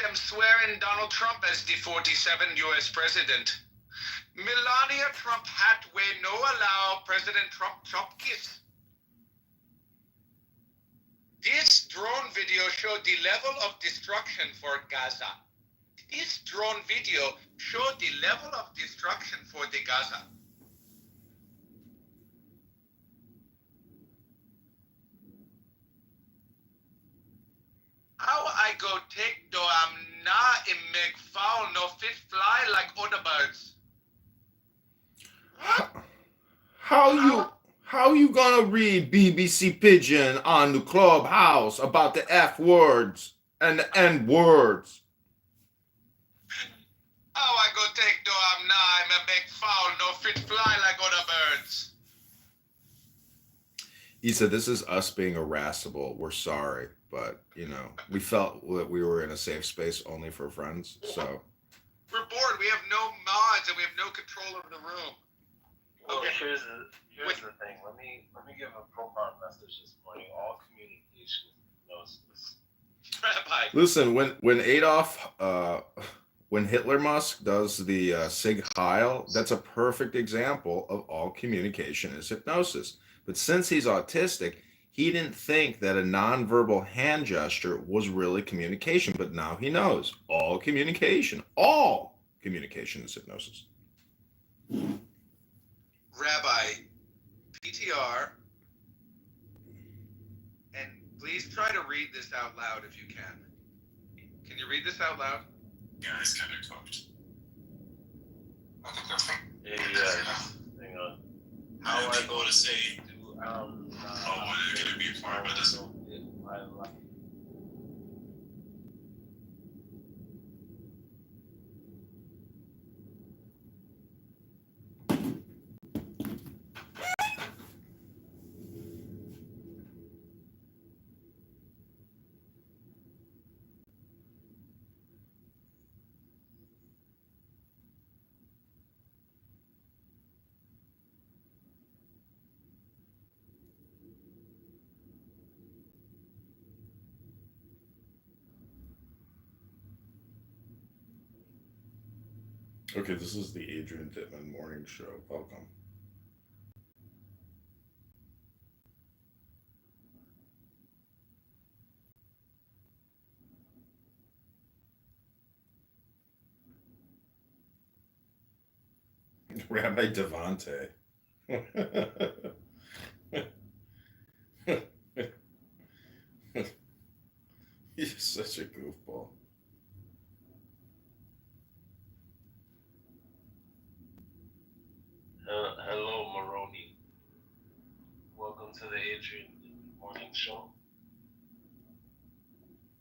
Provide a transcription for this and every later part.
them swearing Donald Trump as the 47th U.S. president. Melania Trump hat way no allow President Trump kiss. This drone video showed the level of destruction for Gaza. This drone video showed the level of destruction for the Gaza. How I go take though I'm not in make foul no fit fly like other birds. How you gonna read BBC Pigeon on the Clubhouse about the F words and the N words? How I go take though I'm not in make foul no fit fly like other birds. He said, "This is us being irascible. We're sorry, but we felt that we were in a safe space only for friends. So we're bored. We have no mods and we have no control over the room." Well, okay. Here's the thing. Let me give a profound message this morning. All communication knows this. Rabbi. Listen, when Hitler Musk does the Sig Heil, that's a perfect example of all communication is hypnosis. But since he's autistic, he didn't think that a nonverbal hand gesture was really communication. But now he knows all communication is hypnosis. Rabbi, PTR, and please try to read this out loud if you can. Can you read this out loud? Yeah, it's kind of cooked. Hang on. How are people to say, when they're going to be a part of this? Okay, this is the Adrian Dittman Morning Show. Welcome. Rabbi Devante. He's such a goofball. Hello, Moroni. Welcome to the Adrian Morning Show,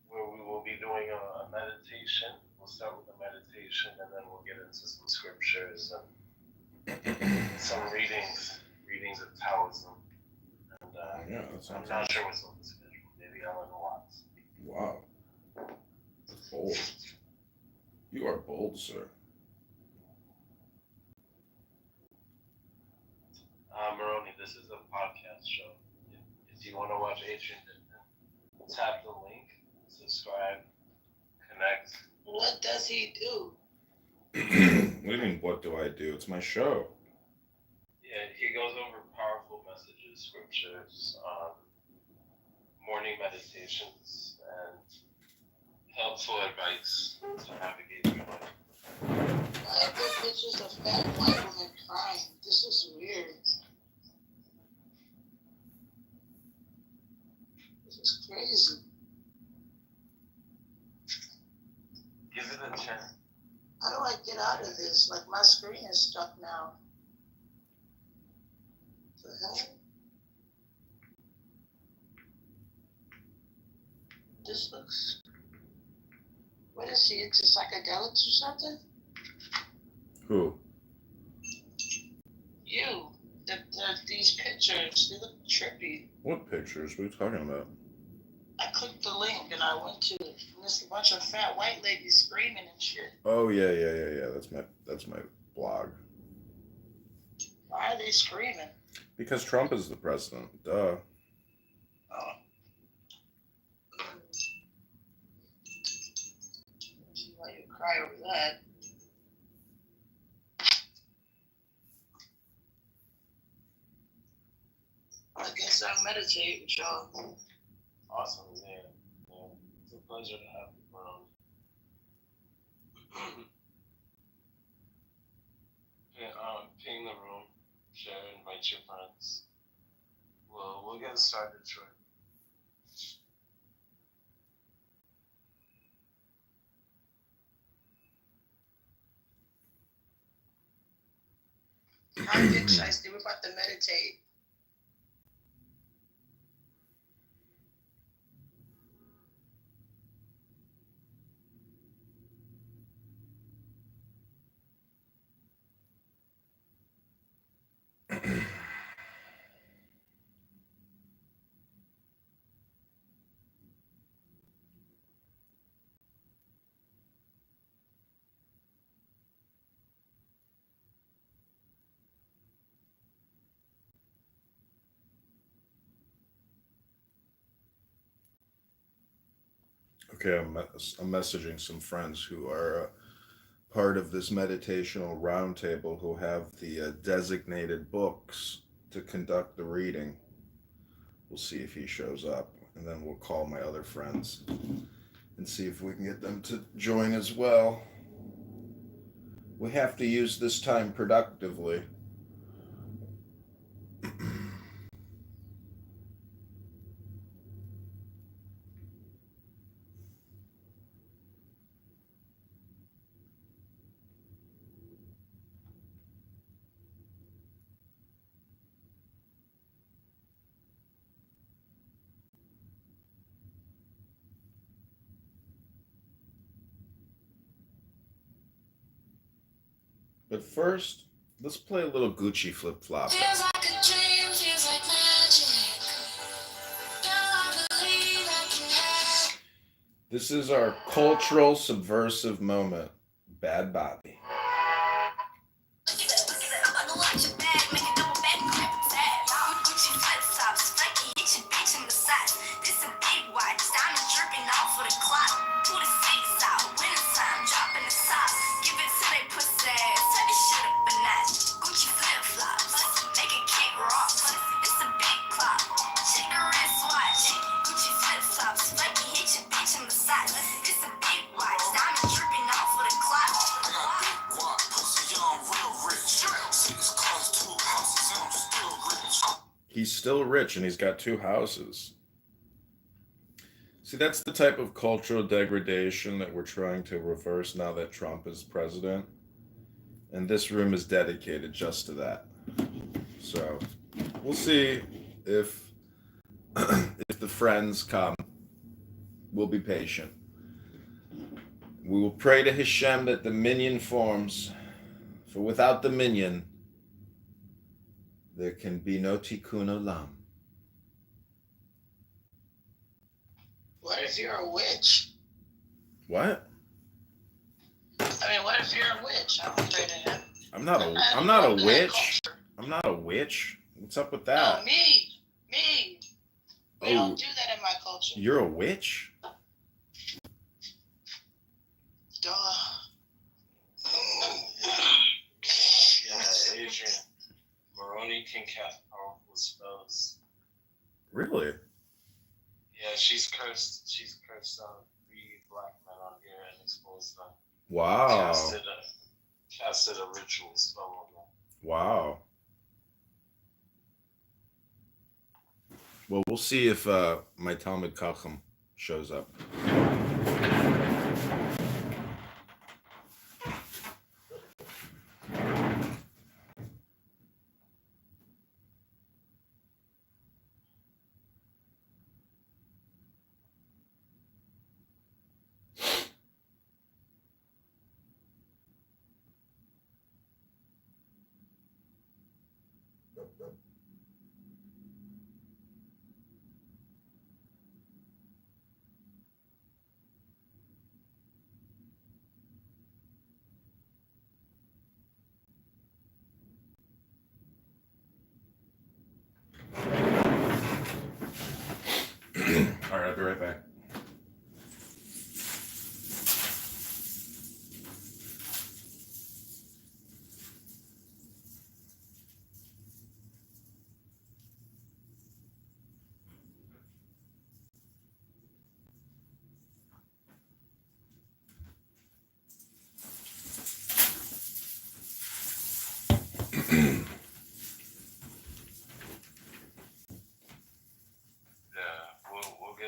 where we will be doing a meditation. We'll start with a meditation, and then we'll get into some scriptures and some readings of Taoism. And I'm not sure what's on the schedule. Maybe Alan Watts. Wow. That's bold. You are bold, sir. Moroni, this is a podcast show. If you want to watch Adrian Dittman, tap the link, subscribe, connect. What does he do? What do you mean, what do I do? It's my show. Yeah, he goes over powerful messages, scriptures, morning meditations, and helpful advice to navigate your life. I have pictures of fat white women crying. This is weird. This is crazy. Give it a chance. How do I get out of this? Like, my screen is stuck now. What the hell? This looks... What is she? Into psychedelics or something? Who? You. These pictures, they look trippy. What pictures? What are you talking about? I clicked the link and I went to it. And there's a bunch of fat white ladies screaming and shit. Oh yeah. That's my blog. Why are they screaming? Because Trump is the president. Duh. Oh. Let you cry over that. I guess I'll meditate with y'all. Awesome, yeah. It's a pleasure to have you around. Ping the room, share, invite your friends. We'll get started shortly. I'm Big Shiesty. We're about to meditate. Okay, I'm messaging some friends who are part of this meditational roundtable who have the designated books to conduct the reading. We'll see if he shows up, and then we'll call my other friends and see if we can get them to join as well. We have to use this time productively. But first, let's play a little Gucci flip flop. Feels like a dream, feels like magic. Girl, I believe I can have. This is our cultural subversive moment. Bad Bobby. I'm about to watch your bag, make a double back, grab a tag. Gucci flip flops, flaky, hit your bitch in the sides. This a big watch, diamond dripping off of the clock. Pull the stakes out, winter time, dropping the socks. Give it to they pussy ass, turn this shit up a notch. Gucci flip flops, make it kick rock. It's a big clock, check the wristwatch. Gucci flip flops, flaky, hit your bitch in the sides. This a big watch, diamond dripping off of the clock. He's still rich and he's got 2 houses. See, that's the type of cultural degradation that we're trying to reverse now that Trump is president. And this room is dedicated just to that. So we'll see if if the friends come. We'll be patient. We will pray to Hashem that the minion forms, for without the minion, there can be no tikkun olam. What if you're a witch? What? I mean, what if you're a witch? I would pray to him. I'm not a witch. I'm not a witch. What's up with that? No, me. We don't do that in my culture. You're a witch? Duh. Yeah, Adrian. Moroni can cast powerful spells. Really? Yeah, she's cursed 3 black men on here and exposed them. Wow. Casted a ritual spell on them. Wow. Well, we'll see if my Talmud Chacham shows up. All right, I'll be right back.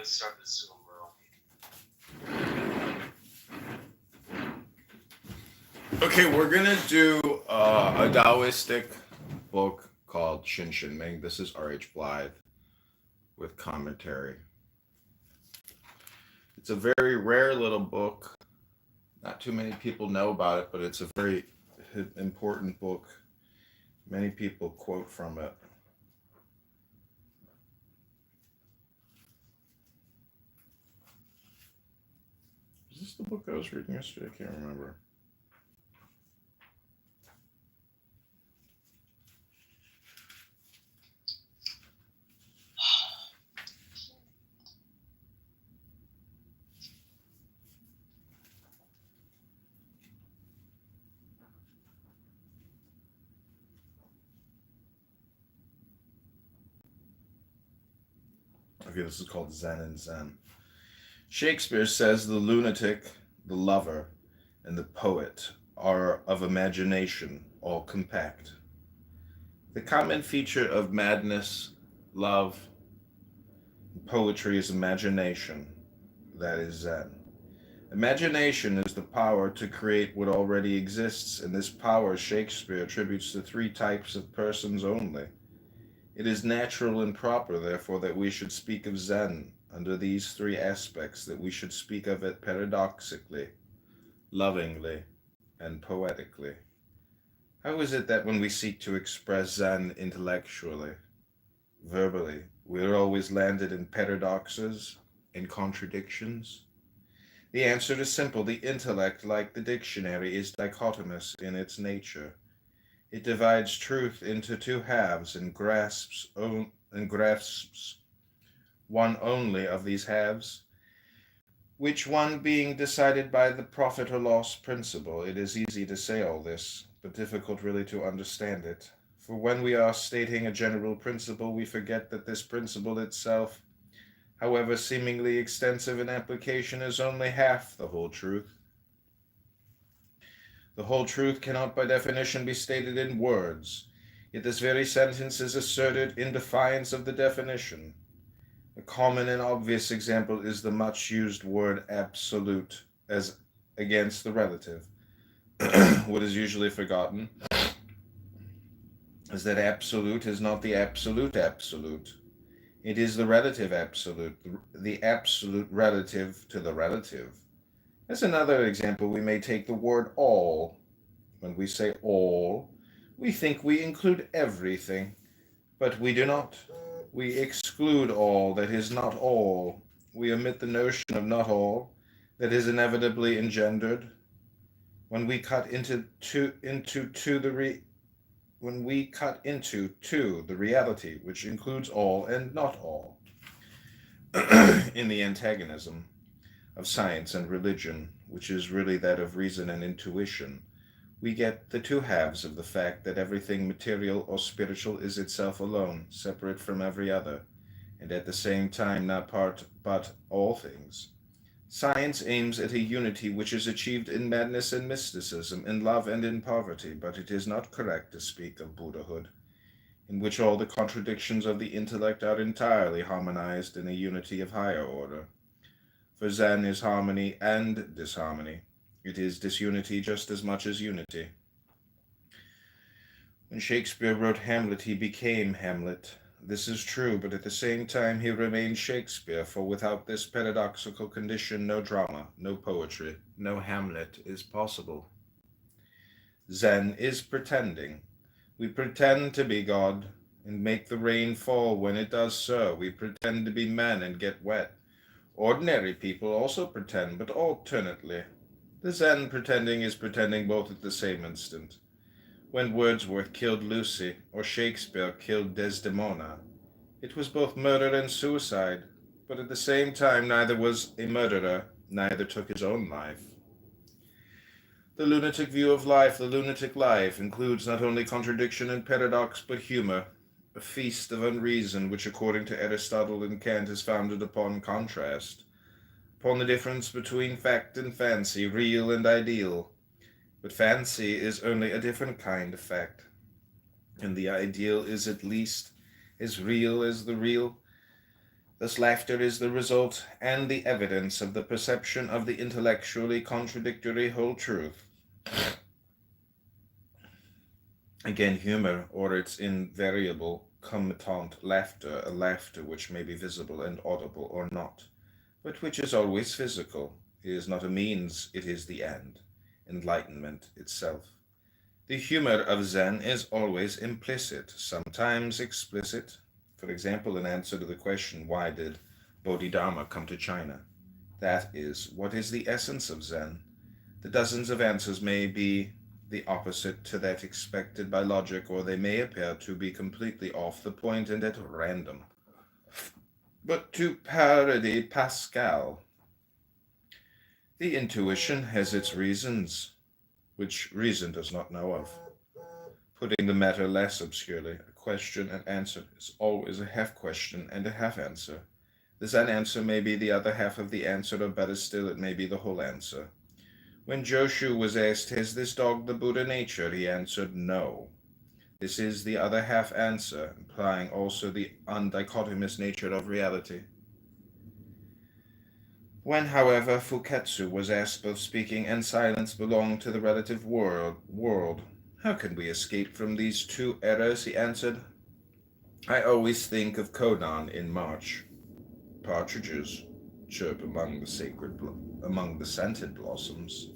get started soon, bro. Okay, we're gonna do a Taoistic book called Shin Shin Ming. This is R.H. Blythe with commentary. It's a very rare little book. Not too many people know about it, but it's a very important book. Many people quote from it. Is this the book I was reading yesterday? I can't remember. Okay, this is called Zen and Zen. Shakespeare says the lunatic, the lover, and the poet are of imagination all compact. The common feature of madness, love, and poetry is imagination. That is Zen. Imagination is the power to create what already exists, and this power Shakespeare attributes to three types of persons only. It is natural and proper, therefore, that we should speak of Zen under these three aspects, that we should speak of it paradoxically, lovingly, and poetically. How is it that when we seek to express Zen intellectually, verbally, we are always landed in paradoxes, in contradictions? The answer is simple. The intellect, like the dictionary, is dichotomous in its nature. It divides truth into two halves and grasps one only of these halves, which one being decided by the profit or loss principle. It is easy to say all this, but difficult really to understand it. For when we are stating a general principle, we forget that this principle itself, however seemingly extensive in application, is only half the whole truth. The whole truth cannot by definition be stated in words, yet this very sentence is asserted in defiance of the definition. A common and obvious example is the much used word absolute as against the relative. What is usually forgotten is that absolute is not the absolute absolute. It is the relative absolute, the absolute relative to the relative. As another example, we may take the word all. When we say all, we think we include everything, but we do not. We exclude all that is not all. We omit the notion of not all that is inevitably engendered. When we cut into the reality, which includes all and not all, in the antagonism of science and religion, which is really that of reason and intuition, we get the two halves of the fact that everything material or spiritual is itself alone, separate from every other, and at the same time not part but all things. Science aims at a unity which is achieved in madness and mysticism, in love and in poverty, but it is not correct to speak of Buddhahood, in which all the contradictions of the intellect are entirely harmonized in a unity of higher order. For Zen is harmony and disharmony. It is disunity just as much as unity. When Shakespeare wrote Hamlet, he became Hamlet. This is true, but at the same time he remained Shakespeare, for without this paradoxical condition, no drama, no poetry, no Hamlet is possible. Zen is pretending. We pretend to be God and make the rain fall when it does so. We pretend to be men and get wet. Ordinary people also pretend, but alternately. The Zen pretending is pretending both at the same instant. When Wordsworth killed Lucy, or Shakespeare killed Desdemona, it was both murder and suicide, but at the same time neither was a murderer, neither took his own life. The lunatic view of life, the lunatic life, includes not only contradiction and paradox, but humor, a feast of unreason which, according to Aristotle and Kant, is founded upon contrast, upon the difference between fact and fancy, real and ideal. But fancy is only a different kind of fact, and the ideal is at least as real as the real. Thus, laughter is the result and the evidence of the perception of the intellectually contradictory whole truth. Again, humor, or its invariable concomitant laughter, a laughter which may be visible and audible or not, but which is always physical, is not a means, it is the end, enlightenment itself. The humor of Zen is always implicit, sometimes explicit. For example, in answer to the question, why did Bodhidharma come to China? That is, what is the essence of Zen? The dozens of answers may be the opposite to that expected by logic, or they may appear to be completely off the point and at random. But to parody Pascal, the intuition has its reasons, which reason does not know of. Putting the matter less obscurely, a question and answer is always a half question and a half answer. The Zen answer may be the other half of the answer, or better still, it may be the whole answer. When Joshu was asked, "Has this dog the Buddha nature?" he answered, "No." This is the other half answer, implying also the undichotomous nature of reality. When, however, Fuketsu was asked, both speaking and silence belong to the relative world. How can we escape from these two errors? He answered, I always think of Kodan in March. Partridges chirp among the scented blossoms.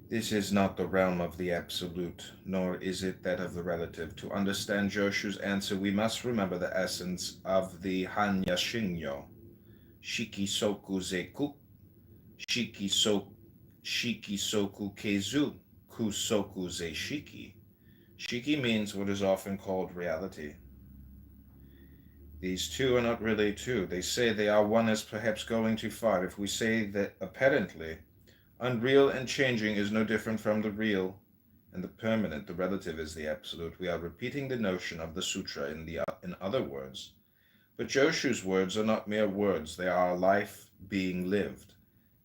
This is not the realm of the absolute, nor is it that of the relative. To understand Joshu's answer, we must remember the essence of the Hanya Shinyo. Shikisoku Zeku, Shikisoku Keizu, Kusoku Ze Shiki. Shiki means what is often called reality. These two are not really two. They say they are one is perhaps going too far. If we say that apparently unreal and changing is no different from the real, and the permanent, the relative, is the absolute, we are repeating the notion of the sutra in other words. But Joshu's words are not mere words. They are life being lived.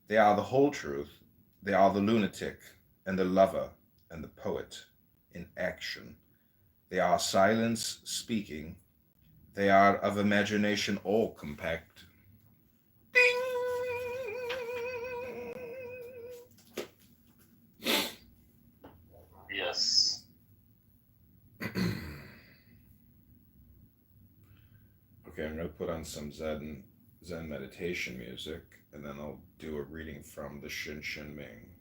They are the whole truth. They are the lunatic and the lover and the poet in action. They are silence speaking. They are of imagination all compact. Yes. Okay, I'm going to put on some Zen meditation music, and then I'll do a reading from the Shin Shin Ming.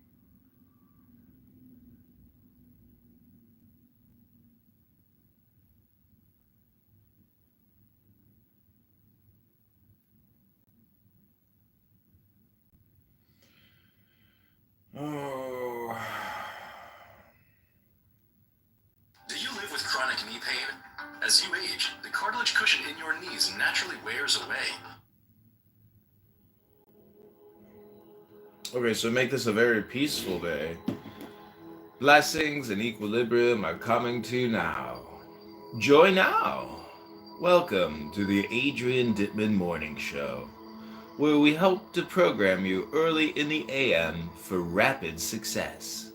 Oh. Do you live with chronic knee pain? As you age, the cartilage cushion in your knees naturally wears away. Okay, so make this a very peaceful day. Blessings and equilibrium are coming to you now. Joy now. Welcome to the Adrian Dittman Morning Show, where we help to program you early in the AM for rapid success.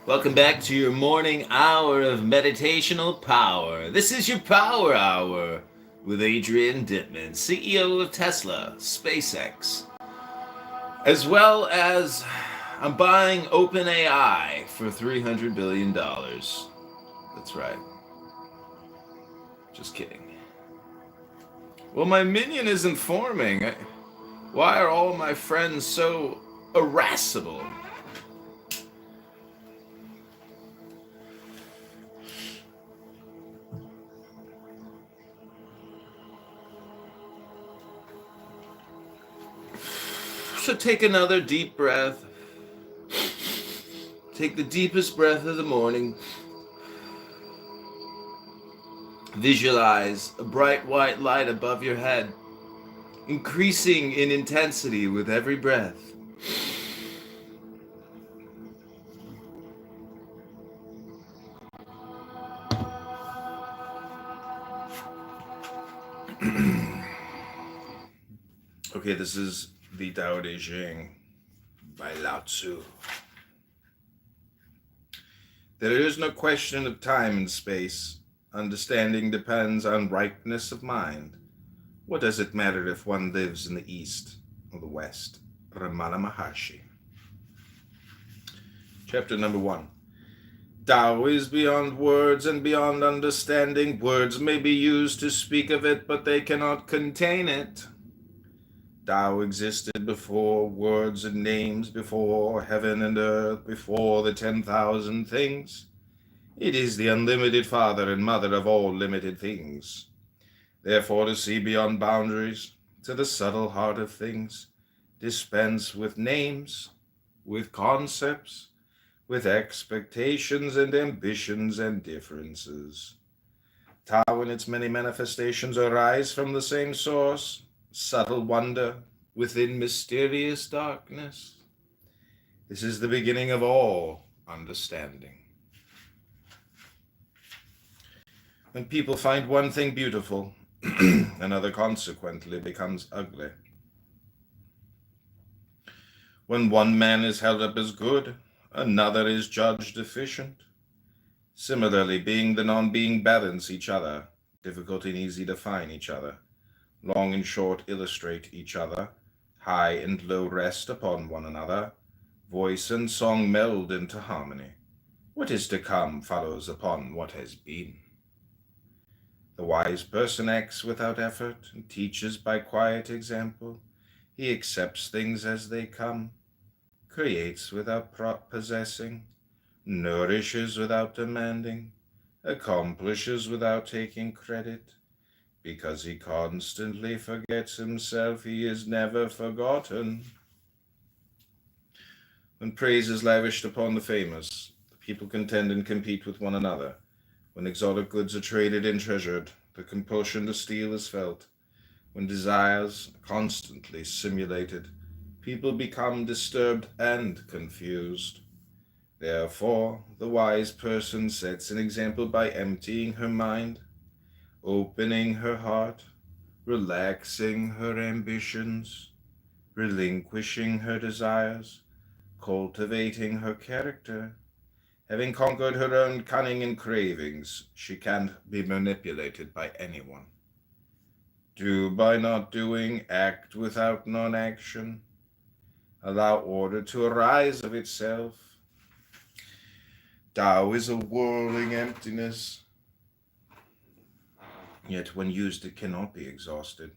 Welcome back to your morning hour of meditational power. This is your Power Hour with Adrian Dittman, CEO of Tesla, SpaceX, as well as I'm buying OpenAI for $300 billion. That's right. Just kidding. Well, my minion isn't forming. Why are all my friends so irascible? So take another deep breath. Take the deepest breath of the morning. Visualize a bright white light above your head, increasing in intensity with every breath. Okay, this is the Tao Te Ching by Lao Tzu. There is no question of time and space. Understanding depends on ripeness of mind. What does it matter if one lives in the East or the West? Ramana Maharshi. Chapter number 1. Tao is beyond words and beyond understanding. Words may be used to speak of it, but they cannot contain it. Tao existed before words and names, before heaven and earth, before the 10,000 things. It is the unlimited father and mother of all limited things. Therefore, to see beyond boundaries, to the subtle heart of things, dispense with names, with concepts, with expectations and ambitions and differences. Tao and its many manifestations arise from the same source, subtle wonder within mysterious darkness. This is the beginning of all understanding. When people find one thing beautiful, another consequently becomes ugly. When one man is held up as good, another is judged deficient. Similarly, being the non-being balance each other, difficult and easy define each other, long and short illustrate each other, high and low rest upon one another, voice and song meld into harmony. What is to come follows upon what has been. The wise person acts without effort and teaches by quiet example. He accepts things as they come, creates without possessing, nourishes without demanding, accomplishes without taking credit. Because he constantly forgets himself, he is never forgotten. When praise is lavished upon the famous, the people contend and compete with one another. When exotic goods are traded and treasured, the compulsion to steal is felt. When desires are constantly simulated, people become disturbed and confused. Therefore, the wise person sets an example by emptying her mind, opening her heart, relaxing her ambitions, relinquishing her desires, cultivating her character. Having conquered her own cunning and cravings, she can't be manipulated by anyone. Do by not doing, act without non-action. Allow order to arise of itself. Tao is a whirling emptiness, yet when used it cannot be exhausted.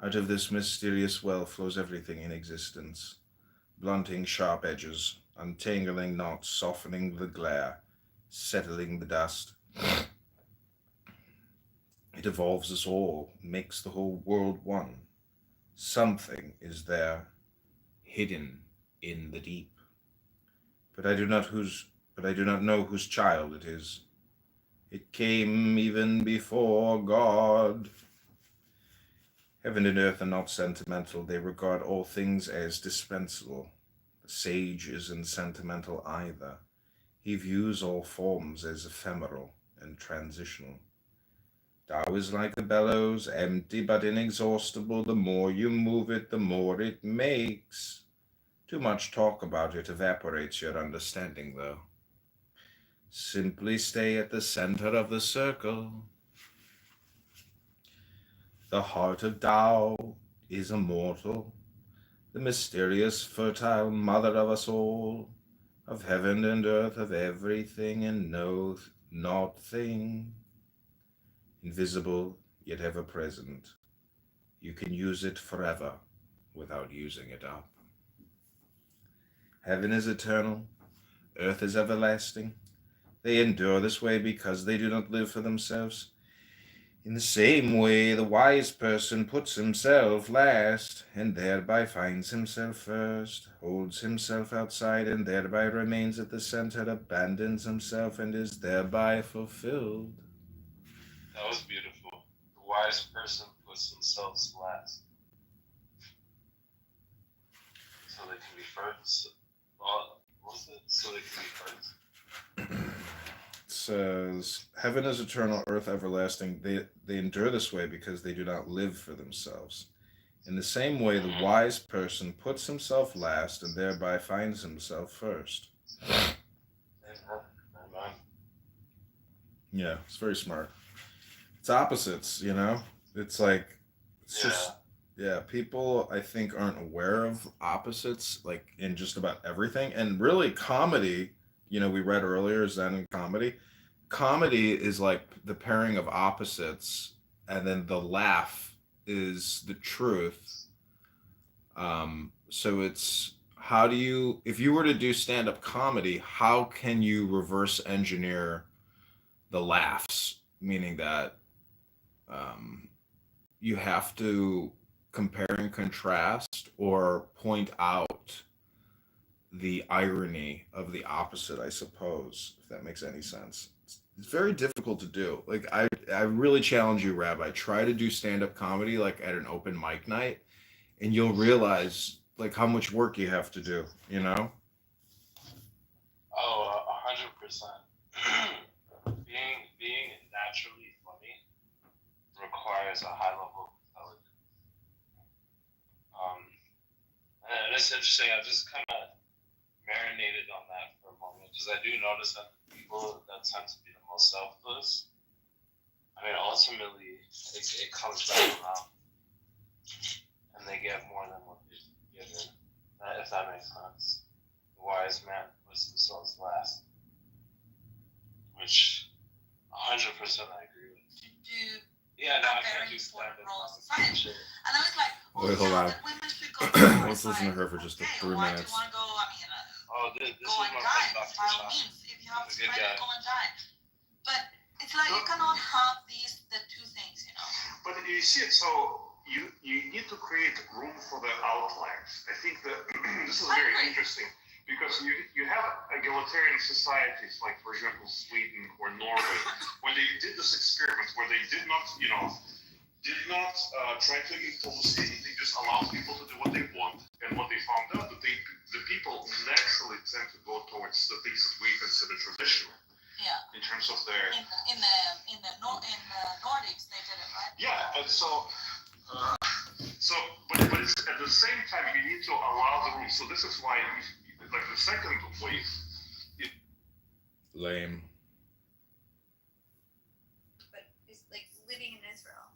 Out of this mysterious well flows everything in existence, blunting sharp edges, untangling knots, softening the glare, settling the dust. It evolves us all, makes the whole world one. Something is there, hidden in the deep. But I do not know whose child it is. It came even before God. Heaven and earth are not sentimental. They regard all things as dispensable. The sage isn't sentimental either. He views all forms as ephemeral and transitional. Tao is like a bellows, empty but inexhaustible. The more you move it, the more it makes. Too much talk about it evaporates your understanding, though. Simply stay at the center of the circle. The heart of Tao is immortal, the mysterious, fertile mother of us all, of heaven and earth, of everything and no not thing. Invisible, yet ever present. You can use it forever without using it up. Heaven is eternal, earth is everlasting. They endure this way because they do not live for themselves. In the same way, the wise person puts himself last, and thereby finds himself first, holds himself outside, and thereby remains at the center, abandons himself, and is thereby fulfilled. That was beautiful. The wise person puts themselves last, so they can be first. What was it? So they can be first. Says, heaven is eternal, earth everlasting. They endure this way because they do not live for themselves. In the same way, the wise person puts himself last and thereby finds himself first. Amen. Yeah, it's very smart. It's opposites, you know? It's like, it's just, yeah, people I think aren't aware of opposites, like in just about everything. And really, comedy, we read earlier, Zen and comedy. Comedy is like the pairing of opposites, and then the laugh is the truth. So it's how do you, if you were to do stand-up comedy, how can you reverse engineer the laughs? Meaning that you have to compare and contrast or point out the irony of the opposite, I suppose, if that makes any sense. It's very difficult to do. Like I really challenge you, Rabbi. Try to do stand-up comedy like at an open mic night, and you'll realize like how much work you have to do, Oh, 100%. Being naturally funny requires a high level of intelligence. And it's interesting. I just kind of marinated on that for a moment because I do notice that the people that tend to be the most selfless, I mean, ultimately, it comes back around, and they get more than what they've given. If that makes sense. The wise man puts themselves last, which 100% I agree with. Yeah, no, I can't do stand-up comedy. And I was like, wait, hold on. that women should go to Let's listen to her for just 3 why do minutes. you want to go? I mean, This go is and my dine, friend Dr. by all Shah. means. If you have He's to a good try to guy. go and dine. But it's like you cannot have the two things, But you see, so you need to create room for the outliers. I think that this is very interesting because you have egalitarian societies like, for example, Sweden or Norway, when they did this experiment where they did not try to impose anything, just allow people to do what they want. And what they found out that the people naturally tend to go towards the things that we consider traditional. Yeah. In terms of their in the Nordics they did it, right? Yeah, and but it's, at the same time you need to allow the room. So this is why, like the second wave. Lame. But it's like living in Israel.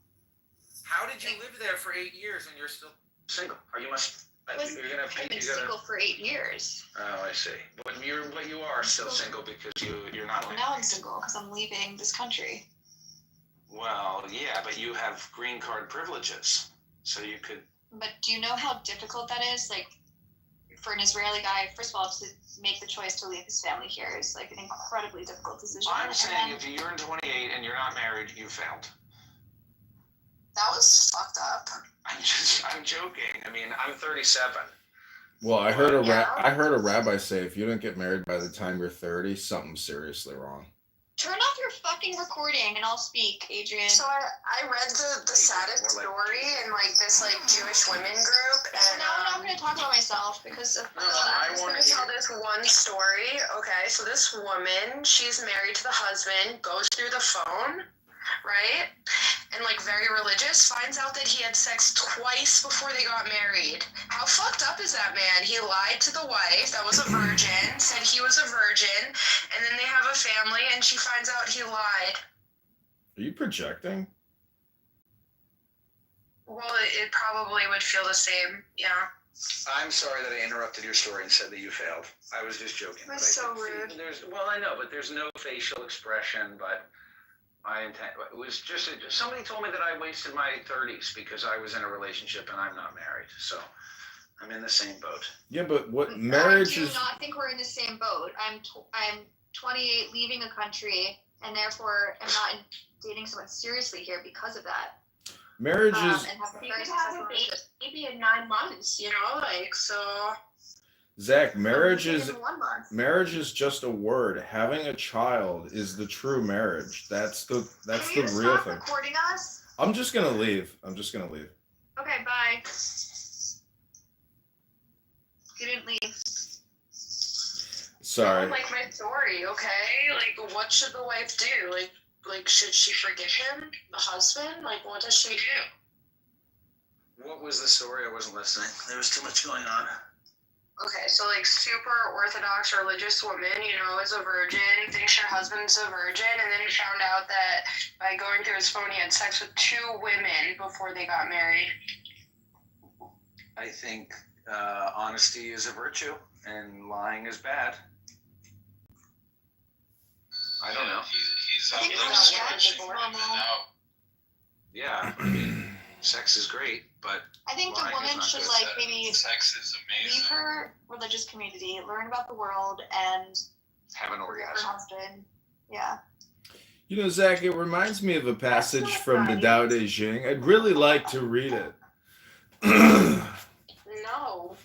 How did you live there for 8 years and you're still single? Are you must? I've been single for 8 years. Oh, I see. But you are still single because you're not. Well, now I'm single because I'm leaving this country. Well, yeah, but you have green card privileges, so you could. But do you know how difficult that is? Like, for an Israeli guy, first of all, to make the choice to leave his family here is like an incredibly difficult decision. I'm saying if you're in 28 and you're not married, you failed. That was fucked up. I'm joking. I mean, I'm 37. Well, I heard a rabbi say if you don't get married by the time you're 30, something's seriously wrong. Turn off your fucking recording and I'll speak, Adrian. So I read the saddest story in like this like Jewish women group, and now I'm not going to talk about myself because I'm just going to tell this one story. Okay, so this woman, she's married to the husband, goes through the phone, right? And like very religious, finds out that he had sex twice before they got married. How fucked up is that, man? He lied to the wife that was a virgin, said he was a virgin, and then they have a family and she finds out he lied. Are you projecting? Well, it probably would feel the same, yeah. I'm sorry that I interrupted your story and said that you failed. I was just joking. That's so rude. Well, I know, but there's no facial expression, but it was just, somebody told me that I wasted my 30s because I was in a relationship and I'm not married. So I'm in the same boat. Yeah, but what marriage is... I do not think we're in the same boat. I'm 28, leaving a country, and therefore am not dating someone seriously here because of that. Marriage is... And have a very successful relationship. Maybe in 9 months, you know, like, so... Zach, marriage is just a word. Having a child is the true marriage. That's the real thing. Recording us? I'm just gonna leave. Okay, bye. You didn't leave. Sorry. Like my story, okay? Like, what should the wife do? Like, should she forgive him, the husband? Like, what does she do? What was the story? I wasn't listening. There was too much going on. Okay, so like super orthodox religious woman, you know, is a virgin, thinks her husband's a virgin, and then he found out that by going through his phone, he had sex with 2 women before they got married. I think honesty is a virtue and lying is bad. I don't know. He's I think out that's there bad, searching but for it now. Yeah, I mean, sex is great, but I think the lying is woman not should good. like maybe Sex is amazing. leave her religious community, learn about the world, and Have an forgive her orgasm. husband. Yeah. You know, Zach, it reminds me of a passage from the Tao Te Ching. I'd really like to read it. No.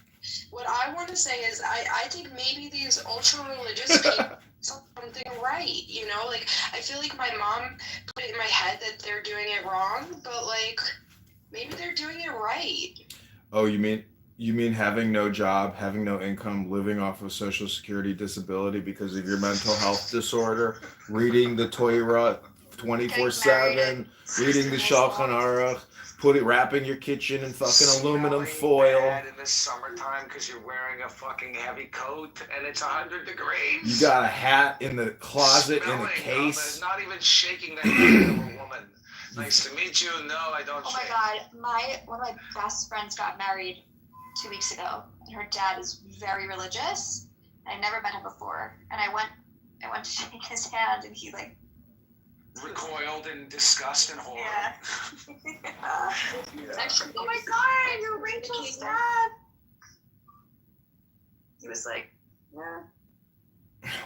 What I want to say is I think maybe these ultra-religious people something right, you know? Like, I feel like my mom put it in my head that they're doing it wrong, but, like, maybe they're doing it right. Oh, you mean having no job, having no income, living off of Social Security disability because of your mental health disorder, reading the Torah 24/7, reading the Shulchan Aruch, wrapping your kitchen in fucking aluminum foil. Bad in the summertime because you're wearing a fucking heavy coat and it's 100 degrees. You got a hat in the closet in a Smelling, case. not even shaking the hand of a woman. Nice to meet you. No, I don't. Oh my God, one of my best friends got married 2 weeks ago, and her dad is very religious. I never met him before, and I went to shake his hand, and he like recoiled in disgust and horror. Yeah. Actually, oh my God, you're Rachel's dad. He was like, yeah.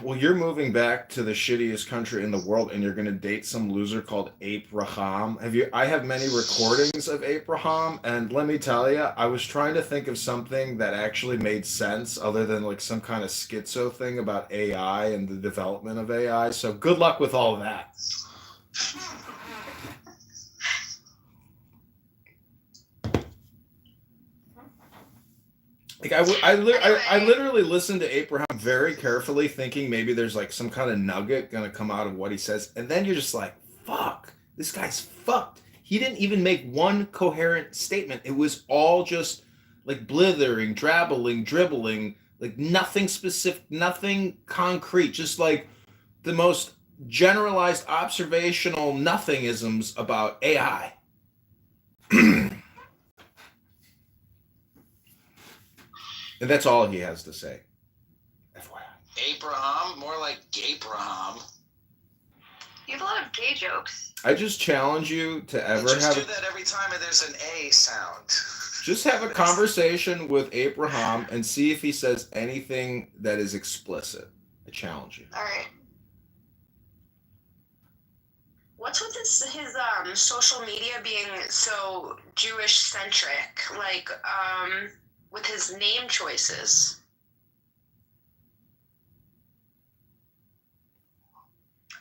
Well, you're moving back to the shittiest country in the world, and you're going to date some loser called Abraham. I have many recordings of Abraham, and let me tell you, I was trying to think of something that actually made sense other than like some kind of schizo thing about AI and the development of AI. So good luck with all of that. Like I literally listened to Abraham very carefully, thinking maybe there's like some kind of nugget gonna come out of what he says, and then you're just like, "Fuck, this guy's fucked." He didn't even make one coherent statement. It was all just like blithering, dribbling, like nothing specific, nothing concrete, just like the most generalized observational nothingisms about AI. And that's all he has to say. FYI. Abraham, more like Gabraham. You have a lot of gay jokes. I just challenge you to ever just have. Do that every time there's an A sound. Just have a conversation with Abraham and see if he says anything that is explicit. I challenge you. All right. What's with his social media being so Jewish centric? Like with his name choices.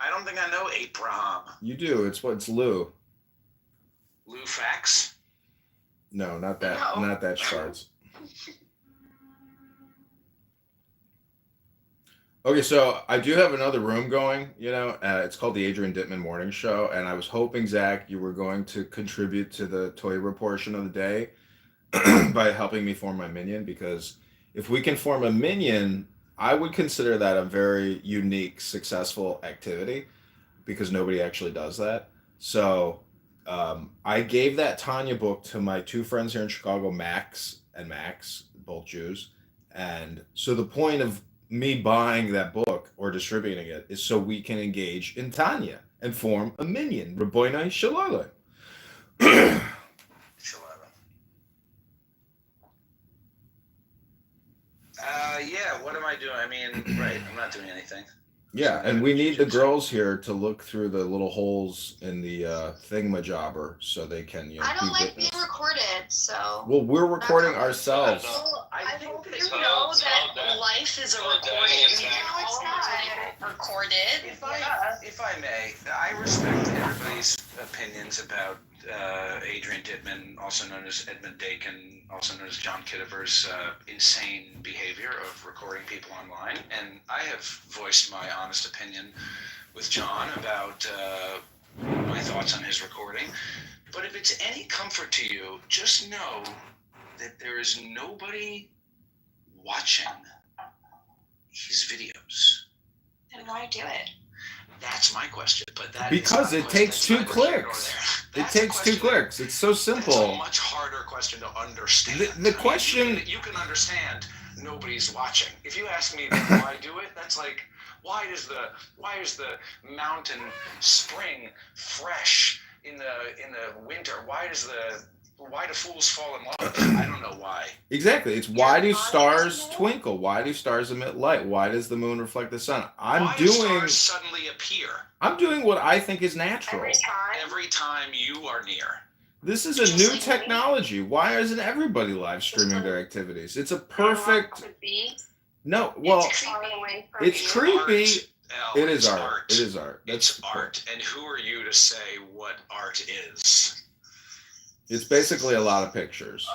I don't think I know Abraham. You do. It's Lou. Lou Fax? No, not that. No. Not that Schwartz. Okay, so I do have another room going, it's called the Adrian Dittman Morning Show, and I was hoping, Zach, you were going to contribute to the Toiber portion of the day by helping me form my minion, because if we can form a minion, I would consider that a very unique, successful activity, because nobody actually does that. So I gave that Tanya book to my two friends here in Chicago, Max and Max, both Jews. And so the point of me buying that book or distributing it is so we can engage in Tanya and form a minion. Rabboinai Shalala. Yeah, what am I doing? I mean, right, I'm not doing anything. Yeah, and we need the girls here to look through the little holes in the thingamajobber so they can, I don't be like witness. being recorded, so. Well, we're recording ourselves. Well, I hope you so- know so that that- life is a so that recording. is We that- can No, it's always not. recorded. If I may, I respect everybody's opinions about Adrian Dittman, also known as Edmund Dakin, also known as John Kitover's insane behavior of recording people online. And I have voiced my honest opinion with John about my thoughts on his recording. But if it's any comfort to you, just know that there is nobody watching his videos. Then why do it? That's my question, but that Because is it not a takes question two that's neither here nor clicks. there. It That's a takes two question clicks. It's so That's a simple. much harder question to understand. The question- you can understand nobody's watching. If you ask me why do it, that's like why is the mountain spring fresh in the winter? Why do fools fall in love? I don't know why. Exactly. It's why do stars twinkle? Why do stars emit light? Why does the moon reflect the sun? Why do stars suddenly appear I'm doing what I think is natural. every time you are near? This is a new technology. Why isn't everybody live streaming their activities? It's a perfect. No, well, it's creepy. It is art. It is art. It's art. And who are you to say what art is? It's basically a lot of pictures.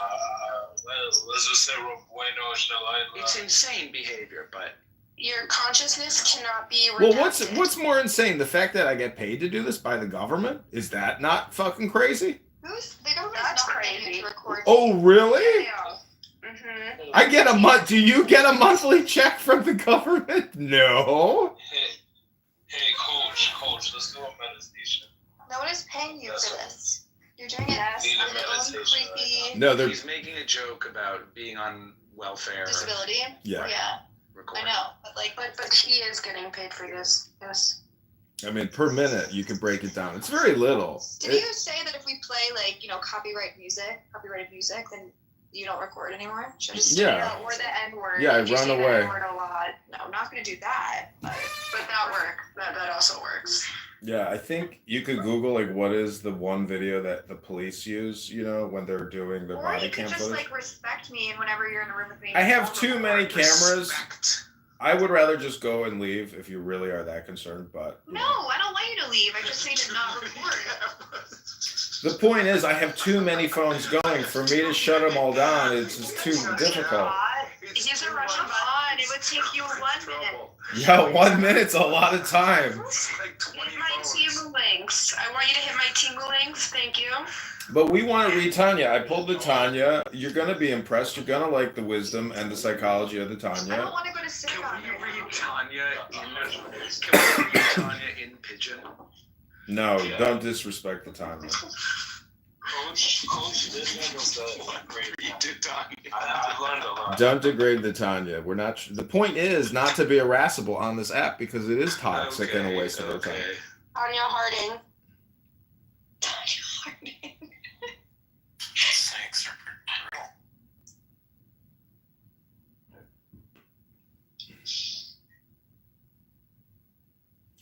Let's just say Bueno Shalala. It's insane behavior, but Your consciousness cannot be Well, redacted. what's more insane? The fact that I get paid to do this by the government? Is that not fucking crazy? The government's That's not paying crazy. you to record. Oh, really? Mm-hmm. I get a month. Do you get a monthly check from the government? No. Hey, coach, let's do a meditation. No one is paying you for this. You're doing it Yes. on your own Meditation, creepy No, they're. he's making a joke about being on welfare. disability. Yeah. Yeah, Recording. I know, but like, But he is getting paid for this. Yes. I mean, per minute, you can break it down. It's very little. did you say that if we play like copyrighted music, then you don't record anymore? Should I just Yeah. Or the N-word. Yeah, I You run say the away. N-word a lot. No, I'm not gonna do that. But That works. That also works. Yeah, I think you could Google like what is the one video that the police use, when they're doing their or body you could cam just footage. like respect me, and whenever you're in a room with me, I have don't too record. many cameras. Respect. I would rather just go and leave if you really are that concerned, but No, I don't want you to leave. I just say to not record. the point is I have too many phones going. For me to shut them all down, it's just too difficult. He's a Russian Come on, it would take you 1 minute. Yeah, 1 minute's a lot of time. It's like 20 Hit my phones. Timu links. I want you to hit my Timu links. Thank you. But we want to read Tanya. I pulled the Tanya. You're going to be impressed. You're going to like the wisdom and the psychology of the I don't Tanya. want to go to synagogue. Can we right now. read Tanya in pigeon? No, don't disrespect the Tanya. Coach, this is the great. Read it, Tanya. I've learned a lot. Don't degrade the Tanya. We're not. The point is not to be irascible on this app because it is toxic and a waste of our time. Okay. Anya Harding. Tanya Harding. Snakes are pretty brutal.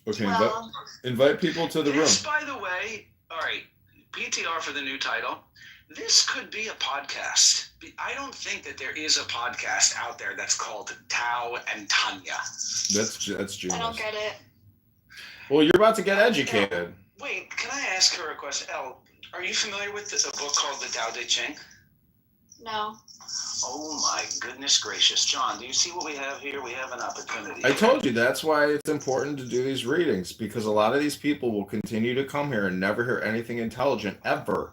Okay, Well, invite people to the room. This, by the way, all right, PTR for the new title. This could be a podcast. I don't think that there is a podcast out there that's called Tao and Tanya. That's I don't genius. get it. Well, you're about to get educated. Wait, can I ask her a question? Elle, are you familiar with a book called The Tao Te Ching? No. Oh my goodness gracious. John, do you see what we have here? We have an opportunity. I told you that's why it's important to do these readings, because a lot of these people will continue to come here and never hear anything intelligent ever.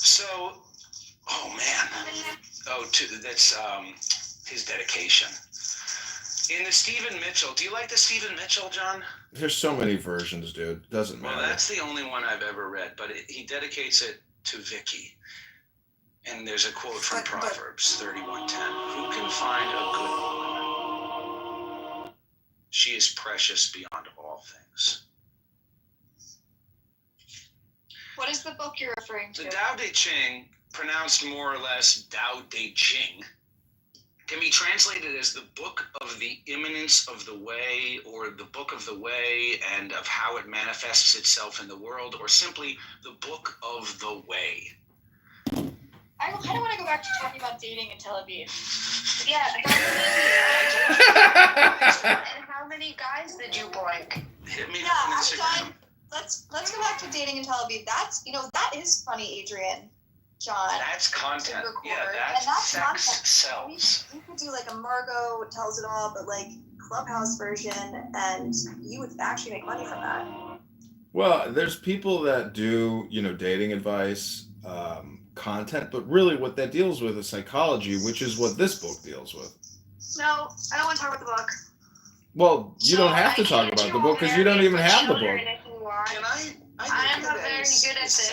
So, oh man. Oh, that's his dedication. In the Stephen Mitchell, do you like the Stephen Mitchell, John? There's so many versions, dude. Doesn't matter. Well, that's the only one I've ever read, but he dedicates it to Vicky. And there's a quote from Proverbs 31:10. Who can find a good woman? She is precious beyond all things. What is the book you're referring to? The Tao Te Ching, pronounced more or less Tao Te Ching, can be translated as the book of the immanence of the way, or the book of the way and of how it manifests itself in the world, or simply the book of the way. I kind of want to go back to talking about dating in Tel Aviv. Yeah. And how many guys did you boink? Hit me Yeah, up on I'm Instagram. done. Let's go back to dating in Tel Aviv. That's that is funny, Adrian. John. That's content. record. Yeah, And that's sex content. sells. We could do like a Margot tells it all, but like Clubhouse version, and you would actually make money from that. Well, there's people that do, dating advice, content, but really what that deals with is psychology, which is what this book deals with. No, I don't want to talk about the book. Well, you don't have to talk about the book because you don't even have the book. Can I? I'm not very good at this.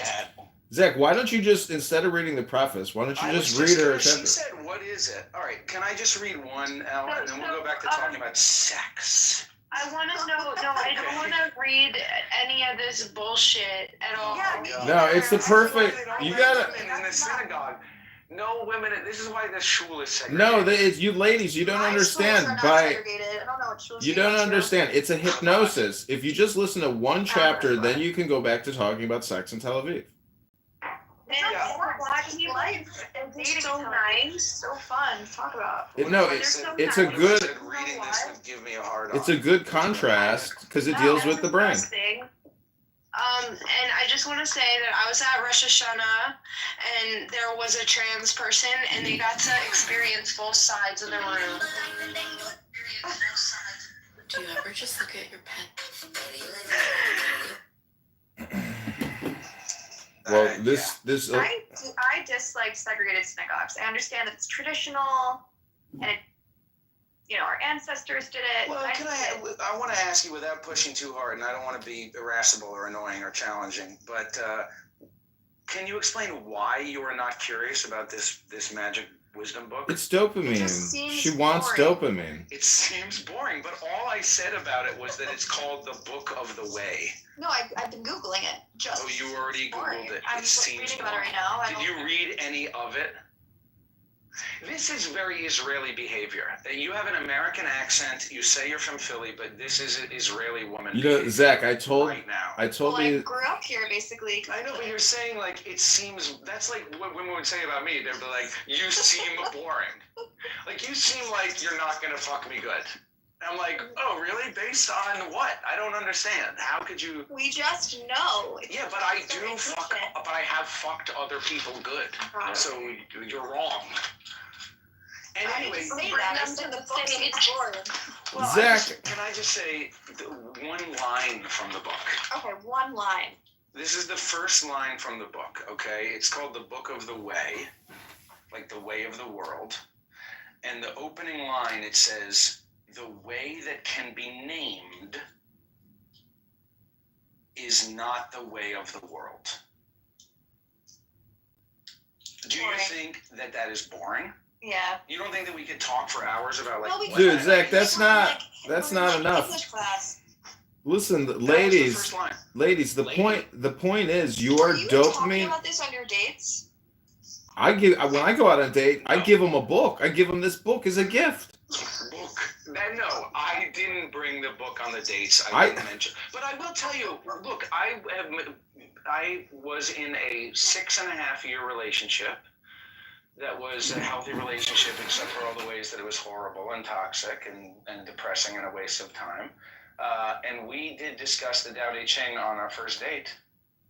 Zach, why don't you just, instead of reading the preface, why don't you just read her She chapter? said, what is it? All right, can I just read one, Al, and then we'll go back to talking about sex? I want to know. No, I don't want to read any of this bullshit at all. Yeah, No, it's the perfect. You gotta. In the synagogue. No women. This is why the shul is segregated. No, it's you ladies. You don't understand. I don't know what schools You don't understand. It's a hypnosis. If you just listen to one chapter, then you can go back to talking about sex in Tel Aviv. It's so nice, so fun to talk about. It's a good. Reading this would give me a hard on. It's a good contrast because it deals with the brain. And I just want to say that I was at Rosh Hashanah, and there was a trans person, and they got to experience both sides of the room. Do you ever just look at your pen? Well, this. I dislike segregated synagogues. I understand that it's traditional, and our ancestors did it. Well, I want to ask you without pushing too hard, and I don't want to be irascible or annoying or challenging, but can you explain why you are not curious about this magic wisdom book? It's dopamine. She wants dopamine. It seems boring, but all I said about it was that it's called the Book of the Way. No, I've been Googling it. Oh, you already Googled it. I'm reading about it right now. Did you read any of it? This is very Israeli behavior. You have an American accent. You say you're from Philly, but this is an Israeli woman. Zach, I told right now. I grew up here, basically. I know, but you're saying like it seems. That's like what women would say about me. They'd be like, "You seem boring. Like you seem like you're not gonna fuck me good." I'm like, "Oh, really? Based on what? I don't understand. How could you?" We just know. Yeah, but I do fuck. But I have fucked other people good. So you're wrong. And anyway, well, Zach, can I just say one line from the book? Okay, one line. This is the first line from the book, okay? It's called the Book of the Way, like the way of the world. And the opening line, it says, the way that can be named is not the way of the world. Do you think that is boring? Yeah. You don't think that we could talk for hours about like? Dude, Zach, that's not enough. English class. Listen, ladies, the point is you are dopamine. Talking about this on your dates? When I go out on a date, I give them a book. I give them this book as a gift. Book? No, I didn't bring the book on the dates. I didn't mention. But I will tell you, look, I was in a 6.5-year relationship. That was a healthy relationship, except for all the ways that it was horrible and toxic and depressing and a waste of time. And we did discuss the Tao Te Ching on our first date,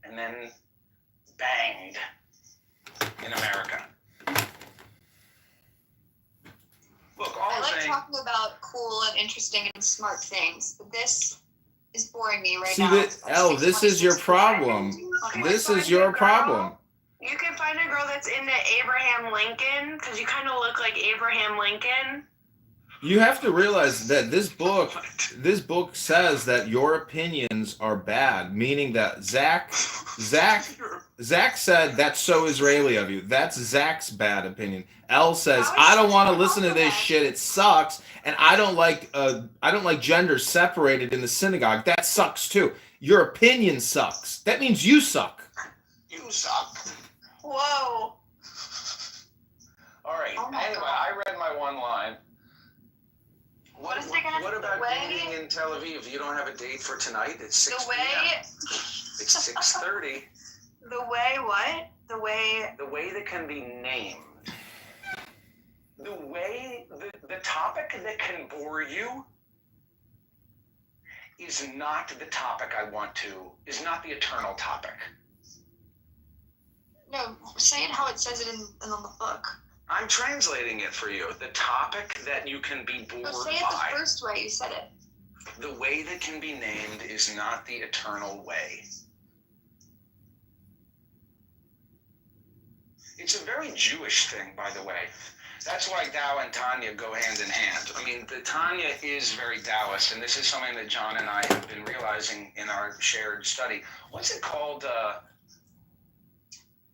and then banged. in America. Look, all I I'm like saying. talking about cool and interesting and smart things, but this is boring me right See, now. this is your problem. This is your problem. You can find a girl that's into Abraham Lincoln because you kind of look like Abraham Lincoln. You have to realize that this book says that your opinions are bad, meaning that Zach said that's so Israeli of you. That's Zach's bad opinion. Elle says I don't want to listen to this shit. It sucks, and I don't like gender separated in the synagogue. That sucks too. Your opinion sucks. That means you suck. You suck. Whoa. All right. Anyway, I read my one line. What about dating in Tel Aviv? You don't have a date for tonight? It's 6 p.m. It's 6:30. The way what? The way that can be named. The way, the topic that can bore you is not the topic is not the eternal topic. No, say it how it says it in the book. I'm translating it for you. The topic that you can be bored by. Say it the first way you said it. The way that can be named is not the eternal way. It's a very Jewish thing, by the way. That's why Tao and Tanya go hand in hand. I mean, the Tanya is very Taoist, and this is something that John and I have been realizing in our shared study. What's it called?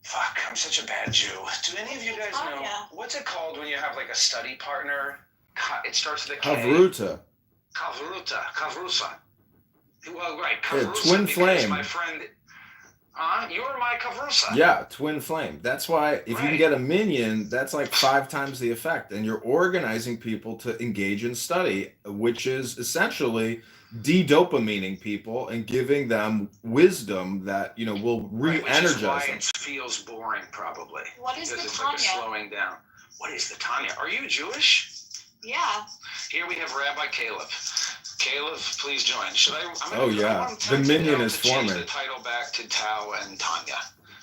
Fuck, I'm such a bad Jew. Do any of you guys know, what's it called when you have like a study partner? It starts with a K. Kavruta. Well, right, Yeah, twin flame. My friend, you're my Kavrusa. Yeah, twin flame. That's why if you can get a minion, that's like 5 times the effect. And you're organizing people to engage in study, which is essentially de-dopamining people and giving them wisdom that, will re-energize them. Which is why it feels boring, probably. What is the Because it's Tanya? like a slowing down. What is the Tanya? Are you Jewish? Yeah. Here we have Rabbi Caleb. Caleb, please join. The minion is forming. Change the title back to Tao and Tanya.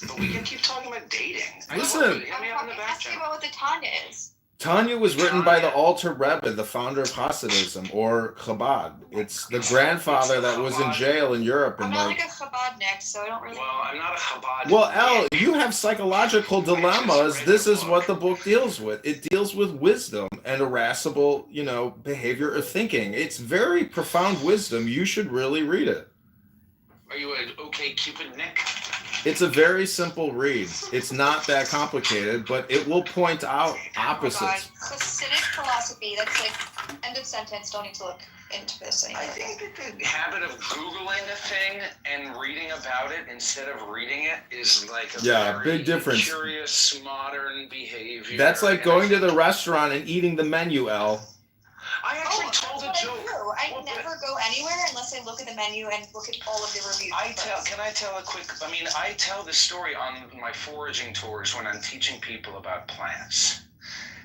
But we can keep talking about dating. Listen. I'm asking about what the Tanya is. Tanya was written by the Alter Rebbe, the founder of Hasidism, or Chabad. It's the grandfather that was in jail in Europe. I'm not like a Chabadnik, so I don't really... Well, I'm not a Chabad. Well, Elle, you have psychological dilemmas. This is what the book deals with. It deals with wisdom and irascible, behavior or thinking. It's very profound wisdom. You should really read it. Are you an okay Cupid, Nick? It's a very simple read. It's not that complicated, but it will point out opposites. Hasidic philosophy, that's like, end of sentence, don't need to look into this anymore. I think that the habit of Googling a thing and reading about it instead of reading it is like a very big difference. Curious, modern behavior. That's like going to the restaurant and eating the menu, Elle. I actually told a joke. I never go anywhere unless I look at the menu and look at all of the reviews. I tell this story on my foraging tours when I'm teaching people about plants.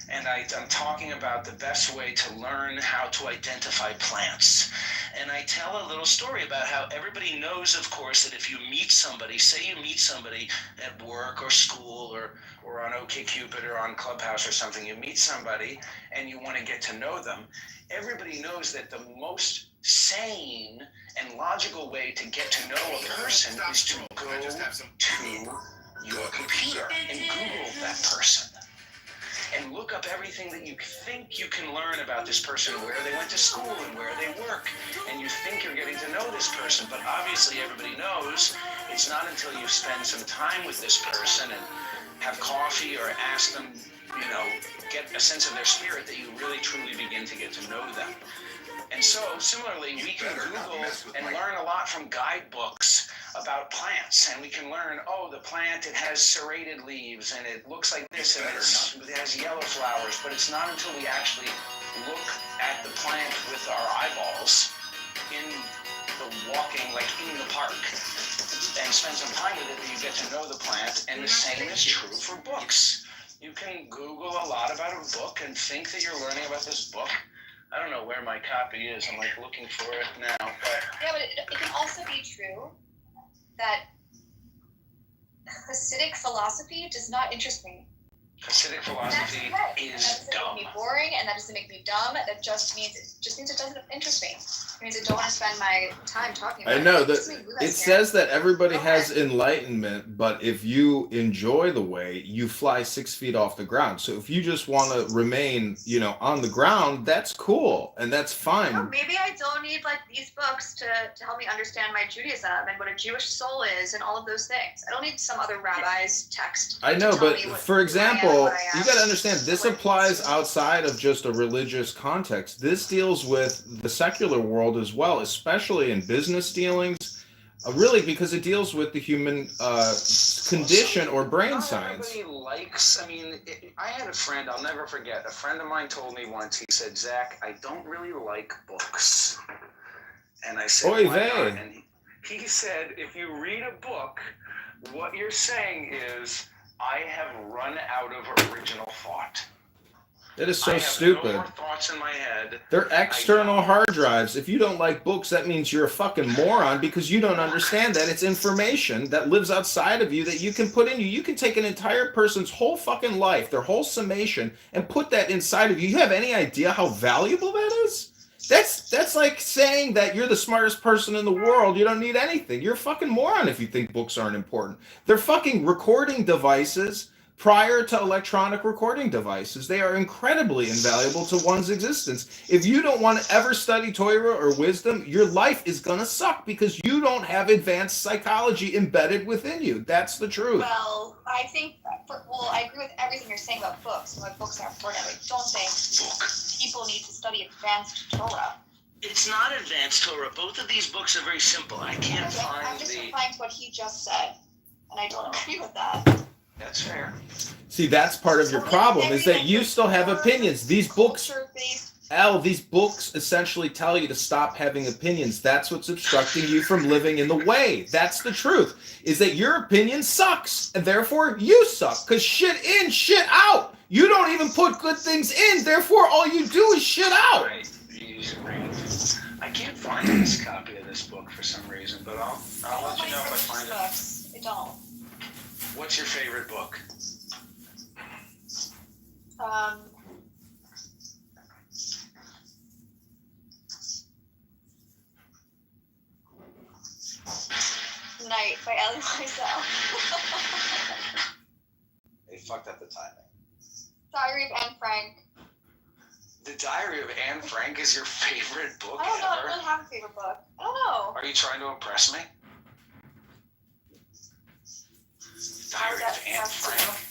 And I'm talking about the best way to learn how to identify plants. And I tell a little story about how everybody knows, of course, that if you meet somebody, say you meet somebody at work or school or on OkCupid or on Clubhouse or something, you meet somebody and you want to get to know them, everybody knows that the most sane and logical way to get to know a person is to go to your computer and Google that person. And look up everything that you think you can learn about this person, where they went to school and where they work. And you think you're getting to know this person, but obviously everybody knows it's not until you spend some time with this person and have coffee or ask them, get a sense of their spirit that you really truly begin to get to know them. And so, similarly, we can Google and learn a lot from guidebooks about plants. And we can learn, the plant, it has serrated leaves, and it looks like this, and it has yellow flowers. But it's not until we actually look at the plant with our eyeballs in the walking, like in the park, and spend some time with it that you get to know the plant. And the same is true for books. You can Google a lot about a book and think that you're learning about this book. I don't know where my copy is. I'm looking for it now. But yeah, but it can also be true that Hasidic philosophy does not interest me. Hasidic philosophy is that doesn't dumb. make me boring, and that doesn't make me dumb. That just means it doesn't interest me. It means I don't want to spend my time talking about I know it. that it says that everybody has enlightenment, but if you enjoy the way, you fly 6 feet off the ground. So if you just want to remain, on the ground, that's cool and that's fine. No, maybe I don't need like these books to help me understand my Judaism and what a Jewish soul is and all of those things. I don't need some other rabbi's text. I know, but for example, you got to understand this What applies it's- outside of just a religious context. This deals with the secular world as well, especially in business dealings, really because it deals with the human condition or brain Not science. everybody likes, I had a friend, I'll never forget, a friend of mine told me once, he said, Zach, I don't really like books. And I said, Oy why vey. not? And he said, if you read a book, what you're saying is, I have run out of original thought. It is I so have stupid. no more thoughts in my head. They're external hard drives. If you don't like books, that means you're a fucking moron because you don't understand that it's information that lives outside of you that you can put in you. You can take an entire person's whole fucking life, their whole summation, and put that inside of you. You have any idea how valuable that is? That's like saying that you're the smartest person in the world. You don't need anything. You're a fucking moron if you think books aren't important. They're fucking recording devices prior to electronic recording devices. They are incredibly invaluable to one's existence. If you don't want to ever study Torah or wisdom, your life is going to suck because you don't have advanced psychology embedded within you. That's the truth. Well, I think, I agree with everything you're saying about books and why books are important. I don't think people need to study advanced Torah. It's not advanced Torah. Both of these books are very simple. I can't I'm find just the... replying to what he just said, and I don't agree with that. That's fair. See, that's part of your problem is that you still have opinions. These books, these books essentially tell you to stop having opinions. That's what's obstructing you from living in the way. That's the truth, is that your opinion sucks, and therefore you suck, because shit in, shit out. You don't even put good things in, therefore all you do is shit out. Right. I can't find this copy of this book for some reason, but I'll let you know if I find it. I don't. What's your favorite book? Night by Ellie Wiesel. They fucked up the timing. Diary of Anne Frank. The Diary of Anne Frank is your favorite book I don't know. I ever? don't have a favorite book. I don't know. Are you trying to impress me? Diary of Anne Frank?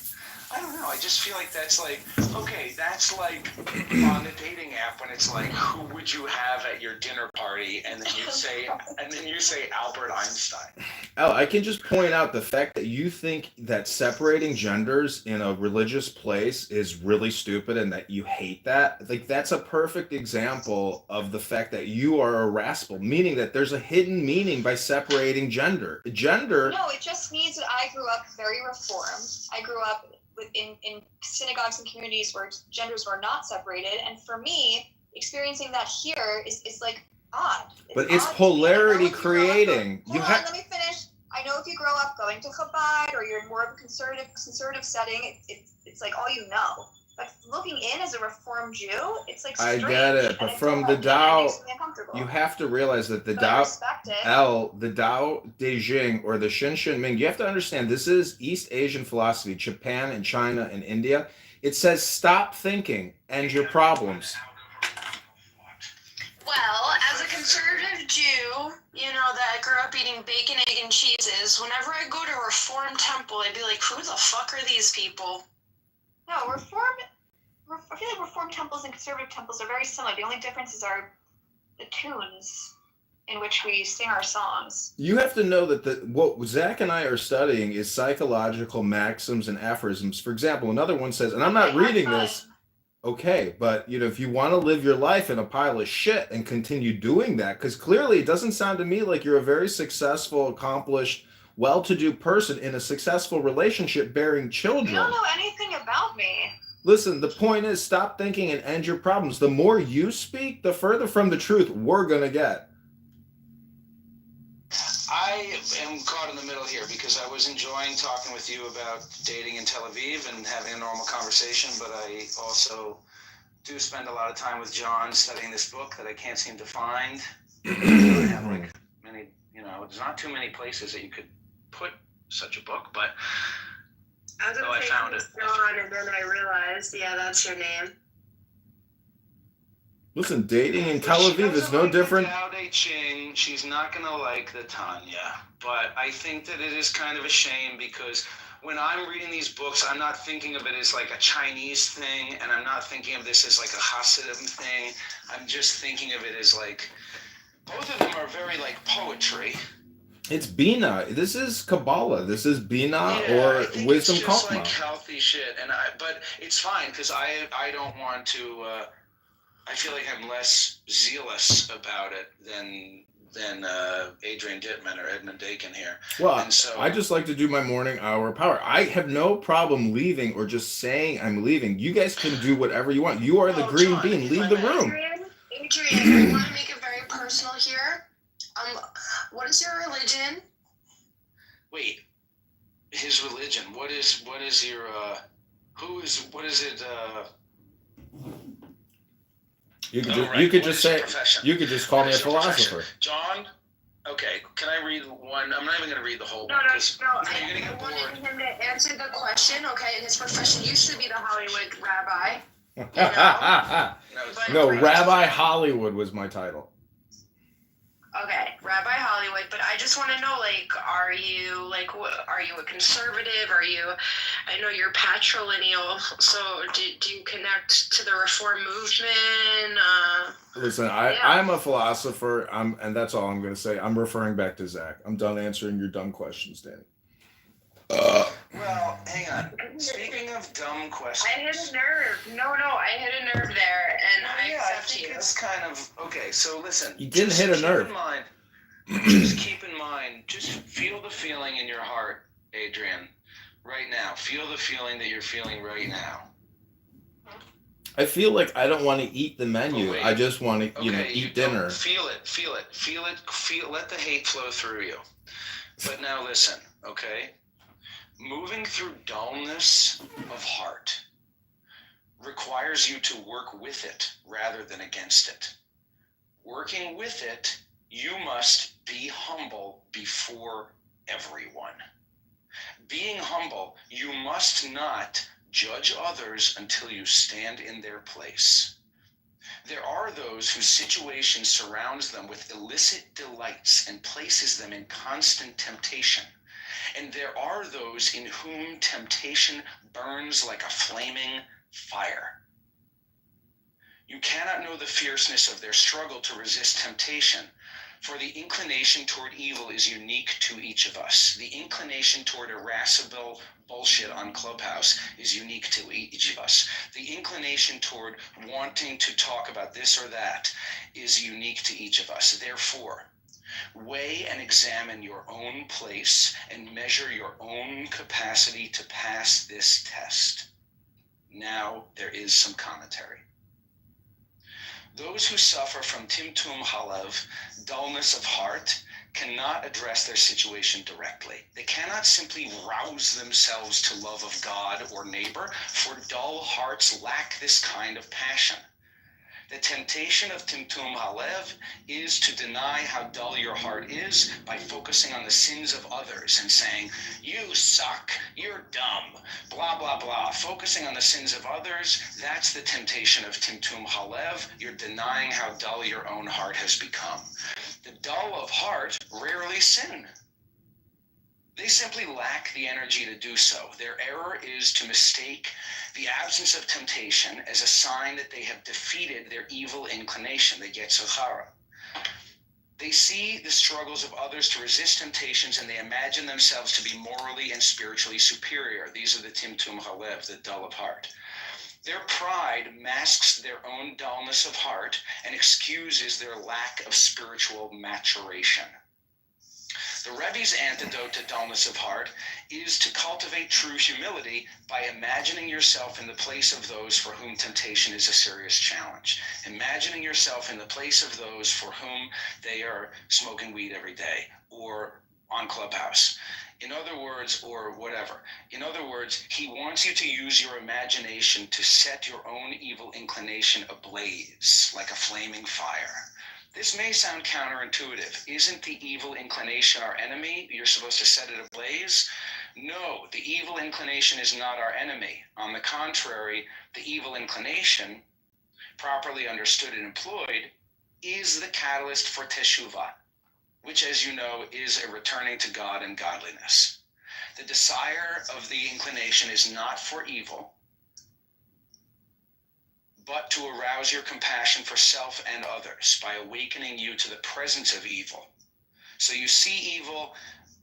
I don't know. I just feel like that's like, okay, that's like on the dating app when it's like, who would you have at your dinner party? And then you say Albert Einstein. Oh, I can just point out the fact that you think that separating genders in a religious place is really stupid and that you hate that. Like, that's a perfect example of the fact that you are a rascal, meaning that there's a hidden meaning by separating gender. Gender. No, it just means that I grew up very reformed. I grew up in synagogues and communities where genders were not separated. And for me, experiencing that here is like odd. But it's odd polarity creating. Hold on, let me finish. I know if you grow up going to Chabad or you're in more of a conservative setting, it's like all you know. But looking in as a Reformed Jew, it's like strange. I get it, but from the Tao, you have to realize that the Tao Te Ching or the Shinshin Ming, you have to understand this is East Asian philosophy, Japan and China and India. It says stop thinking, end your problems. Well, as a conservative Jew, that grew up eating bacon, egg, and cheeses, whenever I go to a Reformed temple, I'd be like, who the fuck are these people? No, I feel like Reformed temples and conservative temples are very similar. The only differences are the tunes in which we sing our songs. You have to know that what Zach and I are studying is psychological maxims and aphorisms. For example, another one says, and I'm not reading this, okay, but if you want to live your life in a pile of shit and continue doing that, because clearly it doesn't sound to me like you're a very successful, accomplished, well-to-do person in a successful relationship bearing children. You don't know anything about me. Listen, the point is stop thinking and end your problems. The more you speak, the further from the truth we're going to get. I I am caught in the middle here because I was enjoying talking with you about dating in Tel Aviv and having a normal conversation, but I also do spend a lot of time with John studying this book that I can't seem to find. I have like many, there's not too many places that you could put such a book, but I found it. John, and then I realized, yeah, that's your name. Listen, dating in Tel Aviv is no different. Dao De Ching, she's not going to like the Tanya, but I think that it is kind of a shame because when I'm reading these books, I'm not thinking of it as like a Chinese thing, and I'm not thinking of this as like a Hasidim thing. I'm just thinking of it as like, both of them are very like poetry. It's Bina. This is Kabbalah. This is Bina I think wisdom it's just Chokmah. like healthy shit, but it's fine because I don't want to. I feel like I'm less zealous about it than Adrian Dittman or Edmund Dakin here. Well, and so, I just like to do my morning hour power. I have no problem leaving or just saying I'm leaving. You guys can do whatever you want. You are the green John, bean. Leave the room. Adrian, I want to make it very personal here. What is your religion? Wait, his religion. What is your what is it? You could just call me a philosopher. John, okay, can I read one? I'm not even going to read the whole No, one. you're going to get bored. I wanted him to answer the question, okay? His profession used to be the Hollywood rabbi. No, Rabbi Hollywood was my title. Okay, Rabbi Hollywood, but I just want to know, are you a conservative? I know you're patrilineal, so do you connect to the Reform movement? Listen, I'm a philosopher, and that's all I'm going to say. I'm referring back to Zach. I'm done answering your dumb questions, Danny. Well, hang on. Speaking of dumb questions, I hit a nerve. No, I hit a nerve there, and I accept you. It's kind of okay. So listen, you didn't hit a nerve. Just keep in mind. Just feel the feeling in your heart, Adrian, right now. Feel the feeling that you're feeling right now. I feel like I don't want to eat the menu. I just want to, eat dinner. Feel it. Let the hate flow through you. But now listen, okay? Moving through dullness of heart requires you to work with it rather than against it. Working with it, you must be humble before everyone. Being humble, you must not judge others until you stand in their place. There are those whose situation surrounds them with illicit delights and places them in constant temptation. And there are those in whom temptation burns like a flaming fire. You cannot know the fierceness of their struggle to resist temptation, for the inclination toward evil is unique to each of us. The inclination toward irascible bullshit on Clubhouse is unique to each of us. The inclination toward wanting to talk about this or that is unique to each of us. Therefore, weigh and examine your own place and measure your own capacity to pass this test. Now there is some commentary. Those who suffer from Timtum Halev, dullness of heart, cannot address their situation directly. They cannot simply rouse themselves to love of God or neighbor, for dull hearts lack this kind of passion. The temptation of Timtum Halev is to deny how dull your heart is by focusing on the sins of others and saying, you suck, you're dumb, blah, blah, blah. Focusing on the sins of others, that's the temptation of Timtum Halev. You're denying how dull your own heart has become. The dull of heart rarely sin. They simply lack the energy to do so. Their error is to mistake the absence of temptation as a sign that they have defeated their evil inclination. They get Zohara. They see the struggles of others to resist temptations and they imagine themselves to be morally and spiritually superior. These are the Timtum Halev, the dull of heart. Their pride masks their own dullness of heart and excuses their lack of spiritual maturation. The Rebbe's antidote to dullness of heart is to cultivate true humility by imagining yourself in the place of those for whom temptation is a serious challenge. Imagining yourself in the place of those for whom they are smoking weed every day, or on Clubhouse. In other words, or whatever. In other words, he wants you to use your imagination to set your own evil inclination ablaze like a flaming fire. This may sound counterintuitive. Isn't the evil inclination our enemy? You're supposed to set it ablaze? No, the evil inclination is not our enemy. On the contrary, the evil inclination, properly understood and employed, is the catalyst for teshuvah, which, as you know, is a returning to God and godliness. The desire of the inclination is not for evil, but to arouse your compassion for self and others by awakening you to the presence of evil. So you see evil,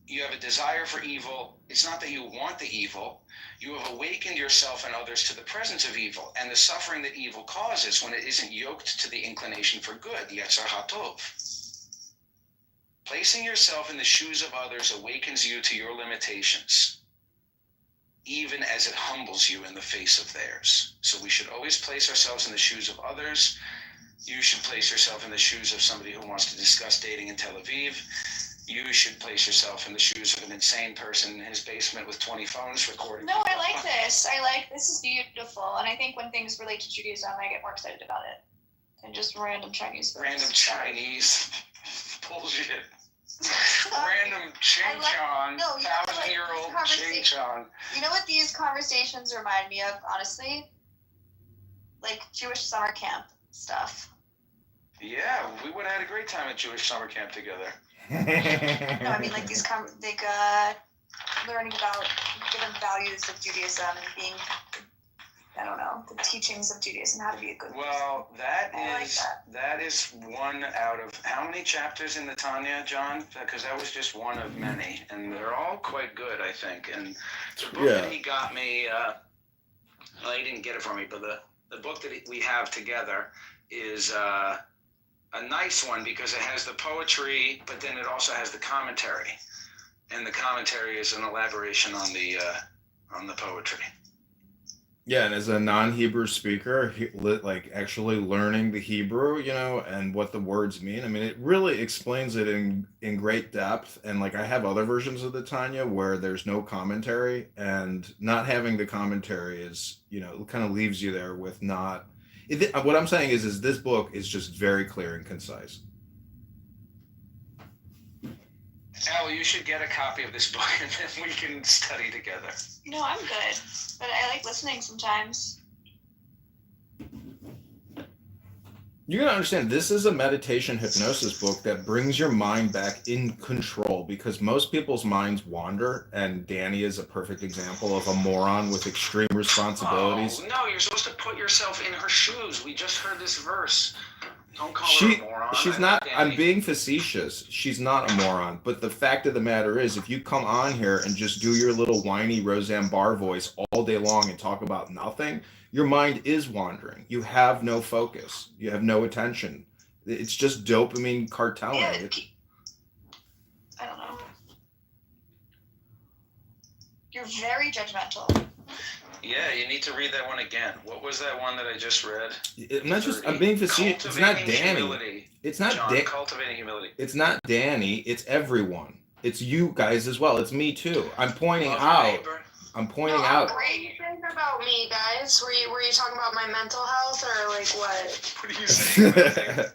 you have a desire for evil. It's not that you want the evil. You have awakened yourself and others to the presence of evil and the suffering that evil causes when it isn't yoked to the inclination for good, Yetzer HaTov. Placing yourself in the shoes of others awakens you to your limitations, even as it humbles you in the face of theirs. So we should always place ourselves in the shoes of others. You should place yourself in the shoes of somebody who wants to discuss dating in Tel Aviv. You should place yourself in the shoes of an insane person in his basement with 20 phones recording. No, I like this. This is beautiful. And I think when things relate to Judaism, I get more excited about it than just random Chinese books. Random Chinese bullshit. Random ching-chong, 1,000-year-old ching-chong. You know what these conversations remind me of, honestly? Like Jewish summer camp stuff. Yeah, we would have had a great time at Jewish summer camp together. No, I mean like these learning about different values of Judaism and being, I don't know, the teachings of Judaism, how to be a good person. Well, that is one out of how many chapters in the Tanya, John? Because that was just one of many, and they're all quite good, I think. And the book that he got me, well, he didn't get it from me, but the book that we have together is a nice one because it has the poetry, but then it also has the commentary, and the commentary is an elaboration on the poetry. Yeah, and as a non-Hebrew speaker, like actually learning the Hebrew, and what the words mean. I mean, it really explains it in great depth. And like I have other versions of the Tanya where there's no commentary, and not having the commentary is, it kind of leaves you there with not. What I'm saying is this book is just very clear and concise. Al, you should get a copy of this book and then we can study together. No, I'm good, but I like listening sometimes. You gotta understand, this is a meditation hypnosis book that brings your mind back in control, because most people's minds wander, and Danny is a perfect example of a moron with extreme responsibilities. Oh, no, you're supposed to put yourself in her shoes. We just heard this verse. Don't call her a moron. She's not, I'm being facetious. She's not a moron. But the fact of the matter is, if you come on here and just do your little whiny Roseanne Barr voice all day long and talk about nothing, your mind is wandering. You have no focus. You have no attention. It's just dopamine carteling. Yeah, I don't know. You're very judgmental. Yeah, you need to read that one again. What was that one that I just read? I'm being facetious. It's not Danny. Humility. It's not John, cultivating humility. It's not Danny. It's everyone. It's you guys as well. It's me too. I'm pointing out. What are you saying about me, guys? Were you talking about my mental health or like what? What are you saying?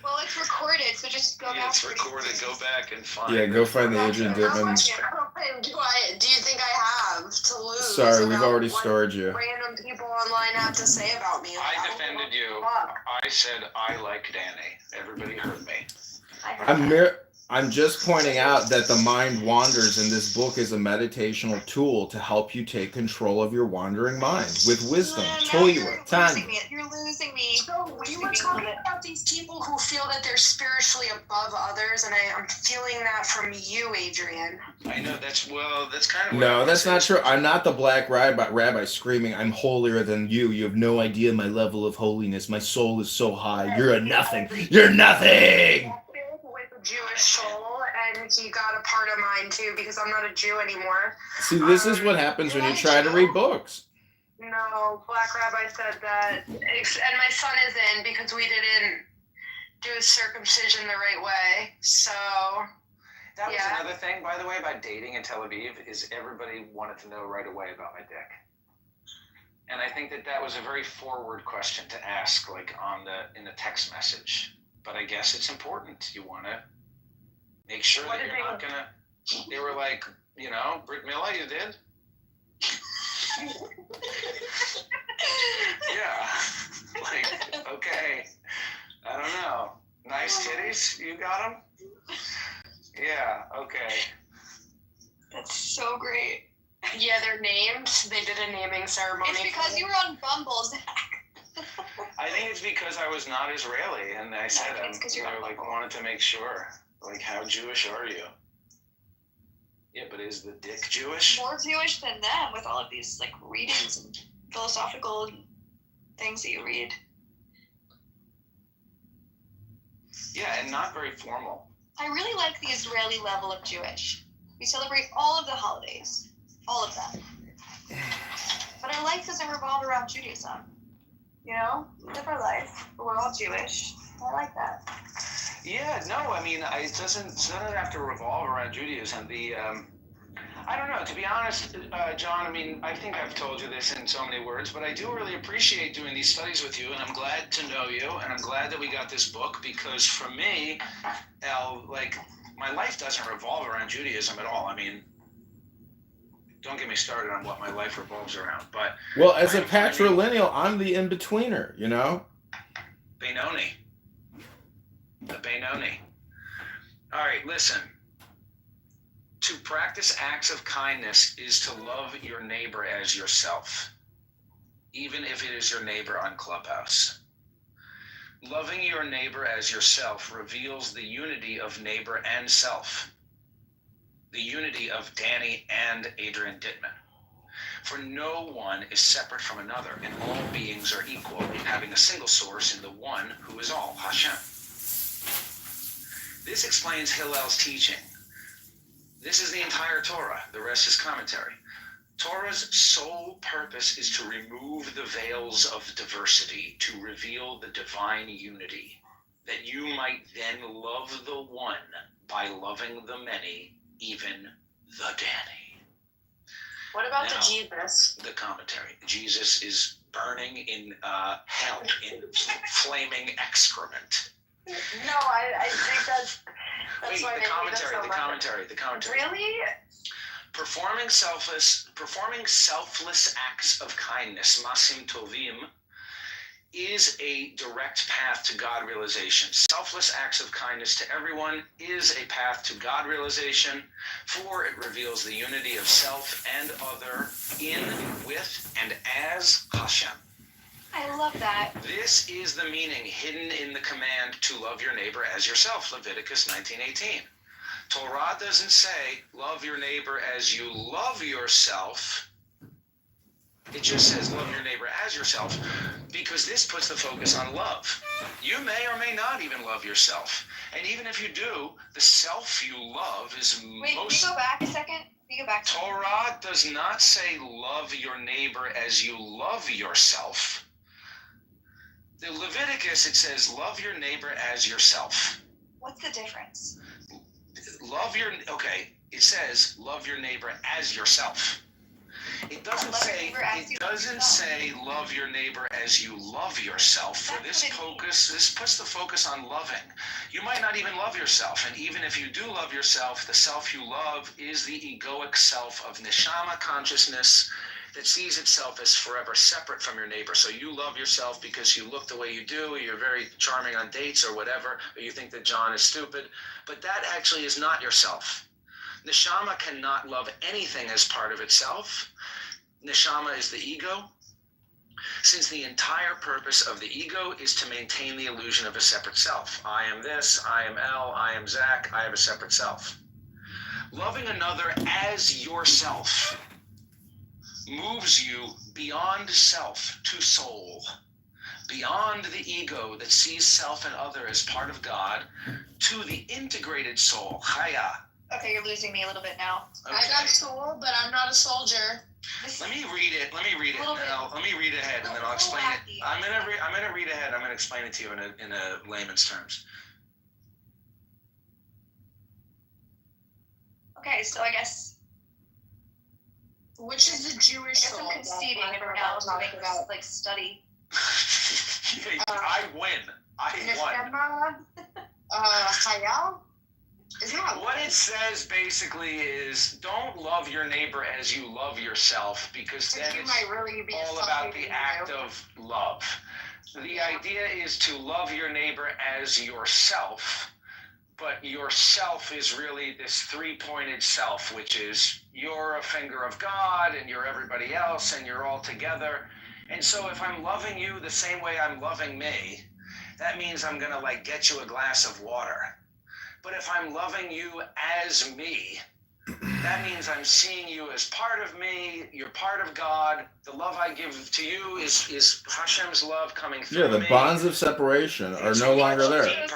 Well, it's recorded, so just go back. It's recorded. Go back and find. Yeah, go find the Adrian Dittman. Do you think I have to lose? Sorry, we've already stored you. Random people online have to say about me. I defended you. I said I like Danny. Everybody heard me. I'm just pointing out that the mind wanders, and this book is a meditational tool to help you take control of your wandering mind with wisdom. You're losing me. So you were talking about these people who feel that they're spiritually above others, and I'm feeling that from you, Adrian. I know that's kind of. No, that's not true. I'm not the black rabbi screaming, "I'm holier than you. You have no idea my level of holiness. My soul is so high. You're a nothing. You're nothing." Jewish soul, and he got a part of mine too, because I'm not a Jew anymore. See, this is what happens when you try to read books. No, Black Rabbi said that, and my son is in because we didn't do a circumcision the right way. So That was another thing, by the way, about dating in Tel Aviv, is everybody wanted to know right away about my dick. And I think that was a very forward question to ask, like in the text message. But I guess it's important. You want to make sure that you're not going to... They were like, Brit Mila, you did? Yeah. Like, okay. I don't know. Nice titties? You got them? Yeah, okay. That's so great. Yeah, they're named. They did a naming ceremony. It's because you were on Bumble, Zach. I think it's because I was not Israeli, and I said they wanted to make sure. Like, how Jewish are you? Yeah, but is the dick Jewish? More Jewish than them, with all of these like readings and philosophical things that you read. Yeah, and not very formal. I really like the Israeli level of Jewish. We celebrate all of the holidays. All of them. But I like doesn't revolve around Judaism. We live our life, but we're all Jewish. I like that. Yeah, no, I mean, it doesn't have to revolve around Judaism. I don't know, to be honest, John, I mean, I think I've told you this in so many words, but I do really appreciate doing these studies with you, and I'm glad to know you, and I'm glad that we got this book, because for me, my life doesn't revolve around Judaism at all. I mean, don't get me started on what my life revolves around, but... Well, as a patrilineal, I'm the in-betweener, Benoni. The Benoni. All right, listen. To practice acts of kindness is to love your neighbor as yourself, even if it is your neighbor on Clubhouse. Loving your neighbor as yourself reveals the unity of neighbor and self, the unity of Danny and Adrian Dittman. For no one is separate from another, and all beings are equal, having a single source in the one who is all, Hashem. This explains Hillel's teaching. This is the entire Torah. The rest is commentary. Torah's sole purpose is to remove the veils of diversity, to reveal the divine unity, that you might then love the one by loving the many, even the Danny. What about the Jesus? The commentary. Jesus is burning in hell, in flaming excrement. No, I think that's Wait, why the commentary. Really? Performing selfless acts of kindness, masim tovim, is a direct path to God realization. Selfless acts of kindness to everyone is a path to God realization, for it reveals the unity of self and other in, with, and as Hashem. I love that. This is the meaning hidden in the command to love your neighbor as yourself, Leviticus 19:18. Torah doesn't say love your neighbor as you love yourself. It just says love your neighbor as yourself, because this puts the focus on love. You may or may not even love yourself. And even if you do, the self you love is Wait, can you go back a second? Torah does not say love your neighbor as you love yourself. The Leviticus, it says love your neighbor as yourself. What's the difference? It says love your neighbor as yourself. It doesn't say love your neighbor as you love yourself. For this puts the focus on loving. You might not even love yourself, and even if you do love yourself, the self you love is the egoic self of neshama consciousness that sees itself as forever separate from your neighbor. So you love yourself because you look the way you do, or you're very charming on dates or whatever, or you think that John is stupid, but that actually is not yourself. Neshama cannot love anything as part of itself. Neshama is the ego, since the entire purpose of the ego is to maintain the illusion of a separate self. I am this, I am L, I am Zach, I have a separate self. Loving another as yourself moves you beyond self to soul, beyond the ego that sees self and other as part of God, to the integrated soul, Chaya. Okay, you're losing me a little bit now. Okay. I got soul, but I'm not a soldier. Let me read it. Let me read ahead, and then I'll explain it. I'm gonna read ahead. I'm gonna explain it to you in a layman's terms. Okay, so I guess. Which is the Jewish I guess I'm conceding everyone else to make us like study. I win. I won. Hayal? Isn't that What it says basically is don't love your neighbor as you love yourself, because then it's all about the act of love. The idea is to love your neighbor as yourself, but yourself is really this three-pointed self, which is you're a finger of God and you're everybody else and you're all together. And so if I'm loving you the same way I'm loving me, that means I'm going to like get you a glass of water. But if I'm loving you as me, that means I'm seeing you as part of me. You're part of God. The love I give to you is Hashem's love coming through me. Yeah, the bonds of separation are no longer there. Those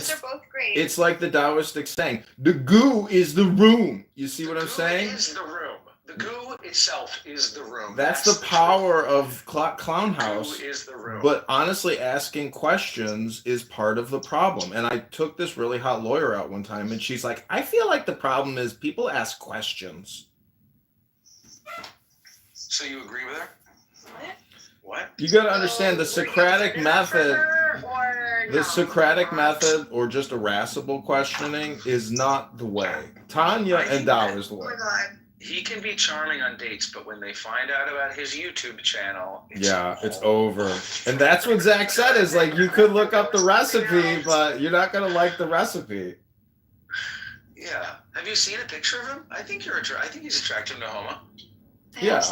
are both great. It's like the Taoistic saying, the goo is the room. You see what I'm saying? The goo is the room. The goo itself is the room. That's the power of Clown House. Goo is the room. But honestly, asking questions is part of the problem. And I took this really hot lawyer out one time, and she's like, I feel like the problem is people ask questions. So you agree with her? What? You got to understand the Socratic method. The Socratic method, or just irascible questioning, is not the way. Tanya and Dow is the way. He can be charming on dates, but when they find out about his YouTube channel, it's over. And that's what Zach said, is like, you could look up the recipe, but you're not going to like the recipe. Yeah. Have you seen a picture of him? I think he's attractive to Homo. Yeah.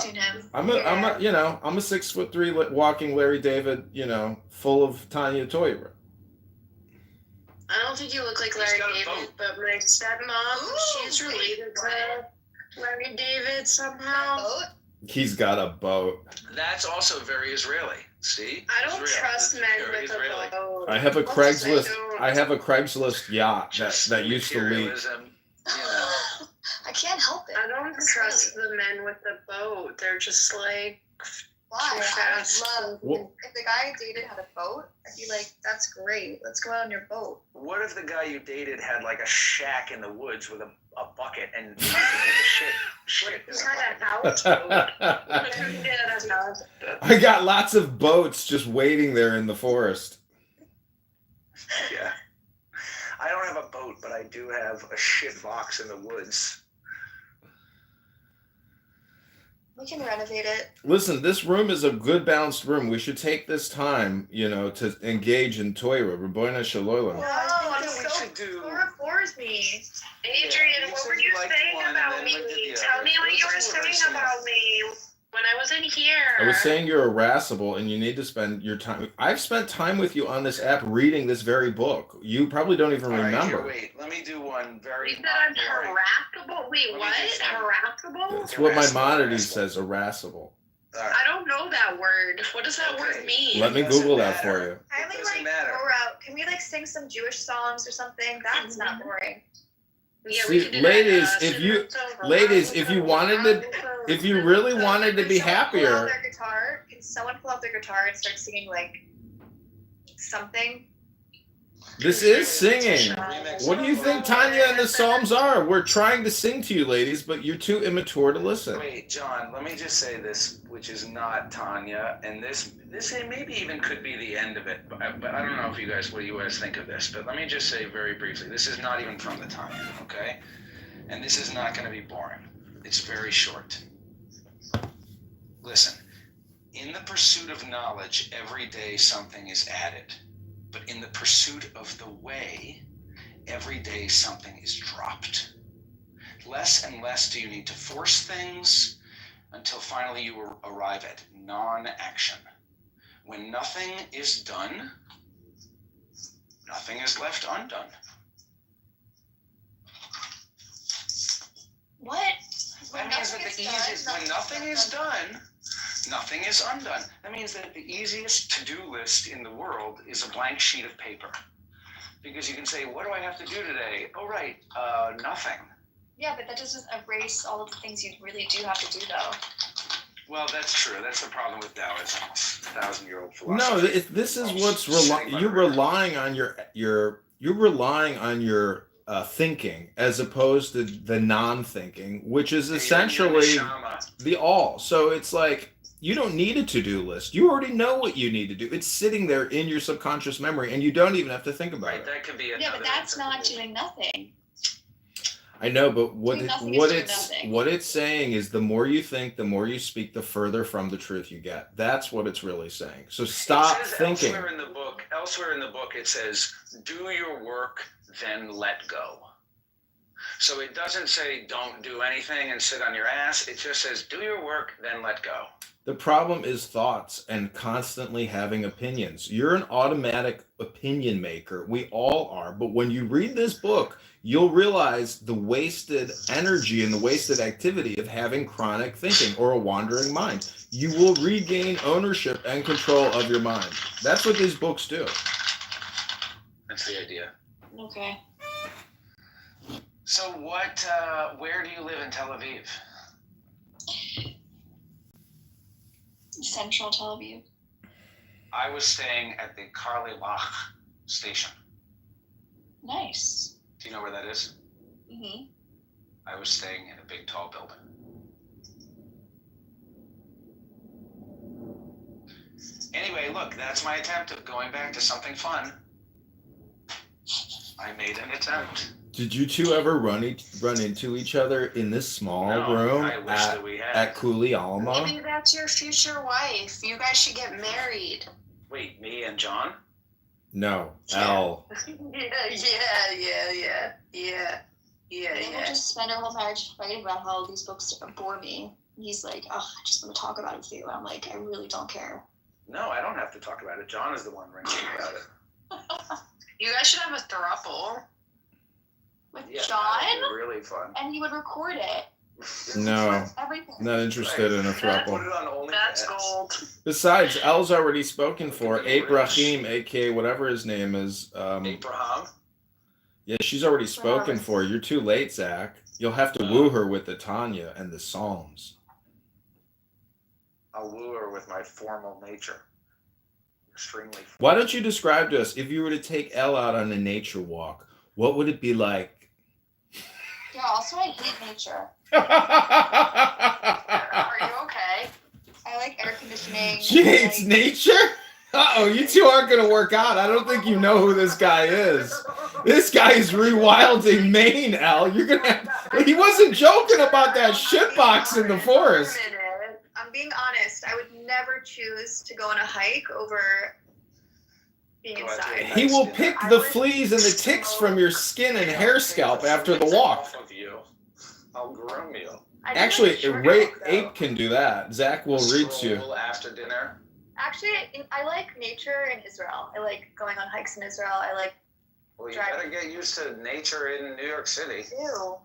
I'm a 6'3" walking Larry David, full of Tanya Toiber. I don't think you look like Larry David, but my stepmom, she's related to Larry David somehow. He's got a boat. That's also very Israeli. See? I don't trust men with a boat. I have a Craigslist yacht that used to leak. I can't help it. I don't trust the men with the boat. They're just like, why? too fast. If the guy I dated had a boat, I'd be like, that's great. Let's go out on your boat. What if the guy you dated had like a shack in the woods with a bucket and you could get the shit? He's had a house. I got lots of boats just waiting there in the forest. Yeah. I don't have a boat, but I do have a shit box in the woods. We can renovate it. Listen, this room is a good balanced room. We should take this time, to engage in Torah. Rabbeinu Shalom. No, Torah bores me. Adrian, what were you saying about me? Tell me what you were saying about me when I wasn't here. I was saying you're irascible and you need to spend your time. I've spent time with you on this app reading this very book. You probably don't even remember. Wait, let me do one very. You said I'm harassable? Wait, what? Harassable? That's what Maimonides says, irascible. I don't know that word. What does that word mean? Let me Google that for you. Can we sing some Jewish songs or something? That's not boring. Yeah, see, ladies, if you really wanted to be happier, can someone pull out their guitar and start singing something? This is singing. What do you think Tanya and the Psalms are? We're trying to sing to you, ladies, but you're too immature to listen. Wait, John, let me just say this, which is not Tanya, and this maybe even could be the end of it, but I don't know what you guys think of this, but let me just say very briefly, this is not even from the Tanya, okay? And this is not going to be boring. It's very short. Listen, in the pursuit of knowledge, every day something is added. But in the pursuit of the way, every day something is dropped. Less and less do you need to force things until finally you arrive at non-action. When nothing is done, nothing is left undone. What? That means that when nothing is done, nothing is undone. That means that the easiest to-do list in the world is a blank sheet of paper. Because you can say, what do I have to do today? Oh, right, nothing. Yeah, but that doesn't erase all of the things you really do have to do, though. Well, that's true. That's the problem with Taoism. 1,000-year-old philosophy. No, this is what's you're relying on your thinking as opposed to the non-thinking, which is essentially the all. So it's like you don't need a to-do list. You already know what you need to do. It's sitting there in your subconscious memory, and you don't even have to think about it. That could be Yeah, but that's not doing nothing. I know, but what Doing it's saying is the more you think, the more you speak, the further from the truth you get. That's what it's really saying. So stop thinking. Elsewhere in the book, it says, "Do your work, then let go." So it doesn't say don't do anything and sit on your ass. It just says do your work, then let go. The problem is thoughts and constantly having opinions. You're an automatic opinion maker. We all are. But when you read this book, you'll realize the wasted energy and the wasted activity of having chronic thinking or a wandering mind. You will regain ownership and control of your mind. That's what these books do. That's the idea. Okay. So where do you live in Tel Aviv? Central Tel Aviv. I was staying at the Karlilach station. Nice. Do you know where that is? Mm-hmm. I was staying in a big, tall building. Anyway, look, that's my attempt of going back to something fun. I made an attempt. Did you two ever run into each other in this small room at Cooley Alma? Maybe that's your future wife. You guys should get married. Wait, me and John? No, Al. Yeah. We'll just spend our whole marriage fighting about how these books bore me. He's like, oh, I just want to talk about it with you. And I'm like, I really don't care. No, I don't have to talk about it. John is the one ringing about it. You guys should have a throuple. With John? Really fun. And he would record it. No, not interested in a throuple. Put it on That's gold. Besides, Al's already spoken for. Abraham, aka whatever his name is. Abraham? Yeah, she's already spoken for. You're too late, Zach. You'll have to woo her with the Tanya and the Psalms. I'll woo her with my formal nature. Extremely formal. Why don't you describe to us, if you were to take Elle out on a nature walk, what would it be like? Yeah, also I hate nature. Are you okay? I like air conditioning. She hates nature? Uh-oh, you two aren't going to work out. I don't think you know who this guy is. This guy is rewilding Maine, Al. You're going to... He wasn't joking about that shitbox in the forest. I'm being honest. I would never choose to go on a hike over being inside. He will pick the fleas and the ticks from your skin and hair scalp after the walk. I'll groom you. Actually, Ape can do that. Zach will read to you. After dinner? Actually, I like nature in Israel. I like going on hikes in Israel. I like Well, you better get used to nature in New York City. Ew.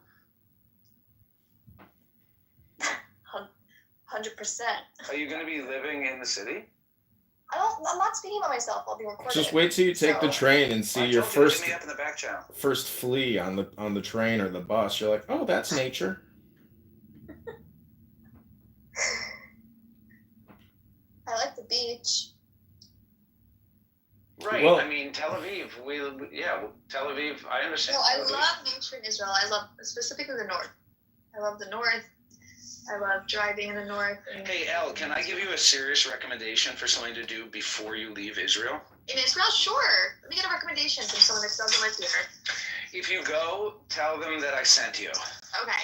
100%. Are you going to be living in the city? I'm not speaking about myself. I'll be recording. Just wait till you take the train and see your first Hit me up in the back channel. first flea on the train or the bus. You're like, oh, that's nature. I like the beach. Right. Well, I mean, Tel Aviv. Tel Aviv. I understand. No, I love nature in Israel. I love specifically the north. I love the north. I love driving in the north. Hey, Elle, can I give you a serious recommendation for something to do before you leave Israel? In Israel, sure. Let me get a recommendation from someone that doesn't live here. If you go, tell them that I sent you. Okay.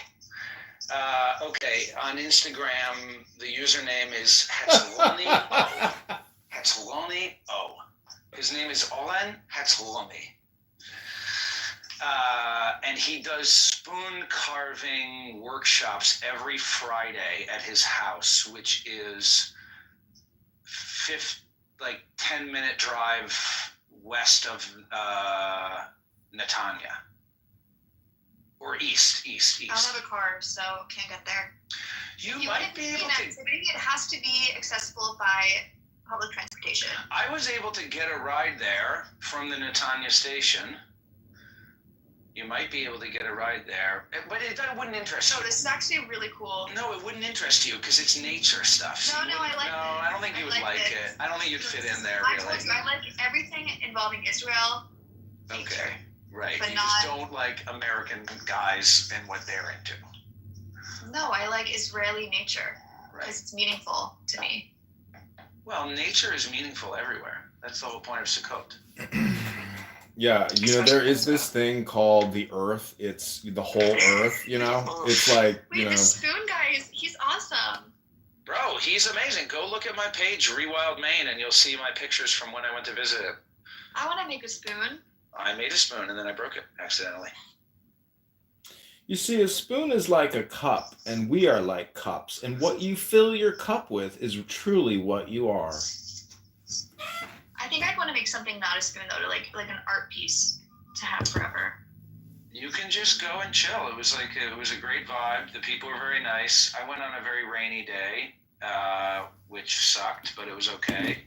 Okay, on Instagram, the username is Hatzaloni O. Hatzaloni O. His name is Olan Hatzaloni. And he does spoon carving workshops every Friday at his house, which is 10-minute drive west of Netanya. Or east. I don't have a car, so can't get there. You might be able to. Activity, it has to be accessible by public transportation. I was able to get a ride there from the Netanya station. You might be able to get a ride there, but that wouldn't interest you. No, this is actually really cool. No, it wouldn't interest you because it's nature stuff. So No, I like it. No, I don't think you would like it. I don't think you'd fit in there, really. I like everything involving Israel. Okay. Right. But You not. just don't like American guys and what they're into. No, I like Israeli nature Right. because it's meaningful to me. Well, nature is meaningful everywhere. That's the whole point of Sukkot. Yeah, there is this thing called the Earth. It's the whole Earth. It's like Wait, the spoon guy he's awesome. Bro, he's amazing. Go look at my page, Rewild Maine, and you'll see my pictures from when I went to visit him. I want to make a spoon. I made a spoon and then I broke it accidentally. You see, a spoon is like a cup, and we are like cups. And what you fill your cup with is truly what you are. I think I'd want to make something not a spoon though, to like an art piece to have forever. You can just go and chill. It was a great vibe. The people were very nice. I went on a very rainy day, which sucked, but it was okay.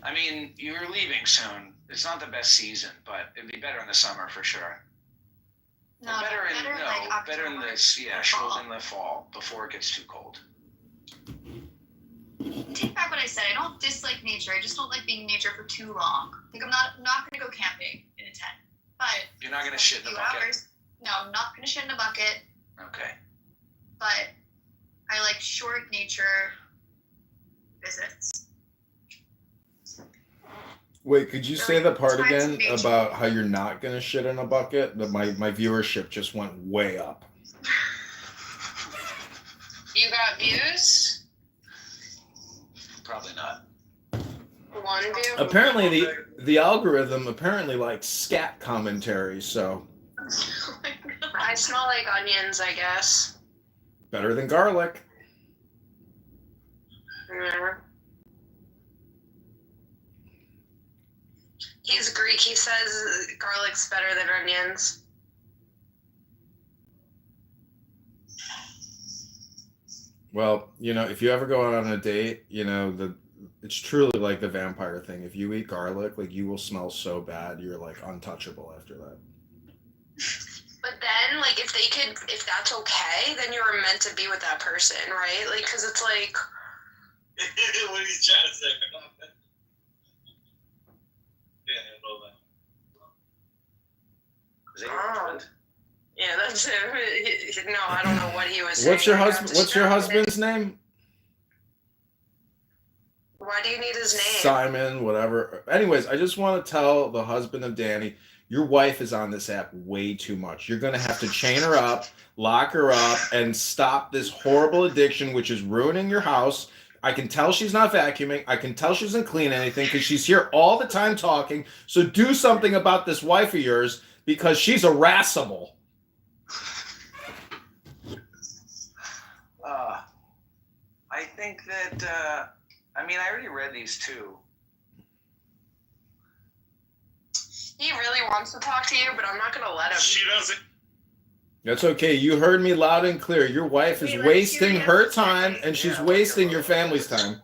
I mean, you're leaving soon. It's not the best season, but it'd be better in the summer for sure. No, better in the fall before it gets too cold. Take back what I said. I don't dislike nature. I just don't like being in nature for too long. Like I'm not gonna go camping in a tent. But you're not gonna shit in a bucket. Hours. No, I'm not gonna shit in a bucket. Okay. But I like short nature visits. Wait, could you say the part again about how you're not gonna shit in a bucket? That my viewership just went way up. You got views? Probably not. One view? Apparently the algorithm likes scat commentary, so Oh my God. I smell like onions, I guess. better than garlic. Yeah. He's Greek. He says garlic's better than onions. Well, if you ever go out on a date, it's truly like the vampire thing. If you eat garlic, like you will smell so bad, you're like untouchable after that. But then, like, if that's okay, then you're meant to be with that person, right? Like, because it's like... What are you trying to say? Is that your husband? Yeah, that's it. No, I don't know what he was saying. What's your husband's name? Why do you need his name? Simon, whatever. Anyways, I just want to tell the husband of Danny, your wife is on this app way too much. You're going to have to chain her up, lock her up, and stop this horrible addiction, which is ruining your house. I can tell she's not vacuuming. I can tell she doesn't clean anything because she's here all the time talking. So do something about this wife of yours because she's irascible. I think that, I already read these two. He really wants to talk to you, but I'm not going to let him. She doesn't. That's okay. You heard me loud and clear. Your wife is wasting her time and she's wasting your family's time.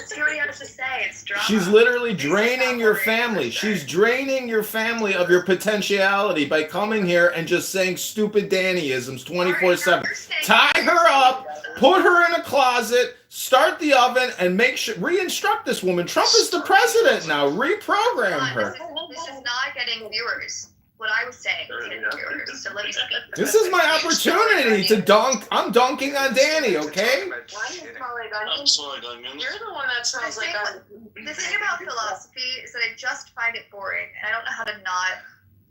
See what he has to say. It's drama. She's literally draining your family. She's draining your family of your potentiality by coming here and just saying stupid Dannyisms 24/7. Tie her up, put her in a closet, start the oven, and re-instruct this woman. Trump is the president now. Reprogram her. This is not getting viewers. What I was saying is getting viewers. So let me speak. This is my opportunity to dunk. I'm dunking on Danny, okay? Why do you smell like I'm onions? sorry, onions. You're the one that smells like onions. The thing about philosophy is that I just find it boring, and I don't know how to not.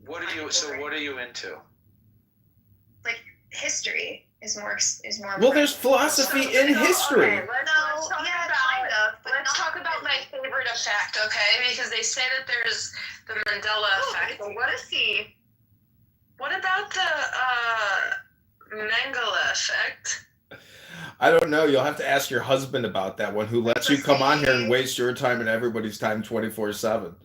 What are you into? Like history is more. Well, there's philosophy in history. Let's talk about my favorite effect, okay? Because they say that there's the Mandela effect. What is he? What about the Mengele effect? I don't know. You'll have to ask your husband about that one, who lets you come on here and waste your time and everybody's time 24/7.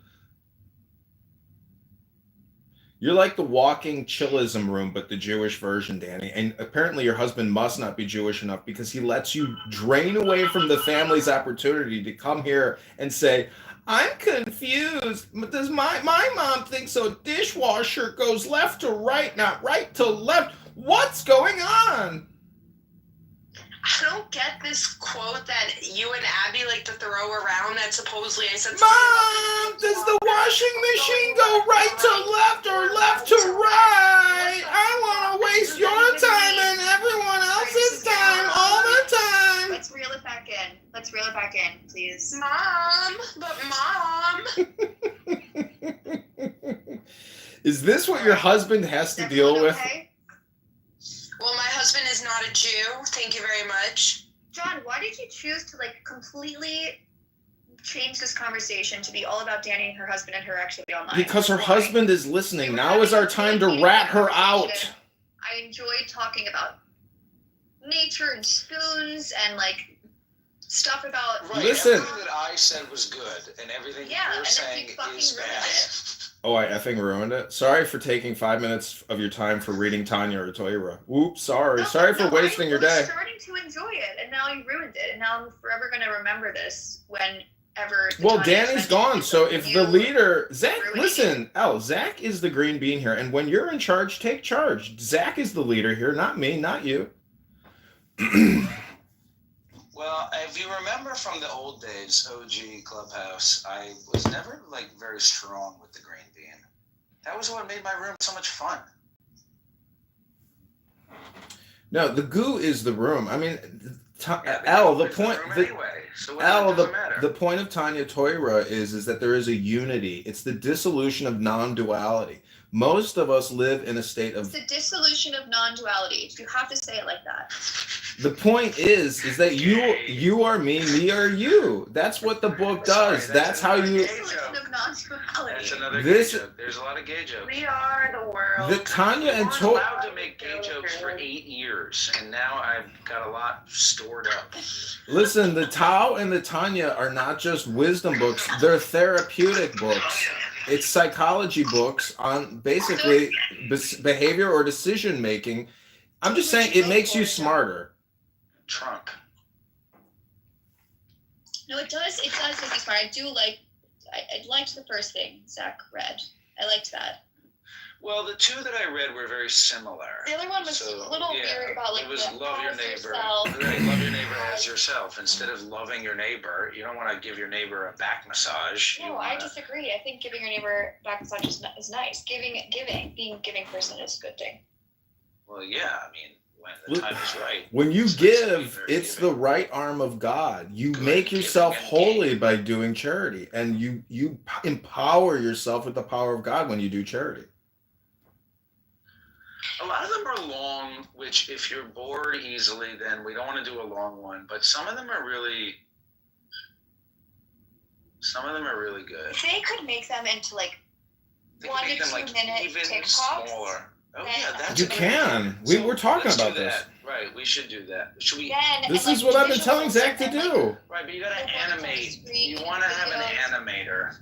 You're like the walking chillism room, but the Jewish version, Danny. And apparently your husband must not be Jewish enough because he lets you drain away from the family's opportunity to come here and say, I'm confused. Does my mom thinks a dishwasher goes left to right, not right to left? What's going on? I don't get this quote that you and Abby like to throw around that supposedly I said. Mom, does the washing machine go right to left or left to right? I want to waste your time and everyone else's time all the time. Let's reel it back in. Please. Mom, but Mom. Is this what your husband has to deal with? Okay? Well, my husband is not a Jew. Thank you very much. John, why did you choose to completely change this conversation to be all about Danny and her husband and her actually online? Because her husband is listening. Now is our time to rat her out. I enjoyed talking about nature and spoons and stuff about. Right, Listen. Everything that I said was good, and everything you're saying is bad. Oh, I effing ruined it. Sorry for taking 5 minutes of your time for reading Tanya or Toira. Oops, sorry. Sorry for wasting your day. I was starting to enjoy it, and now you ruined it. And now I'm forever going to remember this whenever. Well, Danny's gone, so if the leader... Zach, listen, Zach is the green bean here, and when you're in charge, take charge. Zach is the leader here, not me, not you. Well, if you remember from the old days, OG Clubhouse, I was never very strong with the green bean. That was what made my room so much fun. No, the goo is the room. I mean, the point of Tanya Toira is that there is a unity. It's the dissolution of non-duality. Most of us live in a state of... It's the dissolution of non-duality. You have to say it like that. The point is that you are me are you. That's what the book does. That's how you... Dissolution of non-duality. That's another gay joke. There's a lot of gay jokes. We are the world. The Tanya and I was allowed to make gay jokes for 8 years, and now I've got a lot stored up. Listen, the Tao and the Tanya are not just wisdom books. They're therapeutic books. It's psychology books on basically behavior or decision making. I'm just saying it makes you smarter. Trump. No, it does make you smart. I liked the first thing Zach read. I liked that. Well, the two that I read were very similar. The other one was a little weird about it was love your neighbor. Right, love your neighbor as yourself. Instead of loving your neighbor, you don't want to give your neighbor a back massage. No, I disagree. I think giving your neighbor back massage is nice. Being a giving person is a good thing. Well, yeah, I mean, when the time is right. When you give, it's the right arm of God. You make yourself holy by doing charity, and you empower yourself with the power of God when you do charity. A lot of them are long, which if you're bored easily, then we don't want to do a long one. But some of them are really good. If they could make them into 1 to 2 minute TikToks. Smaller. Oh yeah, that's you can. We were talking about this. Right, we should do that. Should we? This is what I've been telling Zach to do. Right, but you gotta animate. You want to have an animator.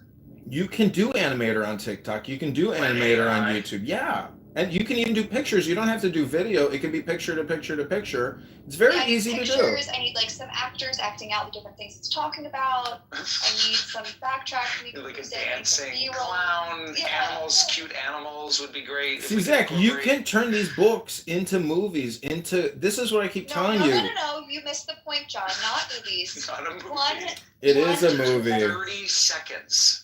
You can do animator on TikTok. You can do animator on YouTube. Yeah. And you can even do pictures. You don't have to do video. It can be picture to picture to picture. It's very easy to do. I need some actors acting out the different things it's talking about. I need some backtracking. Like a dancing clown, animals, cute animals would be great. See, Zach, you can turn these books into movies. This is what I keep telling you. No. You missed the point, John. Not movies. Not a movie. It is a movie. 30 seconds.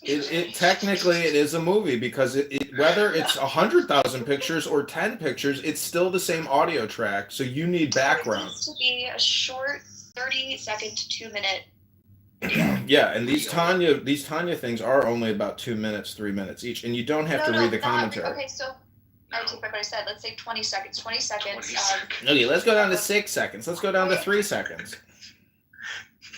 Technically it is a movie because whether it's 100,000 pictures or 10 pictures, it's still the same audio track. So you need background. It needs to be a short 30-second to 2 minute. Yeah, and these Tanya things are only about 2 minutes, 3 minutes each, and you don't have to read the commentary. Okay, so I take back what I said. Let's say 20 seconds. 20 seconds. Okay, let's go down to 6 seconds. Let's go down to 3 seconds.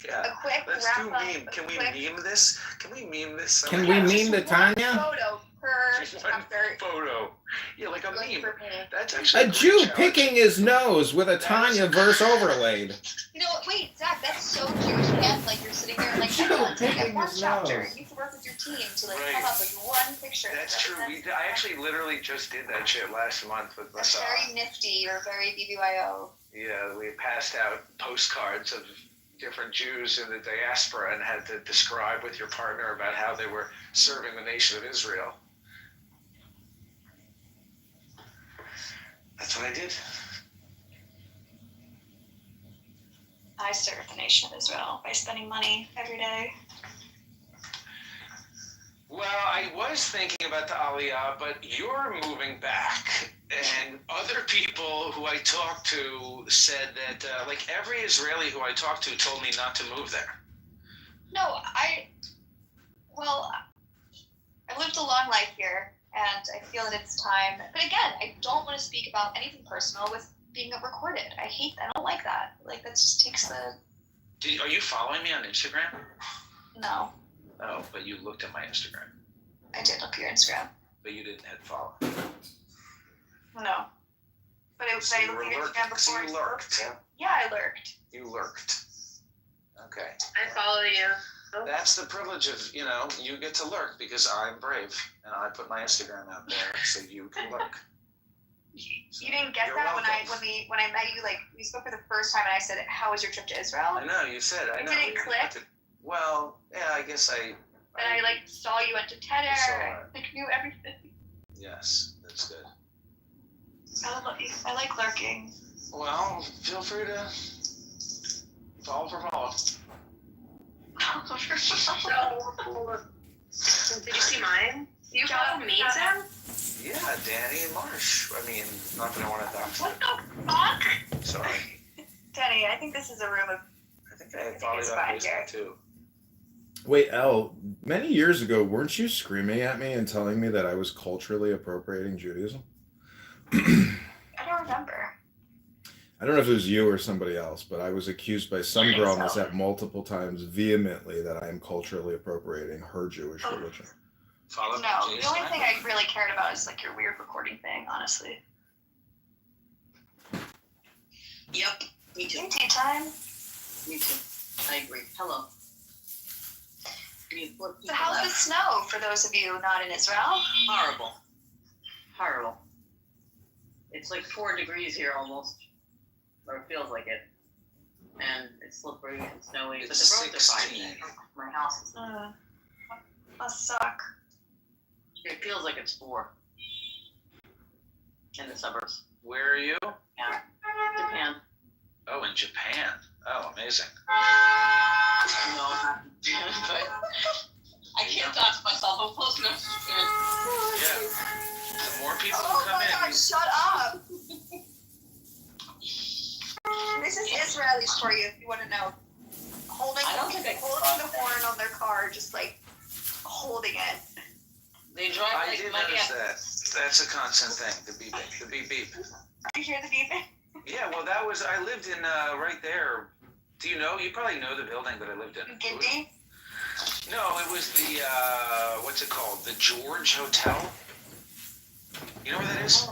Yeah. A quick Let's do meme. Can we meme this? Can we meme this? Can we meme the Tanya? Photo per chapter. Photo. Yeah, like a meme. That's actually a Jew picking his nose with a Tanya verse overlaid. You know what? Wait, Zach, that's so Jewish again. You're sitting there take one chapter. You can work with your team to come up with one picture. That's true. I actually literally just did that shit last month with That's Masah. very nifty or very BBYO. Yeah, we passed out postcards of different Jews in the diaspora and had to describe with your partner about how they were serving the nation of Israel. That's what I did. I serve the nation of Israel by spending money every day. Well, I was thinking about the Aliyah, but you're moving back. And other people who I talked to said that, like every Israeli who I talked to told me not to move there. No, I lived a long life here, and I feel that it's time. But again, I don't want to speak about anything personal with being recorded. I don't like that. Like, that just takes the... Are you following me on Instagram? No. Oh, but you looked at my Instagram. I did look at your Instagram. But you didn't hit follow. No. But I looked at your Instagram before. So you lurked. Yeah, I lurked. You lurked. Okay. I follow you. That's the privilege of, you get to lurk because I'm brave and I put my Instagram out there so you can lurk. You didn't get that welcome. when I met you, like, we spoke for the first time and I said, how was your trip to Israel? I know, you said, I know. It didn't click? Well, yeah, I guess I saw you went to Tedder, I knew everything. Yes, that's good. I like lurking. Well, feel free to follow for follow. Did you see mine? You follow me, Sam? Yeah, Danny and Marsh. I mean, not that I want to talk to What the fuck? Sorry. Danny, I think this is a room of... I think I followed you on Facebook too. Wait, Elle, many years ago, weren't you screaming at me and telling me that I was culturally appropriating Judaism? I don't remember. I don't know if it was you or somebody else, but I was accused by some girl on the set multiple times vehemently that I am culturally appropriating her Jewish religion. No, the only thing I really cared about is like your weird recording thing, honestly. Yep, me too. Tea time. Me too. I agree. Hello. So how's the snow for those of you not in Israel? Horrible. Horrible. It's like 4 degrees here almost. Or it feels like it. And it's slippery and snowy. But the roads are fine. My house is... Must suck. It feels like it's 4. In the suburbs. Where are you? Yeah. Japan. Oh, in Japan. Oh, amazing. No, but I can't talk to myself. I'm close enough. Yeah. The more people who come in. Oh my God, shut up. This is Israelis for you, if you want to know. Holding the horn on their car, just like holding it. They drive I did notice that. That's a constant thing. The beeping. The beep beep. You hear the beeping? Yeah, well, I lived in right there. Do you know? You probably know the building that I lived in. Gindi? No, it was the, what's it called? The George Hotel. You know where that is?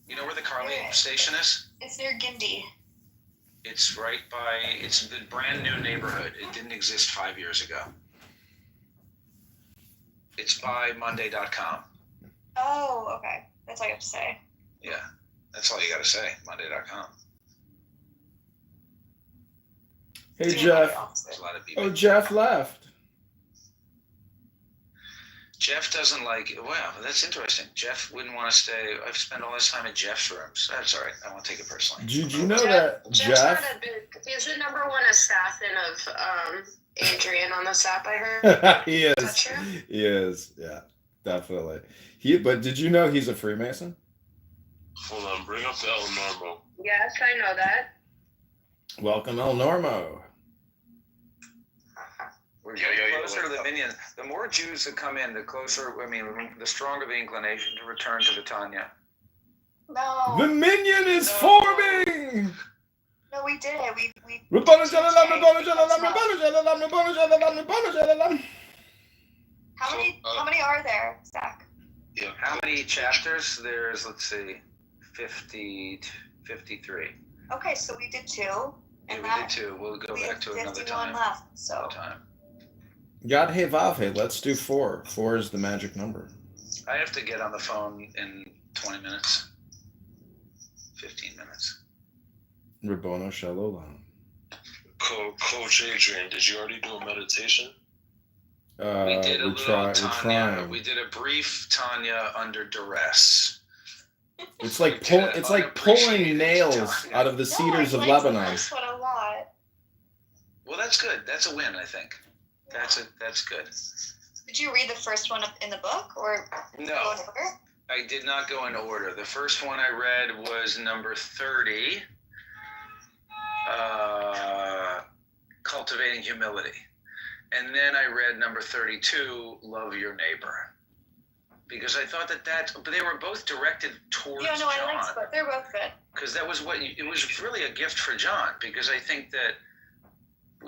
You know where the Carly station is? It's near Gindi. It's right by, it's the brand new neighborhood. It didn't exist 5 years ago. It's by Monday.com. Oh, okay. That's all you have to say. Yeah, that's all you got to say, Monday.com. Hey, Jeff. There's a lot of Oh, Jeff left. Jeff doesn't like, wow, that's interesting. Jeff wouldn't want to stay. I've spent all this time at Jeff's rooms. That's all right. I won't take it personally. Did you know that Jeff? He's the number one assassin of Adrian on the SAP, I heard. He is. Is that true? He is. Yeah, definitely. But did you know he's a Freemason? Hold on, bring up the El Normo. Yes, I know that. Welcome, El Normo. We're getting closer to the minion. The more Jews that come in, the closer, the stronger the inclination to return to the Tanya. No. The minion is forming! No, we did it. We How many are there, Zach? Yeah. How many chapters? There's, let's see, 53. Okay, so we did 2. And we did 2. We'll go back to another time. Left, so. Yad He Vav He, let's do 4. 4 is the magic number. I have to get on the phone in 20 minutes. 15 minutes. Rabbono Shalom. Coach Adrian, did you already do a meditation? We did a little Tanya. We did a brief Tanya under duress. It's like pulling nails out of the cedars of Lebanon. This one a lot. Well, that's good. That's a win, I think. That's good. Did you read the first one in the book, or No, go in order? I did not go in order. The first one I read was number 30, Cultivating Humility. And then I read number 32, Love Your Neighbor. Because I thought but they were both directed towards John. I liked both. They're both good. Because that was it was really a gift for John, because I think that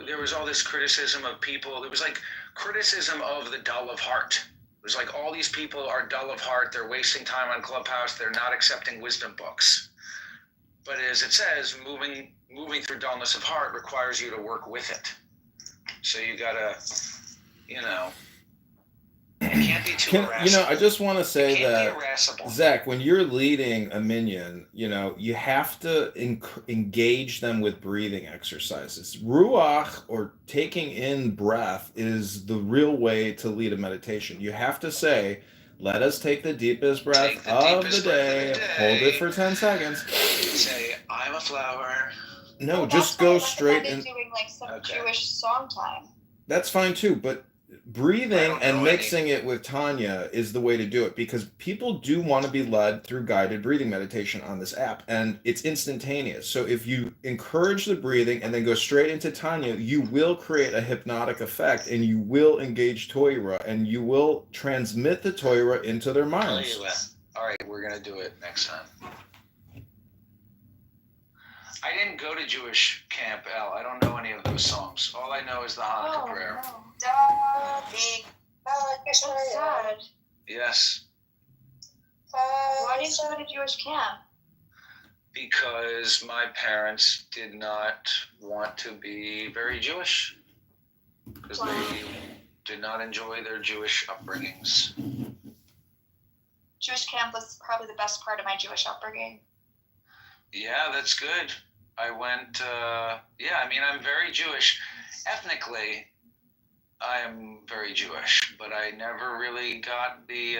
there was all this criticism of people. It was like criticism of the dull of heart. It was like all these people are dull of heart. They're wasting time on Clubhouse. They're not accepting wisdom books. But as it says, moving through dullness of heart requires you to work with it. So you gotta, you can't be too irascible. I just want to say that, irascible. Zach, when you're leading a minion, you have to engage them with breathing exercises. Ruach, or taking in breath, is the real way to lead a meditation. You have to say, let us take the deepest breath of the day, hold it for 10 seconds. Say, I'm a flower. No, just go straight in. Doing like some Jewish song time. That's fine too, but breathing and mixing it with Tanya is the way to do it, because people do want to be led through guided breathing meditation on this app, and it's instantaneous. So if you encourage the breathing and then go straight into Tanya, you will create a hypnotic effect, and you will engage Torah, and you will transmit the Torah into their minds. All right, we're going to do it next time. I didn't go to Jewish camp, Al. I don't know any of those songs. All I know is the Hanukkah prayer. No. That's sad. Yes. Why didn't you go to Jewish camp? Because my parents did not want to be very Jewish. Because they did not enjoy their Jewish upbringings. Jewish camp was probably the best part of my Jewish upbringing. Yeah, that's good. I went, I'm very Jewish. Ethnically, I am very Jewish, but I never really got the...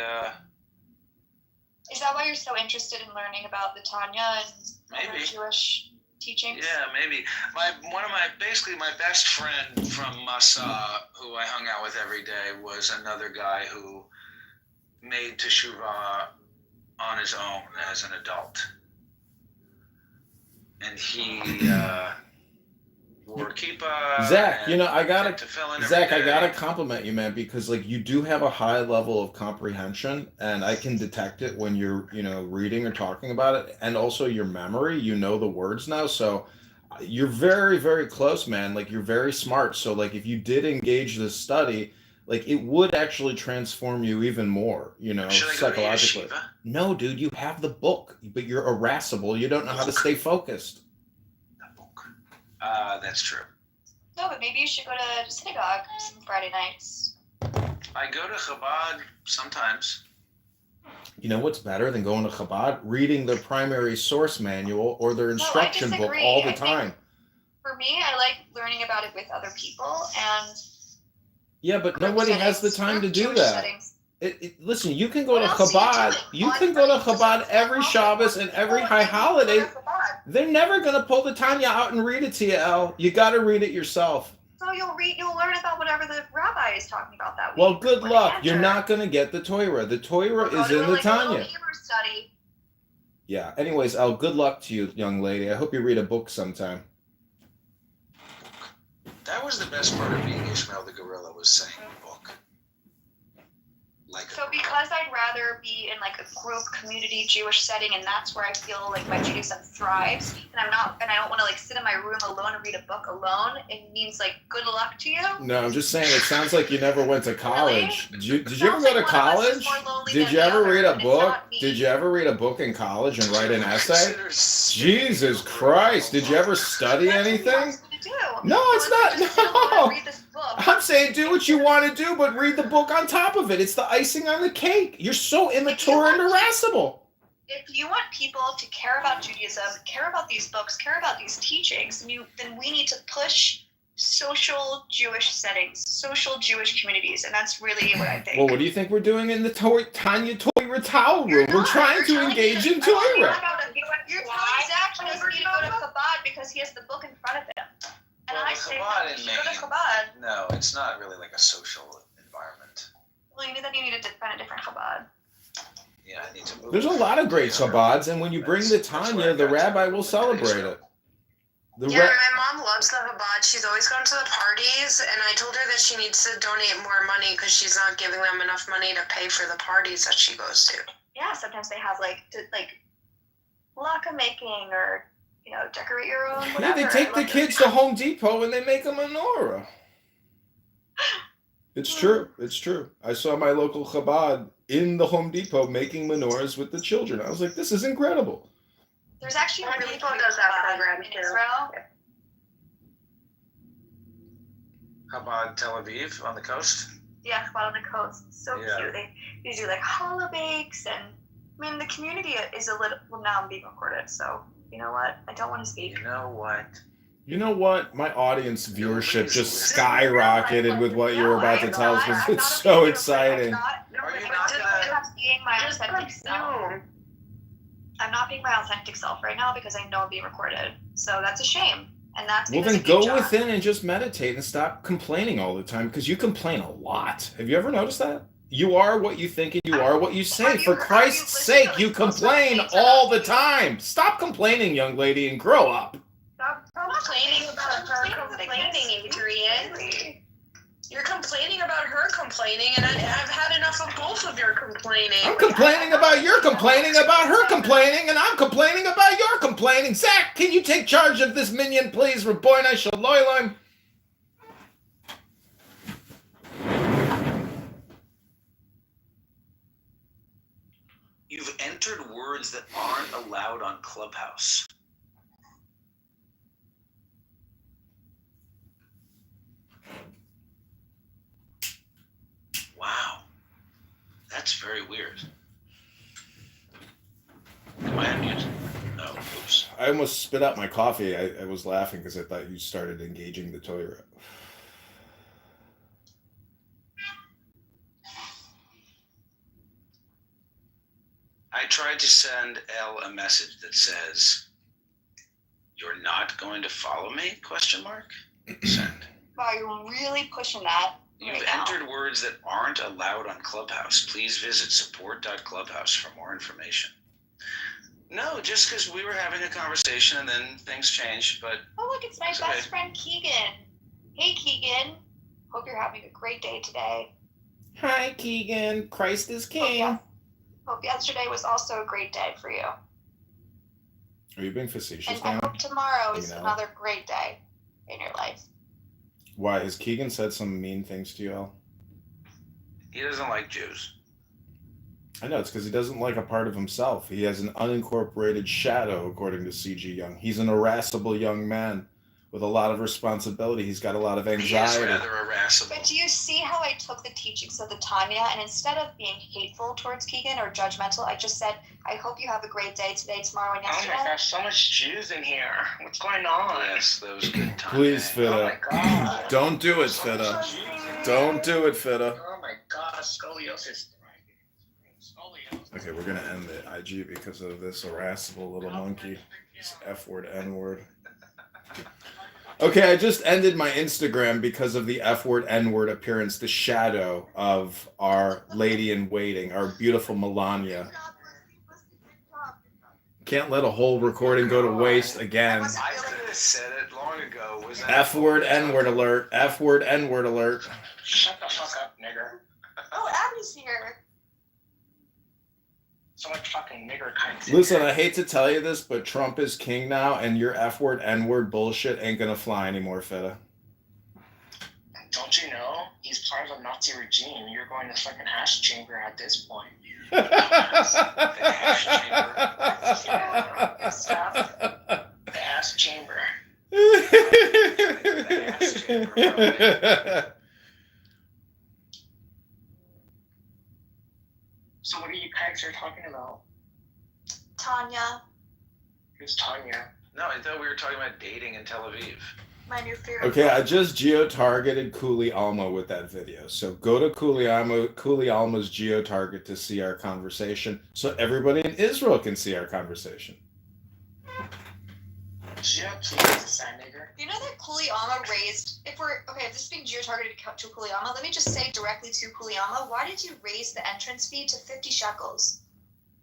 Is that why you're so interested in learning about the Tanya and other Jewish teachings? Yeah, maybe. My best friend from Masa, who I hung out with every day, was another guy who made teshuvah on his own as an adult. And he wore kippah. Zach, I gotta compliment you, man, because you do have a high level of comprehension, and I can detect it when you're, reading or talking about it, and also your memory. You know the words now, so you're very, very close, man. You're very smart. So if you did engage this study, it would actually transform you even more, psychologically. No, dude, you have the book, but you're irascible. You don't know how to stay focused. The book. That's true. No, but maybe you should go to synagogue some Friday nights. I go to Chabad sometimes. You know what's better than going to Chabad? Reading their primary source manual or their instruction book all the time. For me, I like learning about it with other people, and... Yeah, but nobody has the time to do that. Listen, you can go to Chabad. You can go to Chabad every Shabbos and every high holiday. They're never going to pull the Tanya out and read it to you, El. You got to read it yourself. So you'll learn about whatever the rabbi is talking about that week. Well, good luck. You're not going to get the Torah. The Torah is in the Tanya. Study. Yeah. Anyways, El, good luck to you, young lady. I hope you read a book sometime. That was the best part of being Ishmael the gorilla, was saying the book. So because I'd rather be in a group community Jewish setting, and that's where I feel my Judaism thrives, and I don't want to sit in my room alone and read a book alone, it means good luck to you. No, I'm just saying, it sounds like you never went to college. Really? Did you ever go to college? Did you ever read a book? Did you ever read a book in college and write an essay? Jesus Christ, did you ever study anything? No, it's not. No. I'm saying do what you want to do, but read the book on top of it. It's the icing on the cake. You're so immature and irascible. If you want people to care about Judaism, care about these books, care about these teachings, then we need to push social Jewish settings, social Jewish communities, and that's really what I think. Well, what do you think we're doing in the Tanya Torah towel room? We're trying to engage in Torah. You're telling Zach he doesn't need to go to Chabad because he has the book in front of him. And I Chabad in Maine. Go to Chabad. No, it's not really like a social environment. Well, you need to find a different Chabad. Yeah, I need to move. There's a lot of great Chabads, and when you bring the Tanya, the rabbi will celebrate it. My mom loves the Chabad. She's always gone to the parties, and I told her that she needs to donate more money because she's not giving them enough money to pay for the parties that she goes to. Yeah, sometimes they have like latke making or decorate your own. Whatever. Yeah, they take the kids to Home Depot and they make a menorah. It's true. It's true. I saw my local Chabad in the Home Depot making menorahs with the children. I was like, this is incredible. There's actually Home really Depot cute does that Chabad program in too. Israel. Chabad Tel Aviv on the coast. Yeah, Chabad on the coast. So Yeah. cute. They do like challah bakes, and I mean the community is a little. Well, now I'm being recorded, so you know what? I don't want to speak. You know what? You know what? My audience viewership just skyrocketed with what you were about to tell us because it's so exciting. Are you not gonna? I'm being my authentic self. I'm not being my authentic self right now because I know I'm being recorded. So that's a shame. And that's Well, because then of go you, John. within and just meditate and stop complaining all the time because you complain a lot. Have you ever noticed that? You are what you think and you are what you say. For Christ's sake, you complain all the time. Stop complaining, young lady, and grow up. Stop complaining about her complaining, Adrian. You're complaining about her complaining, and I've had enough of both of your complaining. I'm complaining about your complaining about her complaining, and I'm complaining about your complaining. Zach, can you take charge of this minion, please? Raboinai Shaloilim. You've entered words that aren't allowed on Clubhouse. Wow. That's very weird. Am I unmuted? No. Oops. I almost spit out my coffee. I was laughing because I thought you started engaging the toilet. I tried to send Elle a message that says, "You're not going to follow me?" Question mark. Send. Wow, you're really pushing that. You've right now. entered words that aren't allowed on Clubhouse. Please visit support.clubhouse for more information. No, just because we were having a conversation and then things changed, but Oh, look, it's my It's best okay. friend Keegan. Hey, Keegan. Hope you're having a great day today. Hi, Keegan. Christ is king. Hope yesterday was also a great day for you. Are you being facetious And I now? hope tomorrow is You know. another great day in your life. Why? Has Keegan said some mean things to you, Elle? he doesn't like Jews. I know, it's because he doesn't like a part of himself. He has an unincorporated shadow, according to C.G. Young. He's an irascible young man with a lot of responsibility. He's got a lot of He is anxiety. rather irascible. But do you see how I took the teachings of the Tanya, and instead of being hateful towards Keegan or judgmental, I just said, I hope you have a great day today, tomorrow, and Oh yesterday. my gosh, so much Jews in here. What's going on? Yes, that was good time. Please, Oh my Fitta. god. Don't do it, Fitta. Don't do it, Fitta. Oh my gosh, scoliosis. Okay, we're going to end the IG because of this irascible little monkey. This F-word, N-word. Okay, I just ended my Instagram because of the F-word, N-word appearance, the shadow of our lady in waiting, our beautiful Melania. Can't let a whole recording go to waste again. I could have said it long ago. Was that F-word, N-word alert. F-word, N-word alert. Shut the fuck up, nigger. Oh, Abby's here. So much fucking nigger kinds. Listen, I hate to tell you this, but Trump is king now, and your F-word, N-word bullshit ain't gonna fly anymore, Fitta. Don't you know? He's part of a Nazi regime. You're going to fucking hash chamber at this point. The ass chamber. So what are you guys are talking about? Tanya, Who's Tanya? No, I thought we were talking about dating in Tel Aviv. my new favorite. Okay, I just geo-targeted Kuli Alma with that video. So go to Kuli Alma's geo-target to see our conversation so everybody in Israel can see our conversation. You know that Kuliyama raised, if this is being geo-targeted to Kuliyama, let me just say directly to Kuliyama, why did you raise the entrance fee to 50 shekels?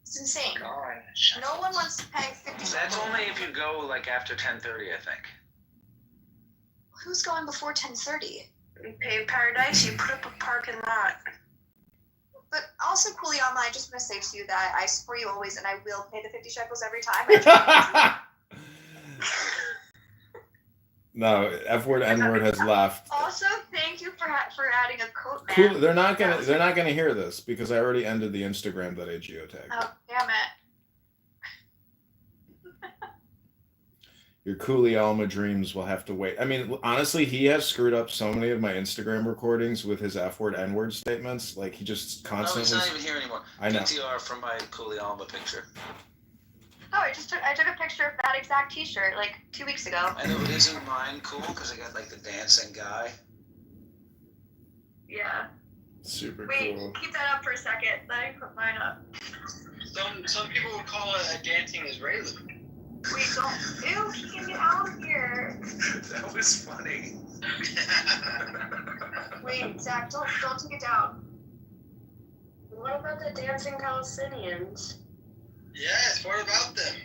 It's insane. No one wants to pay 50 shekels. That's only if you go like after 10:30, I think. Who's going before 10:30? You pay Paradise, you put up a parking lot. But also, Kuliyama, I just want to say to you that I support you always, and I will pay the 50 shekels every time. No, F-word, N-word has left. Also, thank you for adding a coat, man. Cool. They're not gonna hear this because I already ended the Instagram that I geotagged. Oh, damn it. Your Kuliyama dreams will have to wait. I mean, honestly, he has screwed up so many of my Instagram recordings with his F-word, N-word statements. Like, he just constantly... No, he's not even here anymore. I know. PTR from my Kuliyama picture. Oh, I took a picture of that exact T-shirt like 2 weeks ago. I know, it isn't mine cool because I got like the dancing guy. Yeah. Super Wait, cool. keep that up for a second. Let me put mine up. Some people would call it a dancing Israeli. Wait, don't. Ew, he can get out of here. That was funny. Wait, Zach, don't take it down. What about the dancing Palestinians? Yes, what about them?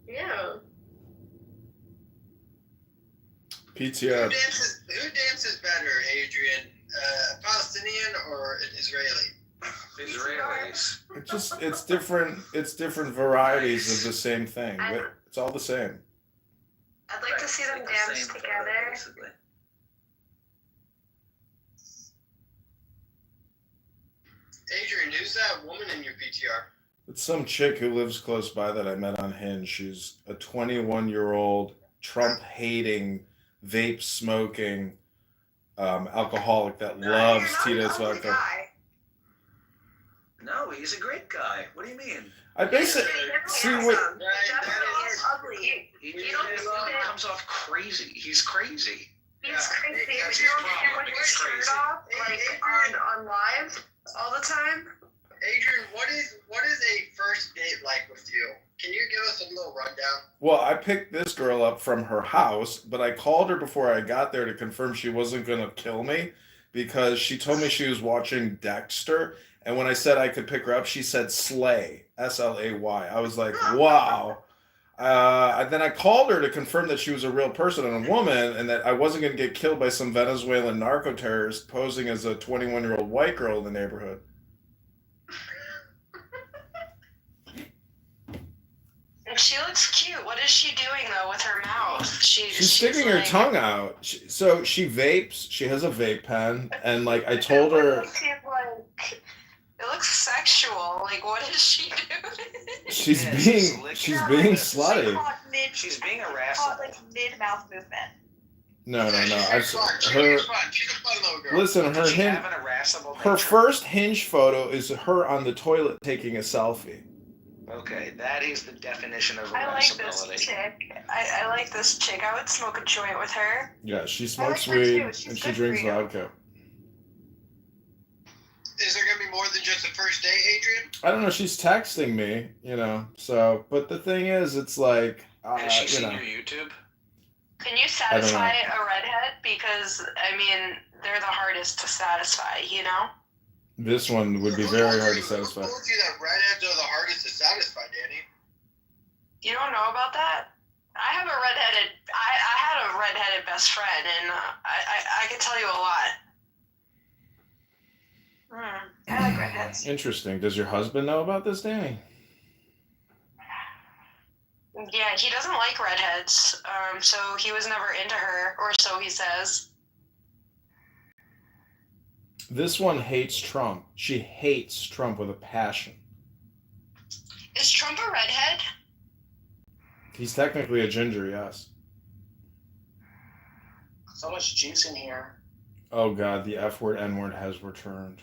Yeah. PTR. Who dances better, Adrian? A Palestinian or an Israeli? Israelis. It's different varieties of the same thing. It's all the same. I'd like to see them dance together. Adrian, who's that woman in your PTR? It's some chick who lives close by that I met on Hinge. She's a 21-year-old Trump-hating, vape-smoking alcoholic that loves Tito's vodka. No, he's a great guy. What do you mean? I basically see what. Ugly. He comes off crazy. He's crazy. He's crazy. You don't see him with his shirt off, like on live all the time. Adrian, what is a first date like with you? Can you give us a little rundown? Well, I picked this girl up from her house, but I called her before I got there to confirm she wasn't going to kill me because she told me she was watching Dexter. And when I said I could pick her up, she said Slay, S-L-A-Y. I was like, wow. Then I called her to confirm that she was a real person and a woman and that I wasn't going to get killed by some Venezuelan narco-terrorist posing as a 21-year-old white girl in the neighborhood. She looks cute. What is she doing though with her mouth? She's sticking her tongue out. So she vapes. She has a vape pen, and like I told her, it looks sexual. Like, what is she doing? she's being slutty. She's being irascible. Like mid-mouth movement. No. She's a fun little girl. Listen, her first Hinge photo is her on the toilet taking a selfie. Okay, that is the definition of I like irascibility. this chick. I like this chick. I would smoke a joint with her. Yeah, she smokes like her weed too. and She's she good drinks for you. vodka. Is there gonna be more than just a first date, Adrian? I don't know. She's texting me, So, but the thing is, it's like, Has she seen your YouTube? Can you satisfy a redhead? Because, I mean, they're the hardest to satisfy, This one would be very hard to satisfy. Who told you that redheads are the hardest to satisfy, Danny? You don't know about that? I had a redheaded best friend, and I can tell you a lot. I like redheads. Interesting. Does your husband know about this, Danny? Yeah, he doesn't like redheads, so he was never into her, or so he says. This one hates Trump. She hates Trump with a passion. Is Trump a redhead? He's technically a ginger, yes. So much juice in here. Oh God, the F-word, N-word has returned.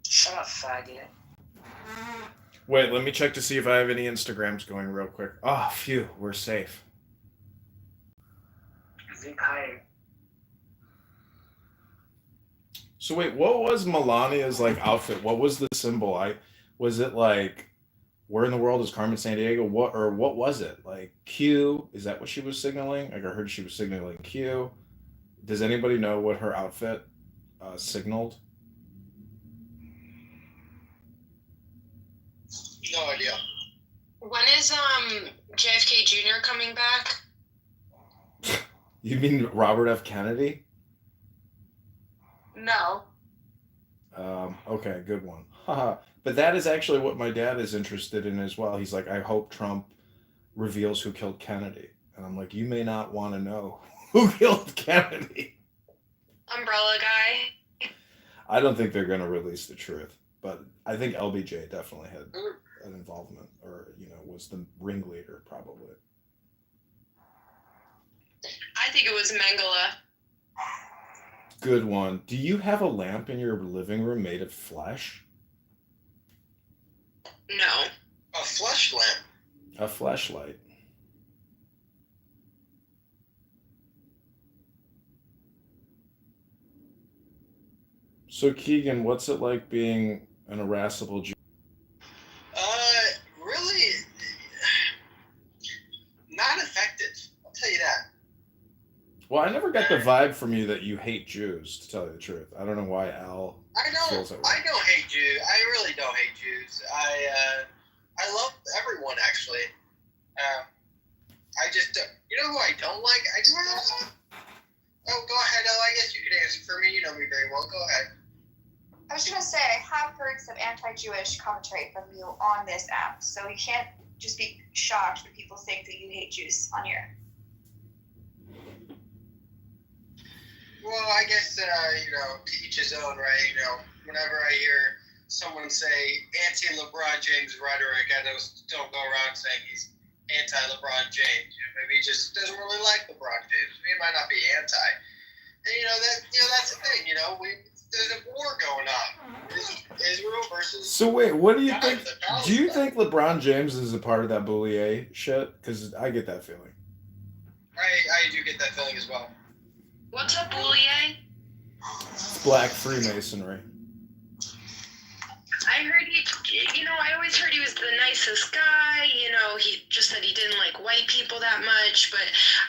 Shut up, faggot. Wait, let me check to see if I have any Instagrams going real quick. Oh, phew, we're safe. So wait, what was Melania's outfit? What was the symbol? Was it where in the world is Carmen Sandiego? What was it? Like Q? Is that what she was signaling? Like I heard she was signaling Q. Does anybody know what her outfit signaled? No idea. When is JFK Jr. coming back? You mean Robert F. Kennedy? No. Okay, good one. Haha. But that is actually what my dad is interested in as well. He's like, I hope Trump reveals who killed Kennedy. And I'm like, you may not want to know who killed Kennedy. Umbrella guy. I don't think they're going to release the truth. But I think LBJ definitely had an involvement, or, was the ringleader probably. I think it was Mengele. Good one. Do you have a lamp in your living room made of flesh? No. A flesh lamp. A fleshlight. So Keegan, what's it like being an irascible Jew? Really not effective. I'll tell you that. Well, I never got the vibe from you that you hate Jews, to tell you the truth. I don't know why Al feels that way. I don't hate Jews. I really don't hate Jews. I love everyone actually. I just you know who I don't like? Oh, go ahead, Elle. I guess you could answer for me. You know me very well. Go ahead. I was just gonna say, I have heard some anti-Jewish commentary from you on this app, so you can't just be shocked when people think that you hate Jews on here. Well, I guess to each his own, right? Whenever I hear someone say anti-LeBron James rhetoric, I don't go around saying he's anti-LeBron James. Maybe he just doesn't really like LeBron James. He might not be anti. And that's the thing. There's a war going on. Israel versus. So wait, what do you think? Do you think LeBron James is a part of that Boulier shit? Because I get that feeling. I do get that feeling as well. What's up, Boulier? It's black Freemasonry. I heard I always heard he was the nicest guy. He just said he didn't like white people that much, but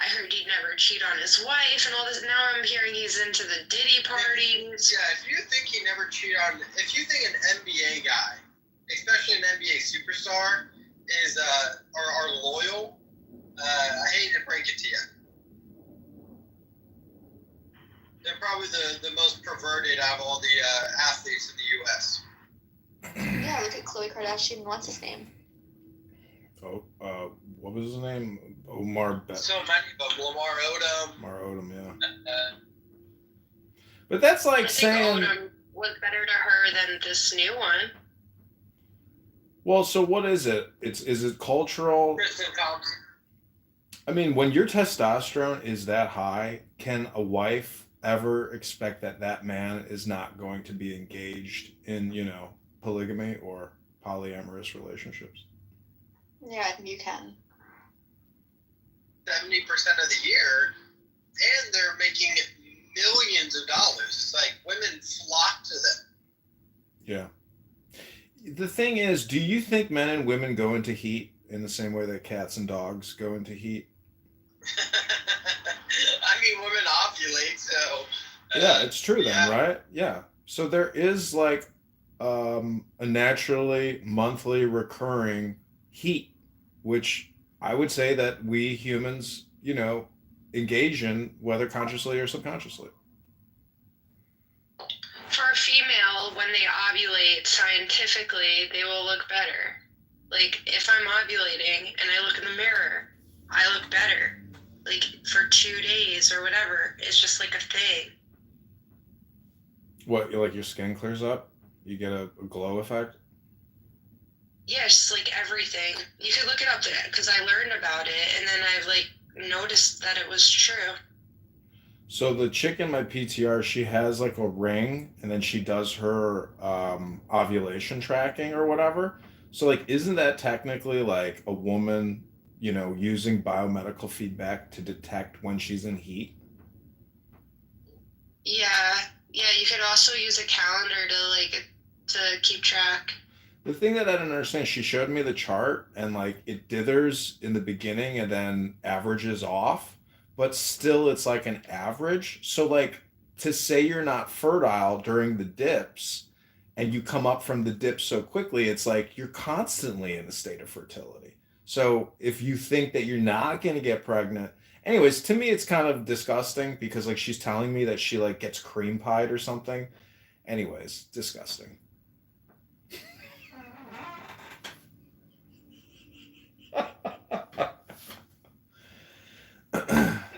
I heard he'd never cheat on his wife and all this. Now I'm hearing he's into the Diddy parties. Yeah, if you think he never cheated on, if you think an NBA guy, especially an NBA superstar, is are loyal, I hate to break it to you. They're probably the most perverted out of all the athletes in the U.S. Yeah, look at Khloe Kardashian. What's his name? What was his name? Omar. So many, but Lamar Odom. Lamar Odom, yeah. But that's like saying. Odom was better to her than this new one. Well, so what is it? Is it cultural? Kristen Thompson. I mean, when your testosterone is that high, can a wife ever expect that man is not going to be engaged in, polygamy or polyamorous relationships? Yeah, I think you can. 70% of the year, and they're making millions of dollars. It's like women flock to them. Yeah. The thing is, do you think men and women go into heat in the same way that cats and dogs go into heat? I mean, women ovulate, so. Yeah, it's true then, right? Yeah. So there is like a naturally monthly recurring heat, which I would say that we humans, engage in, whether consciously or subconsciously. For a female, when they ovulate, scientifically, they will look better. Like, if I'm ovulating and I look in the mirror, I look better. Like, for 2 days or whatever. It's just like a thing. What, like your skin clears up? You get a glow effect? Yeah, it's just like everything. You could look it up because I learned about it, and then I've noticed that it was true. So the chick in my PTR, she has like a ring, and then she does her ovulation tracking or whatever. So like, isn't that technically like a woman, using biomedical feedback to detect when she's in heat? Yeah, you could also use a calendar to keep track. The thing that I don't understand, she showed me the chart and like it dithers in the beginning and then averages off, but still it's like an average. So like to say you're not fertile during the dips and you come up from the dips so quickly, it's like you're constantly in a state of fertility. So if you think that you're not going to get pregnant, anyways, to me it's kind of disgusting because like she's telling me that she like gets cream pied or something. Anyways, disgusting.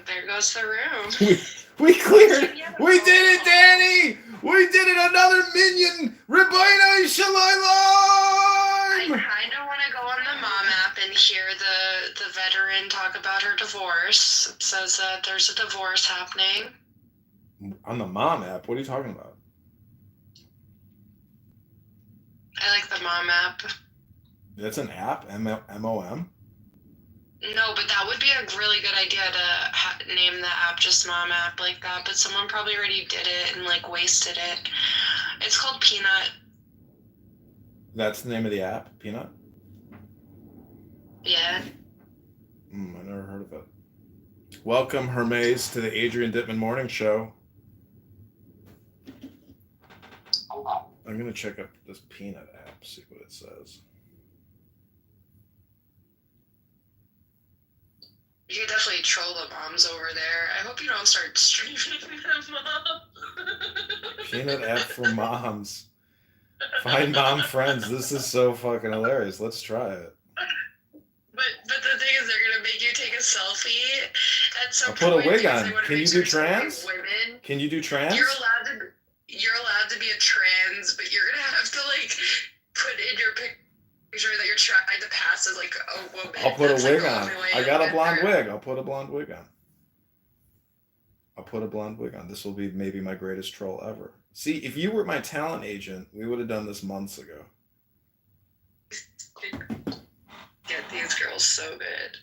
There goes the room. We cleared. We did it, Danny. We did it. Another minion. Rabina Shalom. I kind of want to go on the mom app and hear the veteran talk about her divorce. It says that there's a divorce happening. On the mom app? What are you talking about? I like the mom app. That's an app? M-O-M? No, but that would be a really good idea to name the app just mom app like that. But someone probably already did it and like wasted it. It's called Peanut. That's the name of the app? Peanut? Yeah. I never heard of it. Welcome, Hermes, to the Adrian Dittman Morning Show. I'm going to check up this Peanut app, see what it says. You could definitely troll the moms over there. I hope you don't start streaming them up. Peanut app for moms. Find mom friends. This is so fucking hilarious. Let's try it. But the thing is, they're gonna make you take a selfie at some I'll put point. a wig because on. they wanna Can you make do sure it's only trans? women. Can you do trans? You're allowed to be a trans, but you're gonna have to like put in your picture that you're trying to pass as like a woman. I'll put That's, a wig like, the on. only way I you'll got a get blonde through. wig. I'll put a blonde wig on. I'll put a blonde wig on. This will be maybe my greatest troll ever. See, if you were my talent agent, we would have done this months ago. Get these girls so good.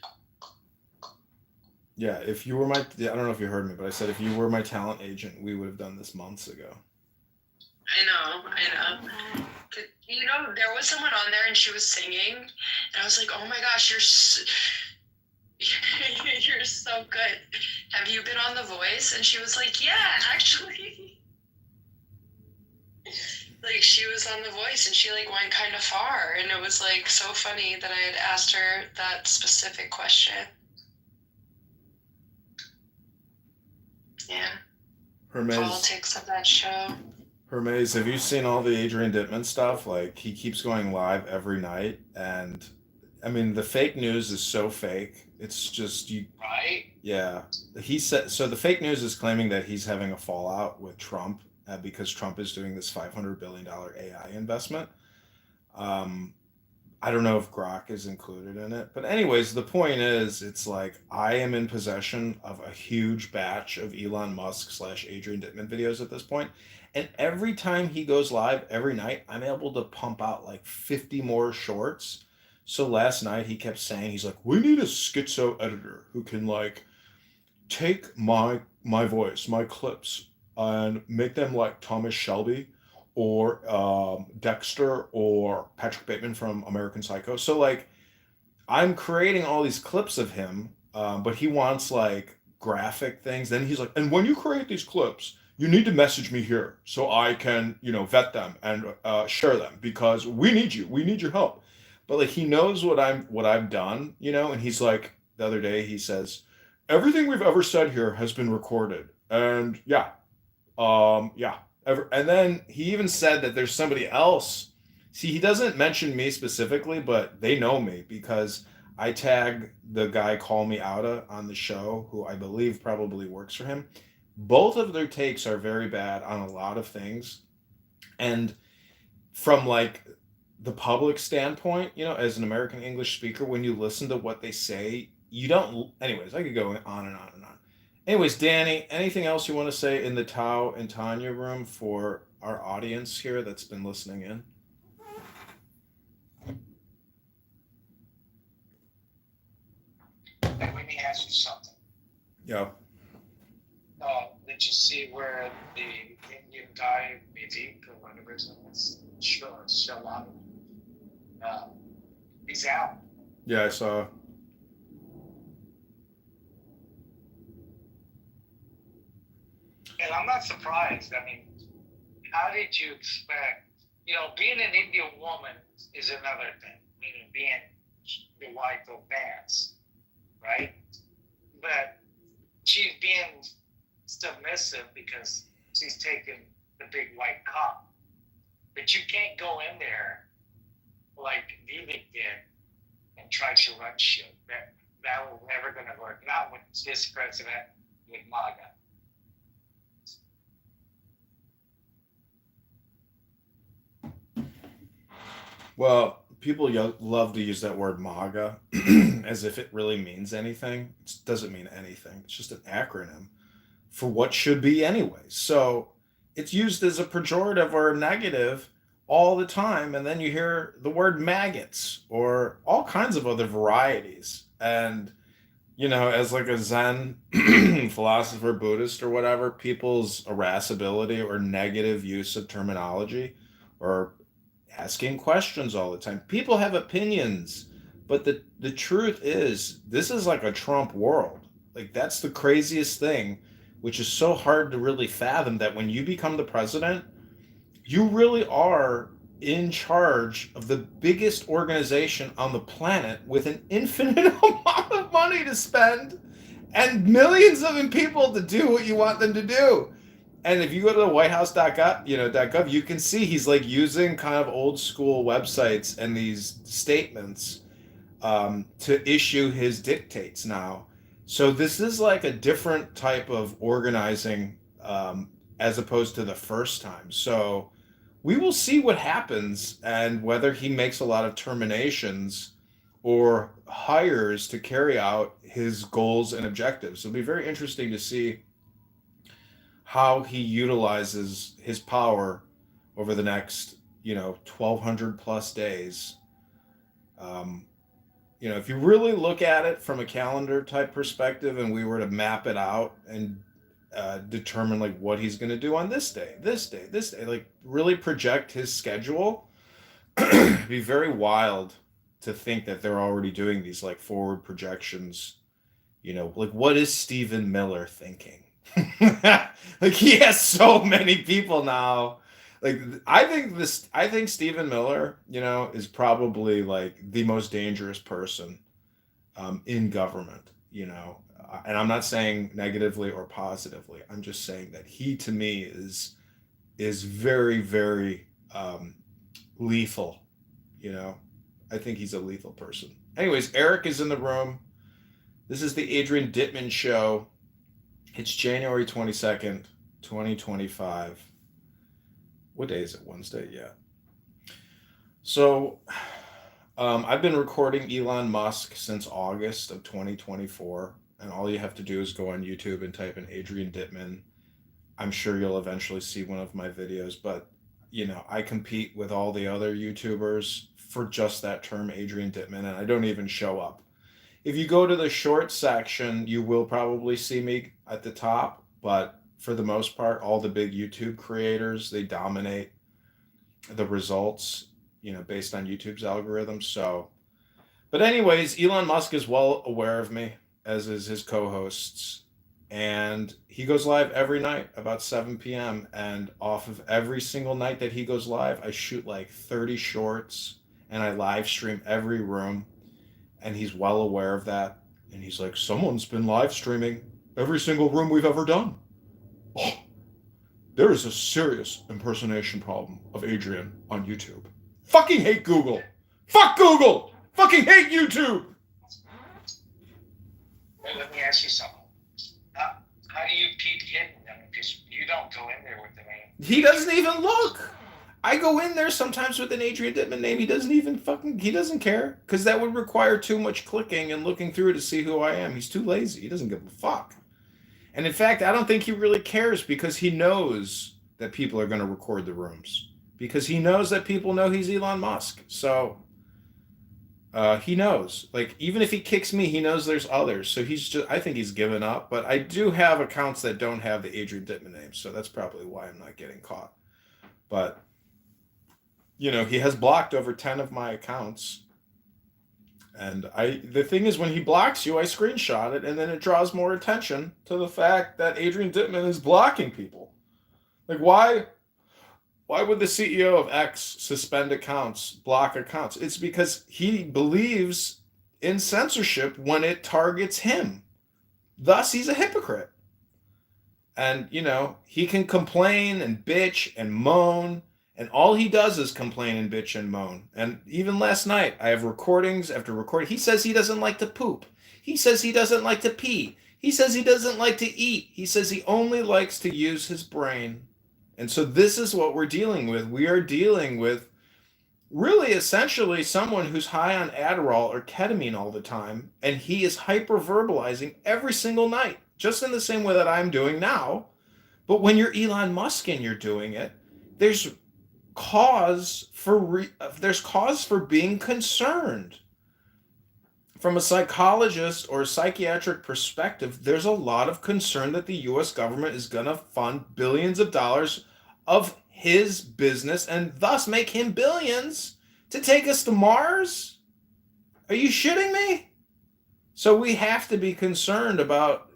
Yeah, if you were my, I don't know if you heard me, but I said if you were my talent agent, we would have done this months ago. I know. You know, there was someone on there and she was singing, and I was like, oh my gosh, you're so good. Have you been on The Voice? And she was like, yeah, actually. Like, she was on The Voice and she like went kind of far, and it was like so funny that I had asked her that specific question. Yeah. Hermes, Politics of that show. Hermes, have you seen all the Adrian Dittman stuff? Like, he keeps going live every night, and I mean, the fake news is so fake. It's just you. Right? Yeah, he said so. The fake news is claiming that he's having a fallout with Trump because Trump is doing this $500 billion AI investment. I don't know if Grok is included in it, but anyways, the point is, it's like I am in possession of a huge batch of Elon Musk / Adrian Dittman videos at this point, and every time he goes live every night, I'm able to pump out like 50 more shorts. So last night he kept saying, he's like, we need a schizo editor who can like take my voice, my clips, and make them like Thomas Shelby or Dexter or Patrick Bateman from American Psycho. So like I'm creating all these clips of him, but he wants like graphic things. Then he's like, and when you create these clips, you need to message me here so I can, vet them and share them because we need you. We need your help. But like he knows what I've done, and he's like, the other day he says, everything we've ever said here has been recorded. And yeah. And then he even said that there's somebody else. See, he doesn't mention me specifically, but they know me because I tag the guy Call Me Outa on the show, who I believe probably works for him. Both of their takes are very bad on a lot of things. And from like the public standpoint, as an American English speaker, when you listen to what they say, you don't, anyways, I could go on and on and on. Anyways, Danny, anything else you want to say in the Tao and Tanya room for our audience here that's been listening in? Let me ask you something. Yeah. Did you see where the Indian guy, Vivek, or whatever his name is, Shalom, He's out. Yeah, I saw. And I'm not surprised. I mean, how did you expect, being an Indian woman is another thing, meaning being the wife of Vance, right? But she's being submissive because she's taking the big white cup. But you can't go in there like Vivek did and try to run shit. That was never going to work. Not with this president, with MAGA. Well, people love to use that word MAGA as if it really means anything. It doesn't mean anything. It's just an acronym for what should be anyway. So it's used as a pejorative or a negative all the time. And then you hear the word maggots or all kinds of other varieties. And, as like a Zen philosopher, Buddhist or whatever, people's irascibility or negative use of terminology or asking questions all the time. People have opinions, but the truth is this is like a Trump world. Like that's the craziest thing, which is so hard to really fathom, that when you become the president, you really are in charge of the biggest organization on the planet with an infinite amount of money to spend and millions of people to do what you want them to do. And if you go to the whitehouse.gov, you can see he's like using kind of old school websites and these statements to issue his dictates now. So this is like a different type of organizing as opposed to the first time. So we will see what happens and whether he makes a lot of terminations or hires to carry out his goals and objectives. It'll be very interesting to see how he utilizes his power over the next, 1,200 plus days. If you really look at it from a calendar type perspective and we were to map it out and determine like what he's going to do on this day, like really project his schedule, it'd be very wild to think that they're already doing these like forward projections. Like what is Stephen Miller thinking? Like he has so many people now. Like I think Stephen Miller, is probably like the most dangerous person in government, and I'm not saying negatively or positively. I'm just saying that he to me is very, very lethal. I think he's a lethal person. Anyways, Eric is in the room. This is the Adrian Dittman Show. It's January 22nd, 2025. What day is it? Wednesday? Yeah. So I've been recording Elon Musk since August of 2024. And all you have to do is go on YouTube and type in Adrian Dittman. I'm sure you'll eventually see one of my videos. But, I compete with all the other YouTubers for just that term, Adrian Dittman. And I don't even show up. If you go to the short section, you will probably see me at the top, but for the most part, all the big YouTube creators, they dominate the results, based on YouTube's algorithm. So, but anyways, Elon Musk is well aware of me, as is his co-hosts, and he goes live every night about 7 p.m. And off of every single night that he goes live, I shoot like 30 shorts and I live stream every room. And he's well aware of that. And he's like, someone's been live streaming every single room we've ever done. Oh, there is a serious impersonation problem of Adrian on YouTube. Fucking hate Google. Fuck Google. Fucking hate YouTube. Let me ask you something. How do you keep hitting them? Because you don't go in there with the name. He doesn't even look. I go in there sometimes with an Adrian Dittman name. He doesn't care. Because that would require too much clicking and looking through to see who I am. He's too lazy. He doesn't give a fuck. And in fact, I don't think he really cares because he knows that people are going to record the rooms. Because he knows that people know he's Elon Musk. So he knows. Like, even if he kicks me, he knows there's others. So I think he's given up. But I do have accounts that don't have the Adrian Dittman name. So that's probably why I'm not getting caught. But he has blocked over 10 of my accounts. And the thing is, when he blocks you, I screenshot it, and then it draws more attention to the fact that Adrian Dittman is blocking people. Like, why would the CEO of X suspend accounts, block accounts? It's because he believes in censorship when it targets him. Thus, he's a hypocrite. And, he can complain and bitch and moan, and all he does is complain and bitch and moan. And even last night, I have recordings after recording. He says he doesn't like to poop. He says he doesn't like to pee. He says he doesn't like to eat. He says he only likes to use his brain. And so this is what we're dealing with. We are dealing with really essentially someone who's high on Adderall or ketamine all the time, and he is hyperverbalizing every single night, just in the same way that I'm doing now. But when you're Elon Musk and you're doing it, there's cause for being concerned. From a psychologist or a psychiatric perspective, there's a lot of concern that the US government is going to fund billions of dollars of his business and thus make him billions to take us to Mars? Are you shitting me? So we have to be concerned about,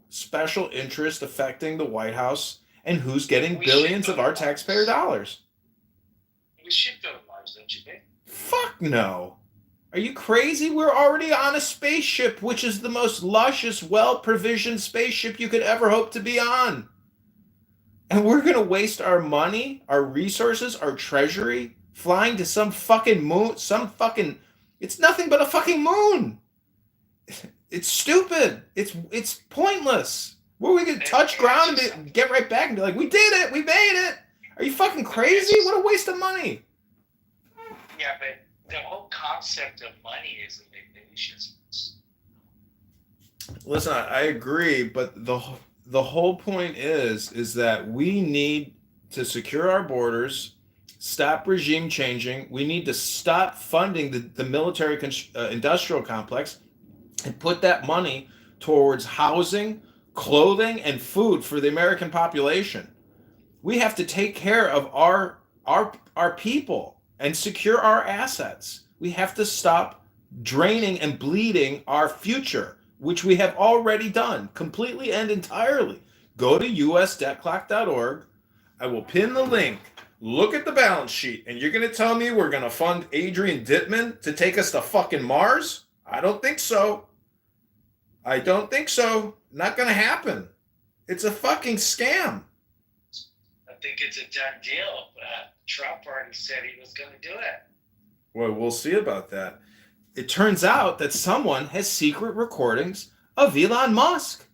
special interest affecting the White House and who's getting billions of our taxpayer dollars. We should go to Mars, don't you think? Fuck no. Are you crazy? We're already on a spaceship, which is the most luscious, well-provisioned spaceship you could ever hope to be on. And we're going to waste our money, our resources, our treasury, flying to some fucking moon, it's nothing but a fucking moon. It's stupid. It's pointless. Where we can touch ground and get right back and be like, we did it, we made it. Are you fucking crazy? What a waste of money. Yeah, but the whole concept of money is a big issue. Listen, I agree, but the whole point is that we need to secure our borders, stop regime changing. We need to stop funding the military industrial complex and put that money towards housing, clothing, and food for the American population. We have to take care of our people and secure our assets. We have to stop draining and bleeding our future, which we have already done completely and entirely. Go to usdebtclock.org. I will pin the link. Look at the balance sheet, and you're going to tell me we're going to fund Adrian Dittman to take us to fucking Mars? I don't think so. Not going to happen. It's a fucking scam. I think it's a done deal. Trump already said he was going to do it. Well, we'll see about that. It turns out that someone has secret recordings of Elon Musk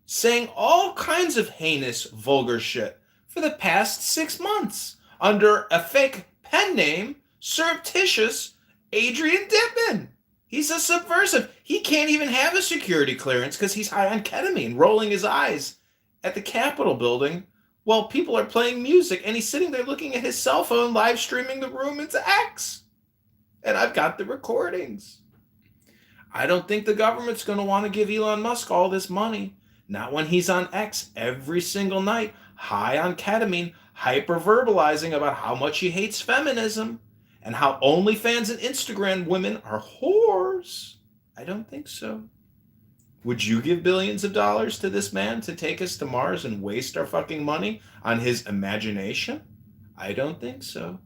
saying all kinds of heinous, vulgar shit for the past 6 months under a fake pen name, surreptitious Adrian Dittman. He's a subversive. He can't even have a security clearance because he's high on ketamine, rolling his eyes at the Capitol building while people are playing music, and he's sitting there looking at his cell phone, live streaming the room into X. And I've got the recordings. I don't think the government's going to want to give Elon Musk all this money. Not when he's on X every single night, high on ketamine, hyperverbalizing about how much he hates feminism and how OnlyFans and Instagram women are whores. I don't think so. Would you give billions of dollars to this man to take us to Mars and waste our fucking money on his imagination? I don't think so.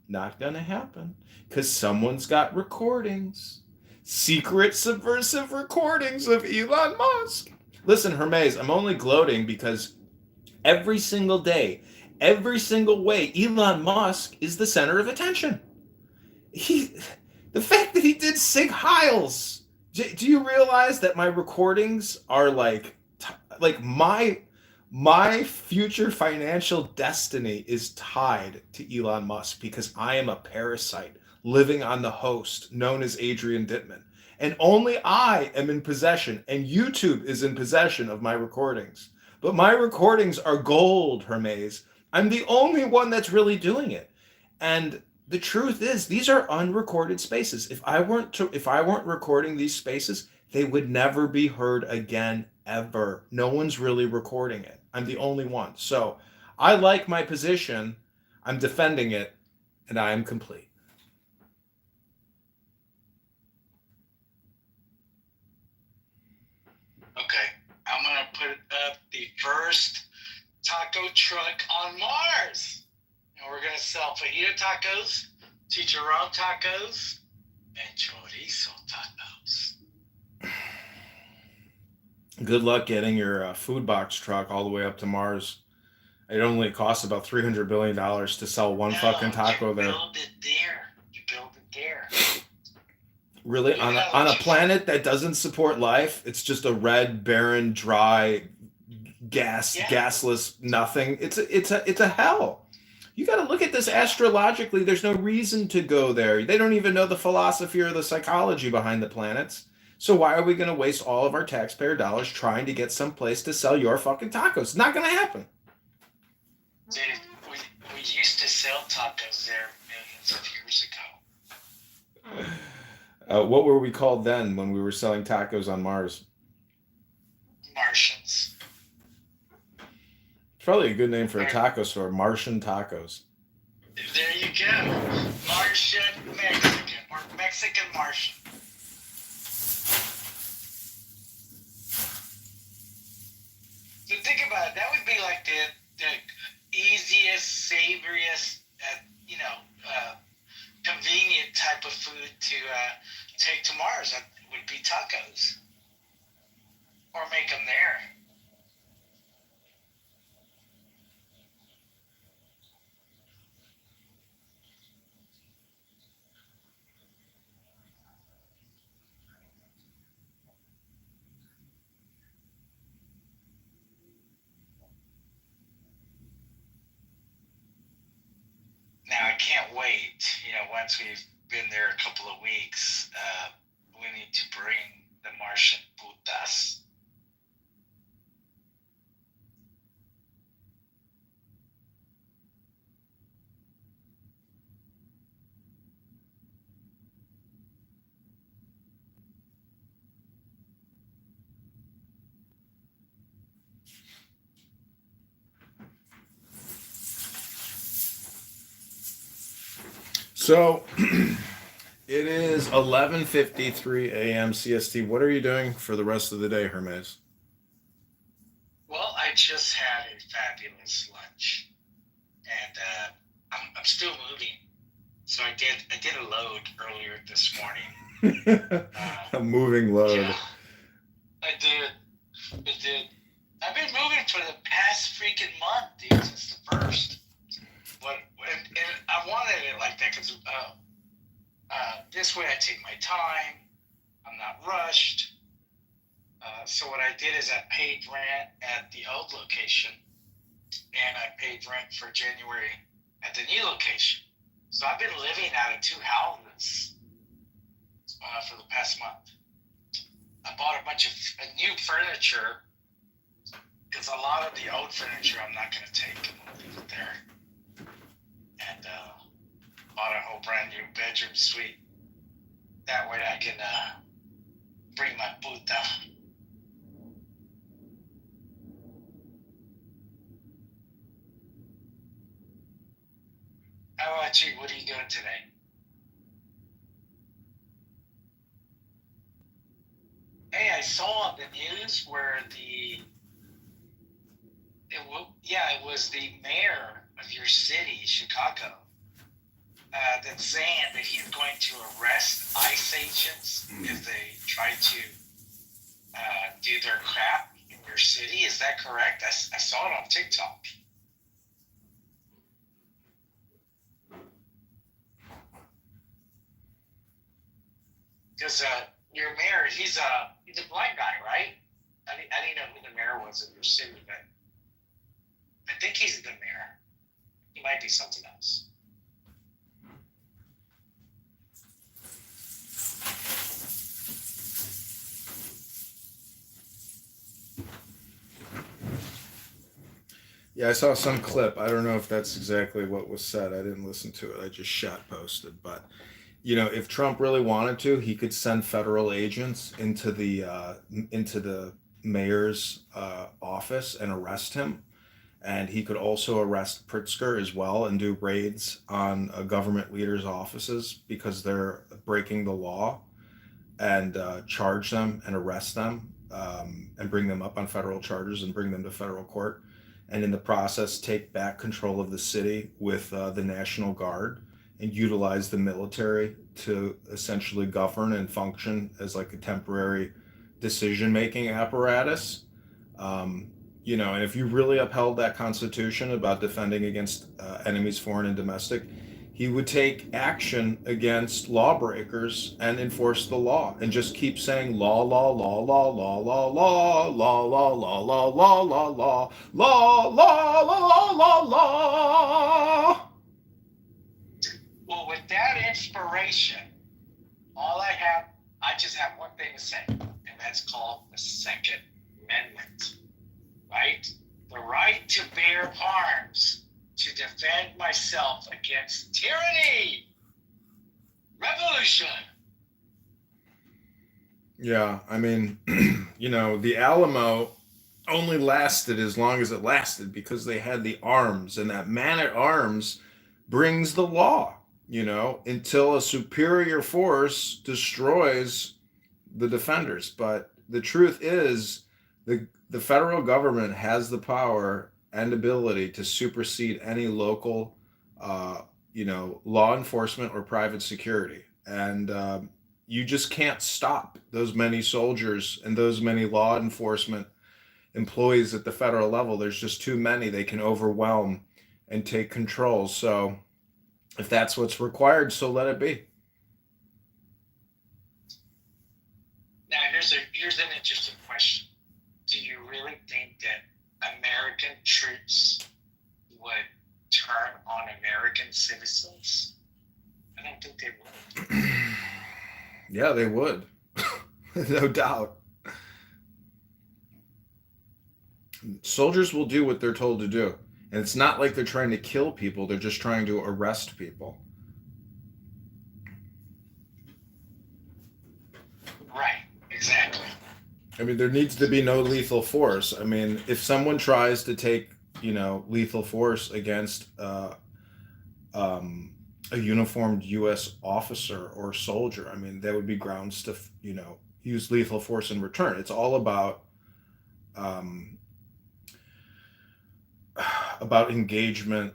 Not gonna happen. Because someone's got recordings. Secret subversive recordings of Elon Musk. Listen, Hermes, I'm only gloating because every single day, every single way, Elon Musk is the center of attention. The fact that he did Sig Heils. Do you realize that my recordings are like my future financial destiny is tied to Elon Musk because I am a parasite living on the host known as Adrian Dittman. And only I am in possession, and YouTube is in possession of my recordings. But my recordings are gold, Hermes. I'm the only one that's really doing it. And the truth is, these are unrecorded spaces. If I weren't recording these spaces, they would never be heard again, ever. No one's really recording it. I'm the only one. So I like my position. I'm defending it. And I am complete. Okay, I'm gonna put up the first taco truck on Mars, and we're gonna sell fajita tacos, chicharron tacos, and chorizo tacos. Good luck getting your food box truck all the way up to Mars. It only costs about $300 billion to sell one fucking taco there. You build it there. You build it there. Really? On a planet that doesn't support life, it's just a red, barren, dry, gasless nothing. It's a hell. You got to look at this astrologically. There's no reason to go there. They don't even know the philosophy or the psychology behind the planets. So why are we going to waste all of our taxpayer dollars trying to get someplace to sell your fucking tacos? It's not going to happen. Dude, we used to sell tacos there millions of years ago. What were we called then when we were selling tacos on Mars? Martians. It's probably a good name for a taco store, Martian Tacos. There you go. Martian Mexican, or Mexican Martian. So think about it. That would be like the easiest, savoriest, convenient type of food to take to Mars. That would be tacos, or make them there. Now I can't wait. Once we've been there a couple of weeks, we need to bring the Martian putas. So it is 11:53 a.m. CST. What are you doing for the rest of the day, Hermes? Well, I just had a fabulous lunch, and I'm still moving. So I did a load earlier this morning. A moving load. Yeah, I did. I've been moving for the past freaking month, dude, since the first. And I wanted it like that because this way I take my time. I'm not rushed. So what I did is I paid rent at the old location, and I paid rent for January at the new location. So I've been living out of two houses for the past month. I bought a bunch of new furniture because a lot of the old furniture I'm not going to take and leave it there. And bought a whole brand new bedroom suite. That way I can bring my puta. How about you? What are you doing today? Hey, I saw on the news where it was the mayor of your city, Chicago, that's saying that he's going to arrest ICE agents if they try to do their crap in your city. Is that correct? I saw it on TikTok. Because your mayor, he's a blind guy, right? I didn't know who the mayor was of your city, but I think he's the mayor. He might be something else. Yeah, I saw some clip. I don't know if that's exactly what was said. I didn't listen to it. I just shot posted. But, if Trump really wanted to, he could send federal agents into the mayor's office and arrest him. and he could also arrest Pritzker as well and do raids on government leaders' offices because they're breaking the law, and charge them and arrest them, and bring them up on federal charges and bring them to federal court, and in the process take back control of the city with the National Guard and utilize the military to essentially govern and function as like a temporary decision-making apparatus. And if you really upheld that Constitution about defending against enemies, foreign and domestic, he would take action against lawbreakers and enforce the law and just keep saying law, law, law, law, law, law, law, law, law, law, law, law, law, law, law, law, law, law, law. Well, with that inspiration, I just have one thing to say, and that's called the Second Amendment, right? The right to bear arms to defend myself against tyranny, revolution. Yeah, I mean, the Alamo only lasted as long as it lasted because they had the arms, and that man at arms brings the law, until a superior force destroys the defenders. But the truth is, the federal government has the power and ability to supersede any local, law enforcement or private security. And you just can't stop those many soldiers and those many law enforcement employees at the federal level. There's just too many. They can overwhelm and take control. So if that's what's required, so let it be. Now, here's an interesting question. Do you really think that American troops would turn on American citizens? I don't think they would. Yeah, they would. No doubt. Soldiers will do what they're told to do. And it's not like they're trying to kill people, they're just trying to arrest people. Right, exactly. I mean, there needs to be no lethal force. I mean, if someone tries to take, lethal force against a uniformed U.S. officer or soldier, I mean, there would be grounds to, use lethal force in return. It's all about engagement,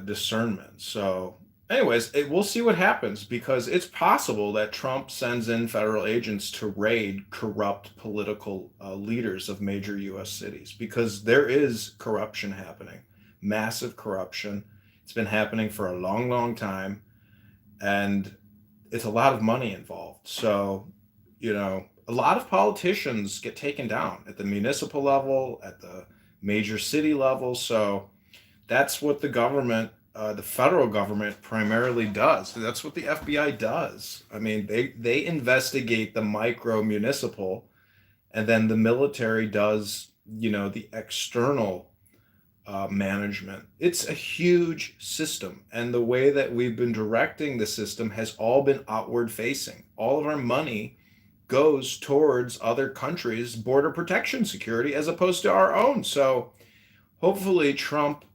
discernment. So anyways, we'll see what happens, because it's possible that Trump sends in federal agents to raid corrupt political leaders of major U.S. cities, because there is corruption happening, massive corruption. It's been happening for a long, long time, and it's a lot of money involved. So, a lot of politicians get taken down at the municipal level, at the major city level. So that's what the government, the federal government primarily does. That's what the FBI does. I mean, they investigate the micro municipal, and then the military does, the external management. It's a huge system. And the way that we've been directing the system has all been outward facing. All of our money goes towards other countries' border protection security as opposed to our own. So hopefully Trump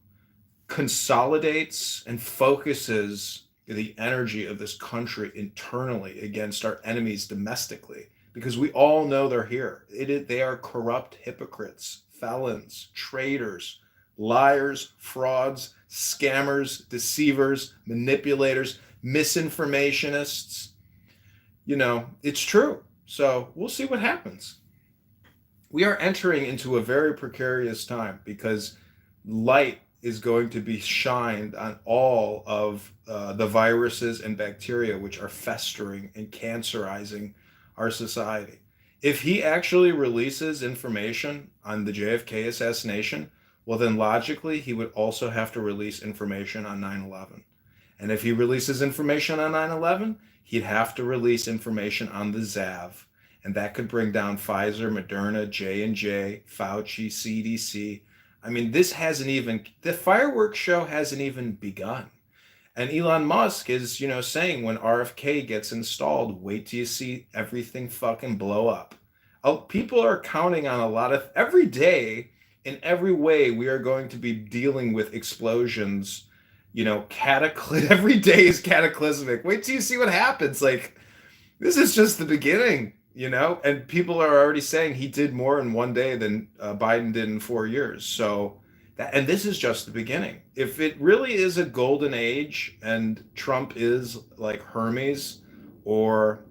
consolidates and focuses the energy of this country internally against our enemies domestically, because we all know they're here. They are corrupt hypocrites, felons, traitors, liars, frauds, scammers, deceivers, manipulators, misinformationists. It's true. So we'll see what happens. We are entering into a very precarious time, because light is going to be shined on all of the viruses and bacteria which are festering and cancerizing our society. If he actually releases information on the JFK assassination, well, then logically he would also have to release information on 9/11. And if he releases information on 9/11, he'd have to release information on the ZAV. And that could bring down Pfizer, Moderna, J&J, Fauci, CDC. I mean, the fireworks show hasn't even begun. And Elon Musk is, saying when RFK gets installed, wait till you see everything fucking blow up. People are counting on every day in every way, we are going to be dealing with explosions. Every day is cataclysmic. Wait till you see what happens. Like, this is just the beginning, and people are already saying he did more in one day than Biden did in 4 years. So, and this is just the beginning. If it really is a golden age and Trump is like Hermes or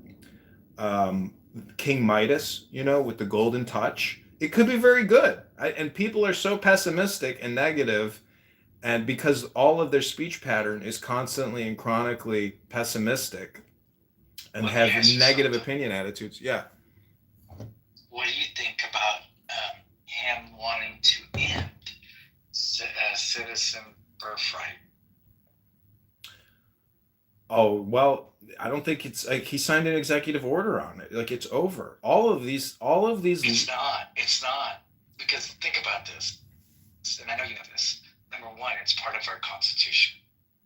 King Midas, with the golden touch, it could be very good. And people are so pessimistic and negative, and because all of their speech pattern is constantly and chronically pessimistic and have negative opinion attitudes. Yeah. What do you think about him wanting to end citizen birthright? Oh, well, I don't think it's like he signed an executive order on it. Like, it's over. All of these. It's not. Because think about this, and I know you know this. Number one, it's part of our Constitution,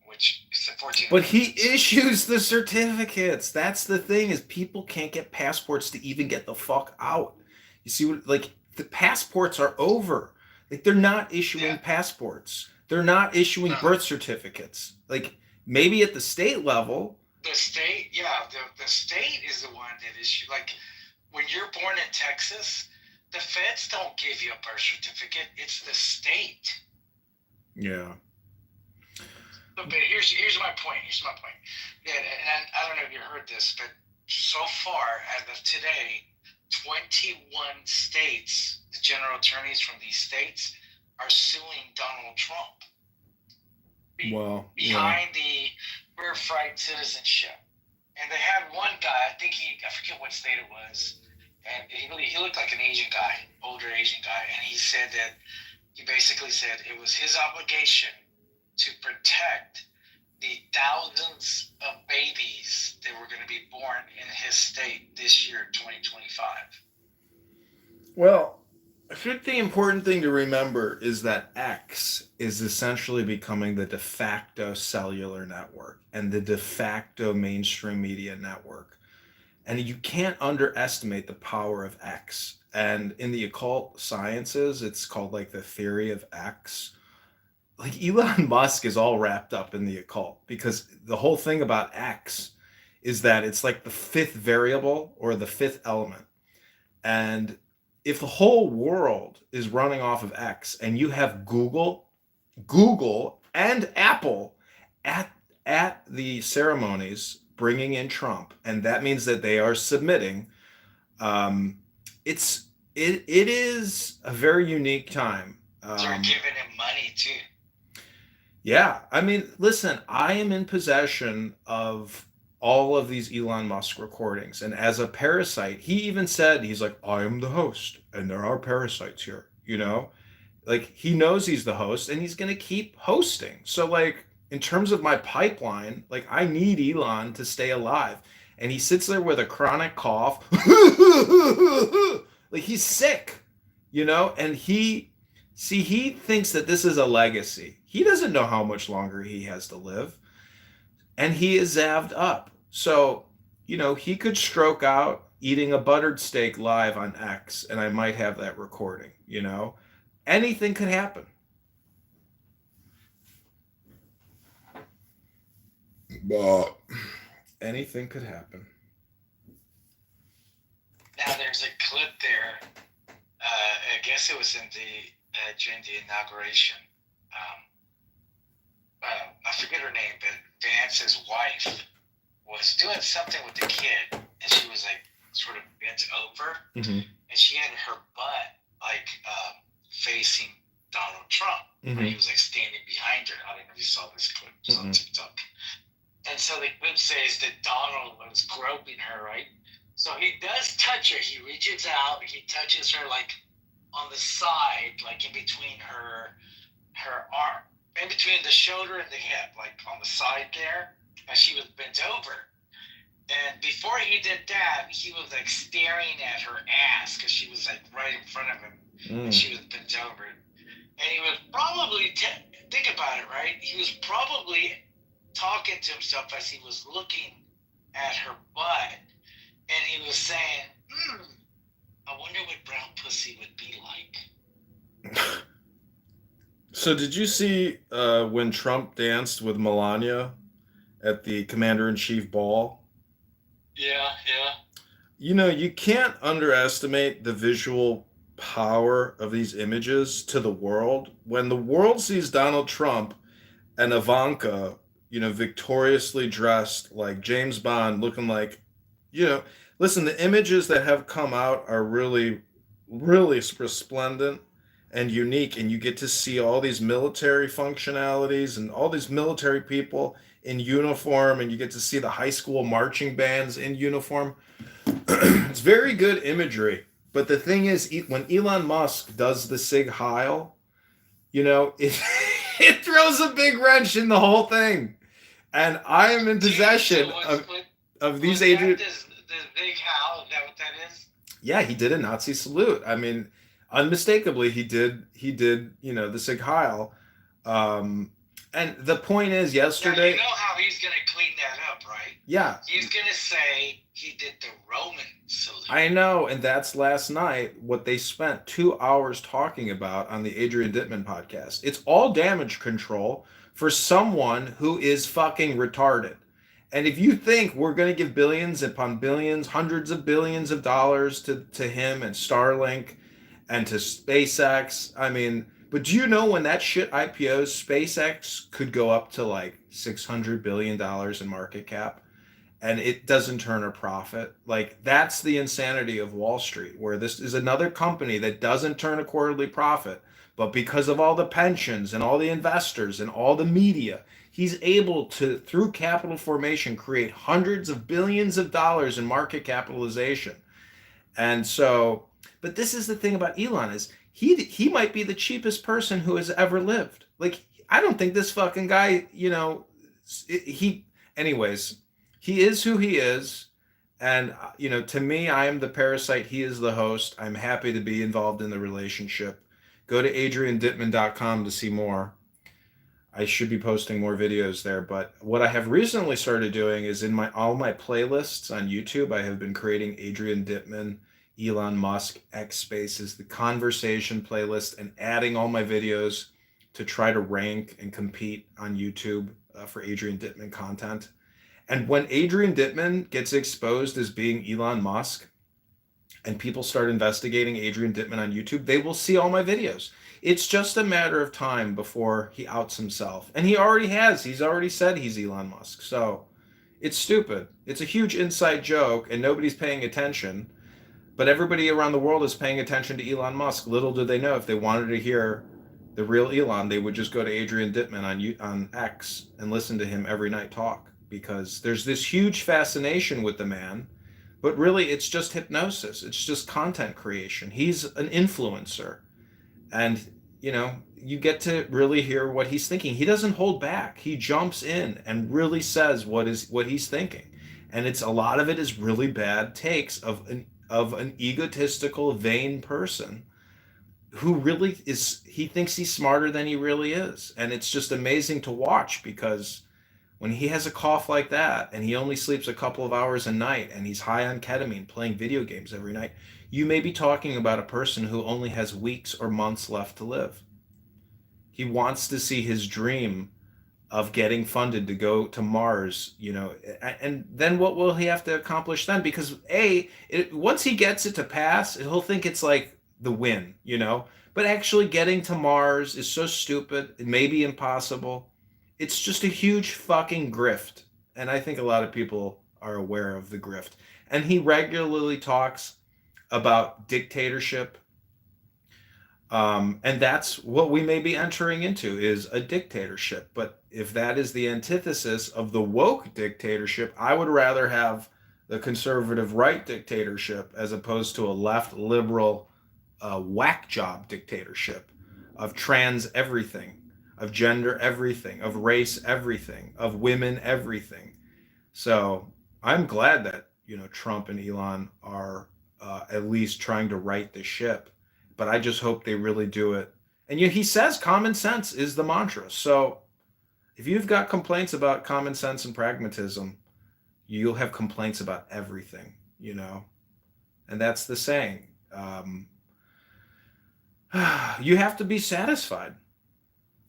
which is the 14th. But he issues the certificates. That's the thing, is people can't get passports to even get the fuck out. You see what, like, the passports are over. Like, they're not issuing passports. They're not issuing birth certificates. Like, maybe at the state level. The state, the state is the one that issues. Like, when you're born in Texas, the feds don't give you a birth certificate. It's the state. Yeah. But here's my point. Yeah, and I don't know if you heard this, but so far, as of today, 21 states, the general attorneys from these states, are suing Donald Trump. Behind the birthright citizenship. And they had one guy, I forget what state it was, and he looked like an Asian guy, older Asian guy, and he basically said it was his obligation to protect the thousands of babies that were going to be born in his state this year, 2025. Well, I think the important thing to remember is that X is essentially becoming the de facto cellular network and the de facto mainstream media network. And you can't underestimate the power of X. And in the occult sciences, it's called like the theory of X. Like, Elon Musk is all wrapped up in the occult, because the whole thing about X is that it's like the fifth variable or the fifth element. And if the whole world is running off of X, and you have Google and Apple at the ceremonies bringing in Trump, and that means that they are submitting, it is a very unique time. They're giving him money too. Yeah, I mean, listen, I am in possession of all of these Elon Musk recordings, and as a parasite, he even said, he's like, I am the host, and there are parasites here, like, he knows he's the host, and he's going to keep hosting. So, like, in terms of my pipeline, like, I need Elon to stay alive, and he sits there with a chronic cough, like, he's sick, and he thinks that this is a legacy. He doesn't know how much longer he has to live, and he is zapped up. So, he could stroke out eating a buttered steak live on X, and I might have that recording, Anything could happen. But anything could happen. Now, there's a clip there. I guess it was during the inauguration. I forget her name, but Vance's wife was doing something with the kid, and she was like sort of bent over, and she had her butt like facing Donald Trump, where he was like standing behind her. I don't know if you saw this clip. It's on TikTok. And so the clip says that Donald was groping her, right? So he does touch her. He reaches out. He touches her like on the side, like in between her arm, in between the shoulder and the hip, like on the side there. And she was bent over. And before he did that, he was like staring at her ass because she was like right in front of him. And she was bent over. And he was probably, think about it, right? He was probably talking to himself as he was looking at her butt. And he was saying, I wonder what brown pussy would be like. So did you see when Trump danced with Melania at the Commander-in-Chief ball? Yeah, yeah. You know, you can't underestimate the visual power of these images to the world. When the world sees Donald Trump and Ivanka, you know, victoriously dressed like James Bond, looking like, you know, listen, the images that have come out are really, really resplendent and unique. And you get to see all these military functionalities and all these military people in uniform, and you get to see the high school marching bands in uniform. It's very good imagery. But the thing is, when Elon Musk does the Sig Heil, you know, it throws a big wrench in the whole thing. And I am in possession of these Adrian. This big howl, is that what that is? Yeah, he did a Nazi salute. I mean, unmistakably, he did, you know, the Sig Heil. And the point is, yesterday. Now, you know how he's going to clean that up, right? Yeah. He's going to say he did the Roman salute. I know, and that's last night what they spent 2 hours talking about on the Adrian Dittman podcast. It's all damage control for someone who is fucking retarded. And if you think we're going to give billions upon billions, hundreds of billions of dollars to him and Starlink and to SpaceX, I mean, but do you know when that shit IPOs, SpaceX could go up to like $600 billion in market cap? And it doesn't turn a profit. Like, that's the insanity of Wall Street, where this is another company that doesn't turn a quarterly profit, but because of all the pensions and all the investors and all the media, he's able to, through capital formation, create hundreds of billions of dollars in market capitalization. And so, but this is the thing about Elon, is he might be the cheapest person who has ever lived. Like, I don't think this fucking guy, you know, anyways, he is who he is. And, you know, to me, I am the parasite. He is the host. I'm happy to be involved in the relationship. Go to adriandittman.com to see more. I should be posting more videos there. But what I have recently started doing is in all my playlists on YouTube, I have been creating Adrian Dittman, Elon Musk, X Spaces, the conversation playlist, and adding all my videos to try to rank and compete on YouTube for Adrian Dittman content. And when Adrian Dittman gets exposed as being Elon Musk and people start investigating Adrian Dittman on YouTube, they will see all my videos. It's just a matter of time before he outs himself. And he already has. He's already said he's Elon Musk. So it's stupid. It's a huge inside joke and nobody's paying attention. But everybody around the world is paying attention to Elon Musk. Little do they know, if they wanted to hear the real Elon, they would just go to Adrian Dittman on X and listen to him every night talk. Because there's this huge fascination with the man, but really it's just hypnosis. It's just content creation. He's an influencer. And, you know, you get to really hear what he's thinking. He doesn't hold back. He jumps in and really says what he's thinking. And a lot of it is really bad takes of an egotistical, vain person who really is, he thinks he's smarter than he really is. And it's just amazing to watch, because when he has a cough like that and he only sleeps a couple of hours a night and he's high on ketamine playing video games every night, you may be talking about a person who only has weeks or months left to live. He wants to see his dream of getting funded to go to Mars, you know, and then what will he have to accomplish then? Because once he gets it to pass, he'll think it's like the win, you know, but actually getting to Mars is so stupid. It may be impossible. It's just a huge fucking grift. And I think a lot of people are aware of the grift. And he regularly talks about dictatorship. And that's what we may be entering into, is a dictatorship. But if that is the antithesis of the woke dictatorship, I would rather have the conservative right dictatorship as opposed to a left liberal whack job dictatorship of trans everything, of gender everything, of race everything, of women everything. So I'm glad that, you know, Trump and Elon are at least trying to right the ship, but I just hope they really do it. And he says common sense is the mantra. So if you've got complaints about common sense and pragmatism, you'll have complaints about everything, you know, and that's the saying. You have to be satisfied.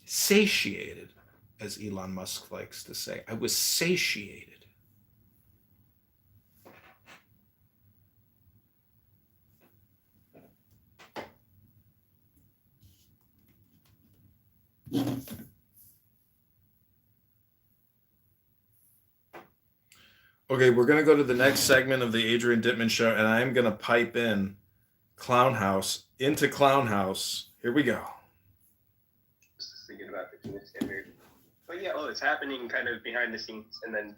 Satiated, as Elon Musk likes to say. I was satiated. Okay, we're going to go to the next segment of the Adrian Dittman Show, and I'm going to pipe in Clown House into Clown House. Here we go. Just thinking about the King's Standard. But yeah, it's happening kind of behind the scenes, and then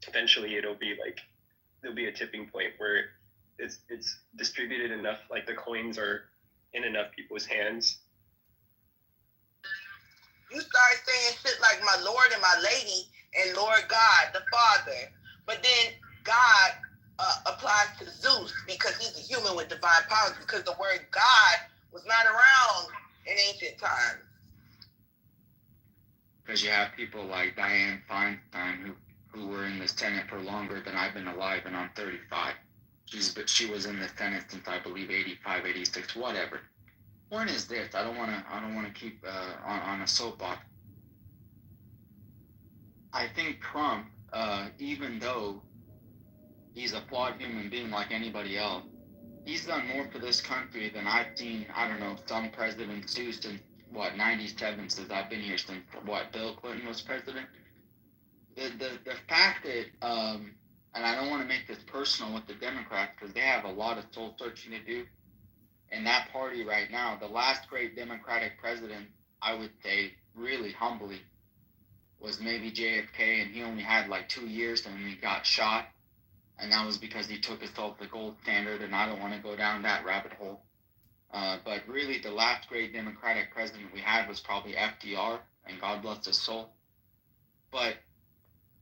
eventually it'll be like, there'll be a tipping point where it's distributed enough, like the coins are in enough people's hands. You start saying shit like my Lord and my Lady and Lord God, the Father. But then God applies to Zeus because he's a human with divine powers, because the word God was not around in ancient times. Because you have people like Dianne Feinstein who were in the Senate for longer than I've been alive, and I'm 35. She was in the Senate since I believe 85, 86, whatever. Point is this: I don't want to keep on a soapbox. I think Trump, even though he's a flawed human being like anybody else, he's done more for this country than I've seen, I don't know, some presidents do since, 97, since I've been here, since, Bill Clinton was president. The fact that, and I don't want to make this personal with the Democrats, because they have a lot of soul searching to do. In that party right now, the last great Democratic president, I would say, really humbly, was maybe JFK, and he only had like 2 years and he got shot. And that was because he took himself the gold standard, and I don't want to go down that rabbit hole. But really, the last great Democratic president we had was probably FDR, and God bless his soul. But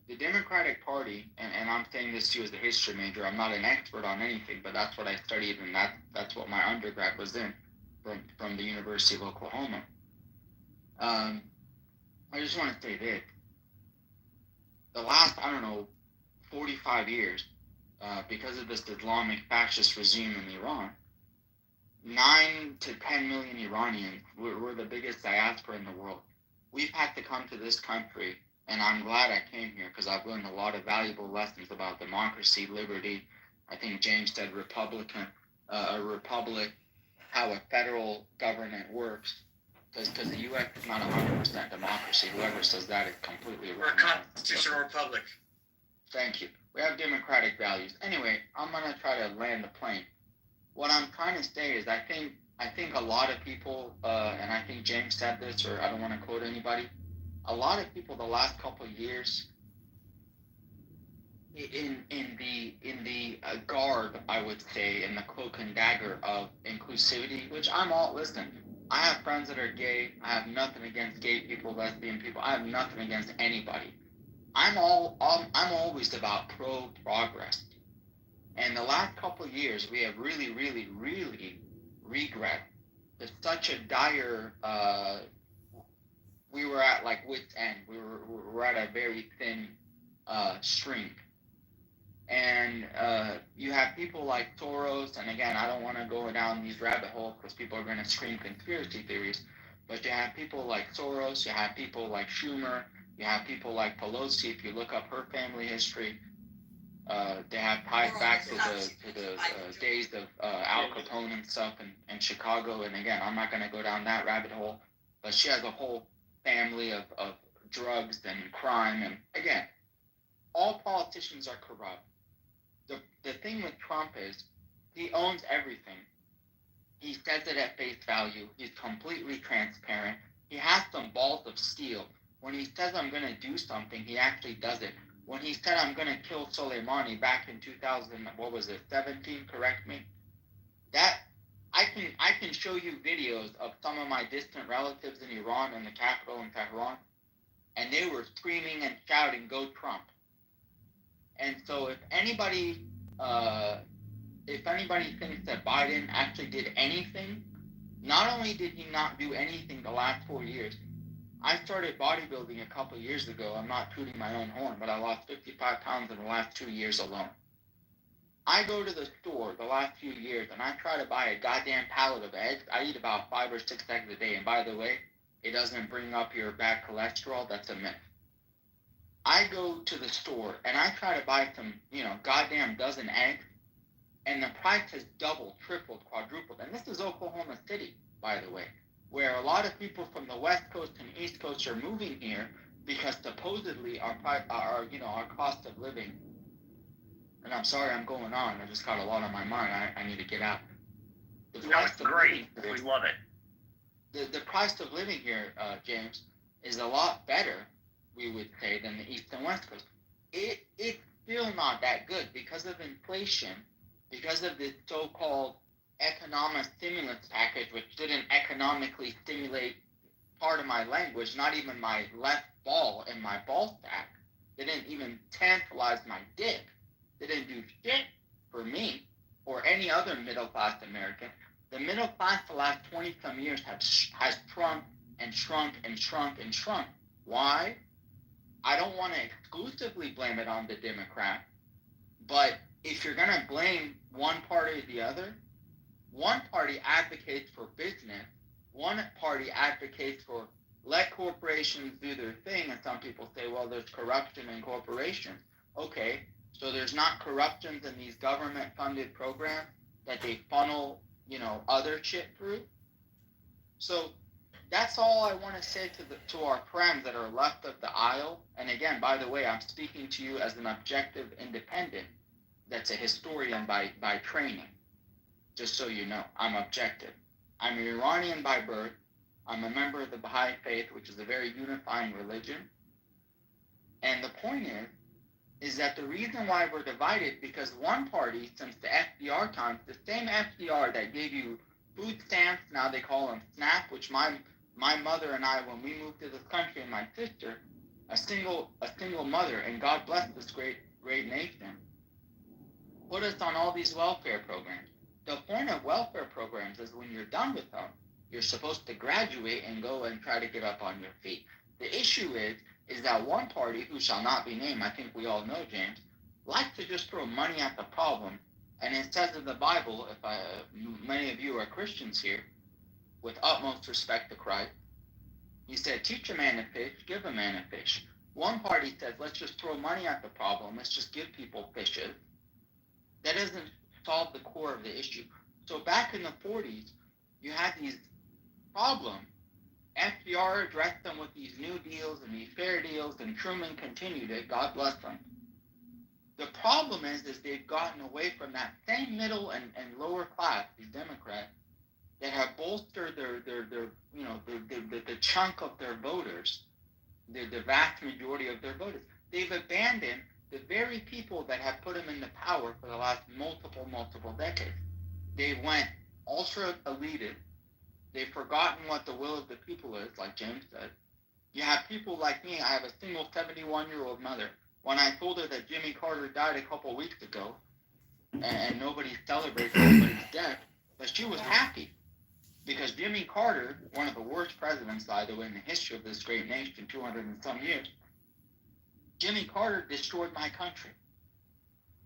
the Democratic Party, and I'm saying this to you as a history major, I'm not an expert on anything, but that's what I studied, and that's what my undergrad was in, from the University of Oklahoma. I just want to say this. The last, 45 years, because of this Islamic fascist regime in Iran, 9 to 10 million Iranians, we're the biggest diaspora in the world. We've had to come to this country, and I'm glad I came here because I've learned a lot of valuable lessons about democracy, liberty. I think James said a republic, how a federal government works. Because the U.S. is not 100% democracy. Whoever says that is completely wrong. We're a constitutional republic. Thank you. We have democratic values. Anyway, I'm going to try to land the plane. What I'm trying to say is I think a lot of people, and I think James said this, or I don't want to quote anybody, a lot of people the last couple of years in the garb, I would say, in the cloak and dagger of inclusivity, which I'm all, listen, I have friends that are gay. I have nothing against gay people, lesbian people. I have nothing against anybody. I'm always about progress. And the last couple of years, we have really, really, really regret. It's such a dire. We were at like wit's end. We were at a very thin string. And you have people like Soros, and again, I don't want to go down these rabbit holes because people are going to scream conspiracy theories. But you have people like Soros. You have people like Schumer. You have people like Pelosi. If you look up her family history, they have ties back to the days of Al Capone and stuff in Chicago. And again, I'm not going to go down that rabbit hole. But she has a whole family of drugs and crime. And again, all politicians are corrupt. The thing with Trump is he owns everything. He says it at face value. He's completely transparent. He has some balls of steel. When he says I'm going to do something, he actually does it. When he said I'm going to kill Soleimani back in 17, correct me? That I can show you videos of some of my distant relatives in Iran and the capital in Tehran, and they were screaming and shouting, "Go Trump!" And so if anybody thinks that Biden actually did anything, not only did he not do anything the last 4 years, I started bodybuilding a couple years ago. I'm not tooting my own horn, but I lost 55 pounds in the last 2 years alone. I go to the store the last few years and I try to buy a goddamn pallet of eggs. I eat about 5 or 6 eggs a day. And by the way, it doesn't bring up your bad cholesterol, that's a myth. I go to the store and I try to buy some, goddamn dozen eggs, and the price has doubled, tripled, quadrupled. And this is Oklahoma City, by the way, where a lot of people from the West Coast and East Coast are moving here because supposedly our cost of living. And I'm sorry I'm going on. I just got a lot on my mind. I need to get out. It's great. We love it. The price of living here, James, is a lot better, we would say, than the East and West Coast. It's still not that good because of inflation, because of this so-called economic stimulus package, which didn't economically stimulate part of my language, not even my left ball and my ball sack. They didn't even tantalize my dick. They didn't do shit for me or any other middle-class American. The middle class the last 20-some years has shrunk and shrunk and shrunk and shrunk. Why? I don't want to exclusively blame it on the Democrat, but if you're going to blame one party or the other, one party advocates for business, one party advocates for let corporations do their thing, and some people say, well, there's corruption in corporations. Okay, so there's not corruptions in these government-funded programs that they funnel other shit through. So that's all I want to say to our friends that are left of the aisle. And again, by the way, I'm speaking to you as an objective independent that's a historian by training. Just so you know, I'm objective. I'm an Iranian by birth. I'm a member of the Baha'i faith, which is a very unifying religion. And the point is that the reason why we're divided, because one party, since the FDR times, the same FDR that gave you food stamps, now they call them SNAP, which my mother and I, when we moved to this country, and my sister, a single mother, and God bless this great nation, put us on all these welfare programs. The point of welfare programs is when you're done with them, you're supposed to graduate and go and try to get up on your feet. The issue is that one party, who shall not be named, I think we all know, James, likes to just throw money at the problem. And it says in the Bible, many of you are Christians here, with utmost respect to Christ, he said, teach a man to fish, give a man a fish. One party says, let's just throw money at the problem, let's just give people fishes. That doesn't solve the core of the issue. So back in the 40s, you had these problems. FDR addressed them with these new deals and these fair deals, and Truman continued it. God bless them. The problem is they've gotten away from that same middle and lower class, these Democrats, that have bolstered the chunk of their voters, the vast majority of their voters. They've abandoned the very people that have put them into power for the last multiple decades. They went ultra elitist. They've forgotten what the will of the people is, like James said. You have people like me. I have a single 71-year-old mother. When I told her that Jimmy Carter died a couple weeks ago, and nobody celebrates anybody's death, but she was happy. Because Jimmy Carter, one of the worst presidents, by the way, in the history of this great nation, 200 and some years, Jimmy Carter destroyed my country.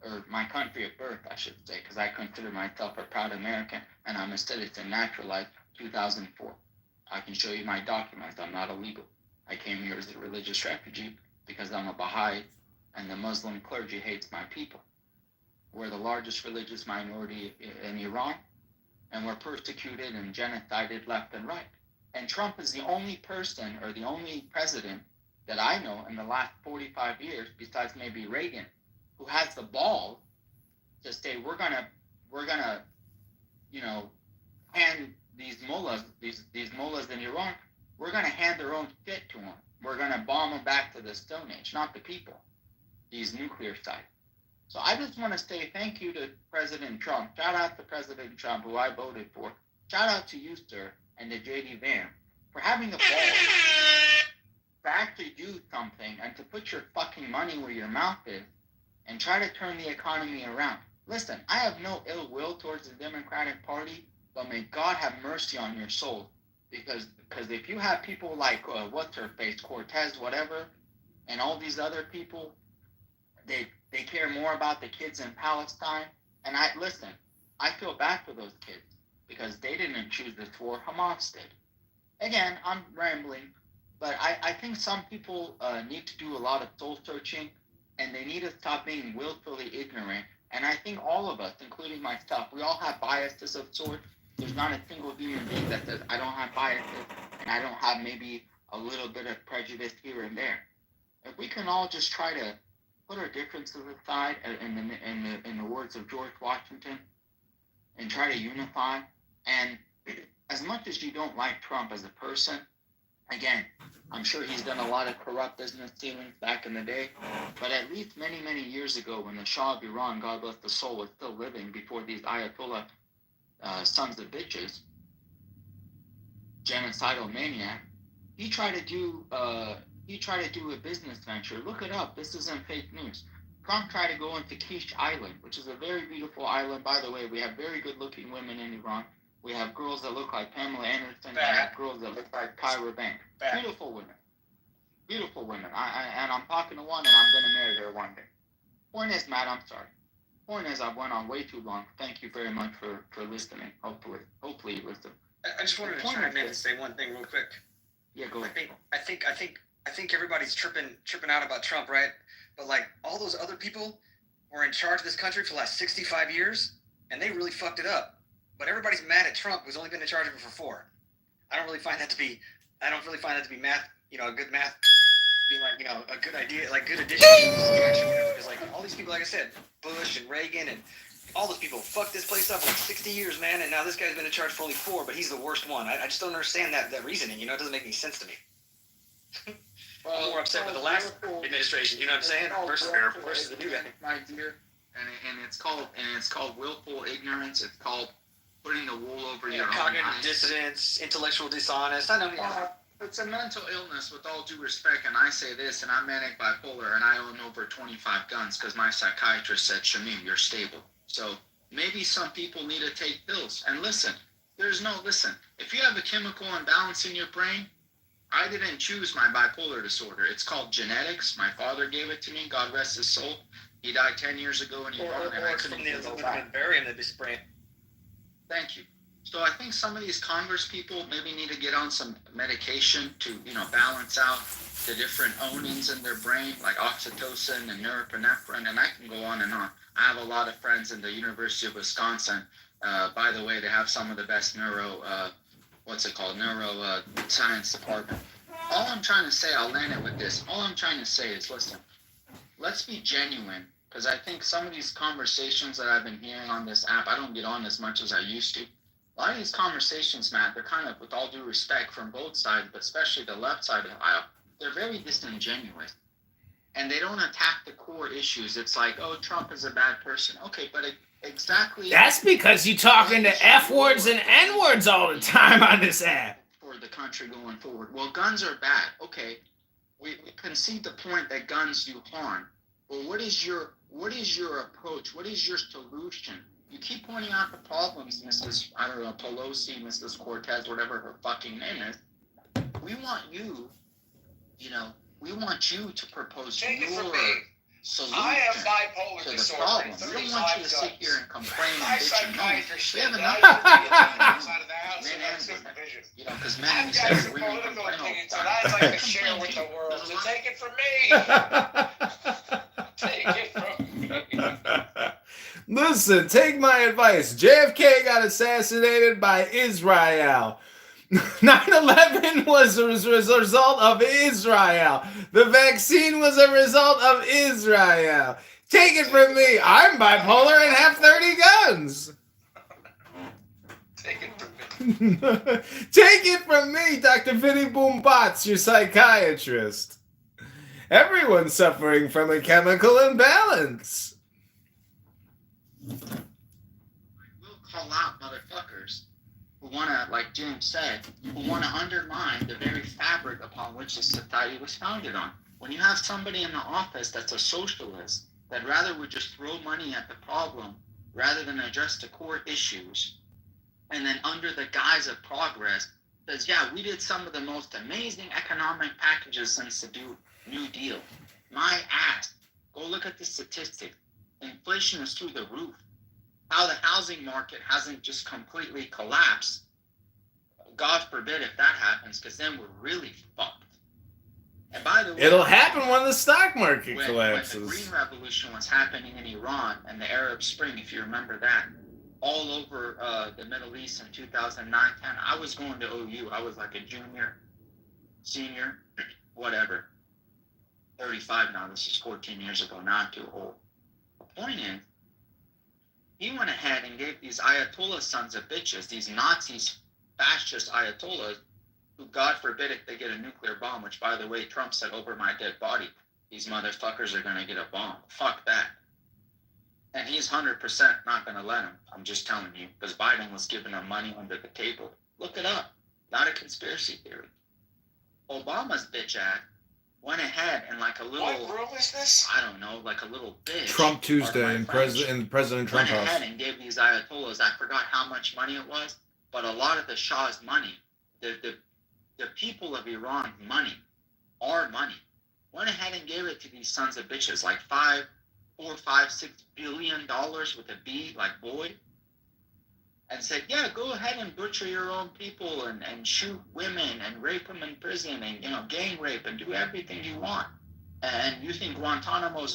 Or my country of birth, I should say, because I consider myself a proud American, and I'm a citizen naturalized 2004. I can show you my documents. I'm not illegal. I came here as a religious refugee because I'm a Baha'i, and the Muslim clergy hates my people. We're the largest religious minority in Iran, and we're persecuted and genocided left and right. And Trump is the only person or the only president that I know in the last 45 years, besides maybe Reagan, who has the balls to say we're gonna hand these mullahs in Iran, we're gonna hand their own shit to them. We're gonna bomb them back to the Stone Age, not the people. These nuclear sites. So I just want to say thank you to President Trump. Shout out to President Trump, who I voted for. Shout out to you, sir, and to J.D. Vance for having the balls to actually do something and to put your fucking money where your mouth is and try to turn the economy around. Listen, I have no ill will towards the Democratic Party, but may God have mercy on your soul. Because if you have people like, what's her face, Cortez, whatever, and all these other people, they care more about the kids in Palestine. And I feel bad for those kids because they didn't choose this war. Hamas did. again, I'm rambling, but I think some people need to do a lot of soul searching, and they need to stop being willfully ignorant. And I think all of us, including myself, we all have biases of sorts. There's not a single human being that says, I don't have biases, and I don't have maybe a little bit of prejudice here and there. If we can all just try to put our differences aside, in the words of George Washington, and try to unify. And as much as you don't like Trump as a person, again, I'm sure he's done a lot of corrupt business dealings back in the day, but at least many, many years ago, when the Shah of Iran, God bless the soul, was still living before these Ayatollah sons of bitches, genocidal maniac, he tried to do a business venture. Look it up. This isn't fake news. Trump tried to go into Kish Island, which is a very beautiful island. By the way, we have very good-looking women in Iran. We have girls that look like Pamela Anderson. We have girls that look like Kyra Banks. Beautiful women. Beautiful women. And I'm talking to one, and I'm going to marry her one day. Point is, Matt, I'm sorry. Point is, I went on way too long. Thank you very much for listening. Hopefully you listen. I just wanted to chime in and say one thing real quick. Yeah, go ahead. I think everybody's tripping out about Trump, right? But like all those other people were in charge of this country for the last 65 years, and they really fucked it up. But everybody's mad at Trump, who's only been in charge of it for 4. I don't really find that to be math. A good math, being like a good idea, like good addition to the situation, whatever. Because like all these people, like I said, Bush and Reagan and all those people fucked this place up for like 60 years, man. And now this guy's been in charge for only 4, but he's the worst one. I just don't understand that reasoning. It doesn't make any sense to me. I'm more upset with the last administration. You know what I'm saying? Versus the new guy. My dear, and it's called willful ignorance. It's called putting the wool over your own cognitive eyes. Dissonance, intellectual dishonest. I know. It's a mental illness, with all due respect, and I say this, and I'm manic bipolar, and I own over 25 guns because my psychiatrist said, Shamim, you're stable. So maybe some people need to take pills. And listen, if you have a chemical imbalance in your brain, I didn't choose my bipolar disorder. It's called genetics. My father gave it to me. God rest his soul. He died 10 years ago in Iran, and I couldn't go back. Bury him in this brain. Thank you. So I think some of these Congress people maybe need to get on some medication to, balance out the different ownings in their brain, like oxytocin and norepinephrine, and I can go on and on. I have a lot of friends in the University of Wisconsin. By the way, they have some of the best neuroscience department. All I'm trying to say, I'll land it with this. All I'm trying to say is, listen, let's be genuine, because I think some of these conversations that I've been hearing on this app, I don't get on as much as I used to. A lot of these conversations, Matt, they're kind of, with all due respect from both sides, but especially the left side of the aisle, they're very disingenuous. And they don't attack the core issues. It's like, oh, Trump is a bad person. Okay, but exactly... That's because you're talking to F-words and N-words all the time on this app. For the country going forward. Well, guns are bad. Okay, we concede the point that guns do harm. Well, what is your approach? What is your solution? You keep pointing out the problems, Mrs. Pelosi, Mrs. Cortez, whatever her fucking name is. We want you, to propose your solution I have bipolar to the disorder. problem. We don't want you to sit here and complain and bitch and moan. We have enough outside of the house and have supervision. Because men I've got some political opinions that I'd like to share with the world. So take it from me. Take it from me. Listen, take my advice. JFK got assassinated by Israel. 9/11 was a result of Israel. The vaccine was a result of Israel. Take it from me. I'm bipolar and have 30 guns. Take it from me. Take it from me, Dr. Vinny Boom Bots, your psychiatrist. Everyone's suffering from a chemical imbalance. We'll call out motherfuckers who want to, like James said, who want to undermine the very fabric upon which this society was founded on. When you have somebody in the office that's a socialist, that rather would just throw money at the problem rather than address the core issues, and then under the guise of progress, says, yeah, we did some of the most amazing economic packages since the New Deal. My ass, go look at the statistics. Inflation is through the roof. How the housing market hasn't just completely collapsed. God forbid if that happens, because then we're really fucked. And by the way, It'll happen when the stock market when collapses. the Green Revolution was happening in Iran and the Arab Spring, if you remember that, all over the Middle East in 2009, 10, I was going to OU. I was like a junior, senior, whatever. 35 now. This is 14 years ago. Now I'm too old. The point is, he went ahead and gave these Ayatollah sons of bitches, these Nazis, fascist Ayatollahs, who, God forbid, if they get a nuclear bomb, which, by the way, Trump said, over my dead body, these motherfuckers are going to get a bomb. Fuck that. And he's 100% not going to let him. I'm just telling you, because Biden was giving him money under the table. Look it up. Not a conspiracy theory. Obama's bitch ass went ahead and like a little... What room is this? I don't know, like a little bitch. Trump Tuesday in President Trump went house. ahead and gave these Ayatollahs, I forgot how much money it was, but a lot of the Shah's money, the people of Iran's money, our money, went ahead and gave it to these sons of bitches, like $4, $5, $6 billion with a B, like boy, and said, yeah, go ahead and butcher your own people and shoot women and rape them in prison and, you know, gang rape and do everything you want. And you think Guantanamo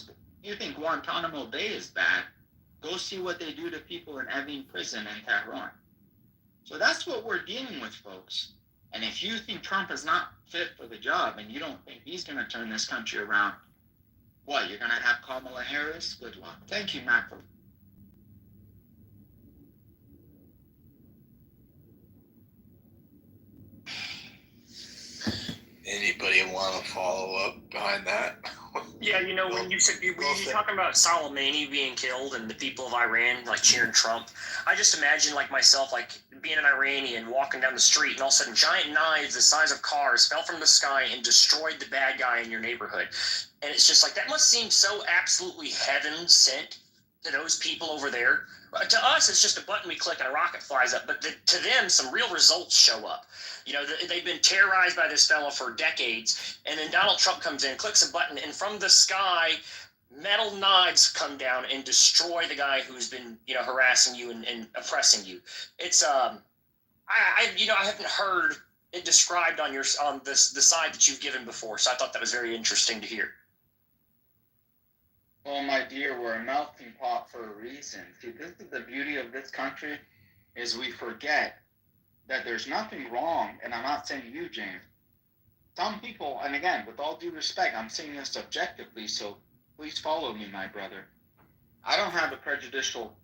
Bay is bad? Go see what they do to people in Evin prison in Tehran. So that's what we're dealing with, folks. And if you think Trump is not fit for the job and you don't think he's going to turn this country around, what, you're going to have Kamala Harris? Good luck. Thank you, Matt. Anybody want to follow up behind that? Yeah, you know, when you said when you're talking about Soleimani being killed and the people of Iran like cheering Trump, I just imagine like myself like being an Iranian walking down the street and all of a sudden giant knives the size of cars fell from the sky and destroyed the bad guy in your neighborhood. And it's just like that must seem so absolutely heaven sent to those people over there. To us, it's just a button we click and a rocket flies up. But to them, some real results show up. You know, they've been terrorized by this fellow for decades. And then Donald Trump comes in, clicks a button, and from the sky, metal knives come down and destroy the guy who's been, you know, harassing you and oppressing you. It's, I haven't heard it described on the side that you've given before. So I thought that was very interesting to hear. Well, my dear, we're a melting pot for a reason. See, this is the beauty of this country, is we forget that there's nothing wrong, and I'm not saying you, James. Some people, and again, with all due respect, I'm saying this objectively, so please follow me, my brother. I don't have a prejudicial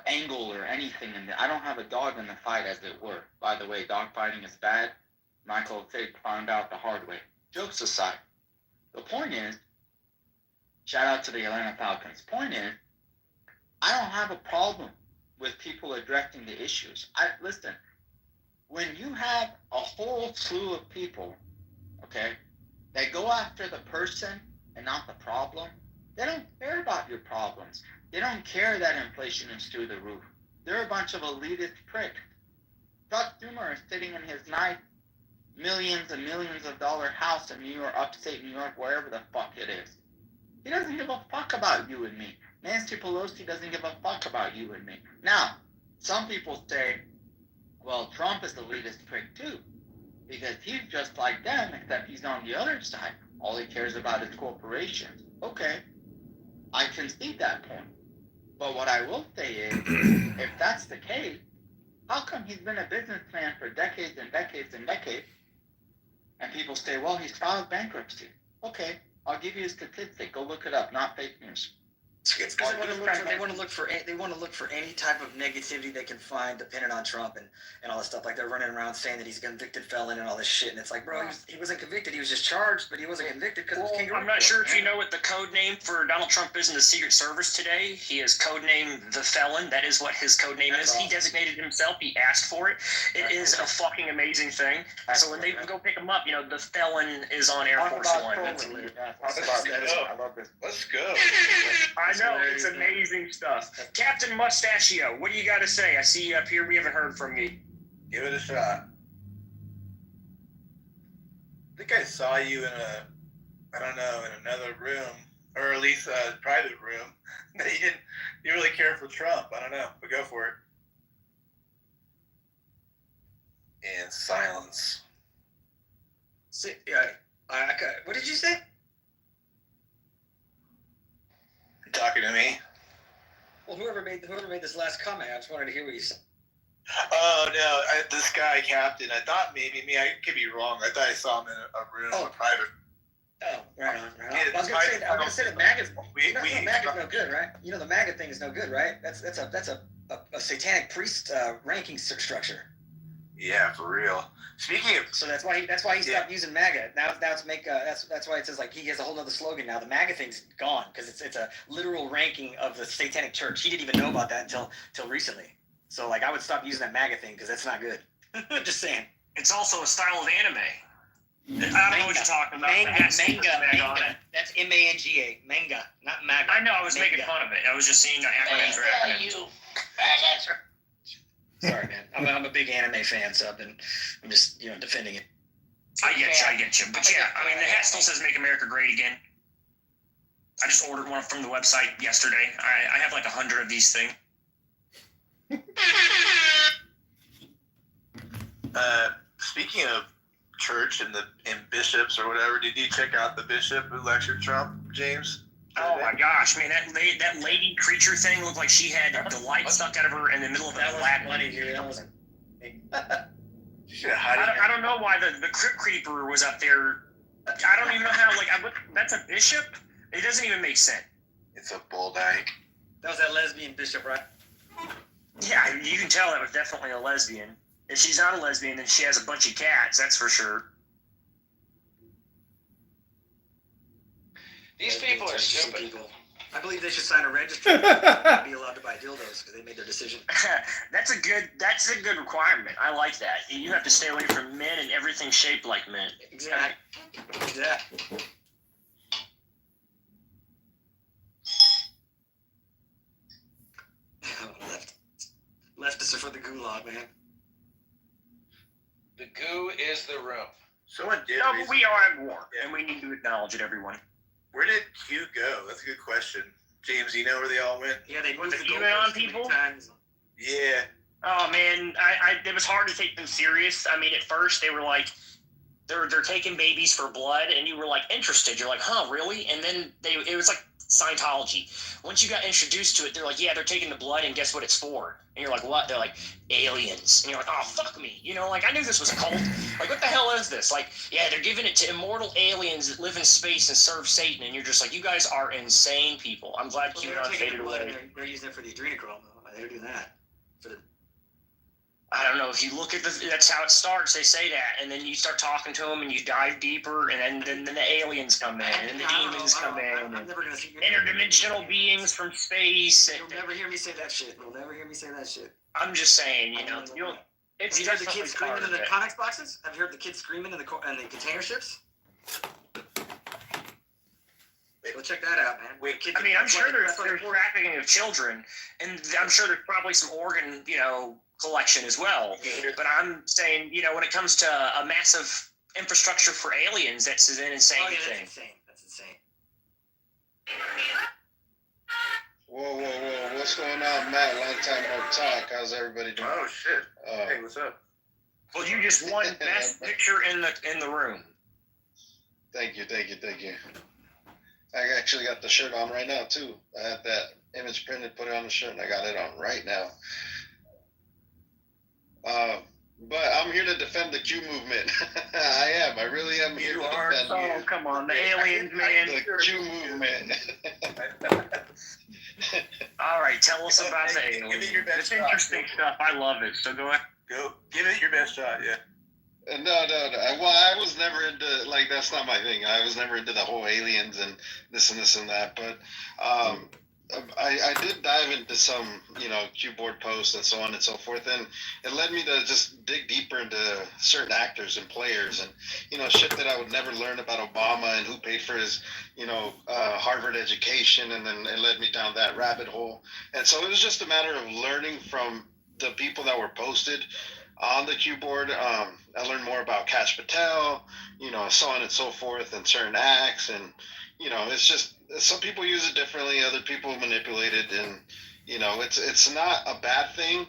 angle or anything in I don't have a dog in the fight, as it were. By the way, dog fighting is bad. Michael Tate found out the hard way. Jokes aside, the point is, shout out to the Atlanta Falcons. Point is, I don't have a problem with people addressing the issues. Listen, when you have a whole slew of people, okay, that go after the person and not the problem, they don't care about your problems. They don't care that inflation is through the roof. They're a bunch of elitist pricks. Chuck Schumer is sitting in his nice millions and millions of dollar house in New York, upstate New York, wherever the fuck it is. He doesn't give a fuck about you and me. Nancy Pelosi doesn't give a fuck about you and me. Now, some people say, well, Trump is the elitist prick too, because he's just like them, except he's on the other side. All he cares about is corporations. Okay, I can see that point. But what I will say is, if that's the case, how come he's been a businessman for decades and decades and decades, and people say, well, he's filed bankruptcy? Okay, I'll give you a statistic. Go look it up. Not fake news. It's because they want to look for any type of negativity they can find dependent on Trump and all this stuff. Like they're running around saying that he's a convicted felon and all this shit. And it's like, bro, he wasn't convicted. He was just charged, but he wasn't convicted because of kangaroo. I'm not sure if you know what the code name for Donald Trump is in the Secret Service today. He is codenamed the Felon. That is what his code name is. Awesome. He designated himself. He asked for it. It is a fucking amazing thing. So when they go pick him up, you know, the Felon is on Air Force One. I love this. Let's go. I know, it's amazing stuff. Captain Mustachio, what do you got to say? I see you up here. We haven't heard from you. Give it a shot. I think I saw you in another room, or at least a private room. You didn't really care for Trump. I don't know, but go for it. and silence. See, what did you say? You talking to me? Well, whoever made this last comment, I just wanted to hear what you said. Oh no, this guy, Captain. I thought maybe me. I could be wrong. I thought I saw him in a room, a private. Oh, right on. I was gonna say the MAGA's. The MAGA's no good, right? You know the MAGA thing is no good, right? That's a satanic priest ranking structure. Yeah, for real. Speaking of, so that's why he stopped using MAGA. Now it's that's why it says like he has a whole other slogan now. The MAGA thing's gone because it's a literal ranking of the satanic church. He didn't even know about that until recently. So like I would stop using that MAGA thing because that's not good. Just saying. It's also a style of anime. I don't know what you're talking about. Manga. That's MANGA. Manga, not MAGA. I know. I was making fun of it. I was just saying acronyms are acronyms. Sorry, man. I'm a big anime fan, so I'm just defending it. I get you. But yeah, I mean, the hat still says "Make America Great Again." I just ordered one from the website yesterday. I have like 100 of these things. Speaking of church and bishops or whatever, did you check out the bishop who lectured Trump, James? Oh my gosh, man! That lady creature thing looked like she had the light stuck out of her in the middle of that Latin. Funny, dude. That wasn't. I don't know why the crypt creeper was up there. I don't even know how. That's a bishop. It doesn't even make sense. It's a bull dyke. That was that lesbian bishop, right? Yeah, you can tell that was definitely a lesbian. If she's not a lesbian, then she has a bunch of cats. That's for sure. These people are stupid. I believe they should sign a registry and be allowed to buy dildos because they made their decision. That's a good requirement. I like that. You have to stay away from men and everything shaped like men. Exactly. Leftists are for the gulag, man. The goo is the room. Someone did. No, but we are at war, and we need to acknowledge it, everyone. Where did Q go? That's a good question. James, you know where they all went? Yeah, they moved the QAnon people. Yeah. Oh man, it was hard to take them serious. I mean, at first they were like, they're taking babies for blood, and you were like interested. You're like, huh, really? And then it was like Scientology. Once you got introduced to it, they're like, yeah, they're taking the blood, and guess what it's for? And you're like, what? They're like, aliens. And you're like, oh, fuck me. I knew this was a cult. Like, what the hell is this? Like, yeah, they're giving it to immortal aliens that live in space and serve Satan. And you're just like, you guys are insane people. I'm glad QAnon faded away. They're using it for the adrenochrome, though. They're doing that. I don't know. If you look at that's how it starts. They say that, and then you start talking to them, and you dive deeper, and then the aliens come in, and the demons come in, and interdimensional beings from space. You'll never hear me say that shit. I'm just saying, it's have you heard the kids screaming in the Connex boxes? Have you heard the kids screaming in the container ships? Go check that out, man. I'm sure there's trafficking of children, and I'm sure there's probably some organ, collection as well. But I'm saying, when it comes to a massive infrastructure for aliens, that's an insane thing. That's insane. Whoa. What's going on, Matt? Long time no talk. How's everybody doing? Oh, shit. Hey, what's up? Well, you just won best picture in the room. Thank you. I actually got the shirt on right now, too. I had that image printed, put it on the shirt, and I got it on right now. But I'm here to defend the Q movement. I am. I really am here to defend you. Oh, come on. The aliens, man. The Q movement. All right. Tell us about the aliens. Give it your best It's interesting stuff. I love it. So go ahead. Go. Give it your best shot, yeah. No. Well, I was never into, that's not my thing. I was never into the whole aliens and this and that. But I did dive into some, Q-board posts and so on and so forth. And it led me to just dig deeper into certain actors and players and, shit that I would never learn about Obama and who paid for his, Harvard education. And then it led me down that rabbit hole. And so it was just a matter of learning from the people that were posted on the Q board. I learned more about Kash Patel, so on and so forth, and certain acts. And, it's just, some people use it differently, other people manipulate it. And, it's not a bad thing.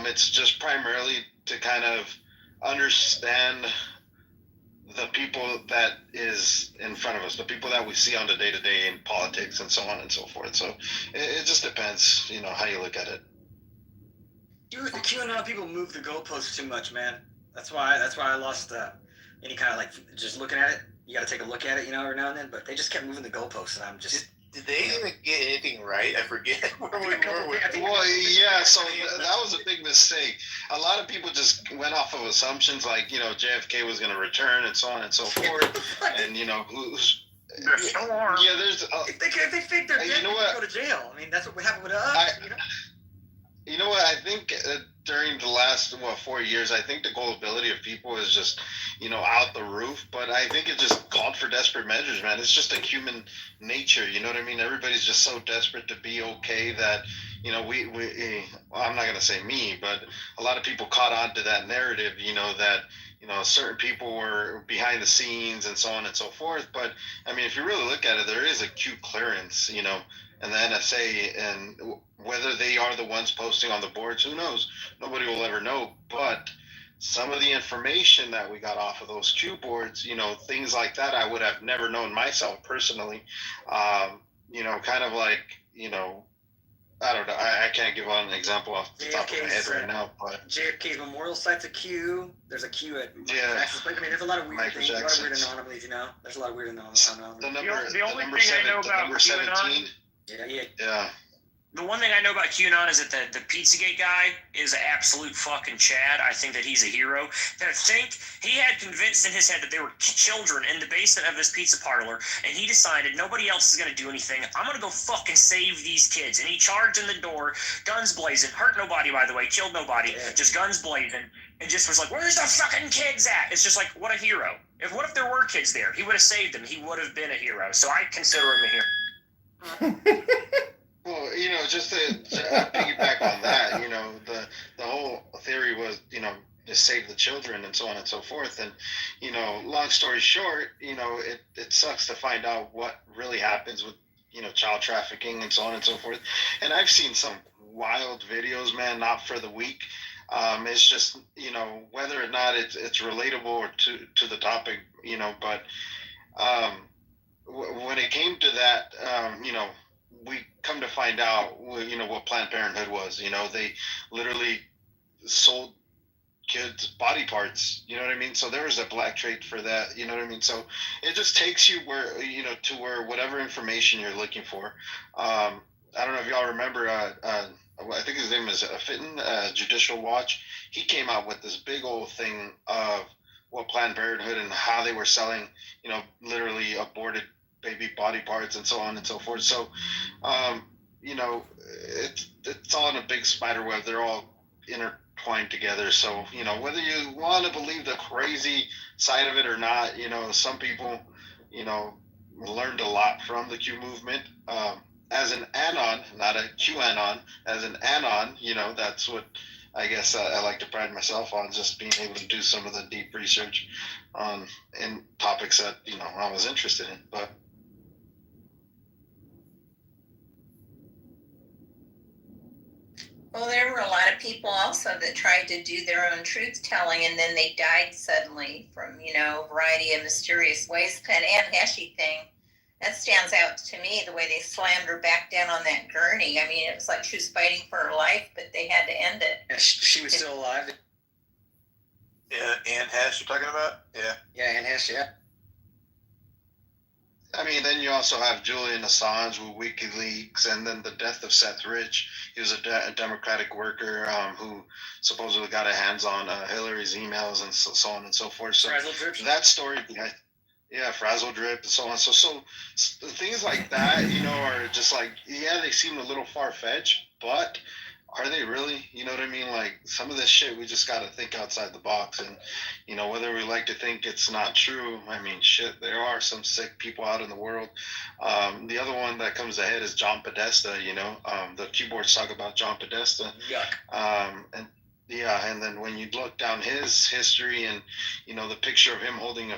It's just primarily to kind of understand the people that is in front of us, the people that we see on the day-to-day in politics and so on and so forth. So it just depends, how you look at it. Dude, the QAnon people move the goalposts too much, man. That's why I lost any kind of just looking at it. You got to take a look at it, every now and then. But they just kept moving the goalposts, and I'm just. Did they even get anything right? I forget where we were with. Well, yeah, so that was a big mistake. A lot of people just went off of assumptions like, JFK was going to return and so on and so forth. And, who's. The storm. Yeah, there's. If they fake their death, they go to jail. I mean, that's what happened with us. You know what? I think during the last 4 years, I think the gullibility of people is just, out the roof. But I think it just called for desperate measures, man. It's just a human nature. You know what I mean? Everybody's just so desperate to be okay that, I'm not gonna say me, but a lot of people caught on to that narrative. That certain people were behind the scenes and so on and so forth. But I mean, if you really look at it, there is a Q clearance, and the NSA, and whether they are the ones posting on the boards, who knows? Nobody will ever know. But some of the information that we got off of those Q boards, things like that, I would have never known myself personally. Kind of like, I don't know. I can't give an example off the top of my head right now. But JFK's memorial site's a Q. There's a Q at Jackson's. I mean, there's a lot of weird things. A lot of weird anomalies, There's a lot of weird anomalies. The only thing I know about QAnon. Yeah. The one thing I know about QAnon is that the Pizzagate guy is an absolute fucking Chad. I think that he's a hero. And I think he had convinced in his head that there were children in the basement of his pizza parlor, and he decided nobody else is going to do anything. I'm going to go fucking save these kids. And he charged in the door, guns blazing, hurt nobody, by the way, killed nobody, just guns blazing, and just was like, where's the fucking kids at? It's just like, what a hero. What if there were kids there? He would have saved them. He would have been a hero. So I consider him a hero. Well, just to piggyback on that, the whole theory was, to save the children and so on and so forth. And, long story short, it sucks to find out what really happens with, child trafficking and so on and so forth. And I've seen some wild videos, man, not for the weak. It's just, whether or not it's relatable or to the topic, but when it came to that, we come to find out, what Planned Parenthood was. They literally sold kids body parts. You know what I mean? So there was a black trade for that. You know what I mean? So it just takes you where, to where whatever information you're looking for. I don't know if y'all remember. I think his name is Fitton, Judicial Watch. He came out with this big old thing of what Planned Parenthood and how they were selling, literally aborted baby body parts and so on and so forth. So, it's all in a big spider web. They're all intertwined together. So, whether you want to believe the crazy side of it or not, some people, learned a lot from the Q movement. As an anon, not a QAnon, as an anon, that's what I guess I like to pride myself on, just being able to do some of the deep research in topics that, I was interested in. But well, there were a lot of people also that tried to do their own truth telling, and then they died suddenly from, a variety of mysterious ways. That Aunt Heshy thing, that stands out to me, the way they slammed her back down on that gurney. I mean, it was like she was fighting for her life, but they had to end it. Yeah, she was still alive. Yeah, Aunt Hesh you're talking about? Yeah. Yeah, Aunt Hesh, yeah. I mean, then you also have Julian Assange with WikiLeaks, and then the death of Seth Rich. He was a Democratic worker who supposedly got a hands on Hillary's emails and so on and so forth. So that story, Frazzle Drip and so on. So things like that, are just like, yeah, they seem a little far fetched, but are they really? You know what I mean? Like, some of this shit, we just got to think outside the box. And, whether we like to think it's not true, I mean, shit, there are some sick people out in the world. The other one that comes ahead is John Podesta, the keyboards talk about John Podesta. Yuck. And then when you look down his history and, the picture of him holding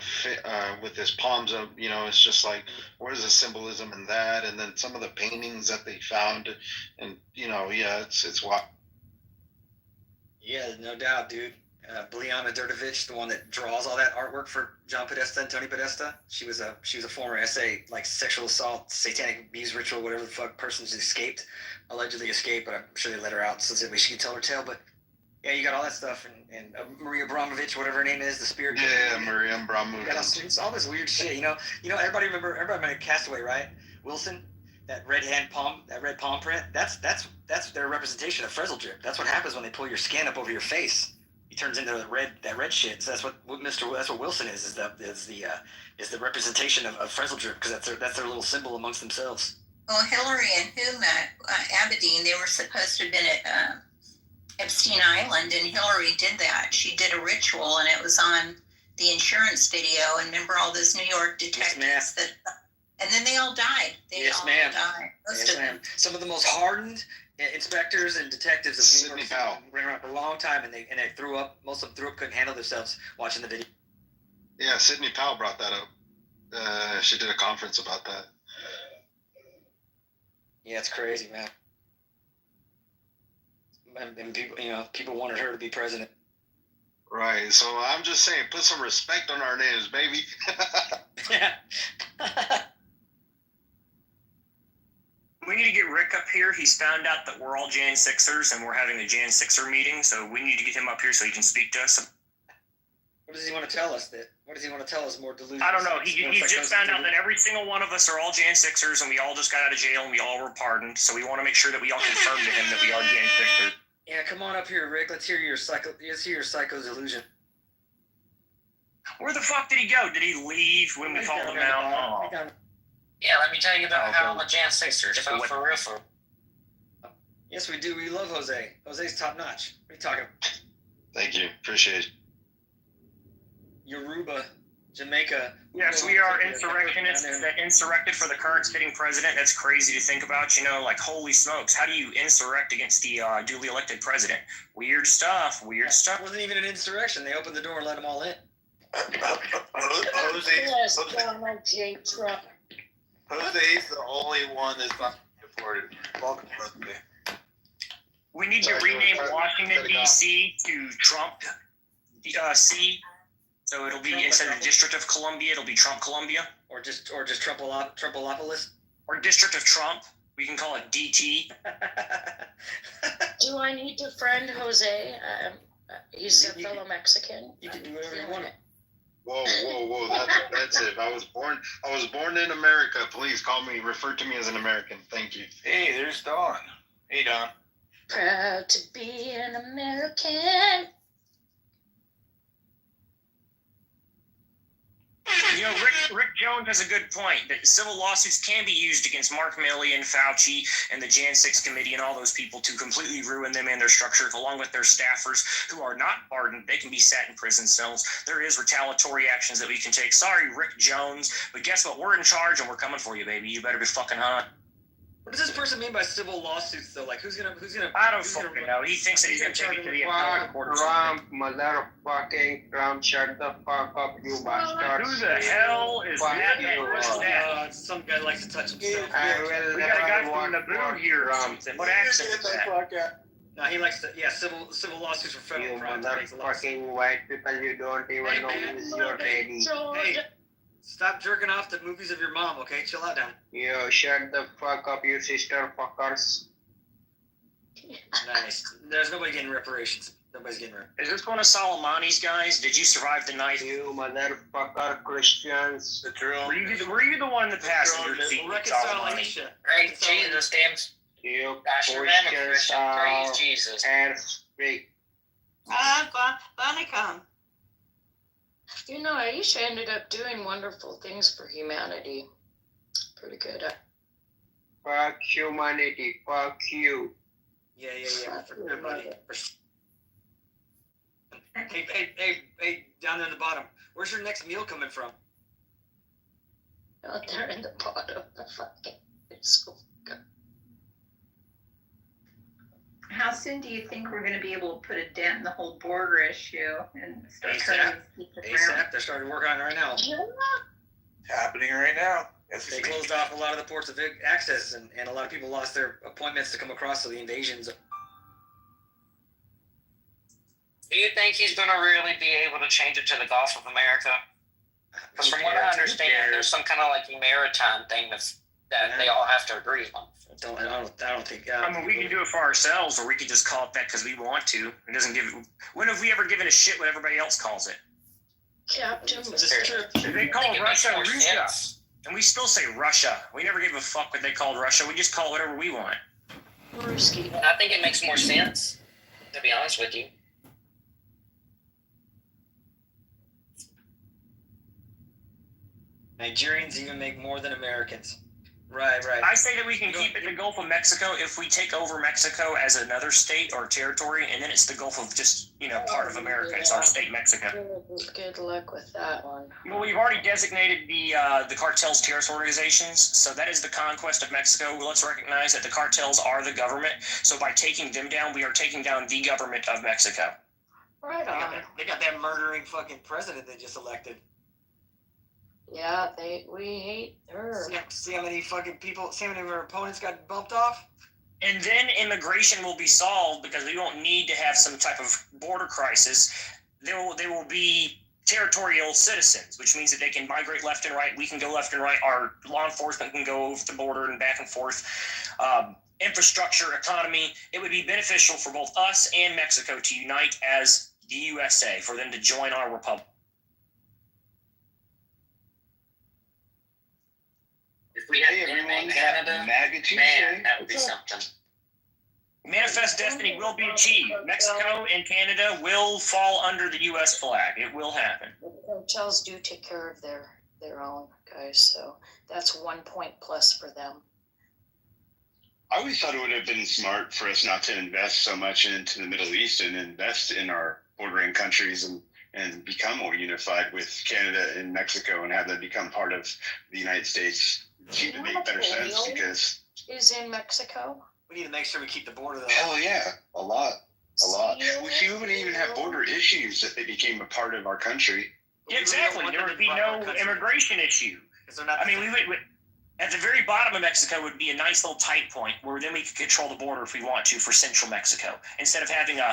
with his palms up, it's just like, where's the symbolism in that? And then some of the paintings that they found and, it's wild. Yeah, no doubt, dude. Biljana Đurđević, the one that draws all that artwork for John Podesta and Tony Podesta. She was a former SA, like sexual assault, satanic abuse ritual, whatever the fuck person allegedly escaped, but I'm sure they let her out so that she could tell her tale. But yeah, you got all that stuff, and Maria Abramovich, whatever her name is, the spirit. Yeah, Maria Abramovich. It's all this weird shit. You know. Everybody remember Castaway, right? Wilson, that red palm print. That's their representation of Frizzle drip. That's what happens when they pull your skin up over your face. He turns into that red shit. So that's what Wilson is the representation of Frizzle drip, because that's their little symbol amongst themselves. Well, Hillary and whom at Aberdeen, they were supposed to have been at Epstein Island, and Hillary did that. She did a ritual, and it was on the insurance video. And remember all those New York detectives and then they all died. Died. Most of them. Some of the most hardened inspectors and detectives of New York ran around for a long time, and they threw up. Most of them threw up, couldn't handle themselves watching the video. Yeah, Sidney Powell brought that up. She did a conference about that. Yeah, it's crazy, man. And people wanted her to be president. Right. So I'm just saying, put some respect on our names, baby. We need to get Rick up here. He's found out that we're all Jan 6ers and we're having a Jan 6er meeting, so we need to get him up here so he can speak to us. What does he want to tell us? What does he want to tell us? More delusional? I don't know. He just found out that every single one of us are all Jan 6ers, and we all just got out of jail and we all were pardoned. So we want to make sure that we all confirm to him that we are Jan 6ers. Yeah, come on up here, Rick. Let's hear your psycho delusion. Where the fuck did he go? Did he leave when we called him out? Oh. Yeah, let me tell you about how I'm a Jan 6er. So for real. Yes, we do. We love Jose. Jose's top notch. What are you talking about? Thank you. Appreciate it. Yoruba, Jamaica. Yes, we are insurrectionists that insurrected for the current sitting president. That's crazy to think about. Like, holy smokes, how do you insurrect against the duly elected president? Weird stuff. It wasn't even an insurrection. They opened the door and let them all in. Jose's the only one that's not deported. Welcome, birthday. We need to rename Washington, D.C. to Trump C. So it'll be, instead of District of Columbia, it'll be Trump Columbia. Or just Trumpopolis. Or District of Trump. We can call it DT. Do I need to friend Jose? He's a fellow Mexican. You can do whatever you want. Whoa, that's offensive. I was born in America. Please refer to me as an American. Thank you. Hey, there's Dawn. Hey, Dawn. Proud to be an American. Rick Jones has a good point that civil lawsuits can be used against Mark Milley and Fauci and the Jan 6 committee and all those people to completely ruin them and their structures, along with their staffers who are not pardoned. They can be sat in prison cells. There is retaliatory actions that we can take. Sorry, Rick Jones, but guess what? We're in charge and we're coming for you, baby. You better be fucking hot. What does this person mean by civil lawsuits, though? Like, who's gonna? I don't fucking know. He thinks that he's gonna take it to the appellate court or something. Motherfucking Trump, shut the fuck up, you bastard. Who the hell is that? Some guy likes to touch himself. We got a guy from Naboo here or something. What accent is that? No, he likes to, civil lawsuits for federal crimes. You motherfucking white people, you don't even know who's your daddy. Hey, stop jerking off the movies of your mom, okay? Chill out down. You shut the fuck up, you sister fuckers. Nice. There's nobody getting reparations. Nobody's getting reparations. Is this one of Soleimani's guys? Did you survive the night? You motherfucker Christians. The drill. Were you the one that passed your seat? Great Jesus, damn. You Gosh, you're a Christian. Praise Jesus. And speak. Funny come. Aisha ended up doing wonderful things for humanity. Pretty good. Fuck humanity. Fuck you. Yeah. For everybody. Hey, down there in the bottom. Where's your next meal coming from? Out there in the bottom. It's so good. How soon do you think we're going to be able to put a dent in the whole border issue and start turning these people around? ASAP. They're starting to work on it right now. Yeah. Happening right now. They closed off a lot of the ports of access, and a lot of people lost their appointments to come across to the invasions. Do you think he's going to really be able to change it to the Gulf of America? Because from what I understand, there's some kind of like maritime thing that they all have to agree on. I don't think. I mean, we can do it for ourselves, or we can just call it that because we want to. It doesn't give. When have we ever given a shit what everybody else calls it? Captain. They call Russia Russia, and we still say Russia. We never give a fuck what they called Russia. We just call it whatever we want. Ruski. I think it makes more sense, to be honest with you. Nigerians even make more than Americans. Right. I say that we can keep it the Gulf of Mexico if we take over Mexico as another state or territory, and then it's the Gulf of just, part of America. It's our state, Mexico. Good luck with that one. Well, we've already designated the cartels terrorist organizations, so that is the conquest of Mexico. Let's recognize that the cartels are the government, so by taking them down, we are taking down the government of Mexico. Right on. They got that murdering fucking president they just elected. Yeah, we hate her. See how many fucking people, see how many of our opponents got bumped off? And then immigration will be solved because we won't need to have some type of border crisis. There will be territorial citizens, which means that they can migrate left and right. We can go left and right. Our law enforcement can go over the border and back and forth. Infrastructure, economy. It would be beneficial for both us and Mexico to unite as the USA, for them to join our republic. If we had everyone Canada, man, that would be something. Manifest destiny will be achieved. Mexico and Canada will fall under the U.S. flag. It will happen. The cartels do take care of their own guys, so that's 1 point plus for them. I always thought it would have been smart for us not to invest so much into the Middle East and invest in our bordering countries and become more unified with Canada and Mexico and have them become part of the United States. It seemed to make better sense because is in Mexico. We need to make sure we keep the border though. Hell yeah, a lot. We wouldn't even have border issues if they became a part of our country. Exactly, there would be no immigration issue. We would. At the very bottom of Mexico would be a nice little tight point where then we could control the border if we want to for central Mexico. Instead of having a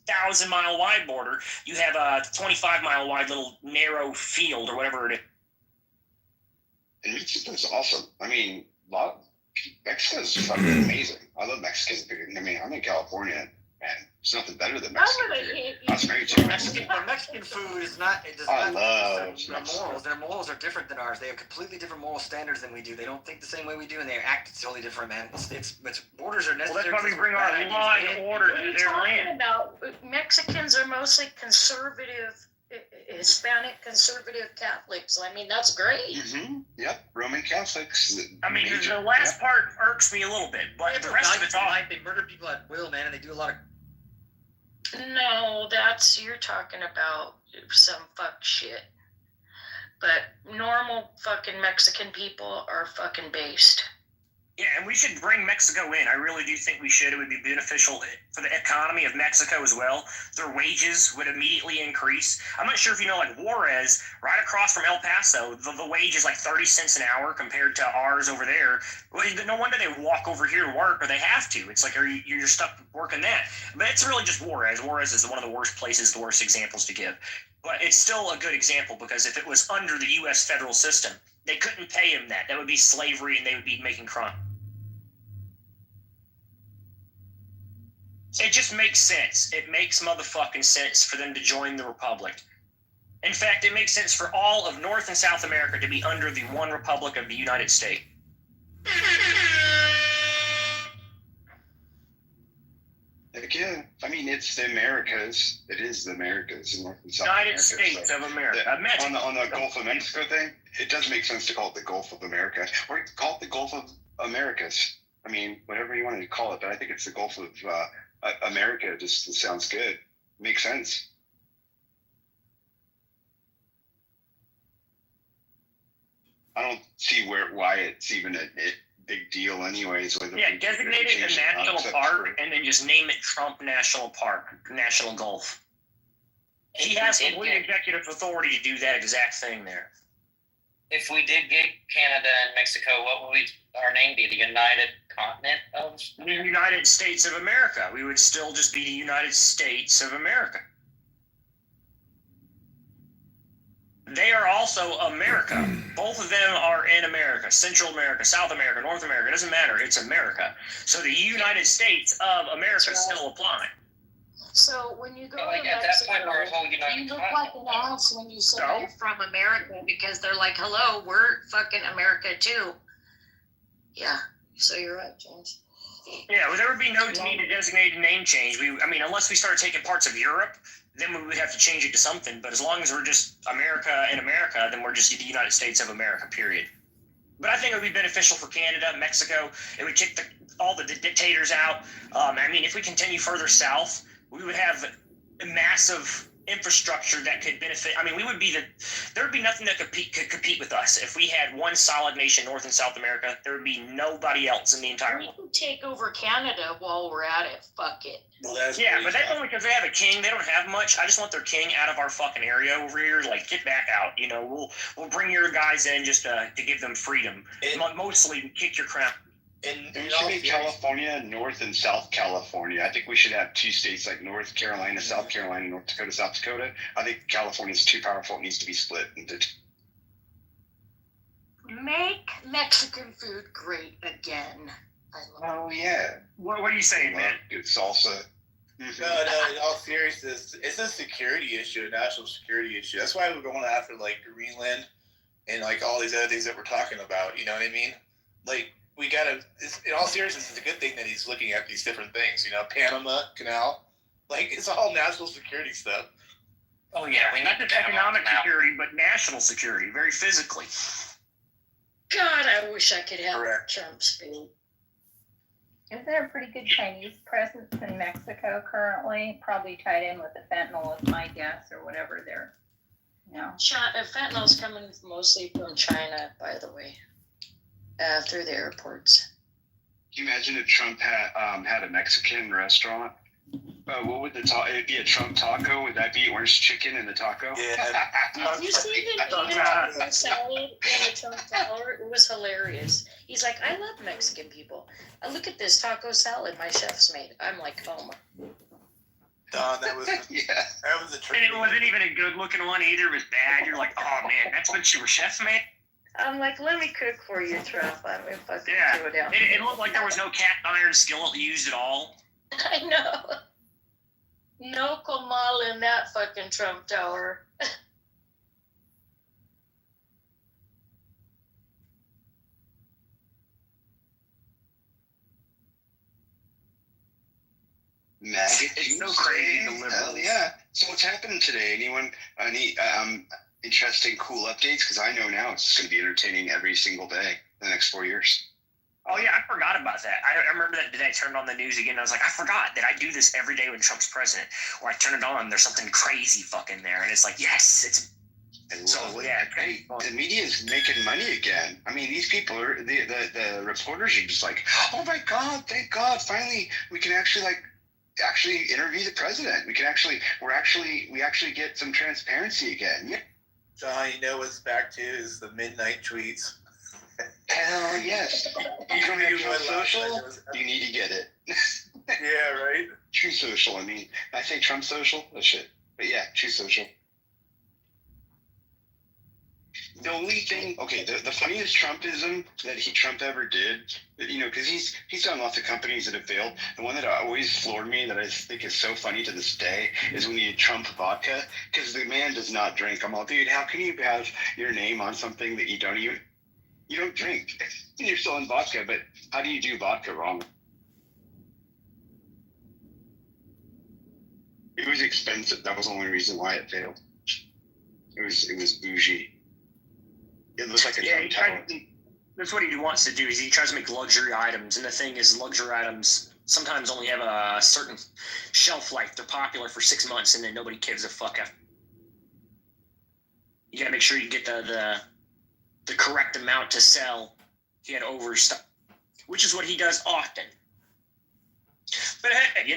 1,000-mile wide border, you have a 25-mile wide little narrow field or whatever it is. And Mexico's awesome. Mexico's fucking amazing. I love Mexican food. I'm in California, and there's nothing better than Mexican food. That's married to Mexican. Mexican food is not. It does I not. love Their morals. Their morals are different than ours. They have completely different moral standards than we do. They don't think the same way we do, and they act totally different, man. It's borders are necessary. Well, that's why we bring our law and order to their land. Mexicans are mostly conservative. Hispanic conservative Catholics. That's great. Mm-hmm. Yep, Roman Catholics. The last part irks me a little bit, but the rest of it's all. They murder people at will, man, and they do a lot of. No, you're talking about some fuck shit. But normal fucking Mexican people are fucking based. Yeah, and we should bring Mexico in. I really do think we should. It would be beneficial for the economy of Mexico as well. Their wages would immediately increase. I'm not sure if you know, Juarez, right across from El Paso, the wage is like 30 cents an hour compared to ours over there. Well, no wonder they walk over here to work, or they have to. It's like you're stuck working that. But it's really just Juarez. Juarez is one of the worst places, the worst examples to give. But it's still a good example because if it was under the U.S. federal system, they couldn't pay him that. That would be slavery, and they would be making crime. It just makes sense. It makes motherfucking sense for them to join the Republic. In fact, it makes sense for all of North and South America to be under the one Republic of the United States. Again, it's the Americas. It is the Americas, North and South United America. States of America. On the Gulf of Mexico thing, it does make sense to call it the Gulf of America. Or call it the Gulf of Americas. Whatever you wanted to call it, but I think it's the Gulf of America. Just sounds good. Makes sense. I don't see why it's even a big deal anyways. Designate it a national park and then just name it Trump National Park, National Gulf. He has complete executive authority to do that exact thing there. If we did get Canada and Mexico, what would our name be? The United Continent of the United States of America. We would still just be the United States of America. they are also America. Both of them are in America. Central America, South America, North America. It doesn't matter. It's America. So the United States of America still apply. So when you go Like to at that Mexico, point, we're whole United you look States. like an ass when you say No. you're from America because they're like, hello, we're fucking America too. Yeah, so you're right, James. Yeah, well, there would be no need to designate a name change. Unless we started taking parts of Europe, then we would have to change it to something. But as long as we're just America and America, then we're just the United States of America, period. But I think it would be beneficial for Canada, Mexico. It would kick all the dictators out. If we continue further south, we would have a massive infrastructure that could benefit. There would be nothing that could compete with us. If we had one solid nation, North and South America, there would be nobody else in the entire We world. can take over Canada while we're at it. Fuck it. Well, that's Yeah, pretty but that's tough. only because they have a king. They don't have much. I just want their king out of our fucking area over here. Like, get back out. We'll bring your guys in just to give them freedom. Mostly to kick your crown. And We should make California North and South California. I think we should have two states like North Carolina, South Carolina, North Dakota, South Dakota. I think California is too powerful. It needs to be split into two. Make Mexican food great again. Oh, yeah. What are you saying, man? Good salsa. No, in all seriousness, it's a security issue, a national security issue. That's why we're going after, like, Greenland and, like, all these other things that we're talking about. You know what I mean? Like, we gotta, in all seriousness, it's a good thing that he's looking at these different things, Panama Canal. Like, it's all national security stuff. Oh, yeah. Not just economic security, but national security, very physically. God, I wish I could have Correct. Trump's food. Is there a pretty good Chinese presence in Mexico currently? Probably tied in with the fentanyl, is my guess, or whatever they're, Fentanyl's coming mostly from China, by the way, through the airports. Can you imagine if Trump had a Mexican restaurant? What would it'd be a Trump taco? Would that be orange chicken in the taco? Yeah. Did you see him eat a taco salad in the Trump Tower? It was hilarious. He's like, I love Mexican people. Look at this taco salad my chef's made. I'm like, oh my. Don, that was that was a trick. And it wasn't even a good looking one either. It was bad. You're like, oh man, that's what your chef made? I'm like, let me cook for you, Trump. I'm gonna fucking throw it down. It looked like there was no cast iron skillet used at all. I know. No comal in that fucking Trump Tower. Maggot It's so Tuesday. crazy, the liberals. Hell yeah. So what's happening today? Anyone? Any interesting, cool updates? Because I know now it's just going to be entertaining every single day the next 4 years. Oh yeah, I forgot about that. I remember that today I turned on the news again. I was like, I forgot that I do this every day when Trump's president. Or I turn it on, there's something crazy fucking there, and it's like, yes, it's. The media is making money again. I mean, these people are the reporters are just like, oh my god, thank God, finally we can actually interview the president. We actually get some transparency again. Yeah. So you know what's back to is the midnight tweets. Hell yes. You don't have True Social? You need to get it. Yeah, right? True Social. I say Trump Social. Oh shit. But yeah, True Social. The only thing, the funniest Trumpism that Trump ever did, because he's done lots of companies that have failed. The one that always floored me that I think is so funny to this day is when he had Trump vodka, because the man does not drink. I'm all, dude, how can you have your name on something that you don't drink? You're selling vodka, but how do you do vodka wrong? It was expensive. That was the only reason why it failed. It was bougie. It looks like a that's what he wants to do. Is he tries to make luxury items, and the thing is, luxury items sometimes only have a certain shelf life. They're popular for 6 months, and then nobody gives a fuck after. You gotta make sure you get the correct amount to sell. He had overstock, which is what he does often. But hey,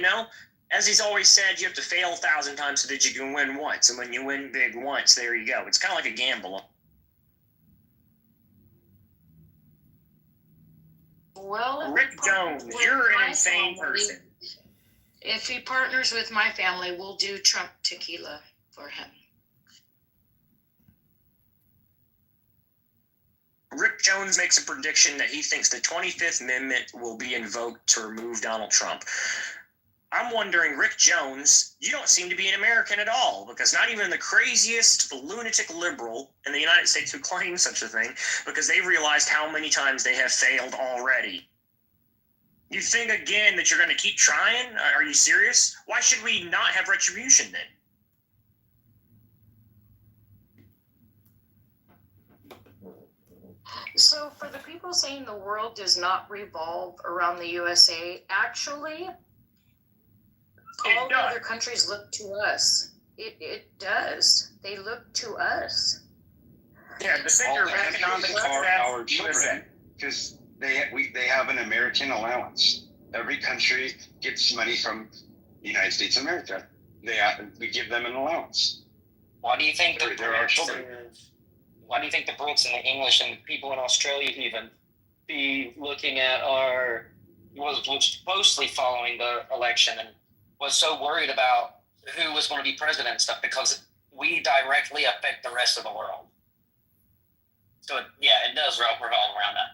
as he's always said, you have to fail 1,000 times so that you can win once. And when you win big once, there you go. It's kind of like a gamble. Well, Rick Jones, you're an insane person. If he partners with my family, we'll do Trump tequila for him. Jones makes a prediction that he thinks the 25th Amendment will be invoked to remove Donald Trump. I'm wondering, Rick Jones, you don't seem to be an American at all, because not even the craziest lunatic liberal in the United States who claims such a thing, because they've realized how many times they have failed already. You think again that you're going to keep trying? Are you serious? Why should we not have retribution then? So for the people saying the world does not revolve around the USA, actually, all the other countries look to us. It does. They look to us. Yeah, the center of economic our children, because they have an American allowance. Every country gets money from the United States of America. We give them an allowance. Why do you think they're our children? Why do you think the Brits and the English and people in Australia even be looking at was closely following the election and was so worried about who was going to be president and stuff, because we directly affect the rest of the world. So it does revolve around that.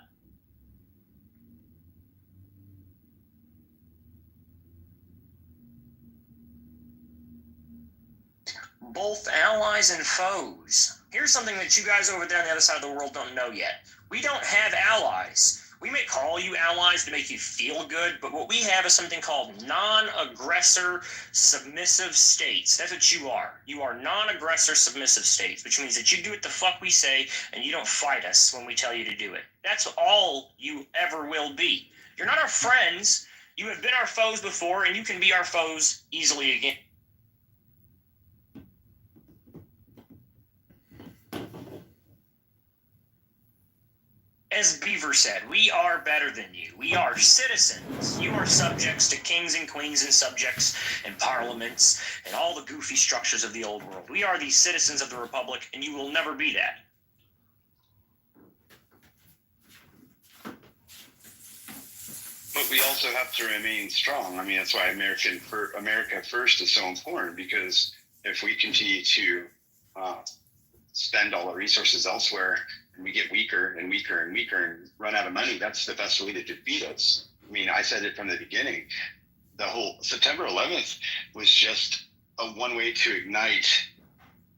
Both allies and foes. Here's something that you guys over there on the other side of the world don't know yet. We don't have allies. We may call you allies to make you feel good, but what we have is something called non-aggressor submissive states. That's what you are. You are non-aggressor submissive states, which means that you do what the fuck we say and you don't fight us when we tell you to do it. That's all you ever will be. You're not our friends. You have been our foes before, and you can be our foes easily again. As Beaver said, we are better than you. We are citizens. You are subjects to kings and queens and subjects and parliaments and all the goofy structures of the old world. We are the citizens of the Republic, and you will never be that. But we also have to remain strong. I mean, that's why America First is so important, because if we continue to spend all our resources elsewhere, and we get weaker and weaker and weaker and run out of money, that's the best way to defeat us. I mean, I said it from the beginning. The whole September 11th was just a one way to ignite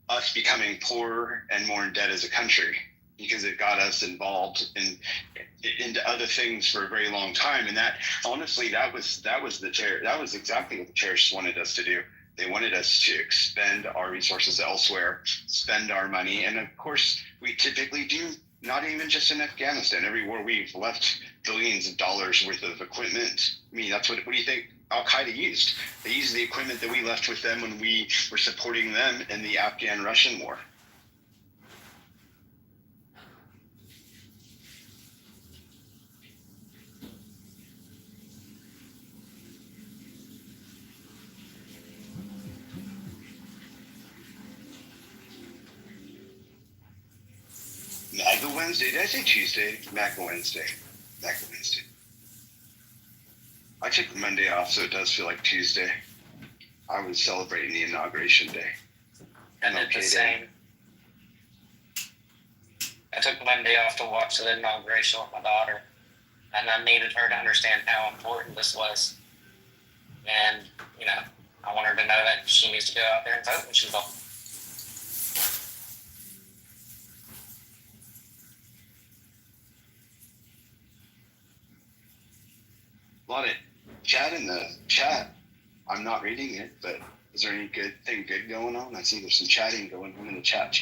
us becoming poorer and more in debt as a country, because it got us involved into other things for a very long time. And that, honestly, that was the terror. That was exactly what the terrorists wanted us to do. They wanted us to expend our resources elsewhere, spend our money. And of course, we typically do, not even just in Afghanistan. Every war we've left billions of dollars worth of equipment. I mean, what do you think Al-Qaeda used? They used the equipment that we left with them when we were supporting them in the Afghan-Russian war. MAGA Wednesday? Did I say Tuesday? MAGA Wednesday. MAGA Wednesday. I took Monday off, so it does feel like Tuesday. I was celebrating the inauguration day. And did the same. I took Monday off to watch the inauguration with my daughter, and I needed her to understand how important this was. And, I want her to know that she needs to go out there and vote when she's voting. A lot of chat in the chat. I'm not reading it, but is there any good going on? I see there's some chatting going on in the chat.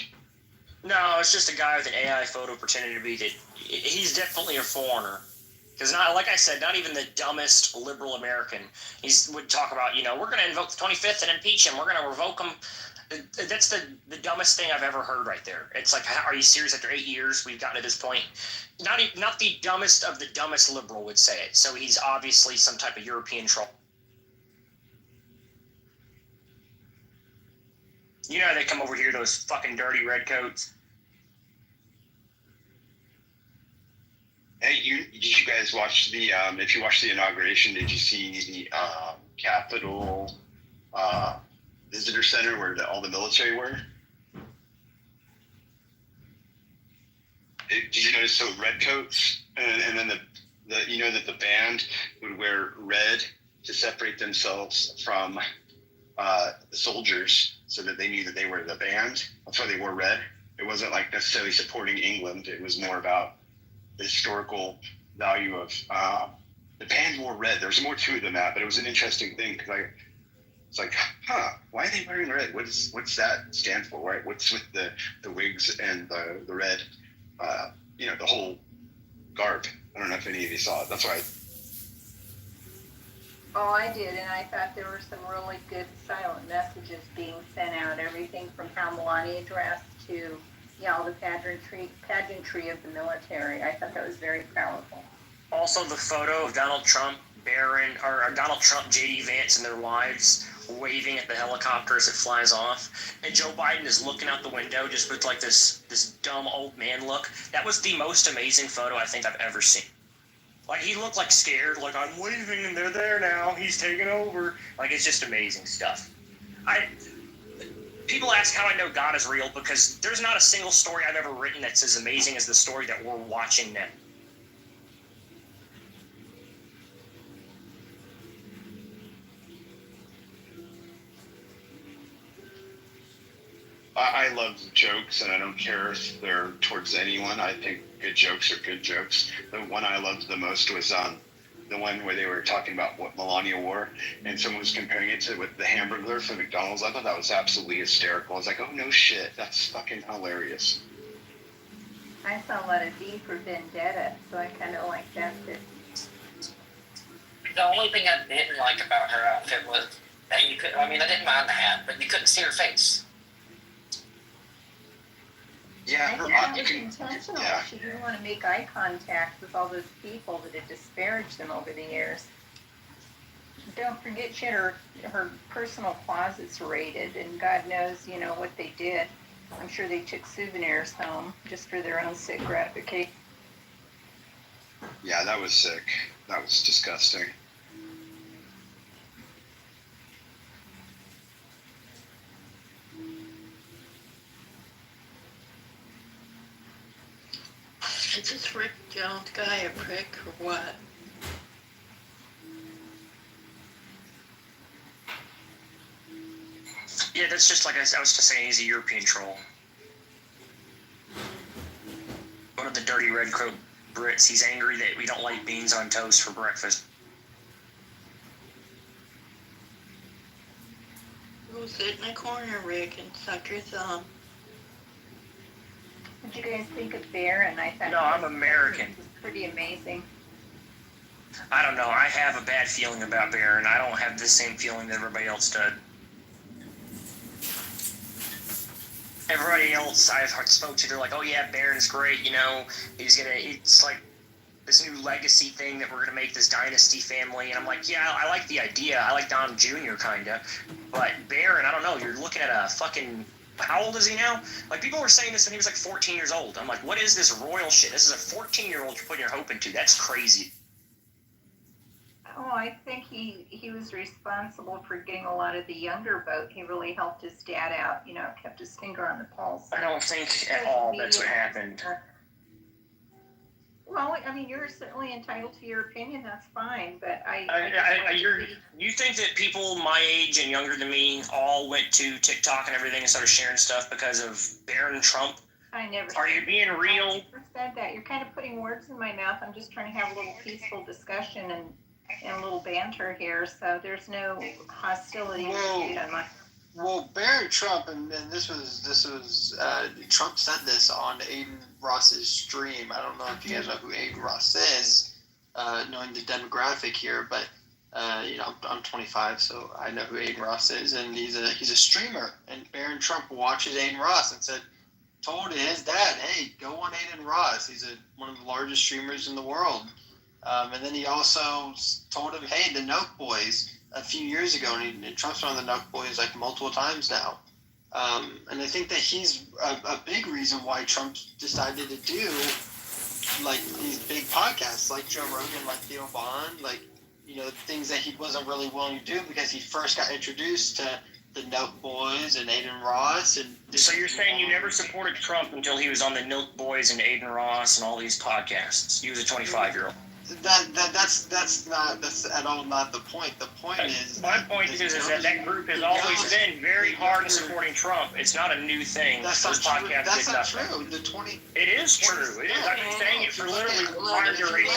No, it's just a guy with an AI photo pretending to be that. He's definitely a foreigner. Because, like I said, not even the dumbest liberal American would talk about, we're going to invoke the 25th and impeach him. We're going to revoke him. That's the dumbest thing I've ever heard right there. It's like, are you serious? After 8 years, we've gotten to this point. Not the dumbest of the dumbest liberal would say it. So he's obviously some type of European troll. You know how they come over here, those fucking dirty redcoats. Hey, did you guys watch the? If you watched the inauguration, did you see the Capitol Visitor Center where all the military were? did you notice so redcoats and then the you know that the band would wear red to separate themselves from the soldiers so that they knew that they were the band. That's why they wore red. It wasn't like necessarily supporting England. It was more about the historical value of the band wore red. There's more to it than that, but it was an interesting thing because it's like, why are they wearing red? What's that stand for, right? What's with the wigs and the red? The whole garb. I don't know if any of you saw it. That's why. Oh, I did, and I thought there were some really good silent messages being sent out. Everything from how Melania dressed to, all the pageantry of the military. I thought that was very powerful. Also, the photo of Donald Trump, Donald Trump, J.D. Vance, and their wives waving at the helicopter as it flies off, and Joe Biden is looking out the window just with like this dumb old man look. That was the most amazing photo I think I've ever seen. Like, he looked like scared, like, I'm waving and they're there now, he's taking over. Like, it's just amazing stuff. People ask how I know God is real because there's not a single story I've ever written that's as amazing as the story that we're watching now. I love jokes, and I don't care if they're towards anyone. I think good jokes are good jokes. The one I loved the most was the one where they were talking about what Melania wore, and someone was comparing it to with the Hamburglar from McDonald's. I thought that was absolutely hysterical. I was like, oh, no shit. That's fucking hilarious. I saw a lot of V for Vendetta, so I kind of like that too. The only thing I didn't like about her outfit was that I didn't mind the hat, but you couldn't see her face. I think that was intentional. Yeah. She didn't want to make eye contact with all those people that had disparaged them over the years. Don't forget, she had her personal closets raided, and God knows, what they did. I'm sure they took souvenirs home just for their own sick gratification. Yeah, that was sick. That was disgusting. Is this Rick Jones guy a prick or what? Yeah, that's just like I was just saying, he's a European troll. One of the dirty red coat Brits. He's angry that we don't like beans on toast for breakfast. Go sit in a corner, Rick, and suck your thumb. What did you guys think of Barron? I thought. No, I'm American. It was pretty amazing. I don't know. I have a bad feeling about Barron. I don't have the same feeling that everybody else did. Everybody else I've spoke to, they're like, oh yeah, Barron's great, it's like this new legacy thing that we're going to make this dynasty family. And I'm like, yeah, I like the idea. I like Don Jr. kind of. But Barron, I don't know. You're looking at a fucking... How old is he now? Like, people were saying this when he was like 14 years old. I'm like, what is this royal shit? This is a 14-year-old you're putting your hope into. That's crazy. Oh, I think he was responsible for getting a lot of the younger vote. He really helped his dad out, kept his finger on the pulse. I don't think at all that's what happened. Well, you're certainly entitled to your opinion. That's fine, but you think that people my age and younger than me all went to TikTok and everything and started sharing stuff because of Barron Trump? I never. Are you being real? I never said that. You're kind of putting words in my mouth. I'm just trying to have a little peaceful discussion and a little banter here, so there's no hostility. Well, Barron Trump, and this was Trump said this on Aiden Ross's stream. I don't know if you guys know who Aiden Ross is, knowing the demographic here, but I'm 25, so I know who Aiden Ross is, and he's a streamer. And Barron Trump watches Aiden Ross and told his dad, hey, go on Aiden Ross. He's one of the largest streamers in the world. And then he also told him, hey, the Noke Boys, a few years ago, and Trump's been on the Noke Boys like multiple times now. And I think that he's a big reason why Trump decided to do like these big podcasts like Joe Rogan, like Theo Vaughn, things that he wasn't really willing to do because he first got introduced to the Nelk Boys and Aiden Ross. And so you're saying you never supported Trump until he was on the Nelk Boys and Aiden Ross and all these podcasts? He was a 25-year-old. That's at all not the point. The point is my point is that group has always been very hard in supporting Trump. It's not a new thing. That's not true. That's not true. The 20. It is true. It is. I've been saying it for literally prior to radio.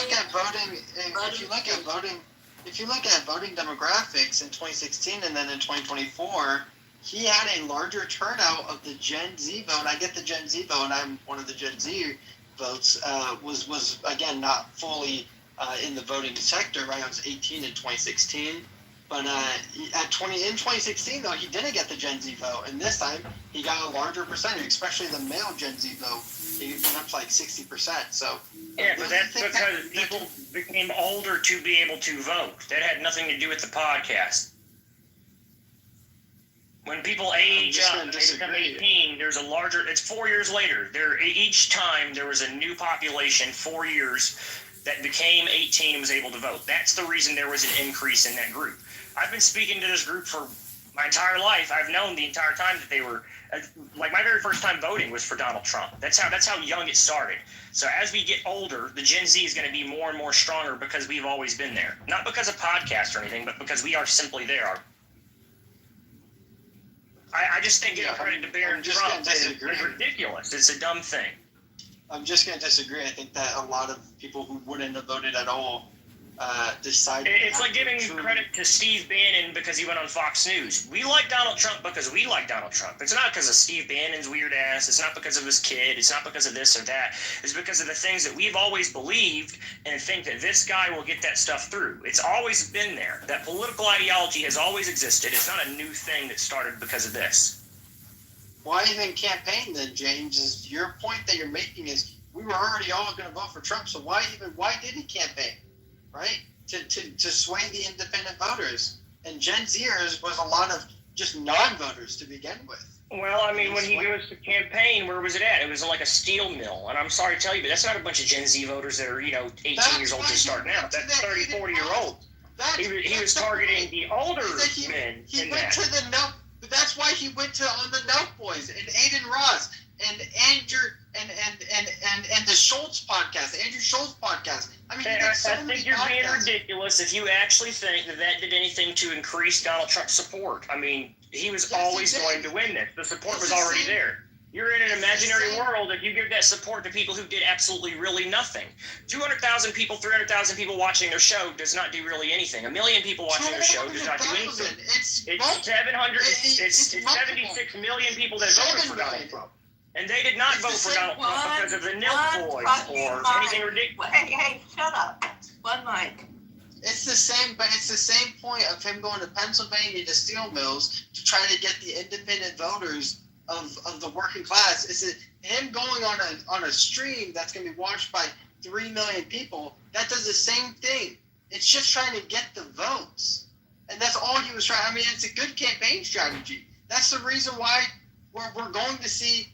If you look at voting demographics in 2016 and then in 2024, he had a larger turnout of the Gen Z vote. I get the Gen Z vote, and I'm one of the Gen Z votes. Was again not fully in the voting sector. Right, I was 18 in 2016, but in 2016 though he didn't get the Gen Z vote, and this time he got a larger percentage, especially the male Gen Z vote. He went up to like 60%. So yeah, but that's because people became older to be able to vote. That had nothing to do with the podcast. When people age up and they become 18, there's a larger. It's 4 years later. Each time there was a new population, 4 years, that became 18 and was able to vote. That's the reason there was an increase in that group. I've been speaking to this group for my entire life. I've known the entire time that they were, like my very first time voting was for Donald Trump. That's how young it started. So as we get older, the Gen Z is going to be more and more stronger because we've always been there. Not because of podcasts or anything, but because we are simply there. I just think giving credit to Barron Trump is ridiculous. It's a dumb thing. I'm just going to disagree. I think that a lot of people who wouldn't have voted at all decided. It's like giving credit to Steve Bannon because he went on Fox News. We like Donald Trump because we like Donald Trump. It's not because of Steve Bannon's weird ass. It's not because of his kid. It's not because of this or that. It's because of the things that we've always believed and think that this guy will get that stuff through. It's always been there. That political ideology has always existed. It's not a new thing that started because of this. Why even campaign then, James? Is your point that you're making is we were already all going to vote for Trump, so why did he campaign, right? To sway the independent voters. And Gen Zers was a lot of just non-voters to begin with. Well, I mean, when he goes to campaign, where was it at? It was like a steel mill. And I'm sorry to tell you, but that's not a bunch of Gen Z voters that are, 18 years old just starting out. That's 30, 40-year-olds. He was targeting the older men. He went to the no. That's why he went on the Nelk Boys and Aiden Ross and Andrew and the Schultz podcast, Andrew Schultz podcast. I mean, I think you're being ridiculous if you actually think that did anything to increase Donald Trump's support. I mean, he was always going to win this. The support was already there. You're in an imaginary world if you give that support to people who did absolutely really nothing. 200,000 people, 300,000 people watching their show does not do really anything. 1 million people watching their show does not do anything. It's 76 million people that voted for Donald Trump. And they did not vote for Donald Trump because of the Nelk Boys or anything ridiculous. Hey, shut up. One mic. It's the same point of him going to Pennsylvania to steel mills to try to get the independent voters of the working class. Is it him going on a stream that's going to be watched by 3 million people? That does the same thing. It's just trying to get the votes, and that's all he was trying. I mean, it's a good campaign strategy. That's the reason why we're going to see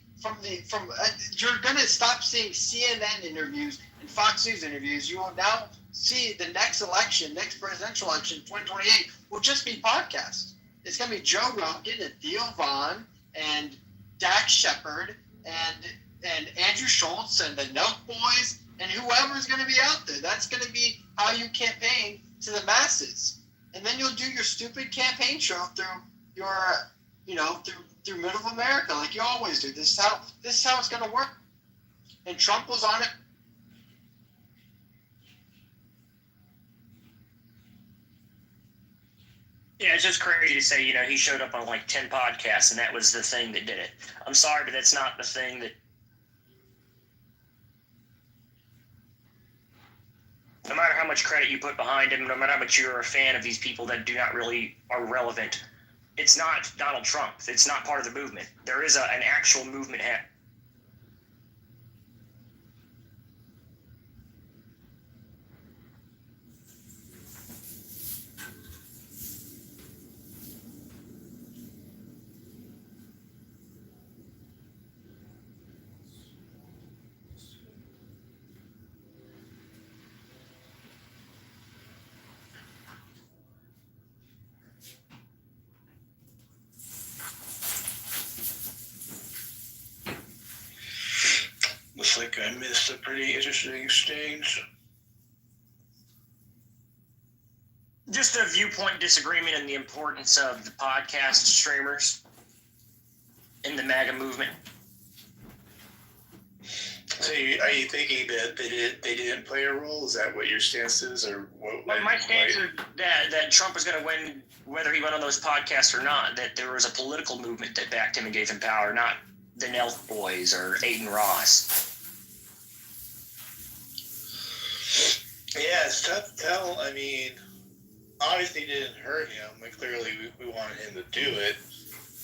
you're going to stop seeing CNN interviews and Fox News interviews. You will now see the next presidential election, 2028, will just be podcasts. It's going to be Joe Rogan and Theo Vaughn and Dax Shepard and Andrew Schultz and the Nelk Boys and whoever's going to be out there. That's going to be how you campaign to the masses. And then you'll do your stupid campaign show through your, through middle of America like you always do. This is how it's going to work. And Trump was on it. Yeah, it's just crazy to say, he showed up on like 10 podcasts and that was the thing that did it. I'm sorry, but that's not the thing that... No matter how much credit you put behind him, no matter how much you're a fan of these people that do not really are relevant, it's not Donald Trump. It's not part of the movement. There is an actual movement happening. looks like I missed a pretty interesting exchange. Just a viewpoint disagreement in the importance of the podcast streamers in the MAGA movement. So are you thinking that they didn't play a role? Is that what your stance is, or what? My stance is that Trump was going to win whether he went on those podcasts or not. That there was a political movement that backed him and gave him power, not the Nelk Boys or Aiden Ross. Yeah, it's tough to tell. I mean, obviously it didn't hurt him. Like, clearly we wanted him to do it.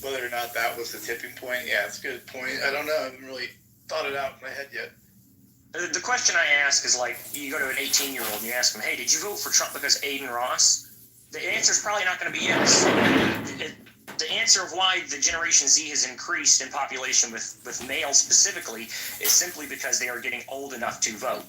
Whether or not that was the tipping point, yeah, it's a good point. I don't know. I haven't really thought it out in my head yet. The question I ask is, like, you go to an 18-year-old and you ask him, hey, did you vote for Trump because Aiden Ross? The answer is probably not going to be yes. The answer of why the Generation Z has increased in population with males specifically is simply because they are getting old enough to vote.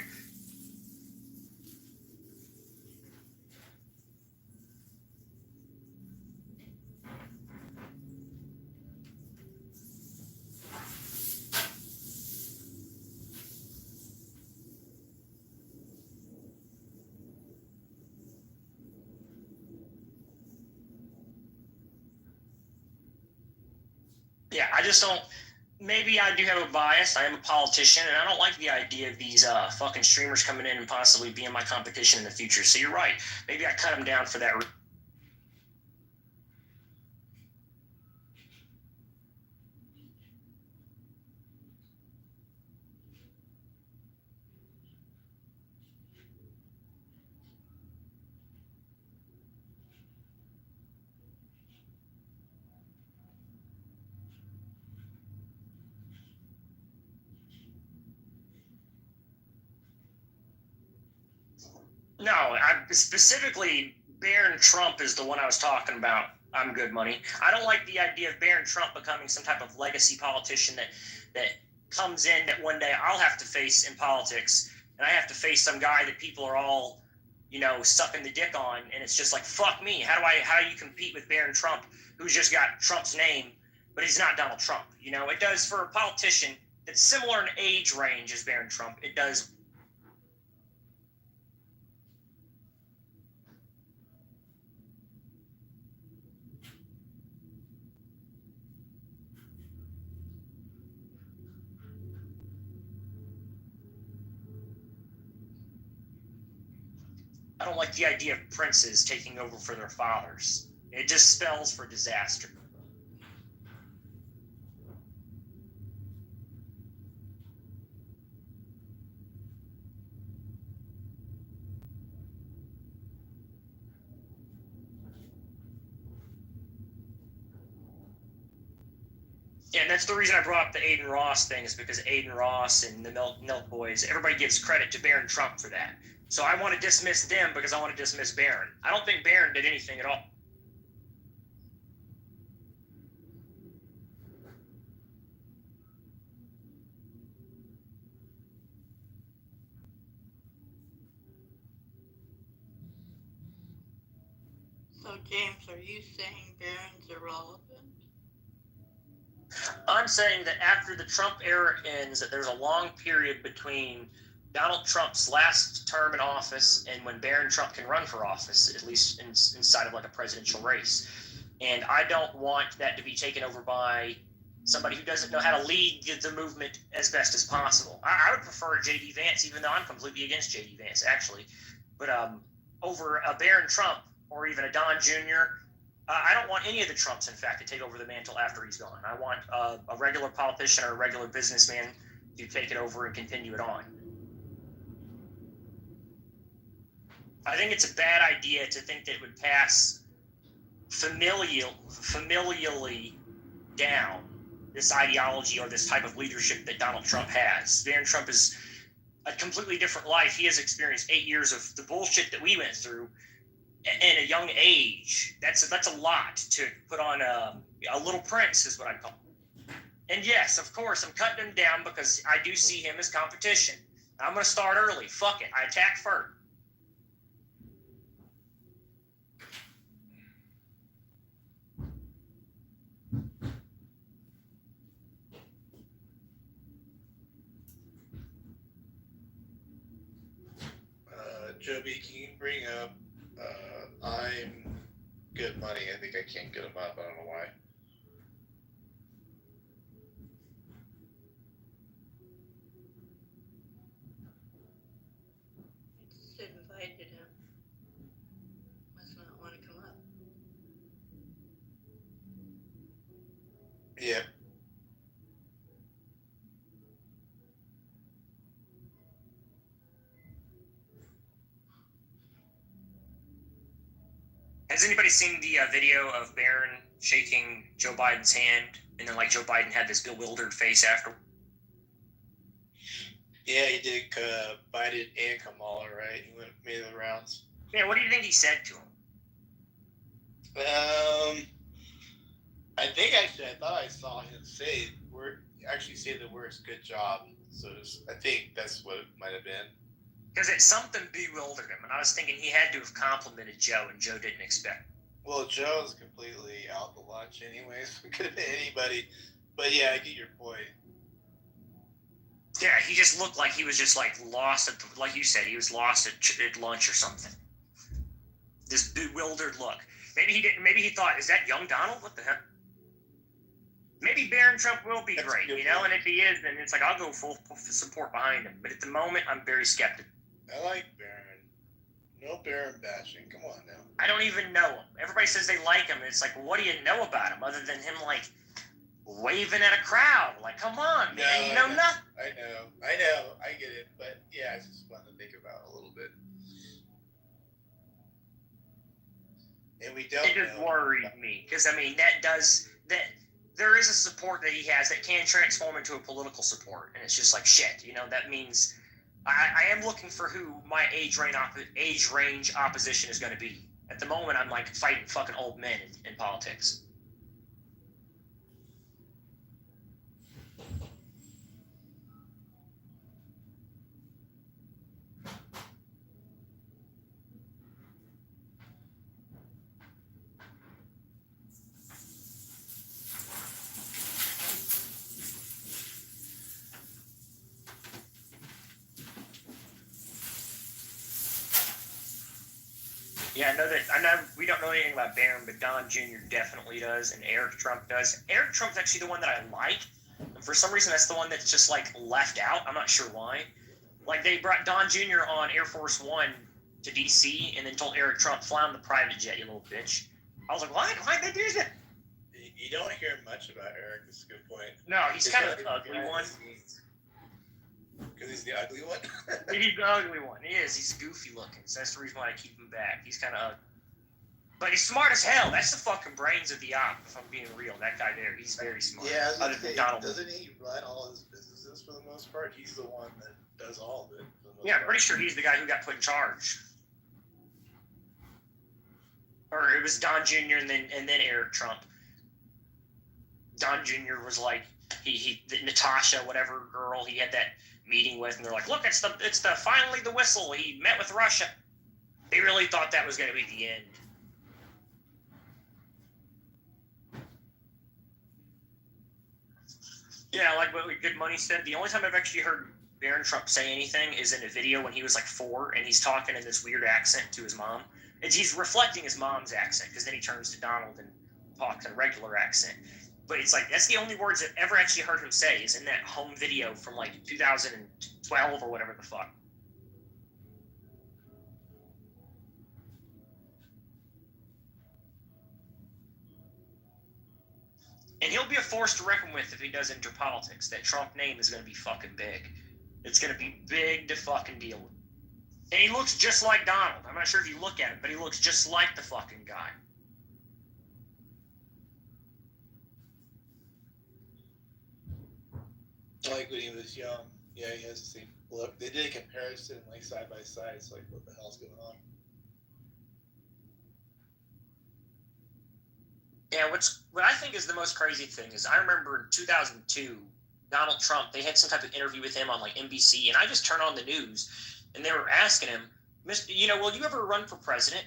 Yeah, I just don't. Maybe I do have a bias. I am a politician, and I don't like the idea of these fucking streamers coming in and possibly being my competition in the future. So you're right. Maybe I cut them down for that. No, I specifically Barron Trump is the one I was talking about. I'm good money. I don't like the idea of Barron Trump becoming some type of legacy politician that comes in that one day I'll have to face in politics, and I have to face some guy that people are all, sucking the dick on, and it's just like, fuck me. How do you compete with Barron Trump, who's just got Trump's name, but he's not Donald Trump? It does for a politician that's similar in age range as Barron Trump. It does. I don't like the idea of princes taking over for their fathers. It just spells for disaster. Yeah, and that's the reason I brought up the Aiden Ross thing, is because Aiden Ross and the Nelk Boys, everybody gives credit to Barron Trump for that. So I want to dismiss them because I want to dismiss Barron. I don't think Barron did anything at all. So, James, are you saying Barron's irrelevant? I'm saying that after the Trump era ends, that there's a long period between Donald Trump's last term in office and when Barron Trump can run for office, at least inside of like a presidential race. And I don't want that to be taken over by somebody who doesn't know how to lead the movement as best as possible. I would prefer J.D. Vance, even though I'm completely against J.D. Vance, actually. But over a Barron Trump or even a Don Jr., I don't want any of the Trumps, in fact, to take over the mantle after he's gone. I want a regular politician or a regular businessman to take it over and continue it on. I think it's a bad idea to think that it would pass familially down this ideology or this type of leadership that Donald Trump has. Barron Trump is a completely different life. He has experienced 8 years of the bullshit that we went through in a young age. That's a lot to put on a little prince, is what I call him. And yes, of course, I'm cutting him down because I do see him as competition. I'm going to start early. Fuck it. I attack first. Joby, can you bring up I'm Good Money? I think I can't get him up. I don't know why. Just invited him. Must not want to come up. Yeah. Has anybody seen the video of Barron shaking Joe Biden's hand, and then like Joe Biden had this bewildered face after? Yeah, he did Biden and Kamala, right? He made the rounds. Yeah, what do you think he said to him? I think actually I thought I saw him say the words "good job." So I think that's what it might have been. Because something bewildered him, and I was thinking he had to have complimented Joe, and Joe didn't expect. Well, Joe's completely out to lunch, anyways. It could have been anybody, but yeah, I get your point. Yeah, he just looked like he was just like lost at, like you said, he was lost at lunch or something. This bewildered look. Maybe he didn't. Maybe he thought, "Is that young Donald? What the heck?" Maybe Barron Trump will be great, you know. And if he is, then it's like I'll go full support behind him. But at the moment, I'm very skeptical. I like Barron. No Barron bashing. Come on now. I don't even know him. Everybody says they like him. And it's like, well, what do you know about him other than him like waving at a crowd? Like, come on, man, you know nothing. I know, I get it, but yeah, it's just fun to think about a little bit. And we don't. It just worries me because I mean that there is a support that he has that can transform into a political support, and it's just like shit. You know, that means I am looking for who my age range opposition is going to be. At the moment, I'm like fighting fucking old men in politics. Yeah, I know we don't know anything about Barron, but Don Jr. definitely does, and Eric Trump does. Eric Trump's actually the one that I like, and for some reason that's the one that's just like left out. I'm not sure why. Like they brought Don Jr. on Air Force One to DC, and then told Eric Trump, "Fly on the private jet, you little bitch." I was like, "What? Why'd they do that?" You don't hear much about Eric. That's a good point. No, he's kind of the ugly one. Because he's the ugly one? He's the ugly one. He is. He's goofy looking. So that's the reason why I keep him back. He's kind of ugly. But he's smart as hell. That's the fucking brains of the op, if I'm being real. That guy there, he's very smart. Yeah, other than Donald. Doesn't he run all his businesses for the most part? He's the one that does all of it. Yeah, I'm pretty sure he's the guy who got put in charge. Or it was Don Jr. and then Eric Trump. Don Jr. was like Natasha, whatever girl he had that meeting with, and they're like, "Look, it's the finally the whistle. He met with Russia." They really thought that was going to be the end. Yeah, like what Good Money said, the only time I've actually heard Barron Trump say anything is in a video when he was like 4, and he's talking in this weird accent to his mom. He's reflecting his mom's accent, because then he turns to Donald and talks in a regular accent. But it's like, that's the only words I've ever actually heard him say is in that home video from like 2012 or whatever the fuck. And he'll be a force to reckon with if he does enter politics. That Trump name is going to be fucking big. It's going to be big to fucking deal with. And he looks just like Donald. I'm not sure if you look at him, but he looks just like the fucking guy. Like when he was young. Yeah, he has the same look. They did a comparison, like side by side. It's like, what the hell's going on? Yeah, what I think is the most crazy thing is I remember in 2002, Donald Trump, they had some type of interview with him on like NBC, and I just turned on the news, and they were asking him, will you ever run for president?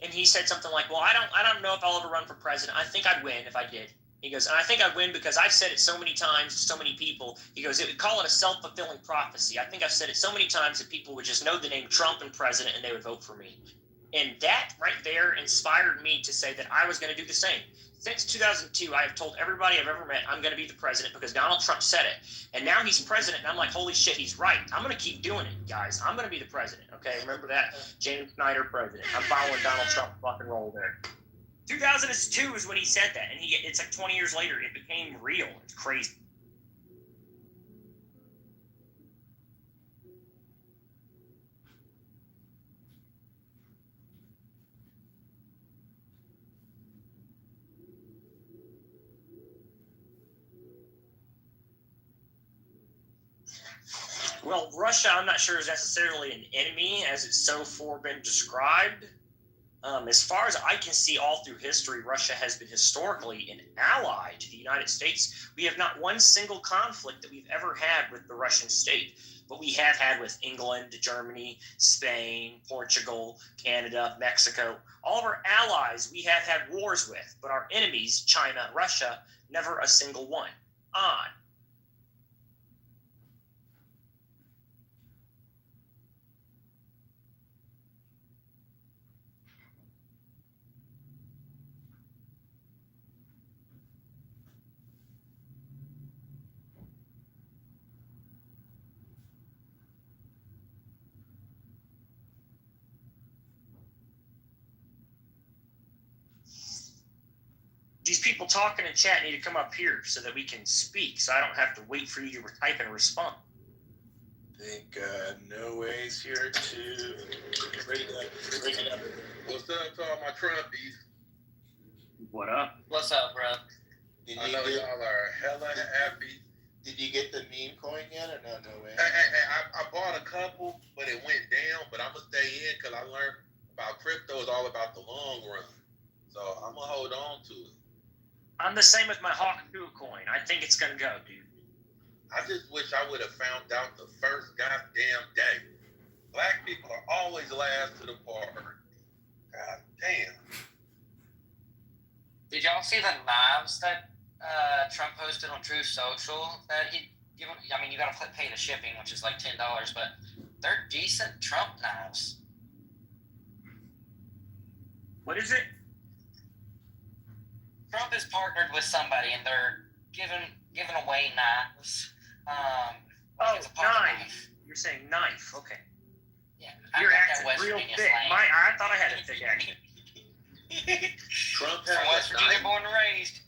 And he said something like, well, I don't know if I'll ever run for president. I think I'd win if I did. He goes, and I think I win because I've said it so many times to so many people. He goes, it would call it a self-fulfilling prophecy. I think I've said it so many times that people would just know the name Trump and president and they would vote for me. And that right there inspired me to say that I was going to do the same. Since 2002, I have told everybody I've ever met I'm going to be the president because Donald Trump said it. And now he's president, and I'm like, holy shit, he's right. I'm going to keep doing it, guys. I'm going to be the president, okay? Remember that? James Snyder, president. I'm following Donald Trump fucking roll there. 2002 is when he said that, and it's like 20 years later, it became real. It's crazy. Well, Russia, I'm not sure is necessarily an enemy as it's so far been described. As far as I can see all through history, Russia has been historically an ally to the United States. We have not one single conflict that we've ever had with the Russian state, but we have had with England, Germany, Spain, Portugal, Canada, Mexico. All of our allies we have had wars with, but our enemies, China and Russia, never a single one. Odd. These people talking in chat need to come up here so that we can speak, so I don't have to wait for you to type and respond. I think No Way's here to bring it up. What's up to all my Trumpies? What up? What's up, bro? I know y'all are hella happy. Did you get the meme coin yet or no? No way. I bought a couple, but it went down. But I'm gonna stay in because I learned about crypto is all about the long run. So I'm gonna hold on to it. I'm the same with my Hawk 2 coin. I think it's gonna go, dude. I just wish I would have found out the first goddamn day. Black people are always last to the party. God damn. Did y'all see the knives that Trump posted on Truth Social that he given? I mean, you got to pay the shipping, which is like $10, but they're decent Trump knives. What is it? Trump is partnered with somebody, and they're giving away knives. It's a pocket knife. You're saying knife? Okay. Yeah, your accent real thick. I thought I had a thick accent. Trump from has West a Virginia, knife? born and raised.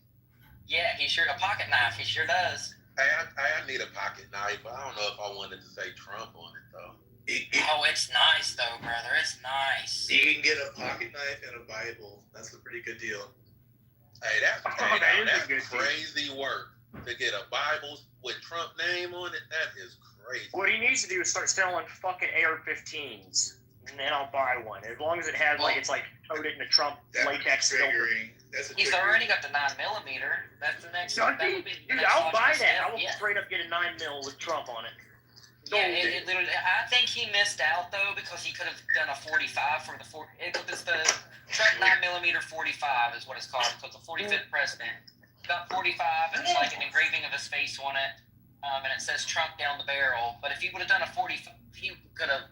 Yeah, he's sure a pocket knife. He sure does. Hey, I need a pocket knife, but I don't know if I wanted to say Trump on it though. Oh, it's nice though, brother. It's nice. You can get a pocket knife and a Bible. That's a pretty good deal. Hey, that's crazy work to get a Bible with Trump name on it. That is crazy. What he needs to do is start selling fucking AR-15s, and then I'll buy one. As long as it has it's like coated in a Trump latex filter. He's already got the 9mm. That's the next. Dude, I'll buy that. I will straight up get a 9mm with Trump on it. Yeah, it literally. I think he missed out though because he could have done a 45 for the It's the Trump 9mm 45 is what it's called. So it's the 45th president. Got 45, and it's like an engraving of his face on it, and it says Trump down the barrel. But if he would have done a 45, he could have.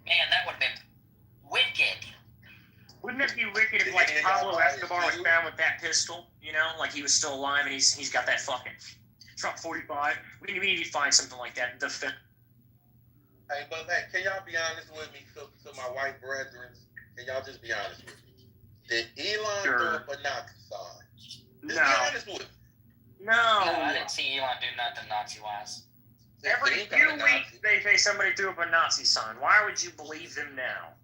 Man, that would have been wicked. Wouldn't it be wicked if like Pablo Escobar was found with that pistol? You know, like he was still alive and he's got that fucking Trump 45. We need to find something like that. Hey, but hey, can y'all be honest with me? So my white brethren, can y'all just be honest with me? Did Elon do a Nazi sign? Just be honest with me. No, I didn't see Elon do nothing Nazi-wise. Every few weeks they say somebody threw up a Nazi sign. Why would you believe them now?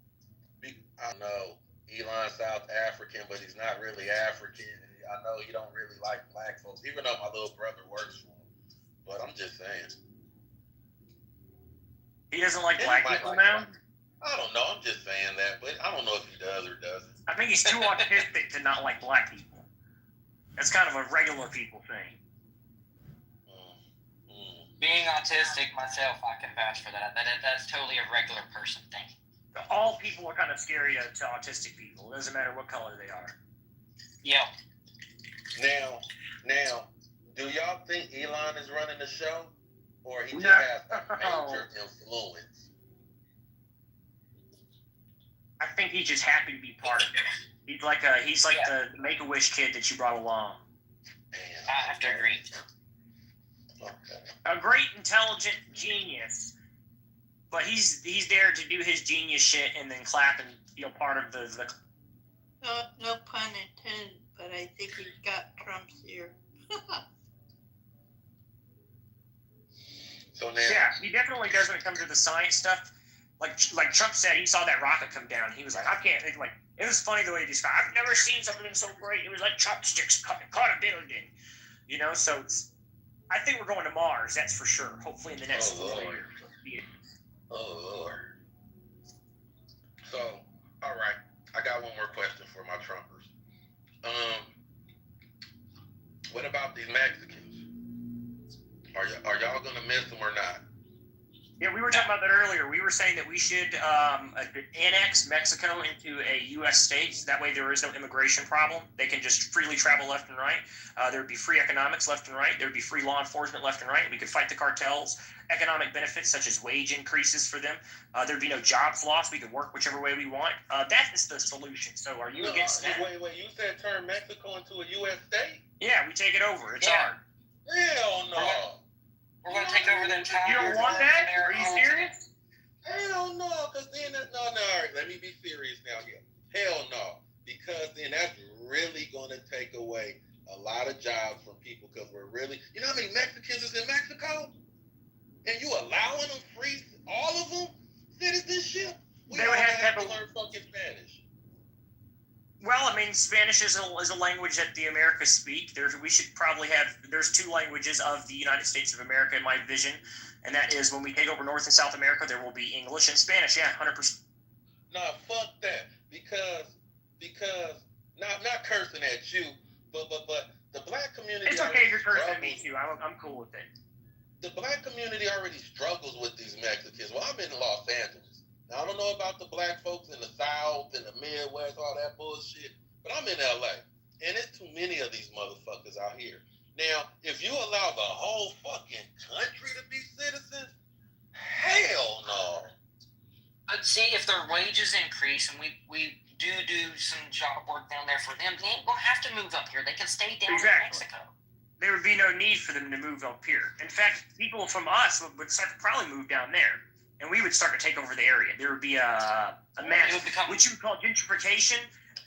I know Elon's South African, but he's not really African. I know he don't really like black folks, even though my little brother works for him. But I'm just saying. He doesn't like black people now? I don't know. I'm just saying that, but I don't know if he does or doesn't. I think he's too autistic to not like black people. That's kind of a regular people thing. Being autistic myself, I can vouch for that. That's totally a regular person thing. All people are kind of scary to autistic people. It doesn't matter what color they are. Yeah. Now, do y'all think Elon is running the show, or he just has a major influence? I think he's just happy to be part of it. He's like the Make-A-Wish kid that you brought along. I have to agree. A great, intelligent genius, but he's there to do his genius shit and then clap and feel part of the. No pun intended, but I think he's got Trump's ear. So now, yeah, he definitely does when it comes to the science stuff. Like Trump said, he saw that rocket come down. He was like, I can't. It was funny the way he described. I've never seen something so great. It was like chopsticks caught a building. So I think we're going to Mars. That's for sure. Hopefully in the next 4 years. Oh Lord. So, all right, I got one more question for my Trumpers. What about these Mexicans? Are y'all gonna miss them or not? Yeah, we were talking about that earlier. We were saying that we should annex Mexico into a U.S. state. That way there is no immigration problem. They can just freely travel left and right. There would be free economics left and right. There would be free law enforcement left and right. We could fight the cartels. Economic benefits such as wage increases for them. There would be no jobs lost. We could work whichever way we want. That is the solution. So are you against that? Wait, you said turn Mexico into a U.S. state? Yeah, we take it over. It's hard. Hell no. We're going to take over the entire. You don't want that? Are you serious? Hell no, because then no. All right, let me be serious now here. Hell no, because then that's really going to take away a lot of jobs from people. Because we're really, you know how many Mexicans is in Mexico, and you allowing them free, all of them citizenship? They would have to learn fucking Spanish. Well, I mean, Spanish is a language that the Americas speak. We should probably have. There's 2 languages of the United States of America in my vision, and that is when we take over North and South America, there will be English and Spanish. Yeah, 100%. Nah, fuck that. Because not cursing at you, but the black community. It's okay if you're cursing at me too. I'm cool with it. The black community already struggles with these Mexicans. Well, I'm in Los Angeles. Now, I don't know about the black folks in the South and the Midwest, all that bullshit, but I'm in LA, and it's too many of these motherfuckers out here. Now, if you allow the whole fucking country to be citizens, hell no. I'd see if their wages increase and we do some job work down there for them, they ain't going to have to move up here. They can stay down in Mexico. There would be no need for them to move up here. In fact, people from us would start to probably move down there. And we would start to take over the area. There would be a mass, which you would call gentrification.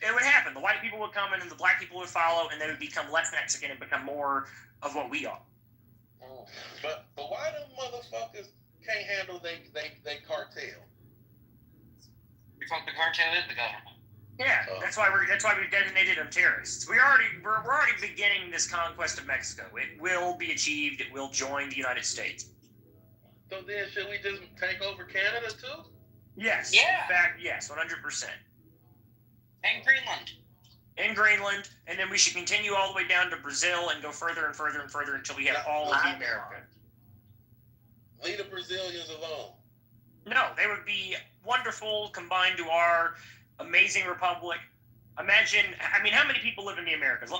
It would happen. The white people would come in and the black people would follow, and they would become less Mexican and become more of what we are. But why them motherfuckers can't handle they cartel? Because the cartel is the government. Yeah, that's why we designated them terrorists. We're already beginning this conquest of Mexico. It will be achieved. It will join the United States. So then, should we just take over Canada too? Yes. Yeah. In fact, yes, 100%. And Greenland. In Greenland, and then we should continue all the way down to Brazil and go further and further and further until we have all of the America. Leave the Brazilians alone. No, they would be wonderful combined to our amazing republic. Imagine, I mean, how many people live in the Americas?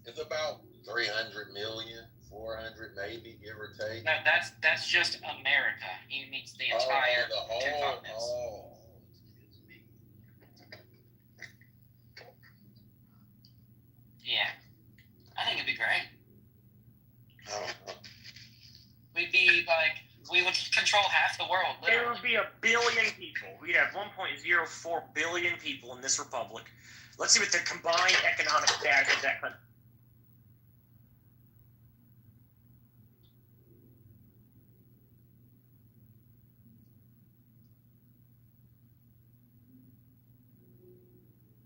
It's about 300 million. 400 maybe, give or take. No, that's just America. He means the entire 2 continents. Excuse me. Yeah. I think it'd be great. Oh. We'd be we would control half the world, literally. There would be 1 billion people. We'd have 1.04 billion people in this republic. Let's see what the combined economic status of that country.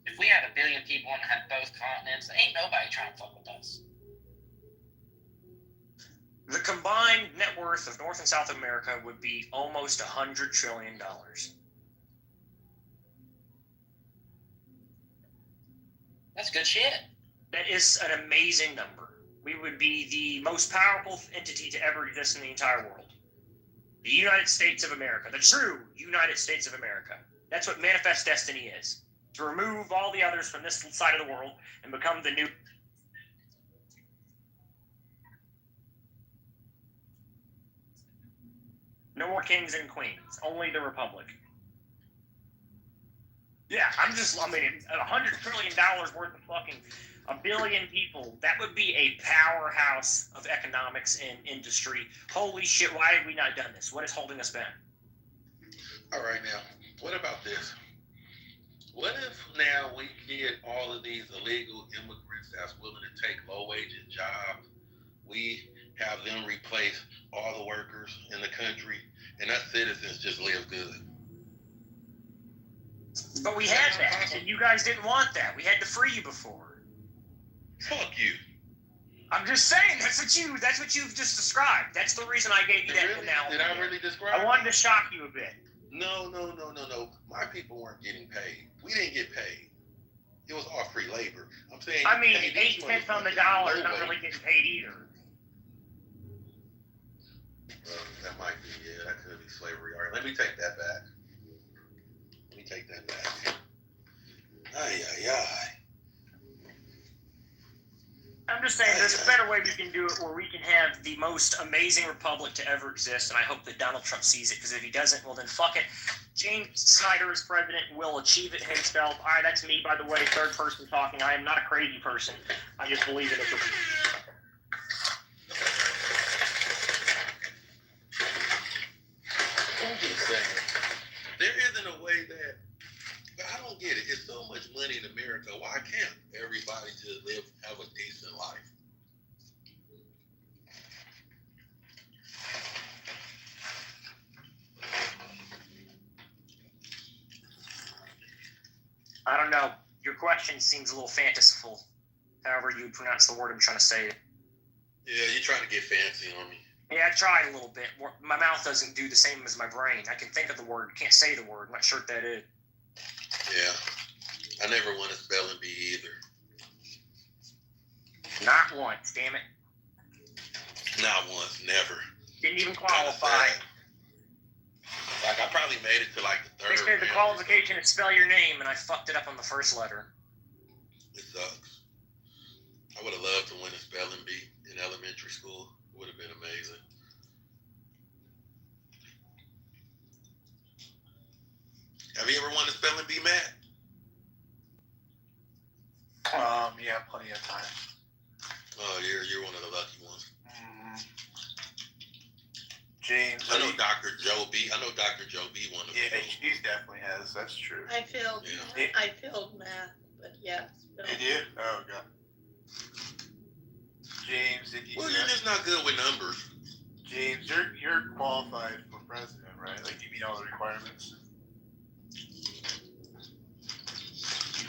If we had 1 billion people and had both continents, ain't nobody trying to fuck with us. The combined net worth of North and South America would be almost $100 trillion. That's good shit. That is an amazing number. We would be the most powerful entity to ever exist in the entire world. The United States of America. The true United States of America. That's what Manifest Destiny is. to remove all the others from this side of the world and become the new. No more kings and queens, only the republic. Yeah, I mean, $100 trillion worth of fucking a billion people. That would be a powerhouse of economics and industry. Holy shit, why have we not done this? What is holding us back? All right, now, what about this? What if now we get all of these illegal immigrants that's willing to take low-wage jobs, we have them replace all the workers in the country, and us citizens just live good? But we had that, and you guys didn't want that. We had to free you before. Fuck you. I'm just saying, that's what you've just described. That's the reason I gave you that analogy. Did I really describe I wanted to shock you a bit. No. My people weren't getting paid. We didn't get paid. It was all free labor. I'm saying. I mean, 8 cents on the dollar is not really getting paid either. Well, that might be, yeah, that could be slavery. All right, let me take that back. I'm just saying, there's a better way we can do it where we can have the most amazing republic to ever exist, and I hope that Donald Trump sees it, because if he doesn't, well then fuck it. James Snyder as president will achieve it himself. All right, that's me, by the way, third person talking. I am not a crazy person. I just believe in it. I'm just saying, there isn't a way that, I don't get it. It's so much money in America. Why can't everybody just have a decent life? I don't know. Your question seems a little fanciful. However you pronounce the word I'm trying to say. Yeah, you're trying to get fancy on me. Yeah, I tried a little bit. My mouth doesn't do the same as my brain. I can think of the word, can't say the word. I'm not sure what that is. Yeah. I never won a spelling bee either. Not once, damn it. Not once, never. Didn't even qualify. Like, I probably made it to like the third. They said the qualification is spell your name, and I fucked it up on the first letter. It sucks. I would have loved to win a spelling bee in elementary school. It would have been amazing. Have you ever won a spelling bee, Matt? Yeah, plenty of times. Oh, you're one of the lucky ones. Mm-hmm. James. I know Dr. Joe B. won the Yeah, he definitely has. That's true. I failed math, but yes. Did you? Oh, God. James, did you? Well, you're just not good with numbers. James, you're qualified for president, right? Like, you meet all the requirements.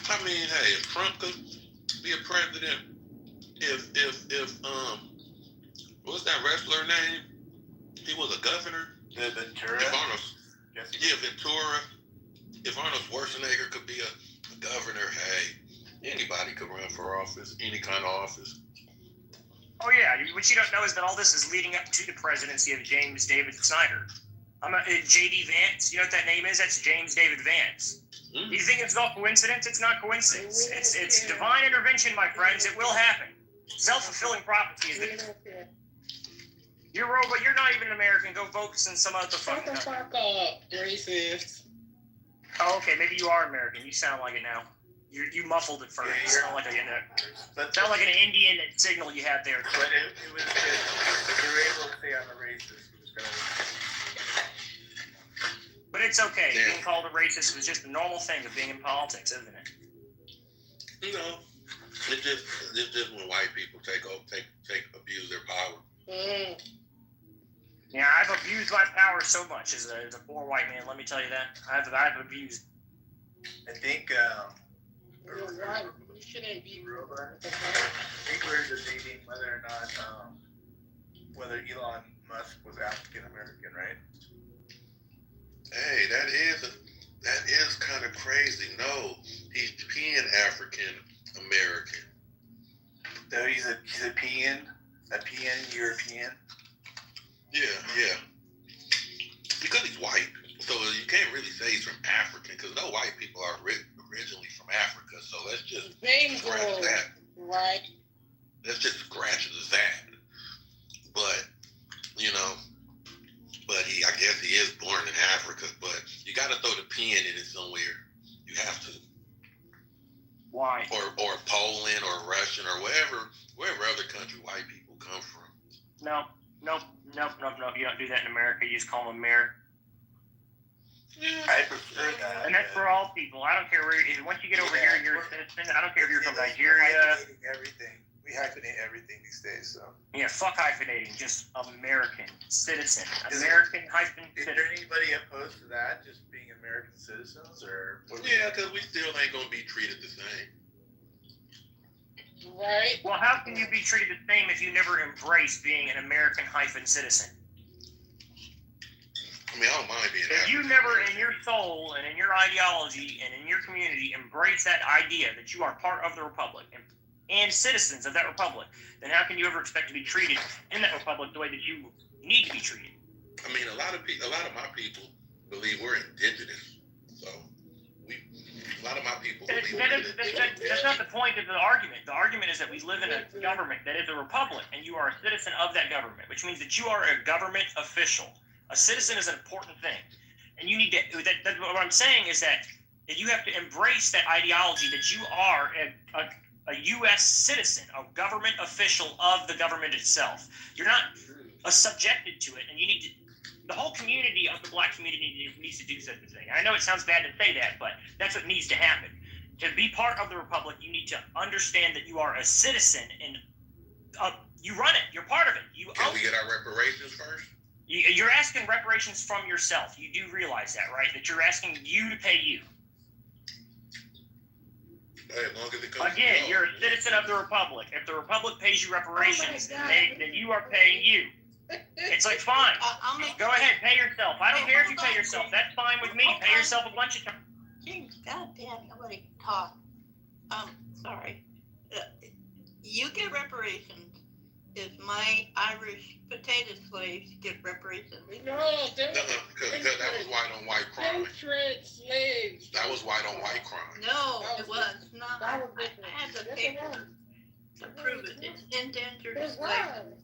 I mean, hey, if Trump could be a president, if what's that wrestler name? He was a governor. Yeah, Ventura. Ventura. If Arnold Schwarzenegger could be a governor, hey, anybody could run for office, any kind of office. Oh yeah, what you don't know is that all this is leading up to the presidency of James David Snyder. J.D. Vance, you know what that name is? That's James David Vance. Mm-hmm. You think it's all coincidence? It's not coincidence. It's divine intervention, my friends. It will happen. Self-fulfilling prophecy is that you're robot. You're not even an American. Go vote in some other fucking country. Shut the fuck up, racist. Oh, okay. Maybe you are American. You sound like it now. You muffled it first. You sound like an Indian signal you had there. But it was good. You were able to say I'm a racist. It was good. But it's okay. Yeah. Being called a racist was just a normal thing of being in politics, isn't it? You know, it's just when white people abuse their power. Mm. Yeah, I've abused my power so much as a poor white man. Let me tell you that I've abused. I think. You shouldn't be rude. I think we're debating whether or not whether Elon Musk was African American, right? Hey, that is kind of crazy. No, he's Pan-African American. So he's a PN European. Yeah. Because he's white, so you can't really say he's from Africa, because no white people are originally from So let's just Same scratch goal, that. right? Let's just scratch that. But, you know, I guess he is born in Africa, but you got to throw the pen in it somewhere. You have to. Why? Or Poland or Russian or wherever other country white people come from. No. You don't do that in America. You just call them mayor. I prefer that. And that's for all people. I don't care where. Once you get over here, you're a citizen. I don't care if you're from We're Nigeria. hyphenating everything. We hyphenate everything these days. So. Yeah, fuck hyphenating. Just American citizen. American hyphen Is citizen. there anybody opposed to that? Just being American citizens, or? Yeah, because we still ain't gonna be treated the same. Right. Well, how can you be treated the same if you never embrace being an American hyphen citizen? I mean, I don't mind being. If you never, in your soul and in your ideology and in your community, embrace that idea that you are part of the republic and citizens of that republic, then how can you ever expect to be treated in that republic the way that you need to be treated? I mean, a lot of my people believe we're indigenous, so a lot of my people believe That's not the point of the argument. The argument is that we live in a government that is a republic, and you are a citizen of that government, which means that you are a government official. A citizen is an important thing, and you need to. What I'm saying is that you have to embrace that ideology that you are a U.S. citizen, a government official of the government itself. You're not subjected to it, and you need to. The whole community of the black community needs to do such a thing. I know it sounds bad to say that, but that's what needs to happen. To be part of the republic, you need to understand that you are a citizen, and you run it. You're part of it. Can we get our reparations first? You're asking reparations from yourself. You do realize that, right? That you're asking you to pay you. Hey, as long as it comes Again, you're a citizen of the republic. If the republic pays you reparations, then you are paying you. It's like, fine. Go ahead, pay yourself. I don't care if you pay yourself. That's fine with me. Pay yourself a bunch of time. James, goddamn, nobody talk. Sorry. You get reparations if my Irish potato slaves get reparations. No, because that was white on white crime. Slaves. That was white on white crime. No, it was not. I had the paper to prove it. It's indentured slaves.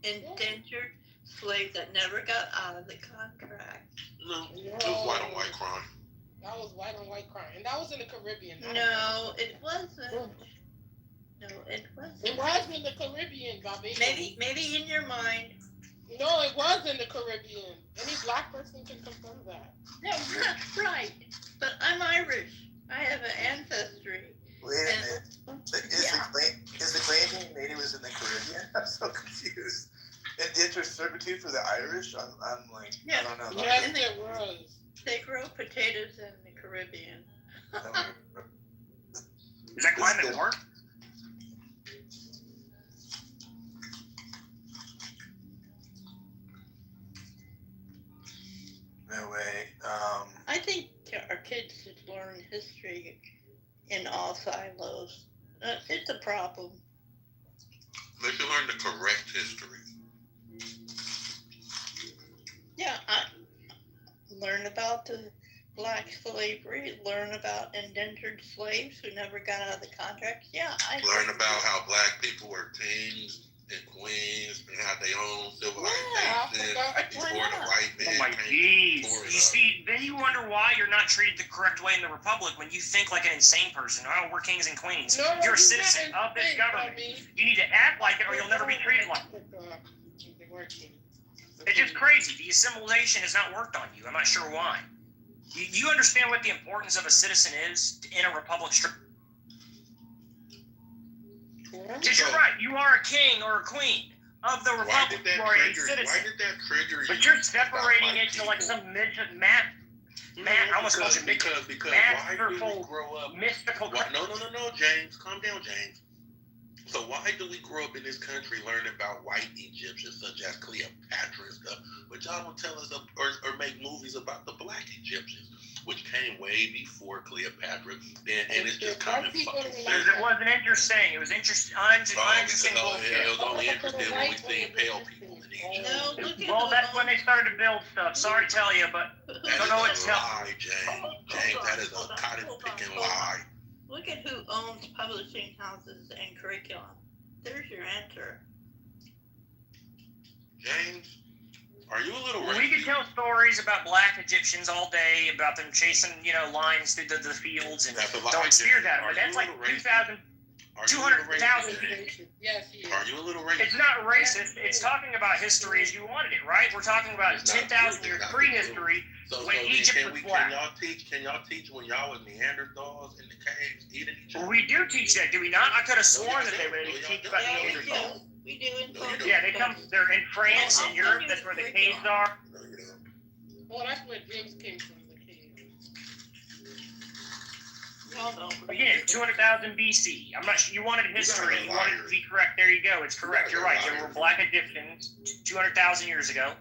Indentured slaves that never got out of the contract. No, it was white on white crime. That was white on white crime, and that was in the Caribbean. No, it wasn't. No, it wasn't. It was in the Caribbean, Bobby. Maybe in your mind. No, it was in the Caribbean. Any black person can confirm that. No, that's right. But I'm Irish. I have an ancestry. Wait a minute. Is the claim being made it was in the Caribbean? I'm so confused. Indentured servitude for the Irish? I'm like, yeah. I don't know. Yes, it was. They grow potatoes in the Caribbean. Is that climate work? No way. I think our kids should learn history in all silos. It's a problem. They should learn the correct history. Yeah, learn about the black slavery, learn about indentured slaves who never got out of the contract. Yeah, learn about how black people were kings and queens and had their own civilization before the white man. Oh my geez. You see, then you wonder why you're not treated the correct way in the republic when you think like an insane person. Oh, we're kings and queens. No, you're a citizen of this government. You need to act like it or you'll never be treated like it. It's just crazy. The assimilation has not worked on you. I'm not sure why. You understand what the importance of a citizen is in a republic? Because you're right. You are a king or a queen of the republic. You are a citizen. Why did that trigger you? But you're separating it to like some math. I almost called you because masterful, why do we grow up mystical. No, James. Calm down, James. So why do we grow up in this country learning about white Egyptians such as Cleopatra and stuff, but y'all don't tell us or make movies about the black Egyptians, which came way before Cleopatra, and it's just common fucking sense. It wasn't interesting. It was uninteresting. It was only interesting when we see pale people in Egypt. Well, that's when they started to build stuff. Sorry to tell you, but that is a lie, James. James, that is a cotton picking lie. Look at who owns publishing houses and curriculum. There's your answer. James, are you a little We could tell stories about black Egyptians all day, about them chasing, lines through the fields and throwing spears at them. But that's like 200,000 people. Yes, he is. Are you a little racist? It's not racist. It's talking about history as you wanted it, right? We're talking about 10,000 years prehistory when Egypt was black. Can y'all teach when y'all was Neanderthals in the caves eating each other? We do teach that, do we not? I could have sworn that they would teach about Neanderthals. We do in Yeah, they're in France and Europe. That's where the caves are. Oh, that's where James came from, the cave. Y'all don't. Again, 200,000 BC. I'm not sure. You wanted history. You wanted it to be correct. There you go. It's correct. You're right. There were black Egyptians 200,000 years ago,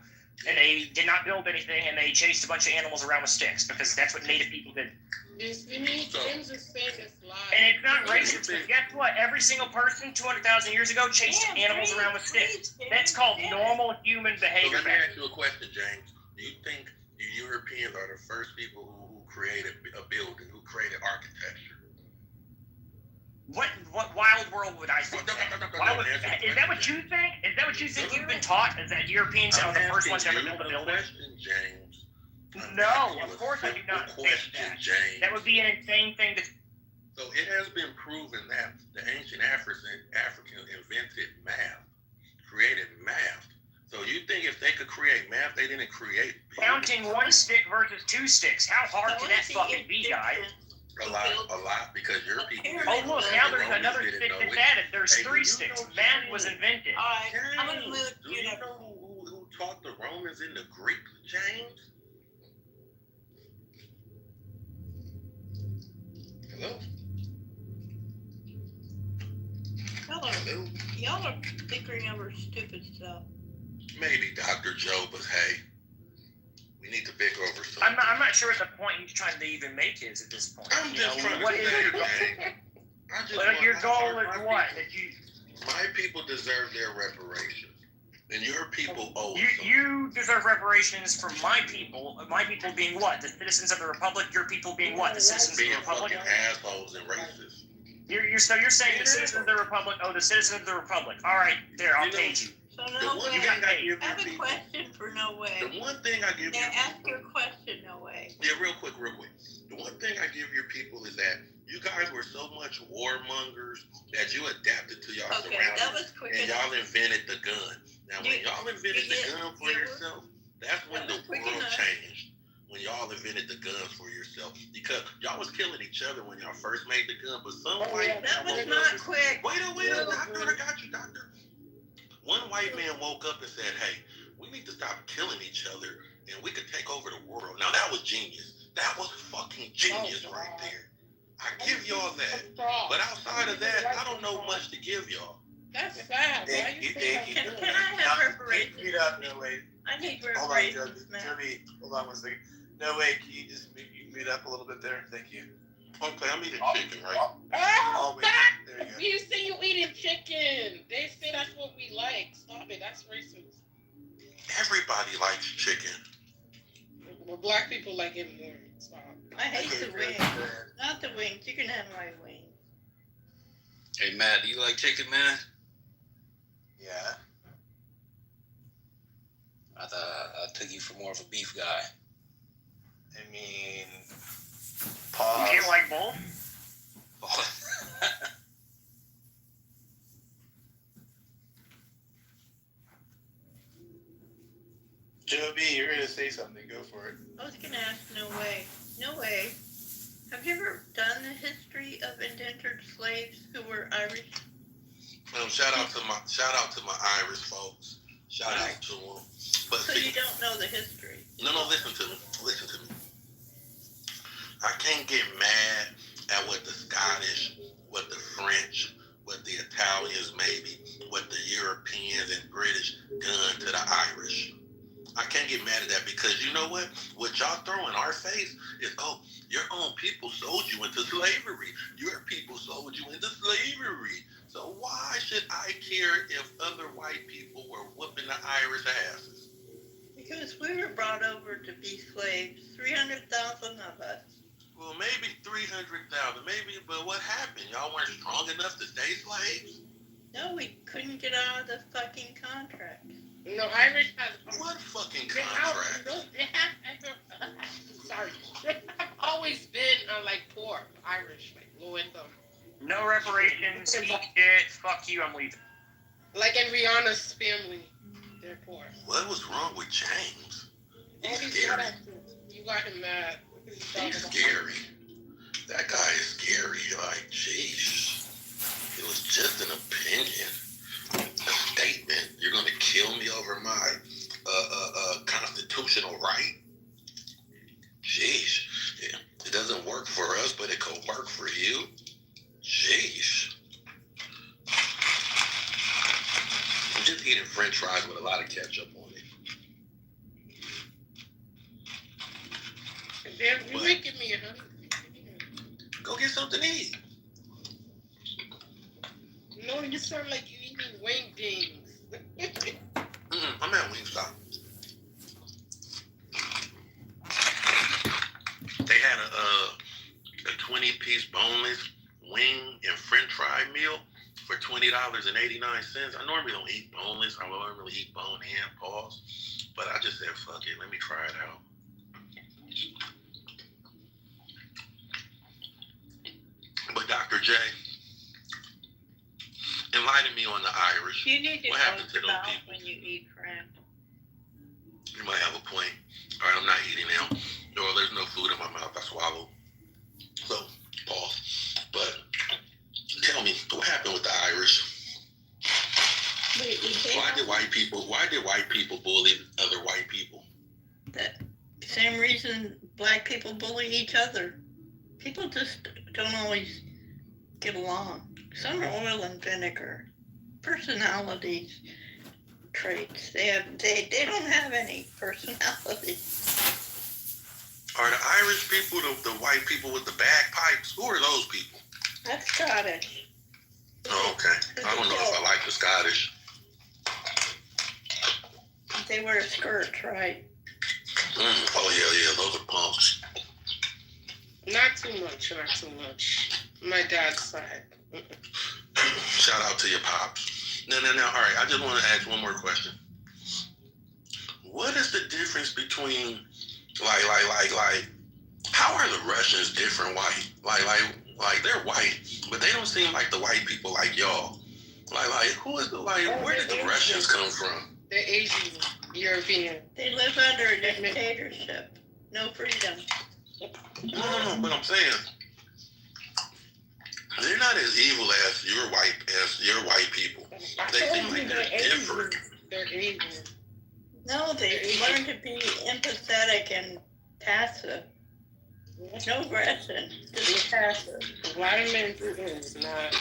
and they did not build anything, and they chased a bunch of animals around with sticks because that's what native people did. James is saying this live. And it's not racist, but guess what? Every single person 200,000 years ago chased animals around with sticks. That's called normal human behavior. So let me ask you a question, James. Do you think the Europeans are the first people who created a building, who created architecture? What wild world would I think? Is that what you think? Is that what you think you've been taught? Is that Europeans are the first ones to ever build a building? James. No, of course I do not think that. James. That would be an insane thing to. So it has been proven that the ancient Africans invented math, created math. So you think if they could create math, they didn't create Counting one stick versus two sticks. How hard can that fucking be, guys? a lot because your people. Oh look, now there's another stick that's added. There's three sticks. Math was invented. I'm gonna move. Do you know who taught the Romans and the Greeks, James? Hello? Y'all are bickering over stupid stuff. Maybe Dr. Joe, but hey, we need to bicker over something. I'm not sure what the point he's trying to even make is at this point. I'm just trying what to is say, your goal? Your goal is what? That you. My people deserve their reparations. And your people owe you deserve reparations from my people. My people being what? The citizens of the republic. Your people being what? The citizens of the republic. Being assholes and racists. You're saying the citizens of the republic. Oh, the citizens of the republic. All right, there. I'll page you. So no way. I have a question for No Way. The one thing I give you. Ask your question, No Way. Yeah, real quick. The one thing I give your people is that you guys were so much warmongers that you adapted to y'all surroundings. That was quick and y'all invented the gun. Now, when y'all invented the gun for yourself, that's when the world changed. When y'all invented the guns for yourself, because y'all was killing each other when y'all first made the gun. But some white that was not quick. Wait, doctor, I got you, doctor. One white man woke up and said, "Hey, we need to stop killing each other, and we could take over the world." Now that was genius. That was fucking genius right there. I give y'all that. But outside of that, I don't know much to give y'all. That's sad. Why you say that? Can I have reparations? Meet up, No Way. I need Hold on, reparations, man. Joby, hold on one second. No Way, can you just meet up a little bit there? Thank you. Okay, I'm eating chicken, right? Oh, There you go. you say you eating chicken. They say that's what we like. Stop it. That's racist. Everybody likes chicken. Well, black people like it more. Stop. I hate the wings. Not the wings. You can have my wings. Hey, Matt, do you like chicken, man? Yeah. I thought I took you for more of a beef guy. I mean, You can't like both? Joby, you're gonna say something. Go for it. I was gonna ask No Way. No Way. Have you ever done the history of indentured slaves who were Irish? Shout out to my Irish folks. Shout out to them. But So see, you don't know the history. no, listen to me. Listen to me. I can't get mad at what the Scottish, what the French, what the Italians maybe, what the Europeans and British done to the Irish. I can't get mad at that because you know what? What y'all throw in our face is, oh, your own people sold you into slavery. Your people sold you into slavery. So why should I care if other white people were whooping the Irish asses? Because we were brought over to be slaves, 300,000 of us. Well, maybe 300,000, maybe, but what happened? Y'all weren't strong enough to stay slaves? No, we couldn't get out of the fucking contract. No, Irish has. What fucking They have, contract? sorry. They have always been like poor, Irish, like low income. No reparations, eat shit, fuck you, I'm leaving. Like in Rihanna's family, they're poor. What was wrong with James? He's You scary. got him mad. He's scary. That guy is scary. Like, jeez. It was just an opinion, a statement. You're gonna kill me over my constitutional right? Jeez. It doesn't work for us, but it could work for you. Jeez. I'm just eating French fries with a lot of ketchup on it. Damn, you're making me hungry. Go get something to eat. No, you sound like you eating wing dings. I'm at Wingstop. They had a 20-piece boneless wing and French fry meal for $20.89. I normally don't eat boneless. I normally eat bone and paws, but I just said fuck it. Let me try it out. But Dr. J, enlighten me on the Irish. You need to What happened close to your those mouth people? when you eat crap. You might have a point. All right, I'm not eating now. No, there's no food in my mouth. I swallowed. So, pause. But tell me, what happened with the Irish? Why did white people bully other white people? The same reason black people bully each other. People just don't always get along. Some are oil and vinegar. Personalities, traits. They don't have any personality. Are the Irish people the white people with the bagpipes? Who are those people? That's Scottish. Oh, okay. I don't know if I like the Scottish. They wear skirts, right? Oh, yeah, those are punks. Not too much. My dad's side. Shout out to your pops. No. All right, I just want to ask one more question. What is the difference between, like, how are the Russians different white? Like they're white, but they don't seem like the white people like y'all. Like, who is where did the Russians come from? They're Asian, European. They live under a dictatorship. No freedom. No, but I'm saying they're not as evil as your white people. They seem like they're different. They're Asian. No, they learn to be empathetic and passive. No aggression, to be passive. Vladimir Putin is not.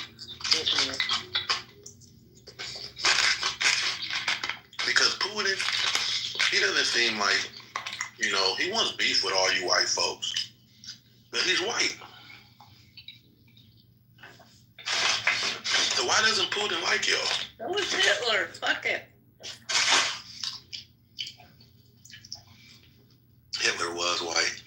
Because Putin, he doesn't seem like, he wants beef with all you white folks. But he's white. So why doesn't Putin like y'all? That was Hitler. Fuck it. Hitler was white.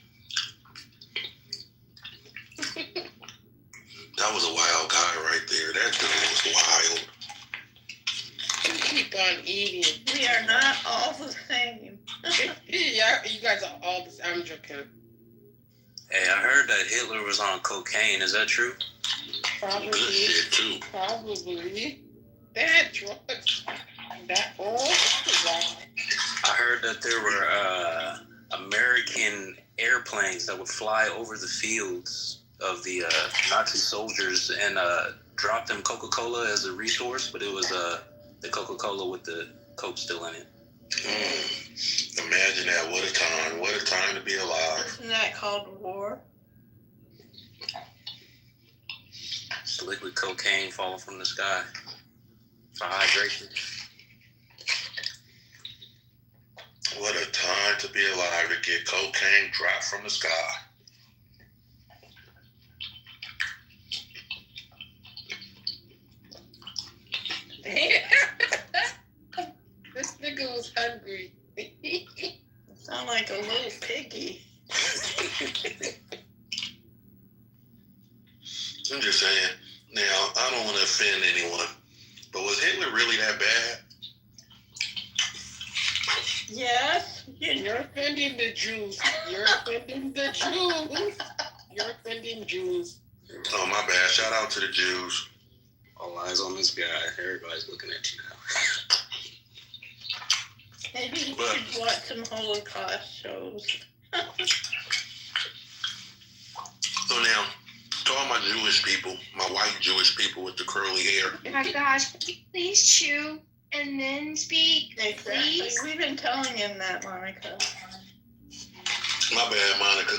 That was a wild guy right there. That dude was wild. You keep on eating. We are not all the same. Yeah, you guys are all the same. I'm joking. Hey, I heard that Hitler was on cocaine. Is that true? Probably. Good shit, too. Probably. They had drugs. That old? Wow. I heard that there were American airplanes that would fly over the fields of the Nazi soldiers and drop them Coca-Cola as a resource, but it was the Coca-Cola with the Coke still in it. Imagine that. What a time. What a time to be alive. Isn't that called war? It's liquid cocaine falling from the sky for hydration. What a time to be alive to get cocaine dropped from the sky. This nigga was hungry. Sound like a little piggy. I'm just saying. Now, I don't want to offend anyone, but was Hitler really that bad? Yes. You're offending the Jews. You're offending the Jews. You're offending Jews. Oh, my bad. Shout out to the Jews. All eyes on this guy. Everybody's looking at you now. Maybe you should watch some Holocaust shows. So now, to all my Jewish people, my white Jewish people with the curly hair. Oh my gosh, could you please chew and then speak? Exactly. Please? We've been telling him that, Monica. My bad, Monica.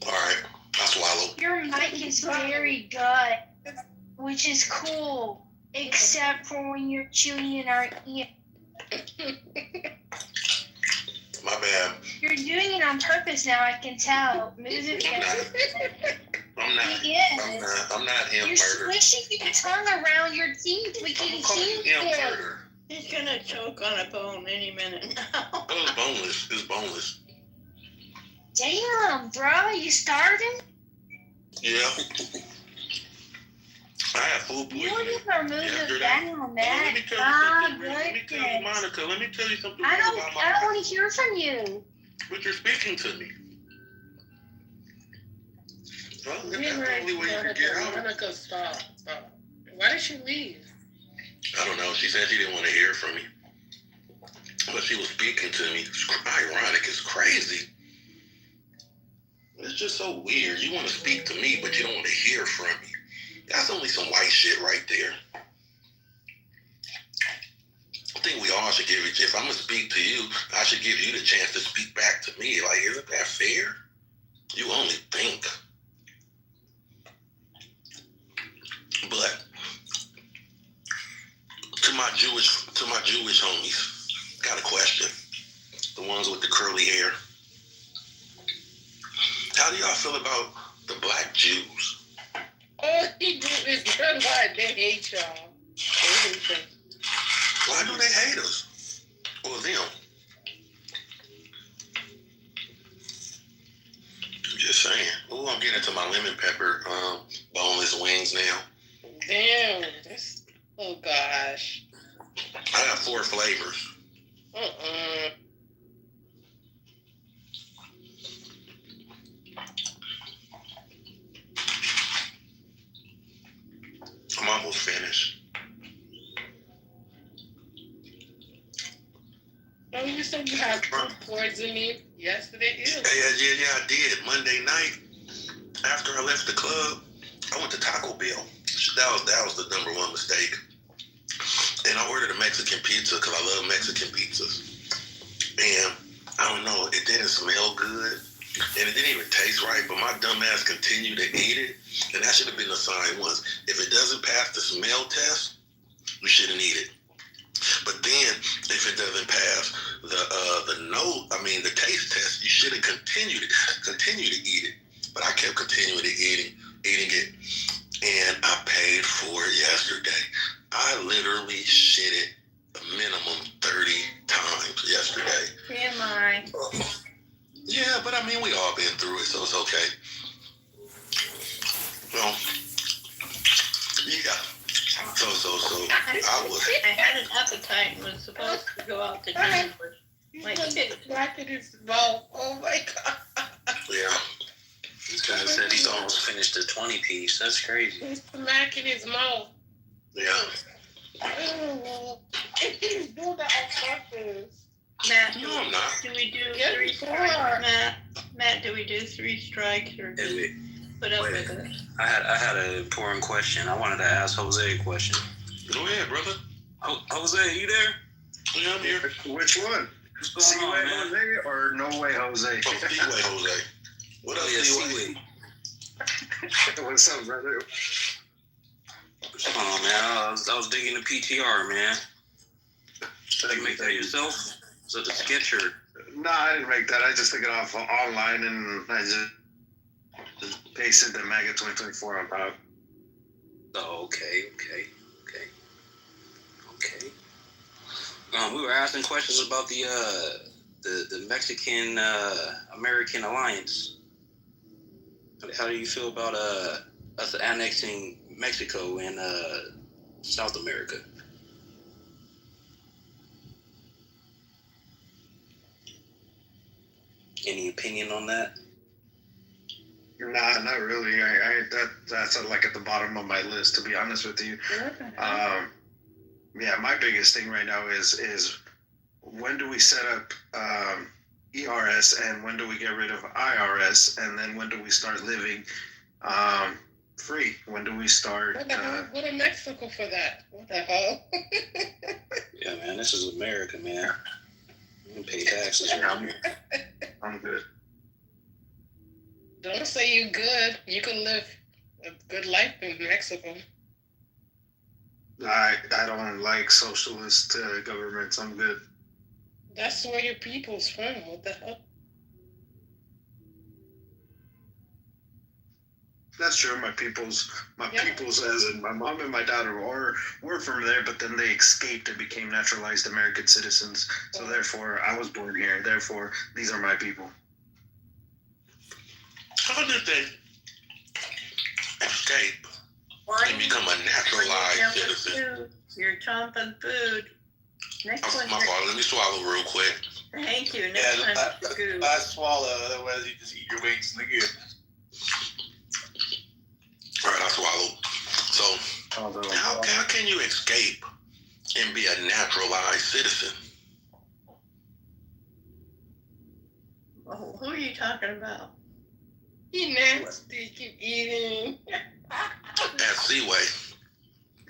All right, I swallow. Your mic is very good, which is cool, except for when you're chewing in our ear. My bad. You're doing it on purpose now, I can tell. Move it back. I'm not. Yes. I'm not him You're murder. squishing your tongue around your teeth. We can hear it. He's gonna choke on a bone any minute now. Oh, it's boneless. It's boneless. Damn, bro, you starving? Yeah. I had food You poisoning. need to remove the yesterday. fat on Let me that. tell you Ah, something. Let me tell you, Monica. Let me tell you something I weird don't about my. want to hear from you. But you're speaking to me. Well, that's the only way you can get out. Monica, stop. Why did she leave? I don't know. She said she didn't want to hear from me. But she was speaking to me. It's ironic. It's crazy. It's just so weird. You want to speak to me, but you don't want to hear from me. That's only some white shit right there. I think we all should give it. If I'm going to speak to you, I should give you the chance to speak back to me. Like, isn't that fair? You only think. But to my Jewish homies, got a question. The ones with the curly hair. How do y'all feel about the black Jews? Oh, he do this good life. They hate y'all. They hate y'all. Why do they hate us? Or them? I'm just saying. Oh, I'm getting into my lemon pepper boneless wings now. Damn. Oh, gosh. I got 4 flavors. I'm almost finished. Oh, you said you had food poisoning yesterday? Ew. Yeah, I did. Monday night, after I left the club, I went to Taco Bell. That was the number one mistake. And I ordered a Mexican pizza because I love Mexican pizzas. And I don't know, it didn't smell good. And it didn't even taste right, but my dumb ass continued to eat it. And that should have been the sign once. If it doesn't pass the smell test, you shouldn't eat it. But then, if it doesn't pass the taste test, you shouldn't continue to eat it. But I kept continuing to eating it, and I paid for it yesterday. I literally shit it a minimum 30 times yesterday. TMI. Yeah, but I mean, we all been through it, so it's okay. Well, yeah. I had an appetite and was supposed to go out to dinner with my kids. Smacking his mouth. Oh my God. Yeah. This guy said he's almost finished a 20-piece. That's crazy. He's smacking his mouth. Yeah. Oh, he's doing that on purpose. Matt, No, I'm not. do we do 3 strikes? Matt, do we do 3 strikes or do we put up with it? I had an important question. I wanted to ask Jose a question. Go ahead, brother. Jose, you there? Yeah, I'm here. Which one? What's going on, man? Jose or No Way Jose? Oh, Seaway Jose. What up, Seaway? What's up, brother? What's going on, man? I was digging the PTR, man. Did you make that yourself? Is that the sketch or? No, I didn't make that. I just took it off online and I just pasted the MAGA 2024 on top. Oh, okay. We were asking questions about the Mexican American alliance. How do you feel about us annexing Mexico and South America? Any opinion on that? Nah, not really. That's like at the bottom of my list, to be honest with you. Yeah, my biggest thing right now is when do we set up ERS and when do we get rid of IRS and then when do we start living free? When do we start? What the hell? Go to Mexico for that. What the hell? Yeah, man, this is America, man. You can pay taxes around here. I'm good. Don't say you good. You can live a good life in Mexico. I don't like socialist governments. I'm good. That's where your people's from. What the hell? That's true. My people's as in my mom and my dad were from there, but then they escaped and became naturalized American citizens. So therefore, I was born here. Therefore, these are my people. How did they escape and become a naturalized citizen? You're chomping food. Next one. My fault. Let me swallow real quick. Thank you. Next one. I swallow. Otherwise, you just eat your wings in the goop. All right, I swallowed. So, how can you escape and be a naturalized citizen? Well, who are you talking about? You nasty. Keep eating. That's Seaway.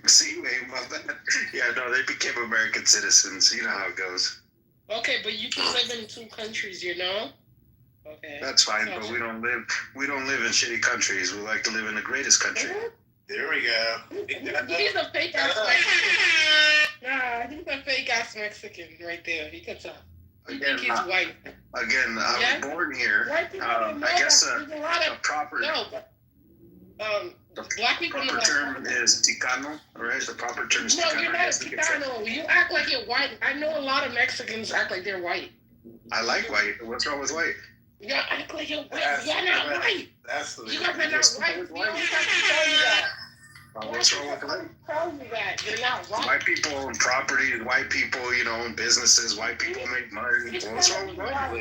Seaway, my bad. Yeah, no, they became American citizens. You know how it goes. Okay, but you can live in two countries, you know? Okay. That's fine, but we don't live in shitty countries. We like to live in the greatest country. There we go. He's a fake ass Mexican. Nah, he's a fake ass Mexican right there. He can tell. You think he's white. Again, I was born here. White people don't know I guess that. There's a lot of, a proper black people proper term is Ticano, right? The proper term is No, Ticano. you're not a Chicano. You act like you're white. I know a lot of Mexicans act like they're white. I like white. What's wrong with white? You act like you're white. You're not white. That's the You guys are not white. We always have to tell you that. What's wrong with white? Tell you that. You're not white. White people own property. White people, own businesses. White people make money. What's wrong with white?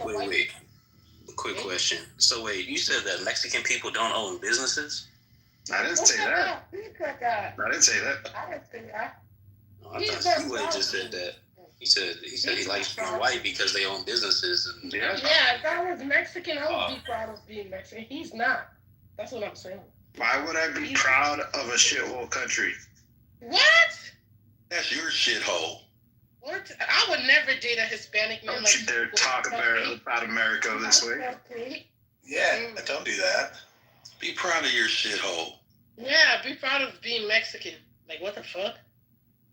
Wait. Quick question. So wait, you said that Mexican people don't own businesses? I didn't say that. I didn't say that. Oh, I thought Seaway just said that. He said he likes being white because they own businesses. And Yeah, if I was Mexican, I would be proud of being Mexican. He's not. That's what I'm saying. Why would I be proud of a shithole country? What? That's your shithole. What? I would never date a Hispanic man. Don't you dare talk about America this way. Yeah, don't do that. Be proud of your shithole. Yeah, be proud of being Mexican. Like, what the fuck?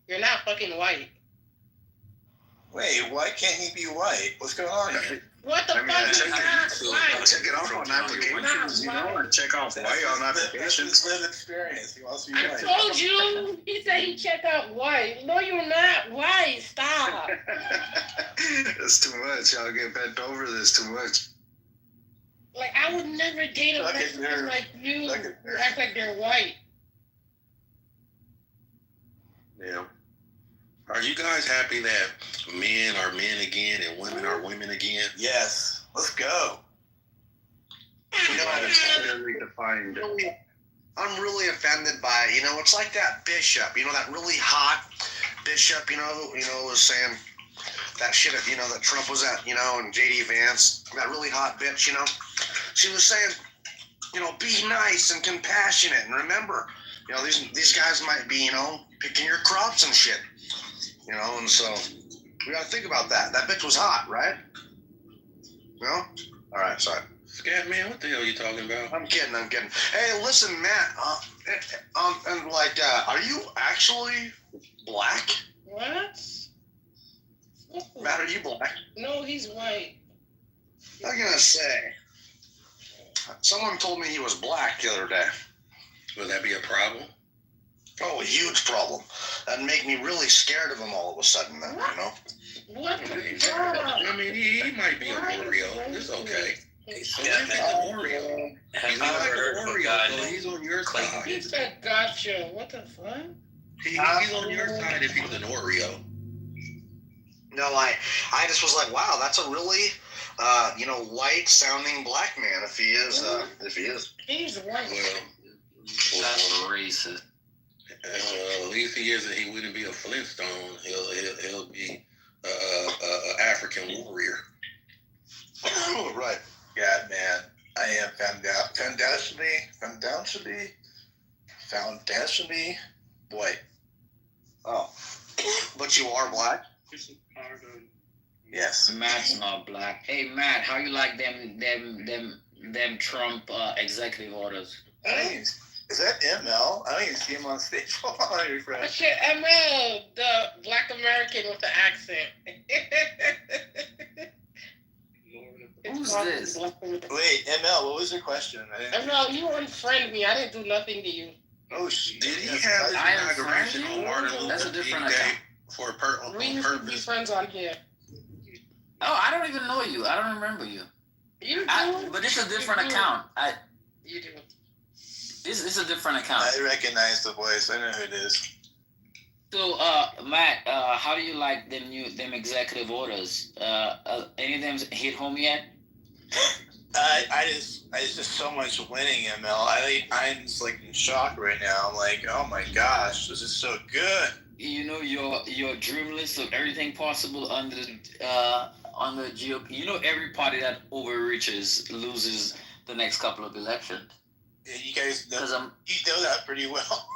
You're not fucking white. Wait, why can't he be white? What's going on here? What the fuck is check it off on applications, and check off white on applications. It's lived experience. He wants to be I white. told you. He said he checked out white. No, you're not white. Stop. That's too much. Y'all get bent over this too much. Like, I would never date a Mexican like you who act like they're white. Yeah. Are you guys happy that men are men again and women are women again? Yes. Let's go. Clearly defined. I'm really offended by, it's like that bishop, that really hot bishop, was saying that shit, that Trump was at, and JD Vance, that really hot bitch, she was saying, be nice and compassionate, and remember, these guys might be, picking your crops and shit, and so we gotta think about that. That bitch was hot, right? No? All right, sorry. Scat man, what the hell are you talking about? I'm kidding. Hey, listen, Matt. Are you actually black? What? Matt, are you black? No, he's white. I'm gonna say. Someone told me he was black the other day. Would that be a problem? Oh, a huge problem. That'd make me really scared of him all of a sudden, then, What the fuck? I mean, he might be a Oreo. It's okay. Yeah, man. Oreo. He's I like heard an of a Oreo, guy so named he's on your Clayton. side. He said, "Gotcha." What the fuck? He's on your side if he's an Oreo. No, I just was like, wow, that's a really, white sounding black man. If he is, He's white. Well, That's racist. at least he isn't. He wouldn't be a Flintstone. He'll be a African warrior. Right. Yeah, man. I am foundationally white. Oh, but you are black. Yes. Matt's not black. Hey Matt, how you like them Trump executive orders? Is that ML? I don't even see him on stage. Hold on, let me Oh refresh. shit, ML, the black American with the accent. Who's this? Wait, ML, what was your question? ML, you unfriend me. I didn't do nothing to you. Oh shit. Did he have his I am inauguration friendly? on Martin Luther That's a King different Day account. for on We used to be purpose? friends on here. Oh, I don't even know you. I don't remember you. You do? But it's a different You do. account. You do. This is a different account. I recognize the voice. I know who it is. So, Matt, how do you like them executive orders? Any of them hit home yet? I just so much winning, ML. I'm just like in shock right now. I'm like, oh my gosh, this is so good. You know your dream list of everything possible under the GOP. You know every party that overreaches loses the next couple of elections. Yeah, you guys know, 'Cause you know that pretty well.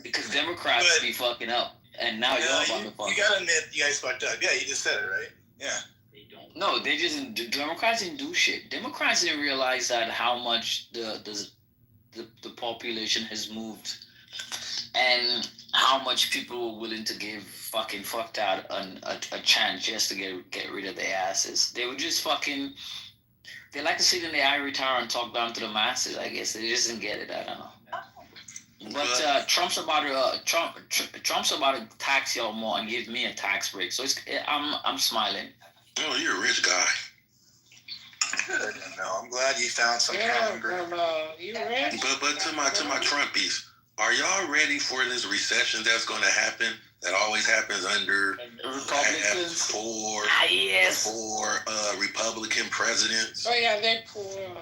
Because Democrats be fucking up, and now you're about to fuck you up. gotta admit, you guys fucked up. Yeah, you just said it, right? Yeah. No, they just Democrats didn't do shit. Democrats didn't realize that how much the population has moved, and how much people were willing to give fucking fucked out a chance just to get rid of their asses. They were just fucking. They like to sit in the ivory tower and talk down to the masses. I guess they just didn't get it. I don't know. But Trump's about to tax y'all more and give me a tax break. So I'm smiling. Oh, you're a rich guy. Good, ML. I'm glad you found some common ground. You rich? But to my Trumpies, are y'all ready for this recession that's going to happen? That always happens under Republicans. four Republican presidents. Oh yeah, they're poor.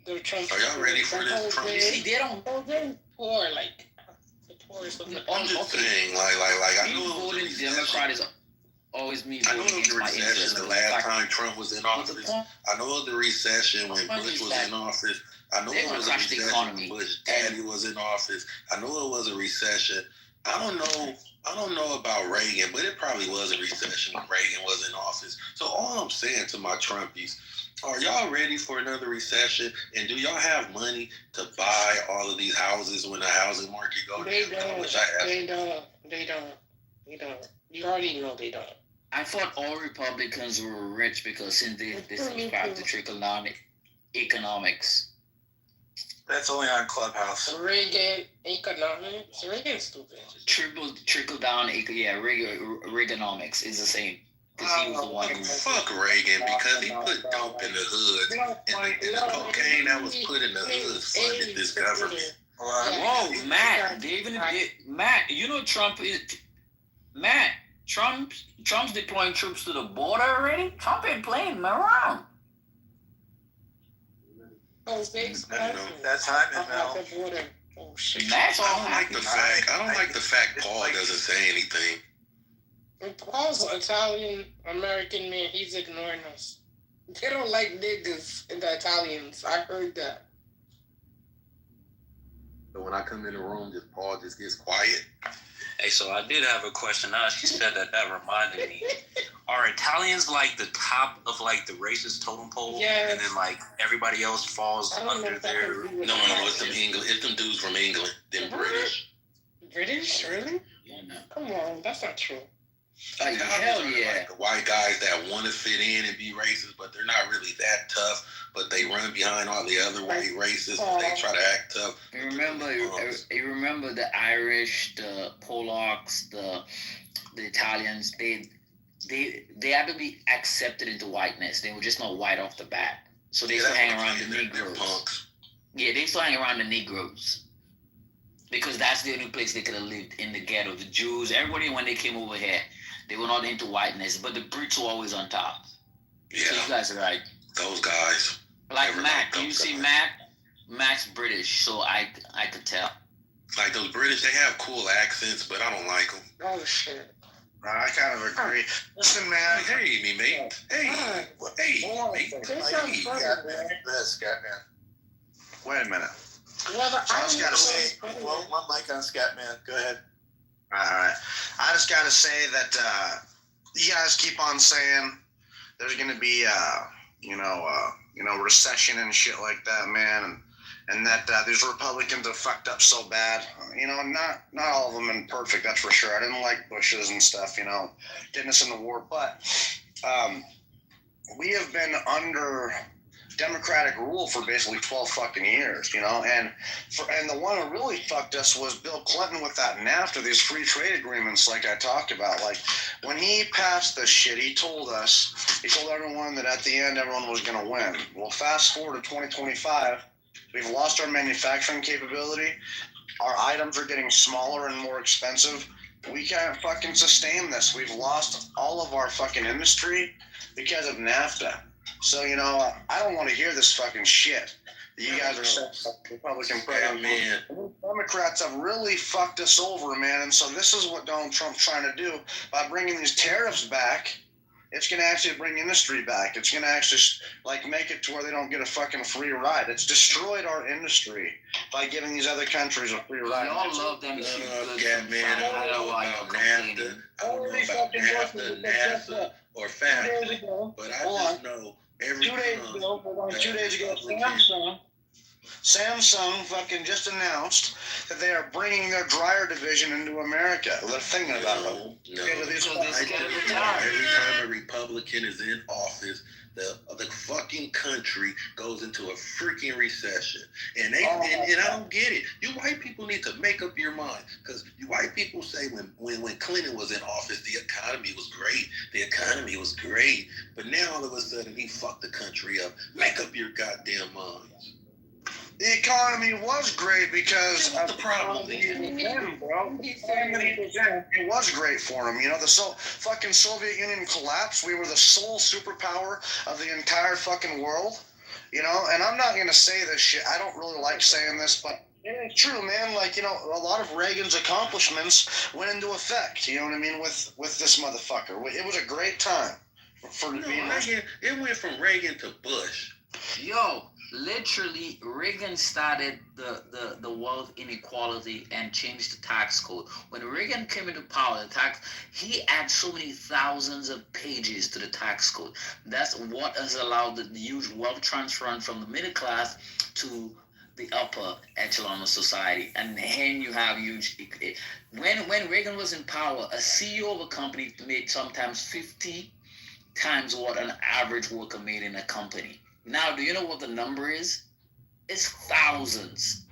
The Trump. Are y'all ready for this Trump? See, they don't. They're poor, like the poorest of the poor. I'm just saying, like I know it was a voting Democrat is always me I know voting it was against the my recession interests. the last time Trump was in office. I know it was the recession when Bush was in office. I know it was a recession when Bush daddy was in office. I know it was a recession. I don't know about Reagan, but it probably was a recession when Reagan was in office. So all I'm saying to my Trumpies, are y'all ready for another recession? And do y'all have money to buy all of these houses when the housing market goes down? They don't. You already know they don't. I thought all Republicans were rich because since they subscribe to trickle down economics. That's only on Clubhouse. Reagan economics. Reagan's stupid. Trickle down, Reaganomics is the same. Because he was the one who. Fuck Reagan because he put dope in the hood. And the cocaine that was put in the hood funded this government. Whoa, Matt, Matt, you know Trump is. Matt, Trump's deploying troops to the border already? Trump ain't playing around. That's time, ML. Oh shit. That's all. I don't like the fact Paul doesn't say anything. Paul's an Italian American man. He's ignoring us. They don't like niggas in the Italians. I heard that. So when I come in the room, Paul just gets quiet. Hey, so I did have a question. Now she said that reminded me. Are Italians like the top of like the racist totem pole? Yes. And then like everybody else falls under their. No, it's them England. It's them dudes from England. Them British. British, really? Come on, that's not true. Hell yeah. Like the white guys that want to fit in and be racist, but they're not really that tough. But they run behind all the other white racists and they try to act tough. You remember the Irish, the Polacks, the Italians. They had to be accepted into whiteness. They were just not white off the bat. So they used to hang around the Negroes. Yeah, they used to hang around the Negroes. Because that's the only place they could have lived, in the ghetto. The Jews, everybody, when they came over here, they were not into whiteness, but the Brits were always on top. Yeah. So you guys are right. Those guys. Like Mac, you see Mac? Mac's British, so I could tell. Like those British, they have cool accents, but I don't like them. Oh shit. I kind of agree. Listen, man. Hey, me mate. Hey, mate. Scatman. Wait a minute. Well, I just gotta say, one mic on Scatman. Go ahead. All right. I just gotta say that you guys keep on saying there's gonna be recession and shit like that, man, and that these Republicans are fucked up so bad. Not all of them are perfect, that's for sure. I didn't like Bush's and stuff, getting us in the war, but we have been under Democratic rule for basically 12 fucking years, and the one who really fucked us was Bill Clinton with that NAFTA, these free trade agreements, like I talked about. Like when he passed this shit, he told everyone that at the end everyone was going to win. Well, fast forward to 2025, we've lost our manufacturing capability. Our items are getting smaller and more expensive. We can't fucking sustain this. We've lost all of our fucking industry because of NAFTA. So, I don't want to hear this fucking shit. You guys are saying Republican president. Man. Democrats have really fucked us over, man. And so this is what Donald Trump's trying to do. By bringing these tariffs back, it's going to actually bring industry back. It's going to actually make it to where they don't get a fucking free ride. It's destroyed our industry by giving these other countries a free ride. Y'all love them shit. Man, I don't know about NAFTA. I don't know about NAFTA, NASA, or FAFTA. But I just know every 2 days ago, Samsung fucking just announced that they are bringing their dryer division into America. They're thinking about it. Every time a Republican is in office, the fucking country goes into a freaking recession, and I don't get it. You white people need to make up your mind, because you white people say when Clinton was in office, the economy was great, but now all of a sudden he fucked the country up. Make up your goddamn minds. The economy was great because of the problem. It was great for them. The fucking Soviet Union collapsed. We were the sole superpower of the entire fucking world. And I'm not going to say this shit. I don't really like saying this, but it's true, man. A lot of Reagan's accomplishments went into effect, you know what I mean, with this motherfucker. It was a great time. It went from Reagan to Bush. Yo, literally, Reagan started the wealth inequality and changed the tax code. When Reagan came into power, he added so many thousands of pages to the tax code. That's what has allowed the huge wealth transfer from the middle class to the upper echelon of society. And then you have huge. When Reagan was in power, a CEO of a company made sometimes 50 times what an average worker made in a company. Now, do you know what the number is? It's thousands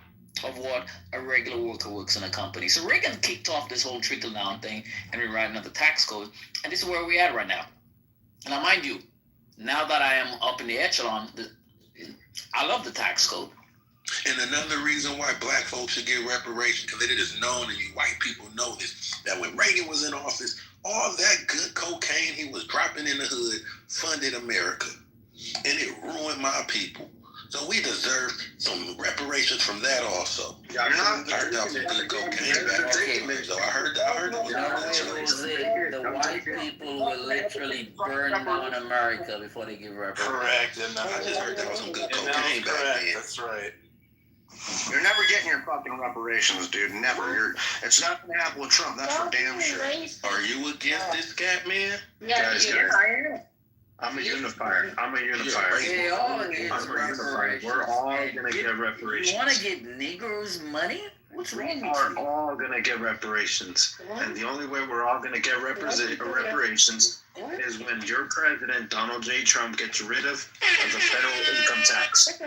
of what a regular worker works in a company. So Reagan kicked off this whole trickle-down thing and rewriting of the tax code, and this is where we're at right now. Now, mind you, now that I am up in the echelon, I love the tax code. And another reason why black folks should get reparations, because it is known, and you white people know this, that when Reagan was in office, all that good cocaine he was dropping in the hood funded America. And it ruined my people. So we deserve some reparations from that also. Yeah, I heard that was some good cocaine back then. So I heard that the white people will literally burn down America before they give reparations. Correct. I just heard that was some good cocaine back then. That's right. You're never getting your fucking reparations, dude. Never. It's not going to happen with Trump. That's for damn sure. Are you against this cat, man? Guys, I'm a unifier. I'm a unifier. We're all going to get reparations. You want to give Negroes money? What's wrong with you? We're all going to get reparations. And the only way we're all going to get reparations is when your president, Donald J. Trump, gets rid of the federal income tax.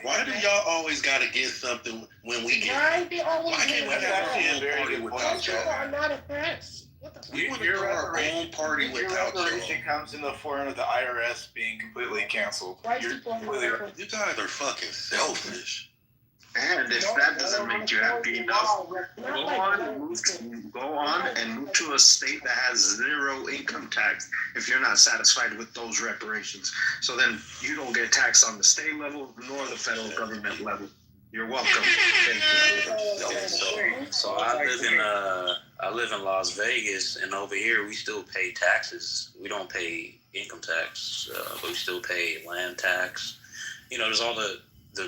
Why do y'all always got to get something when we get it? Why can't we have a party without y'all? I'm not oppressed. We want to do our own party Your without y'all. reparation comes in the form of the IRS being completely canceled. You're completely right. You guys are fucking selfish. And if that doesn't make you happy enough, go on and move to a state that has 0 income tax if you're not satisfied with those reparations. So then you don't get taxed on the state level nor the federal government level. You're welcome. So I live in Las Vegas, and over here we still pay taxes. We don't pay income tax, but we still pay land tax. You know, there's all the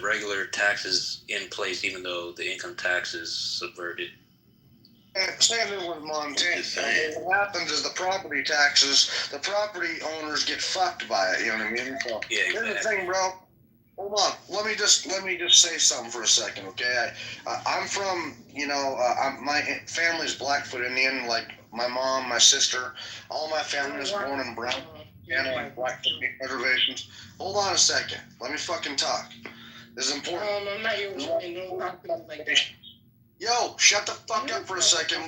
regular taxes in place, even though the income tax is subverted. And same thing with Montana. What happens is the property taxes, the property owners get fucked by it. You know what I mean? So, Yeah, exactly. Here's the thing, bro. Hold on. Let me just say something for a second, okay? I'm from, my family's Blackfoot Indian. Like my mom, my sister, all my family was born in Brown, and Blackfoot Indian reservations. Hold on a second. Let me fucking talk. This is important. I'm not your woman. Don't talk to me like that. Yo, shut the fuck up for a second.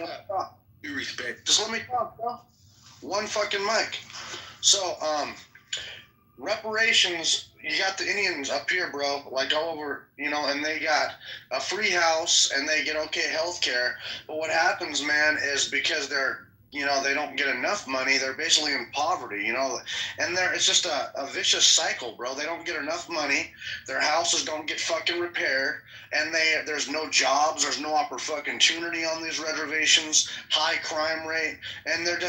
You respect. Just let me talk, bro. One fucking mic. So, reparations, you got the Indians up here, bro, like all over, and they got a free house and they get okay health care. But what happens, man, is because they're, they don't get enough money, they're basically in poverty, and it's just a vicious cycle, bro. They don't get enough money, their houses don't get fucking repaired, and there's no jobs, there's no opportunity on these reservations, high crime rate, and they're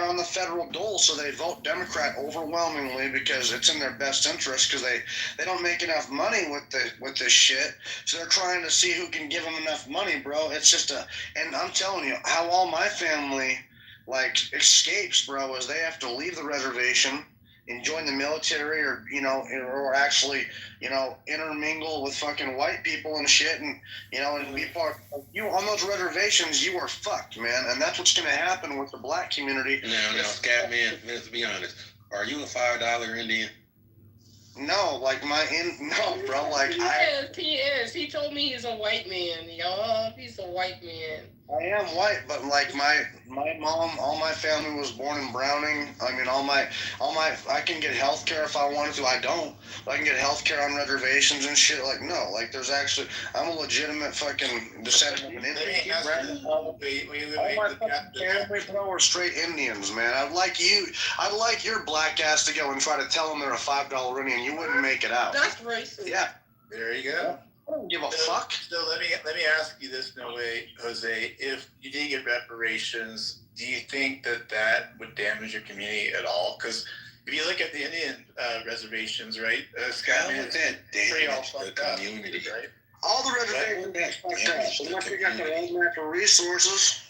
on the federal dole, so they vote Democrat overwhelmingly because it's in their best interest, because they don't make enough money with this shit, so they're trying to see who can give them enough money, bro. It's just and I'm telling you, how all my family escapes, bro, is they have to leave the reservation and join the military, or actually, intermingle with fucking white people and shit, and and be part. You on those reservations, you are fucked, man, and that's what's gonna happen with the black community. Now, Scatman, let's be honest. Are you a $5 Indian? No, no, bro. He is. He told me he's a white man, y'all. He's a white man. I am white, but my mom, all my family was born in Browning. I mean, I can get health care if I wanted to. I don't. I can get health care on reservations and shit. There's actually, I'm a legitimate fucking descendant of an Indian. All my fucking family, bro, are straight Indians, man. I'd like your black ass to go and try to tell them they're a $5 Indian. You wouldn't make it out. That's racist. Yeah. There you go. I don't give a fuck. So let me ask you this, Jose. If you did get reparations, do you think that would damage your community at all? Because if you look at the Indian reservations, right? Scatman, that damage the community, right? All the reservations unless you got their own natural resources.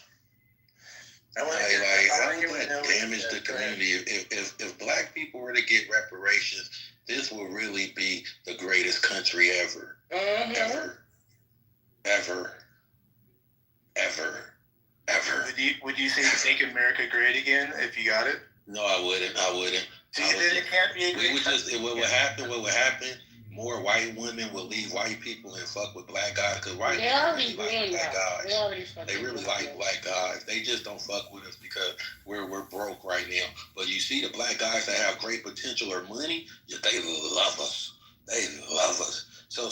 How would that damage the community? If black people were to get reparations, this will really be the greatest country ever. Ever. Would you say make America great again if you got it? No, I wouldn't. So then it can't be a great what would happen? More white women will leave white people and fuck with black guys, because white people really like black guys. They really like black guys. They just don't fuck with us because we're broke right now. But you see the black guys that have great potential or money, they love us. They love us. So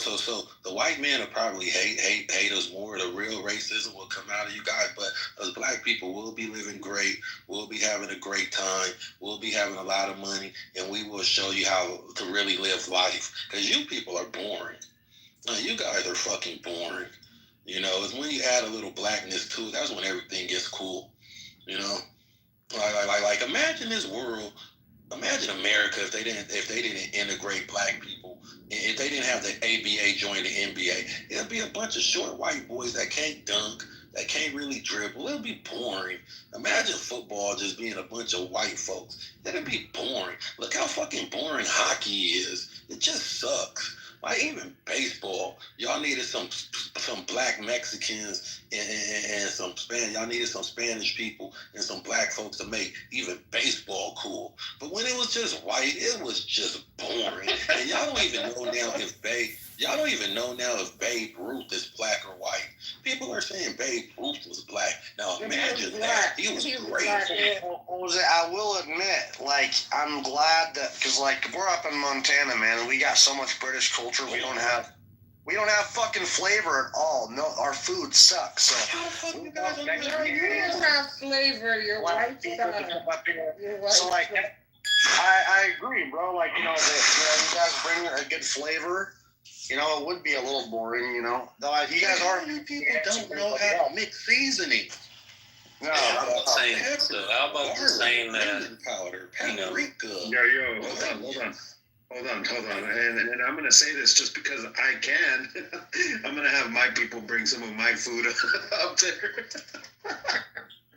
the white men will probably hate us more. The real racism will come out of you guys. But as black people, we'll be living great. We'll be having a great time. We'll be having a lot of money, and we will show you how to really live life. Because you people are boring. You guys are fucking boring. It's when you add a little blackness to it. That's when everything gets cool. Like imagine this world. Imagine America if they didn't integrate black people, if they didn't have the ABA join the NBA. It'd be a bunch of short white boys that can't dunk, that can't really dribble. It'd be boring. Imagine football just being a bunch of white folks. It'd be boring. Look how fucking boring hockey is. It just sucks. Like even baseball, y'all needed some black Mexicans and some Spanish. Y'all needed some Spanish people and some black folks to make even baseball cool. But when it was just white, it was just boring. And y'all don't even know now if Babe Ruth is black or white. People are saying Babe Ruth was black. Now He was imagine black. that. He was He was great. black, yeah. Jose, I will admit, like, I'm glad that, because, like, we're up in Montana, man, and we got so much British culture. We don't have fucking flavor at all. No, our food sucks. So How the fuck you guys don't No, you don't have flavor. You're white side. You're white So, like, side. I agree, bro. Like, you know, you guys bring a good flavor. You know, it would be a little boring, you know. Though you guys are. People don't know how to mix seasonings. No, how about saying powder, paprika? Yo, hold on, and I'm gonna say this just because I can. I'm gonna have my people bring some of my food up there.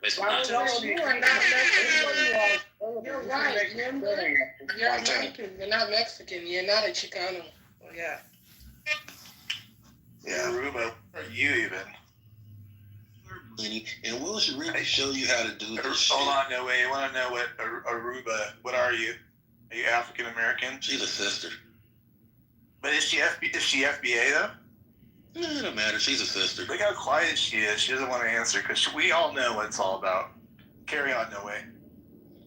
It's You are not Mexican. You're white. You're American. You're not Mexican. You're not a Chicano. Oh, yeah. Yeah. Aruba, or you even. And we'll really show you how to do this. Hold on, no way. You want to know what Aruba? What are you? Are you African American? She's a sister. But is she FBA though? No, it don't matter. She's a sister. Look how quiet she is. She doesn't want to answer because we all know what it's all about. Carry on, no way.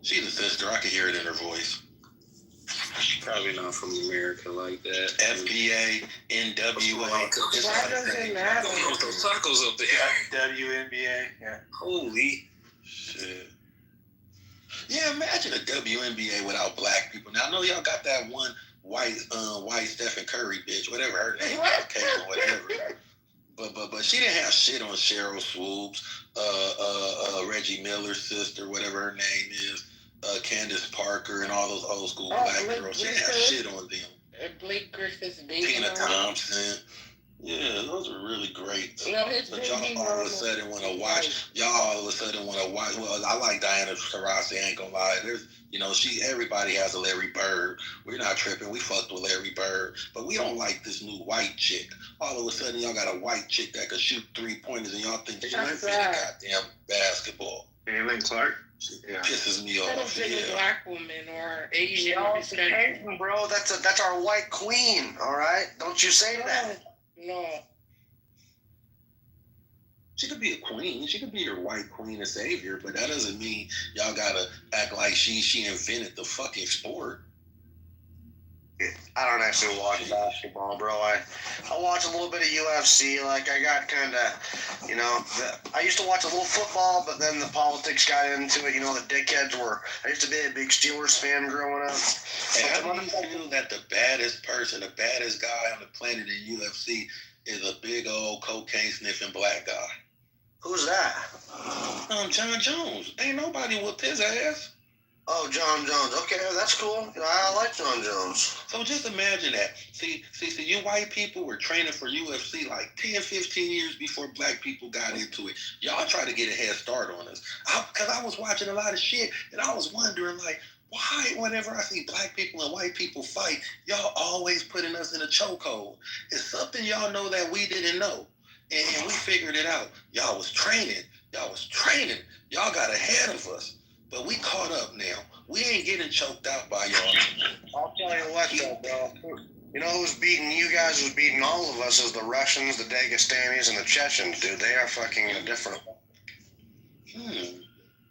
She's a sister. I can hear it in her voice. Probably not from America like that. FBA, NWA. Why does it matter? Those tacos up there. WNBA. Yeah. Holy shit. Yeah, imagine a WNBA without black people. Now I know y'all got that one white Stephen Curry bitch, whatever her name is, okay, or whatever. But she didn't have shit on Cheryl Swoops, Reggie Miller's sister, whatever her name is. Candace Parker and all those old school black girls. She didn't have shit on them. Blake Griffith's Tina Thompson. Yeah, those are really great. No, his but y'all all of a sudden want to watch. Y'all all of a sudden want to watch. Well, I like Diana Taurasi. I ain't gonna lie. There's, you know, everybody has a Larry Bird. We're not tripping. We fucked with Larry Bird, but we don't like this new white chick. All of a sudden, y'all got a white chick that can shoot 3-pointers, and y'all think she might be the goddamn basketball. Caitlin Clark. Yeah. Pisses me off. A black woman or Asian. Asian, bro. That's our white queen. All right, don't you say that. No. She could be a queen. She could be your white queen and savior, but that doesn't mean y'all gotta act like she invented the fucking sport. I don't actually watch basketball, bro. I watch a little bit of UFC. Like, I got kind of, you know, I used to watch a little football, but then the politics got into it. You know, the dickheads were. I used to be a big Steelers fan growing up. And how do you feel that the baddest person, the baddest guy on the planet in UFC is a big old cocaine sniffing black guy? Who's that? John Jones. Ain't nobody whooped his ass. Oh, John Jones. Okay, that's cool. I like John Jones. So just imagine that. See, you white people were training for UFC like 10, 15 years before black people got into it. Y'all try to get a head start on us. Because I was watching a lot of shit, and I was wondering, like, why whenever I see black people and white people fight, y'all always putting us in a chokehold? It's something y'all know that we didn't know. And we figured it out. Y'all was training. Y'all got ahead of us. But we caught up now. We ain't getting choked out by y'all. I'll tell you what, though, bro. You know who's beating you guys, who's beating all of us, is the Russians, the Dagestanis, and the Chechens, dude. They are fucking different.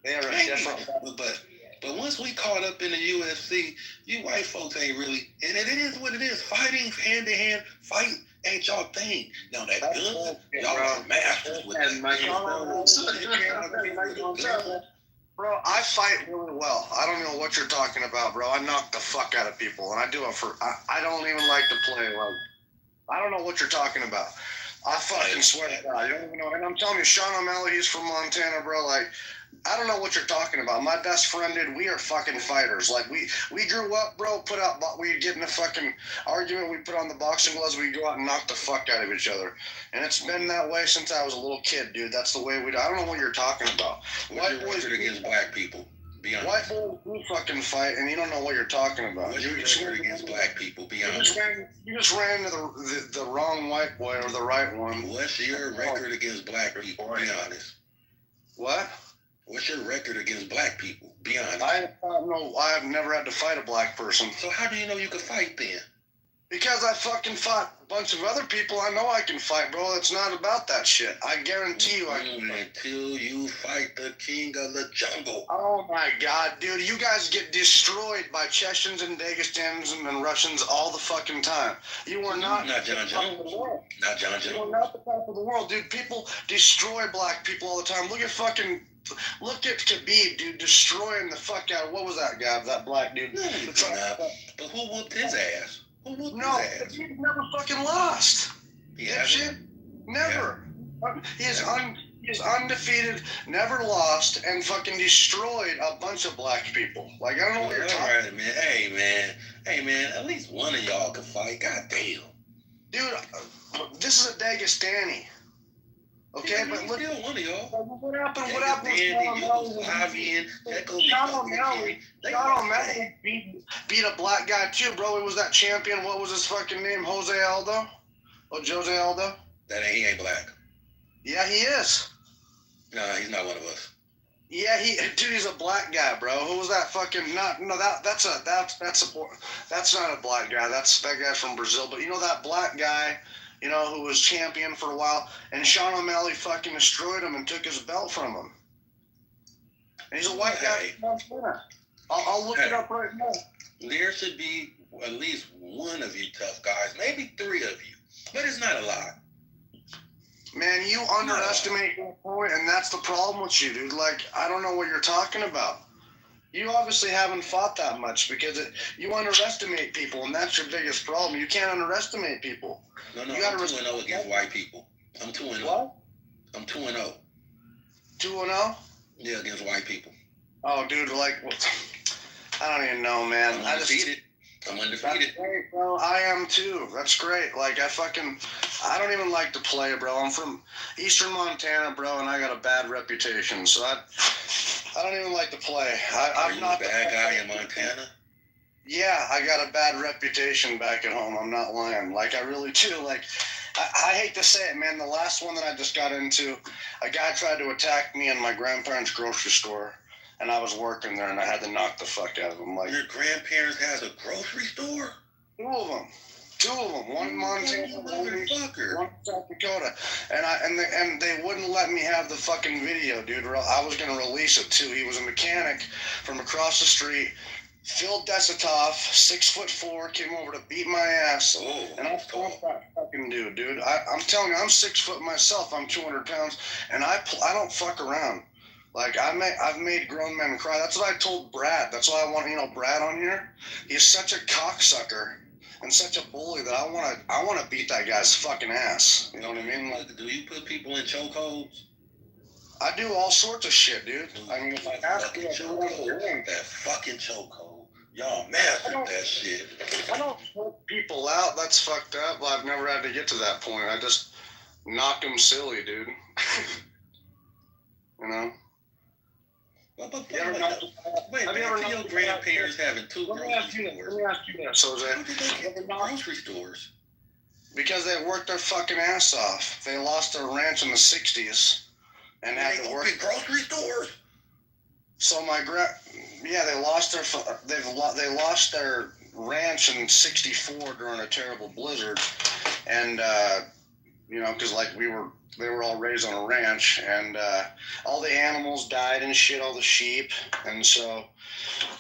They are a different. But once we caught up in the UFC, you white folks ain't really, and it is what it is. Fighting hand to hand, fight ain't y'all thing. Now that gun, y'all are masters with that. Bro, I fight really well. I don't know what you're talking about, bro. I knock the fuck out of people, and I do it for. I don't even like to play. Like, I don't know what you're talking about. I fucking swear to God, you don't even know. And I'm telling you, Sean O'Malley, he's from Montana, bro. Like, I don't know what you're talking about. My best friend did. We are fucking fighters. Like, we grew up, bro. We get in a fucking argument. We put on the boxing gloves. We go out and knock the fuck out of each other. And it's been that way since I was a little kid, dude. That's the way we do. I don't know what you're talking about. What's your record against black people? Be honest. White boys do fucking fight, and you don't know what you're talking about. What's your record against black people? Be honest. You just ran into the wrong white boy or the right one. What's your record against black people? Be honest. What? What's your record against black people? Be honest. I've never had to fight a black person. So how do you know you could fight then? Because I fucking fought bunch of other people I know I can fight, bro. It's not about that shit. I guarantee you I can fight. Until you fight the king of the jungle. Oh my god, dude. You guys get destroyed by Chechens and Dagestans and Russians all the fucking time. You are not John Jones. Not John Jones. You are not the top of the world, dude. People destroy black people all the time. Look at Khabib, dude, destroying the fuck out of, what was that guy, that black dude? But who whooped his ass? Who whooped his ass? Khabib never fucking lost. Shit? Never. He is undefeated, never lost, and fucking destroyed a bunch of black people. Like, I don't know what you're talking about. Man. Hey, man, at least one of y'all can fight. God damn. Dude, this is a Dagestani. Okay, but look, one of y'all. What happened with Sean O'Malley? Sean O'Malley beat a black guy too, bro. It was that champion. What was his fucking name? Jose Aldo? He ain't black. Yeah, he is. No, he's not one of us. Yeah, he's a black guy, bro. Who was that fucking? That's not a black guy. That's that guy from Brazil. But you know that black guy, you know, who was champion for a while, and Sean O'Malley fucking destroyed him and took his belt from him. And he's a white guy. I'll look it up right now. There should be at least one of you tough guys, maybe three of you, but it's not a lot. Man, you underestimate that point, and that's the problem with you, dude. Like, I don't know what you're talking about. You obviously haven't fought that much because you underestimate people, and that's your biggest problem. You can't underestimate people. No, I'm 2-0 against white people. I'm 2-0. What? I'm 2-0. 2-0? Yeah, against white people. Oh, dude, like, I don't even know, man. I'm undefeated. That's great, bro. I am too. That's great. Like, I don't even like to play, bro. I'm from Eastern Montana, bro, and I got a bad reputation, so I don't even like to play. I'm not a bad guy in Montana. Yeah, I got a bad reputation back at home. I'm not lying. Like, I really do. Like, I hate to say it, man. The last one that I just got into, a guy tried to attack me in my grandparents' grocery store. And I was working there, and I had to knock the fuck out of him. Like, your grandparents has a grocery store? Two of them. One in Montana, one in South Dakota. And they wouldn't let me have the fucking video, dude. I was gonna release it too. He was a mechanic from across the street. Phil Desitoff, 6'4", came over to beat my ass. And I fought that fucking dude. I'm telling you, I'm 6 foot myself. I'm 200 pounds, and I don't fuck around. Like, I've made grown men cry. That's what I told Brad. That's why I want, Brad on here. He's such a cocksucker and such a bully that I want to beat that guy's fucking ass. You know what I mean? Like, do you put people in chokeholds? I do all sorts of shit, dude. I mean, if I have to, that fucking chokehold. Y'all mastered that shit. I don't choke people out. That's fucked up. I've never had to get to that point. I just knock them silly, dude. You know? Have you ever known your grandparents having two grocery stores? Let me ask you this, Jose. How did they get grocery stores? Because they worked their fucking ass off. They lost their ranch in the 60s and had to work in grocery stores. So they lost their ranch in '64 during a terrible blizzard, and because they were all raised on a ranch, and all the animals died and shit, all the sheep, and so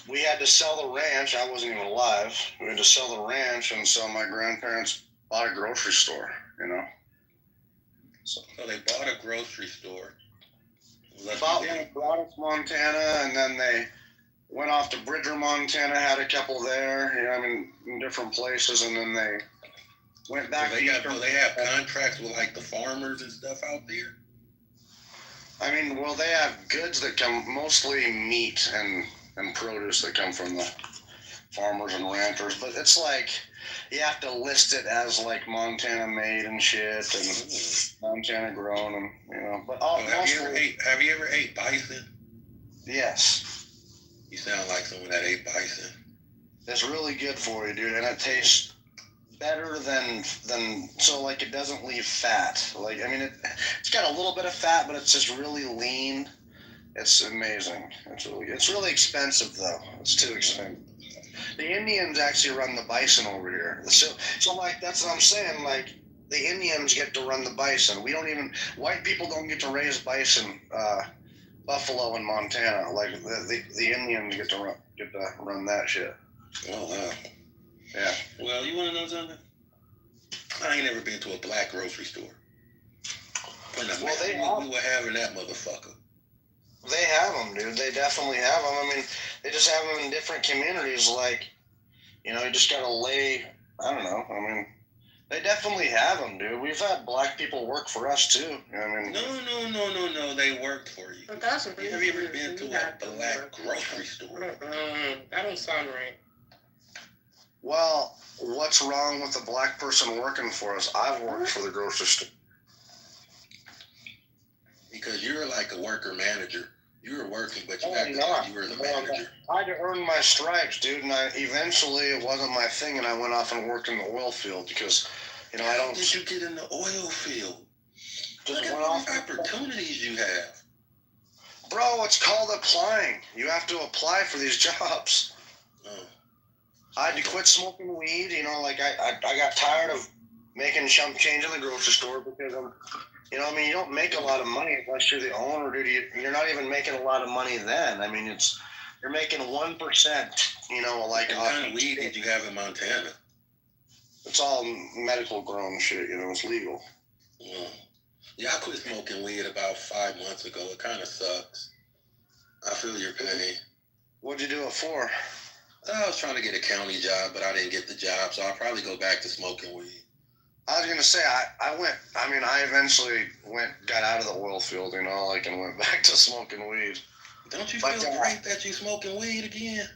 we had to sell the ranch. I wasn't even alive. We had to sell the ranch, and so my grandparents bought a grocery store, So they bought a grocery store. Bought one in Broadus, Montana, and then they went off to Bridger, Montana, had a couple there, in different places, and then they went back. Do they have contracts with like the farmers and stuff out there? They have goods that come, mostly meat and produce that come from the farmers and ranchers, but it's like you have to list it as like Montana made and shit and Montana grown, and but have you ever ate bison? Yes. You sound like someone that ate bison. It's really good for you, dude, and it tastes better than so like it doesn't leave fat. Like it's got a little bit of fat, but it's just really lean. It's amazing. It's really expensive though. It's too expensive. The Indians actually run the bison over here. So like that's what I'm saying. Like the Indians get to run the bison. We don't even. White people don't get to raise bison, buffalo in Montana. Like the Indians get to run that shit. Oh wow. Yeah. Well, you want to know something? I ain't never been to a black grocery store. We were having that motherfucker. They have them, dude. They definitely have them. I mean, they just have them in different communities. Like, you just gotta lay. I don't know. I mean, they definitely have them, dude. We've had black people work for us too. I mean, No. They worked for you. But that's Have you ever been to a black grocery store? That don't sound right. Well, what's wrong with a black person working for us? I've worked for the grocery store. Because you're like a worker manager. You were working, but you were the manager. I had to earn my stripes, dude, and eventually it wasn't my thing, and I went off and worked in the oil field because, I don't. How did you get in the oil field? Just Look at the opportunities you have. Bro, it's called applying. You have to apply for these jobs. Oh. I had to quit smoking weed, I got tired of making chump change in the grocery store because you don't make a lot of money unless you're the owner, dude. You're not even making a lot of money then. I mean, you're making 1%, What kind of weed did you have in Montana? It's all medical grown shit, it's legal. Yeah, I quit smoking weed about 5 months ago. It kind of sucks. I feel your pain. What'd you do it for? I was trying to get a county job, but I didn't get the job, so I'll probably go back to smoking weed. I was going to say, I eventually got out of the oil field, and went back to smoking weed. Don't you feel great that you smoking weed again?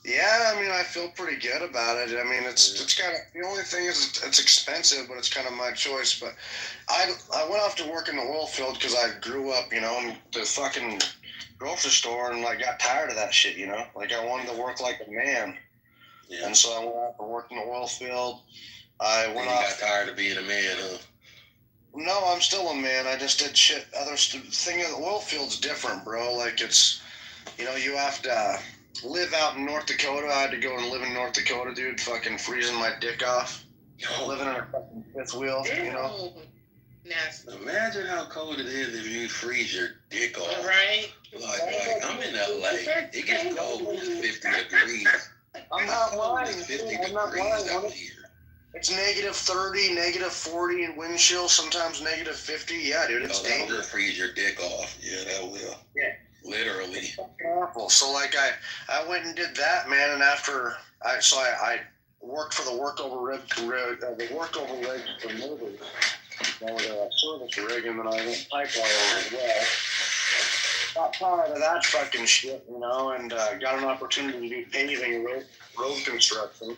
Yeah, I feel pretty good about it. It's kind of, the only thing is it's expensive, but it's kind of my choice. But I went off to work in the oil field because I grew up, in the fucking grocery store and got tired of that shit, I wanted to work like a man. Yeah. And so I went off to work in the oil field. Got tired of being a man, huh? No, I'm still a man. I just did shit. Thing of the oil field's different, bro. It's, you have to live out in North Dakota. I had to go and live in North Dakota, dude. Fucking freezing my dick off. Living in a fucking fifth wheel, Nasty. Imagine how cold it is if you freeze your dick off. Right? Like I'm in LA. It gets cold when it's 50 degrees. I'm not lying. It's 50 I'm not degrees lying. out here. It's -30, -40 in wind chill, sometimes -50. Yeah, dude, it's dangerous. That will freeze your dick off. Yeah, that will. Yeah. Literally. Awful. So I went and did that, man, and after I worked for the workover rig for movers. With a service rig, and then I went pipe wire as well. Got tired of that fucking shit, and got an opportunity to do paving road construction.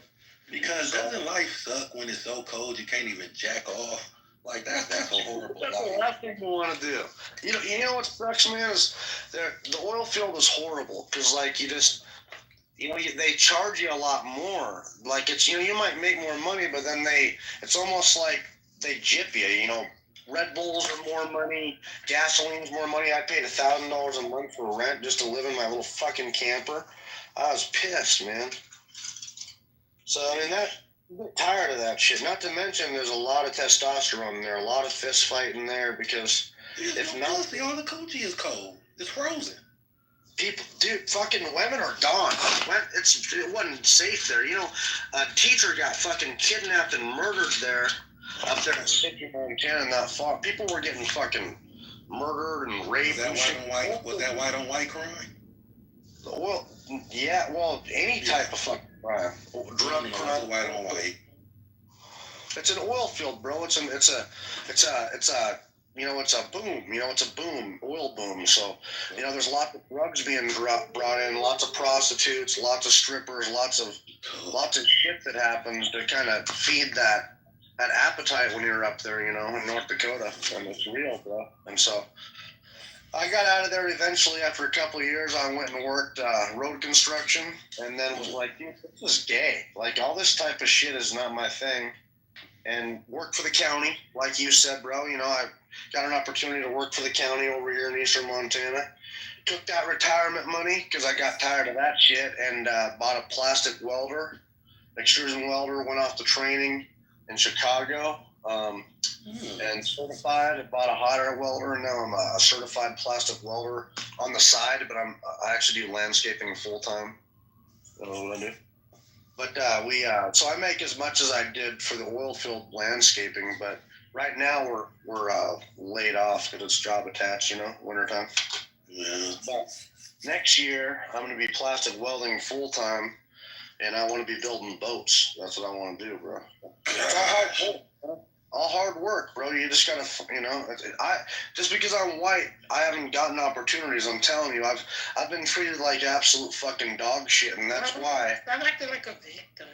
Because doesn't life suck when it's so cold you can't even jack off? Like that's a horrible life. That's what a lot of people want to do. You know what sucks, man, is the oil field is horrible because they charge you a lot more. It's you might make more money, but then it's almost like they gyp you. Red Bulls are more money, gasoline's more money. I paid $1,000 a month for rent just to live in my little fucking camper. I was pissed, man. So I'm tired of that shit. Not to mention, there's a lot of testosterone in there, a lot of fist fighting there because all the coochie is cold. It's frozen. People, dude, fucking women are gone. It wasn't safe there. A teacher got fucking kidnapped and murdered there, up there in City, Montana, not far. People were getting fucking murdered and raped. Was that white on white crime? Well, yeah. Well, any type of fucking crime, drug crime. White on white. It's an oil field, bro. It's a boom. It's a boom, oil boom. So, there's lots of drugs being brought in, lots of prostitutes, lots of strippers, lots of shit that happens to kind of feed that appetite when you're up there, in North Dakota, and it's real, bro. And so, I got out of there eventually after a couple of years. I went and worked road construction, and then was like, dude, this is gay. All this type of shit is not my thing. And worked for the county, like you said, bro. I got an opportunity to work for the county over here in eastern Montana. took that retirement money because I got tired of that shit and bought a plastic welder, extrusion welder. Went off to training in Chicago and certified. I bought a hot air welder, and now I'm a certified plastic welder on the side. But I actually do landscaping full time. That's what I do. But so I make as much as I did for the oil field landscaping, but right now we're laid off because it's job attached, wintertime. Yeah. But next year I'm going to be plastic welding full time, and I want to be building boats. That's what I want to do, bro. It's all hard work, bro. All hard work, bro. You just gotta, just because I'm white, I haven't gotten opportunities. I'm telling you, I've been treated like absolute fucking dog shit, and that's why. I'm acting like a victim.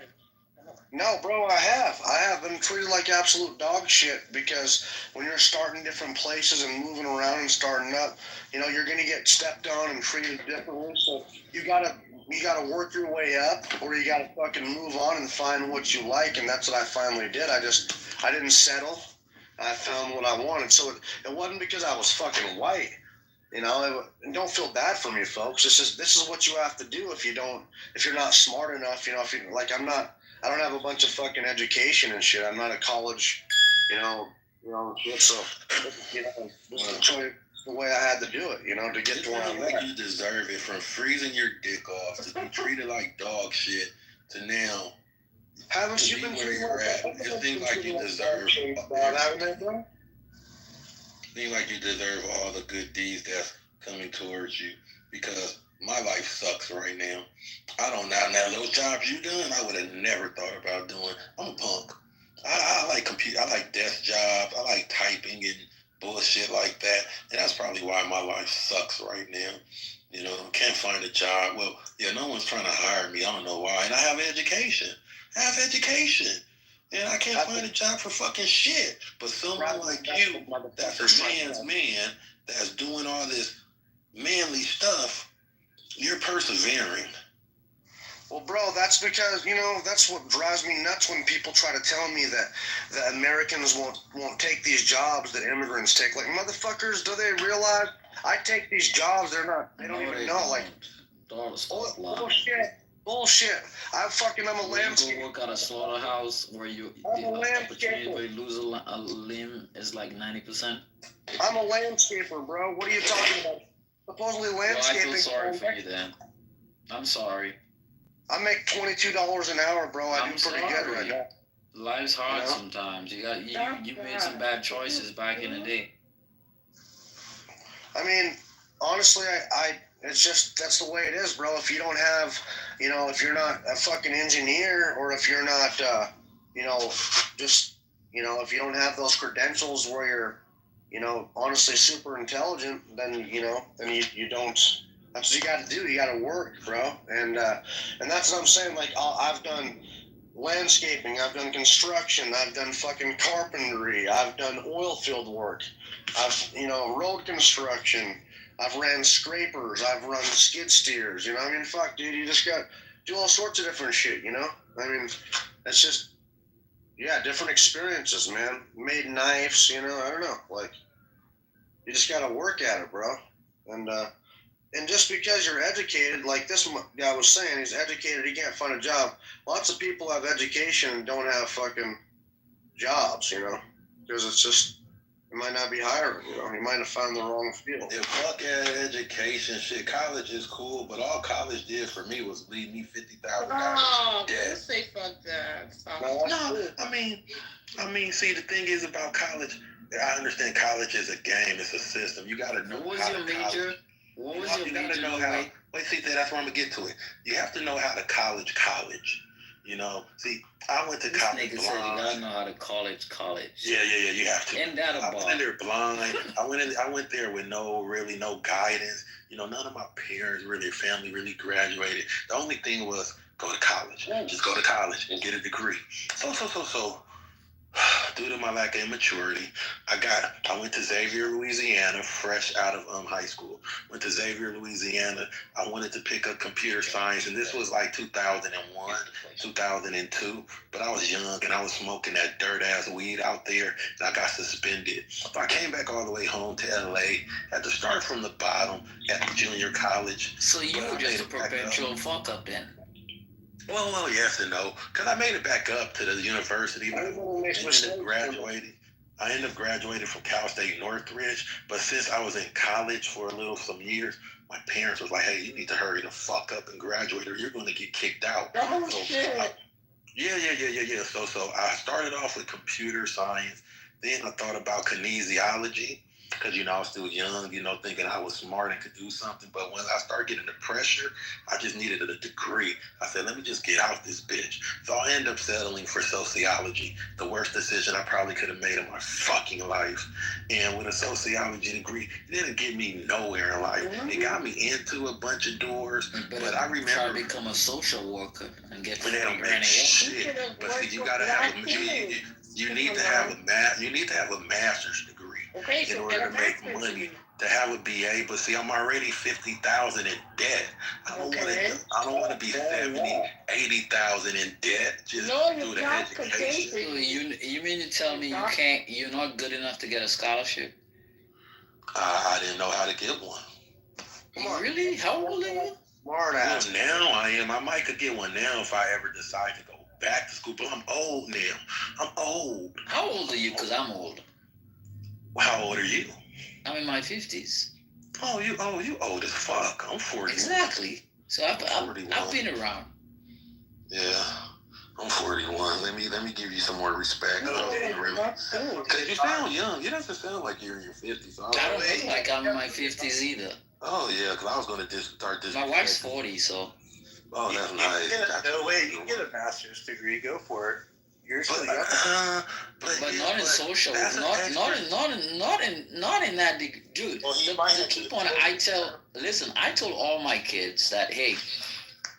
No, bro, I have been treated like absolute dog shit because when you're starting different places and moving around and starting up, you're gonna get stepped on and treated differently. So you gotta work your way up, or you gotta fucking move on and find what you like, and that's what I finally did. I didn't settle. I found what I wanted. So it wasn't because I was fucking white. And don't feel bad for me, folks. This is what you have to do if you're not smart enough. I don't have a bunch of fucking education and shit. I'm not a college, so this is the way I had to do it, to get to where I'm at. You deserve it, from freezing your dick off to be treated like dog shit to now. Haven't you been treated like that? It seems like you deserve it. Seems like you deserve all the good deeds that's coming towards you, because my life sucks right now. I don't know. Now, those jobs you done, I would have never thought about doing. I'm a punk. I like computer. I like desk jobs. I like typing and bullshit like that. And that's probably why my life sucks right now. Can't find a job. Well, no one's trying to hire me. I don't know why. And I have education. And I can't find a job for fucking shit. But someone like you, that's a man's man, that's doing all this manly stuff, you're persevering. Well, bro, that's because, that's what drives me nuts when people try to tell me that Americans won't take these jobs that immigrants take. Like, motherfuckers, do they realize I take these jobs? They don't even know. Like, bullshit. I'm a landscaper. You go work at a slaughterhouse where the opportunity where you lose a limb is like 90%. I'm a landscaper, bro. What are you talking about? Supposedly landscaping. Well, I feel sorry for you then. I'm sorry. I make $22 an hour, bro. I do pretty good right now. Life's hard sometimes. You made some bad choices back in the day. I mean, honestly, it's just, that's the way it is, bro. If you don't have, if you're not a fucking engineer, or if you're not, if you don't have those credentials where you're, honestly super intelligent, then you don't. That's what you got to do. You got to work, bro. And that's what I'm saying. Like, I've done landscaping, I've done construction, I've done fucking carpentry, I've done oil field work, I've road construction, I've ran scrapers, I've run skid steers. Fuck, dude, you just got to do all sorts of different shit. It's just, different experiences, man. Made knives, I don't know, like, you just got to work at it, bro. And just because you're educated, like this guy was saying, he's educated, he can't find a job. Lots of people have education and don't have fucking jobs, because it's just, it might not be hiring, he might have found the wrong field. Yeah, fuck education shit. College is cool, but all college did for me was leave me $50,000. Oh, don't say fuck that. No, I mean, see, the thing is about college, I understand college is a game, it's a system. You gotta know what was how your to major? college. What was your major? Wait, see, that's where I'm gonna get to it. You have to know how to college. See, I went to college blind. Nigga said you gotta know how to college. Yeah, you have to. And that I went in there blind. I went there with no guidance. None of my parents, really, family, really graduated. The only thing was go to college. Just go to college and get a degree. So due to my lack of immaturity, I went to Xavier, Louisiana, fresh out of high school. Went to Xavier, Louisiana. I wanted to pick up computer science, and this was like 2001, 2002. But I was young, and I was smoking that dirt-ass weed out there, and I got suspended. So I came back all the way home to LA, had to start from the bottom at junior college. So you were just a perpetual fuck up then? Well, yes and no. Because I made it back up to the university, but I ended up graduating from Cal State Northridge. But since I was in college for some years, my parents was like, hey, you need to hurry the fuck up and graduate or you're going to get kicked out. Oh, shit. Yeah. So I started off with computer science. Then I thought about kinesiology. Because, I was still young, thinking I was smart and could do something. But when I started getting the pressure, I just needed a degree. I said, let me just get out this bitch. So I ended up settling for sociology, the worst decision I probably could have made in my fucking life. And with a sociology degree, it didn't get me nowhere in life. It got me into a bunch of doors. But I remember try to become a social worker and get they don't make shit. But see, you gotta have you need to have a master's degree. Okay, in order to make money to have a BA, but see, I'm already 50,000 in debt. I don't want to be 70, 80,000 in debt just through the education. So you mean to tell me you're not good enough to get a scholarship? I didn't know how to get one. Really? How old are you? Well, now I am. I might could get one now if I ever decide to go back to school, but I'm old now. I'm old. How old are you? Because I'm old. How old are you? I'm in my 50s. Oh, you old as fuck. I'm 40. Exactly. So I've been around. Yeah, I'm 41. Let me give you some more respect. Because you sound young. You don't sound like you're in your 50s. So I don't look like I'm in my 50s either. Oh yeah, because I was going to start this. My wife's 40, so. Oh, that's nice. You can get a master's degree. Go for it. You're still young. But not in social, not in that degree, dude. The key point I told all my kids that, hey,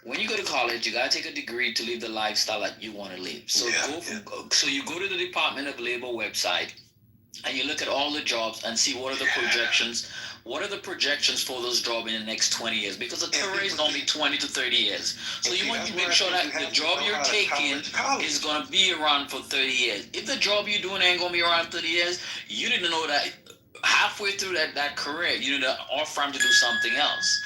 when you go to college, you gotta take a degree to live the lifestyle that you want to live. So so you go to the Department of Labor website and you look at all the jobs and see what are the projections. What are the projections for those jobs in the next 20 years? Because a career is normally 20 to 30 years. So you want to make sure that the job you're taking is going to be around for 30 years. If the job you're doing ain't going to be around 30 years, you didn't know that halfway through that career, you need to offer them to do something else.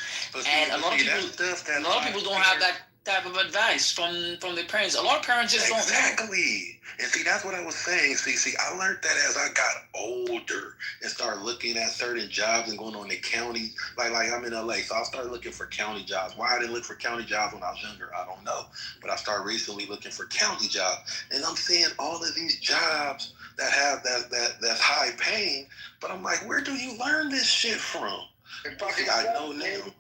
And a lot of people don't have that type of advice from their parents. A lot of parents just don't know. Exactly. And see, that's what I was saying. See, I learned that as I got older and started looking at certain jobs and going on the county. Like I'm in LA, so I started looking for county jobs. Why I didn't look for county jobs when I was younger, I don't know. But I started recently looking for county jobs, and I'm seeing all of these jobs that have that's high paying. But I'm like, where do you learn this shit from? See, I know now.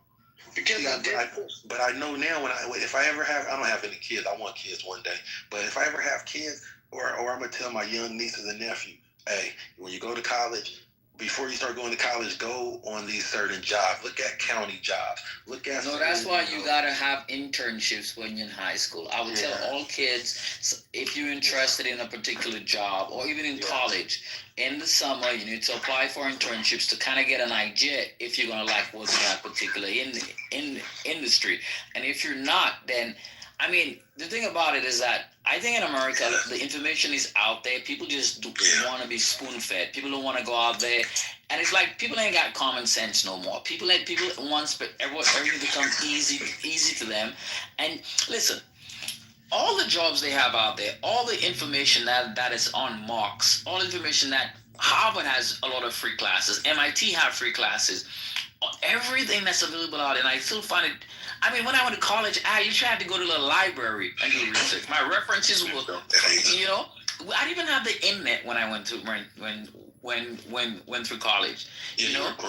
But I know now if I ever have, I don't have any kids. I want kids one day. But if I ever have kids, or I'm gonna tell my young nieces and nephews, hey, when you go to college, before you start going to college, go on these certain jobs. Look at county jobs. No, that's why you gotta have internships when you're in high school. I would tell all kids, if you're interested in a particular job or even in college, in the summer you need to apply for internships to kind of get an idea if you're gonna like work in that particular industry. And if you're not, then the thing about it is that I think in America, the information is out there. People just want to be spoon-fed. People don't want to go out there. And it's like people ain't got common sense no more. People want everything becomes easy to them. And listen, all the jobs they have out there, all the information that is on Marks, all the information that Harvard has a lot of free classes, MIT have free classes, everything that's available out there. And I still find it, when I went to college, I used to have to go to the library and do research. My references were, I didn't even have the internet when I went through went through college. I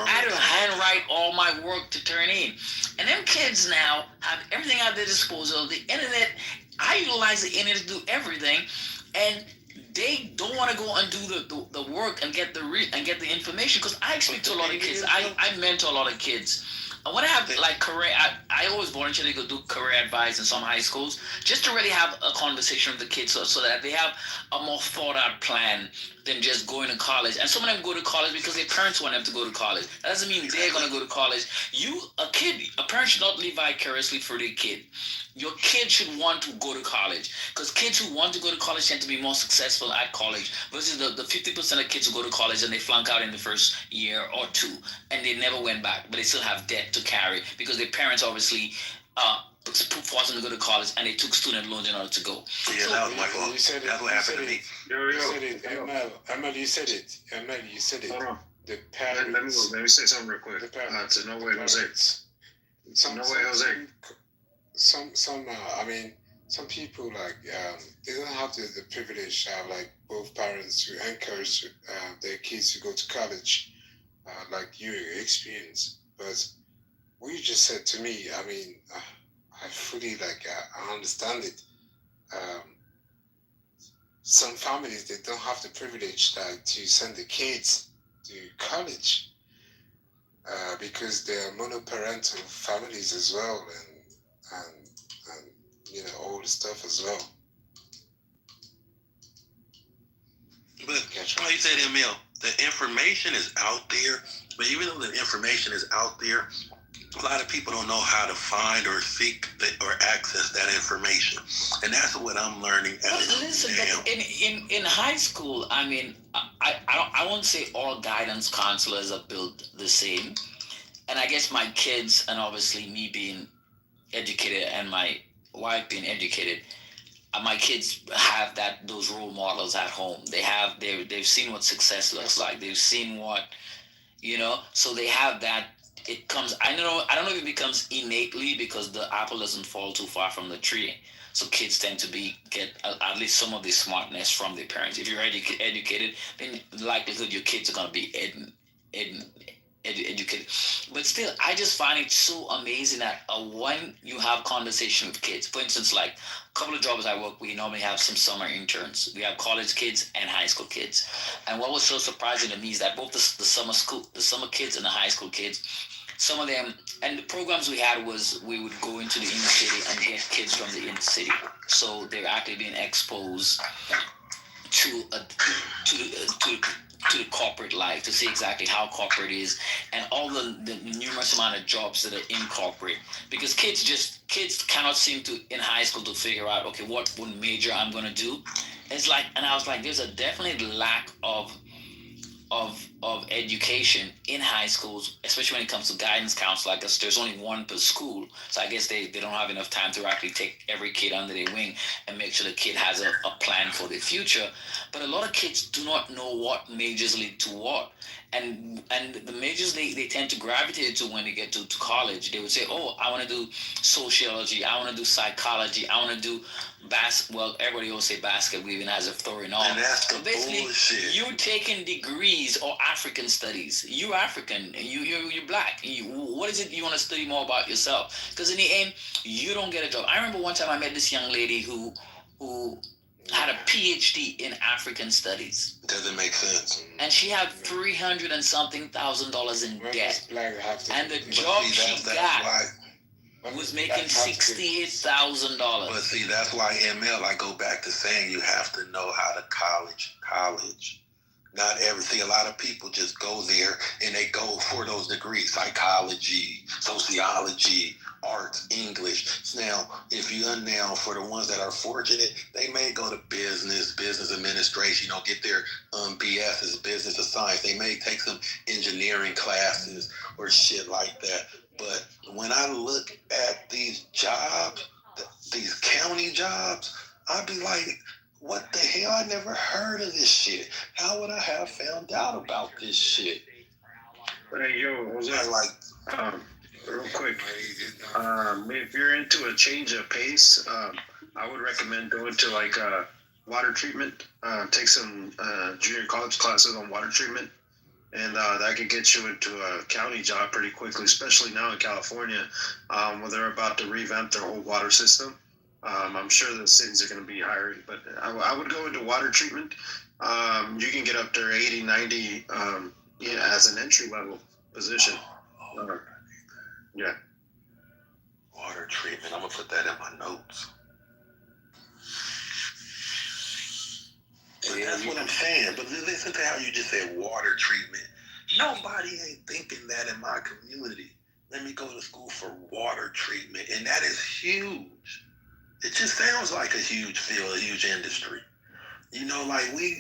had to handwrite all my work to turn in. And them kids now have everything at their disposal. The internet, I utilize the internet to do everything, and they don't want to go and do the work and get the information. Because I speak to a lot of kids. I mentor a lot of kids. I want to have like career. I always volunteer to go do career advice in some high schools, just to really have a conversation with the kids, so that they have a more thought out plan than just going to college. And some of them go to college because their parents want them to go to college. That doesn't mean they're gonna go to college. A parent should not live vicariously for their kid. Your kid should want to go to college, because kids who want to go to college tend to be more successful at college versus the 50% of kids who go to college and they flunk out in the first year or two and they never went back, but they still have debt to carry because their parents obviously forced them to go to college and they took student loans in order to go. Yeah, So, that was my fault. That's what happened to me. You said it, ML, you said it. ML, you said it. Hold on. The parents. Let me say something real quick. To No Way Jose. No Way Jose. Some people like they don't have the privilege to have like both parents to encourage their kids to go to college, like you experience. But what you just said to me, I fully I understand it. Some families, they don't have the privilege to send the kids to college because they're monoparental families as well, and all the stuff as well. But like you said, Emil, the information is out there. But even though the information is out there, a lot of people don't know how to find or seek or access that information, and that's what I'm learning. Listen, but in high school, I won't say all guidance counselors are built the same, and I guess my kids, and obviously me being educated and my wife being educated, my kids have those role models at home. They've seen what success looks like. They've seen what, so they have that. It comes. I don't know if it becomes innately because the apple doesn't fall too far from the tree. So kids tend to get at least some of the smartness from their parents. If you're educated, then the likelihood your kids are gonna be educated. But still, I just find it so amazing that when you have conversation with kids, for instance, like a couple of jobs I work, we normally have some summer interns. We have college kids and high school kids. And what was so surprising to me is that both the summer kids and the high school kids, some of them, and the programs we had was we would go into the inner city and get kids from the inner city. So they're actually being exposed to the corporate life, to see exactly how corporate is and all the numerous amount of jobs that are in corporate, because kids cannot seem to in high school to figure out, okay, what major I'm going to do. It's like, and I was like, there's a definite lack of education in high schools, especially when it comes to guidance counselor. I guess there's only one per school, so I guess they don't have enough time to actually take every kid under their wing and make sure the kid has a plan for the future. But a lot of kids do not know what majors lead to what, and the majors they tend to gravitate to when they get to college. They would say, oh, I want to do sociology, I want to do psychology, I want to do well, everybody always say basket weaving as if throwing off. And that's the basically bullshit. You're taking degrees or African studies. You're African. You're black. What is it you want to study more about yourself? Because in the end, you don't get a job. I remember one time I met this young lady who had a PhD in African studies. Doesn't make sense. And she had $300 and something thousand in debt. And the job she got was making $68,000. But see, that's why ML, I go back to saying you have to know how to college. Not everything. A lot of people just go there and they go for those degrees: psychology, sociology, arts, English. Now, for the ones that are fortunate, they may go to business administration, get their BS as business or science. They may take some engineering classes or shit like that. But when I look at these jobs, these county jobs, I'd be like, what the hell? I never heard of this shit. How would I have found out about this shit? Hey, yo, Jose, real quick, if you're into a change of pace, I would recommend going to water treatment. Take some junior college classes on water treatment. And that could get you into a county job pretty quickly, especially now in California, where they're about to revamp their whole water system. I'm sure the cities are going to be hiring, but I would go into water treatment. You can get up there 80, 90 as an entry-level position. Yeah. Water treatment. I'm gonna put that in my notes. But that's what I'm saying. But listen to how you just said water treatment. Nobody ain't thinking that in my community. Let me go to school for water treatment, and that is huge. It just sounds like a huge field, a huge industry. You know, like we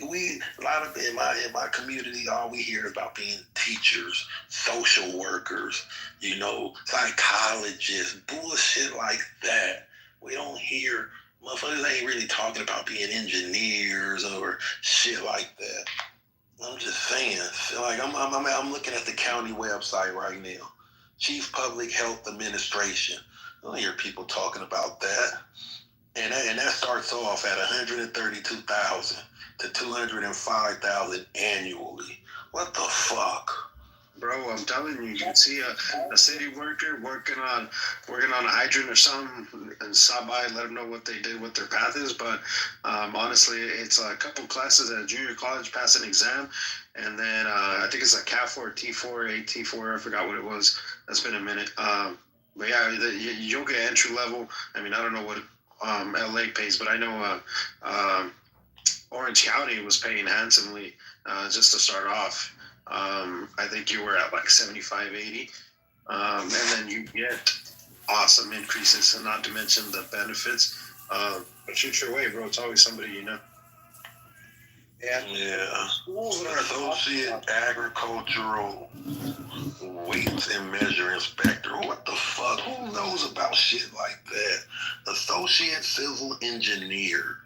a lot of in my community, all we hear about being teachers, social workers, you know, psychologists, bullshit like that. We don't hear motherfuckers ain't really talking about being engineers or shit like that. I'm just saying, like I'm looking at the county website right now. Chief Public Health Administration. I don't hear people talking about that. And that starts off at 132,000 to 205,000 annually. What the fuck? Bro, I'm telling you, you see a city worker working on a hydrant or something, and stop by and let them know what they did, what their path is. But honestly, it's a couple classes at a junior college, pass an exam, and then I think it's a CAT 4, T4, AT4, I forgot what it was. That's been a minute. But yeah, you'll get entry level. I mean, I don't know what LA pays, but I know Orange County was paying handsomely just to start off. I think you were at like 75, 80. And then you get awesome increases, and not to mention the benefits. But shoot your way, bro. It's always somebody you know. Yeah. Associate Agricultural Weights and Measure Inspector. What the fuck? Who knows about shit like that? Associate Civil Engineer.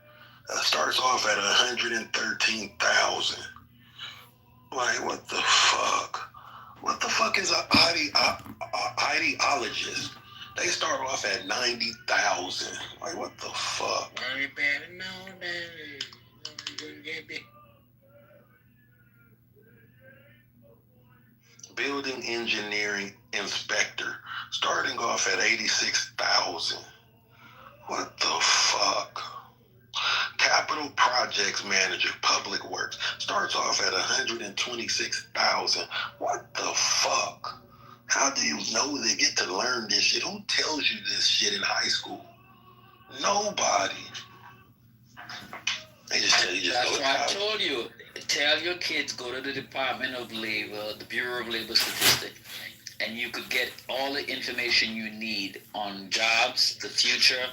Starts off at 113,000. Like, what the fuck? What the fuck is an ideologist? They start off at 90,000. Like, what the fuck? Building Engineering Inspector, starting off at 86,000. What the fuck? Capital Projects Manager, Public Works, starts off at 126,000. What the fuck? How do you know they get to learn this shit? Who tells you this shit in high school? Nobody. They just tell you That's why I told you. Tell your kids, go to the Department of Labor, the Bureau of Labor Statistics, and you could get all the information you need on jobs, the future,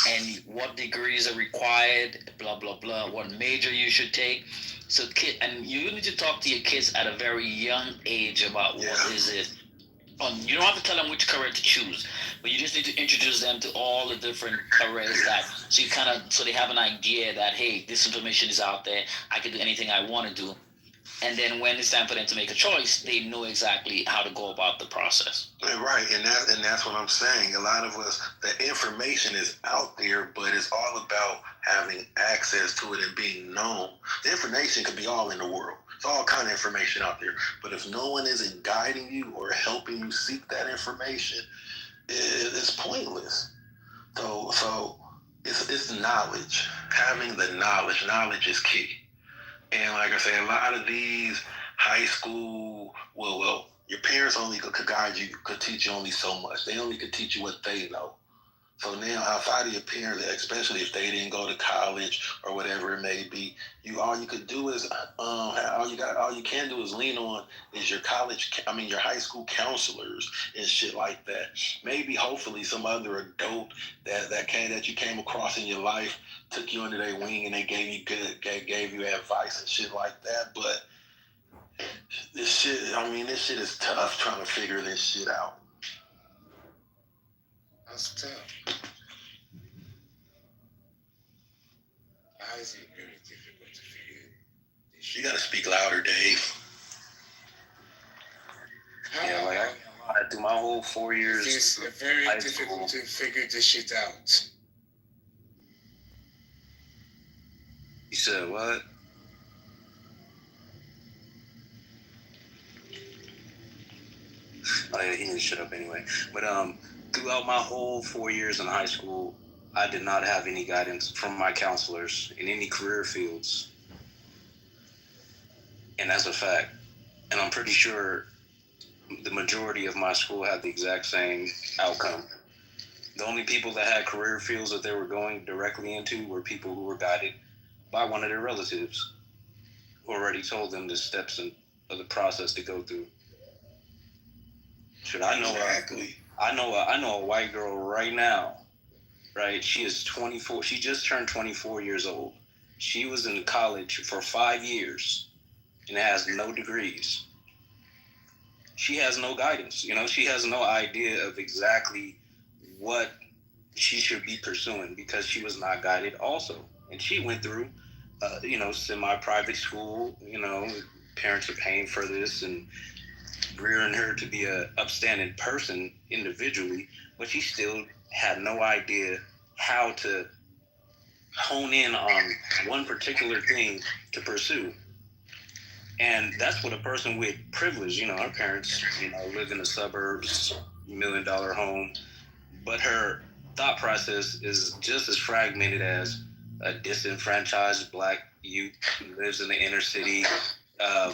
and what degrees are required, blah, blah, blah, what major you should take. So and you need to talk to your kids at a very young age about what is it. You don't have to tell them which career to choose, but you just need to introduce them to all the different careers so they have an idea that, hey, this information is out there. I can do anything I want to do. And then when it's time for them to make a choice, they know exactly how to go about the process. Right, and that's what I'm saying. A lot of us, the information is out there, but it's all about having access to it and being known. The information could be all in the world. It's all kind of information out there. But if no one isn't guiding you or helping you seek that information, it's pointless. So it's knowledge. Having the knowledge. Knowledge is key. And like I say, a lot of these high school, well, your parents only could guide you, could teach you only so much. They only could teach you what they know. So now, outside of your parents, especially if they didn't go to college or whatever it may be, all you could do is all you can do is lean on is your high school counselors and shit like that. Maybe, hopefully, some other adult that you came across in your life took you under their wing and they gave you advice and shit like that. But this shit is tough trying to figure this shit out. That's tough. How is it very difficult to figure? You gotta speak louder, Dave. Yeah, like I through my whole 4 years. It's very difficult to figure this shit out. You said what? Oh, yeah, he didn't shut up anyway. But throughout my whole 4 years in high school, I did not have any guidance from my counselors in any career fields. And that's a fact. And I'm pretty sure the majority of my school had the exact same outcome. The only people that had career fields that they were going directly into were people who were guided by one of their relatives who already told them the steps of the process to go through. Should I know? Exactly. I know a white girl right now. Right, she is 24. She just turned 24 years old. She was in college for 5 years and has no degrees. She has no guidance. You know, she has no idea of exactly what she should be pursuing because she was not guided also. And she went through, semi-private school. You know, parents are paying for this and rearing her to be a upstanding person individually, but she still had no idea how to hone in on one particular thing to pursue. And that's what a person with privilege, her parents, live in the suburbs, $1 million home, but her thought process is just as fragmented as a disenfranchised black youth who lives in the inner city,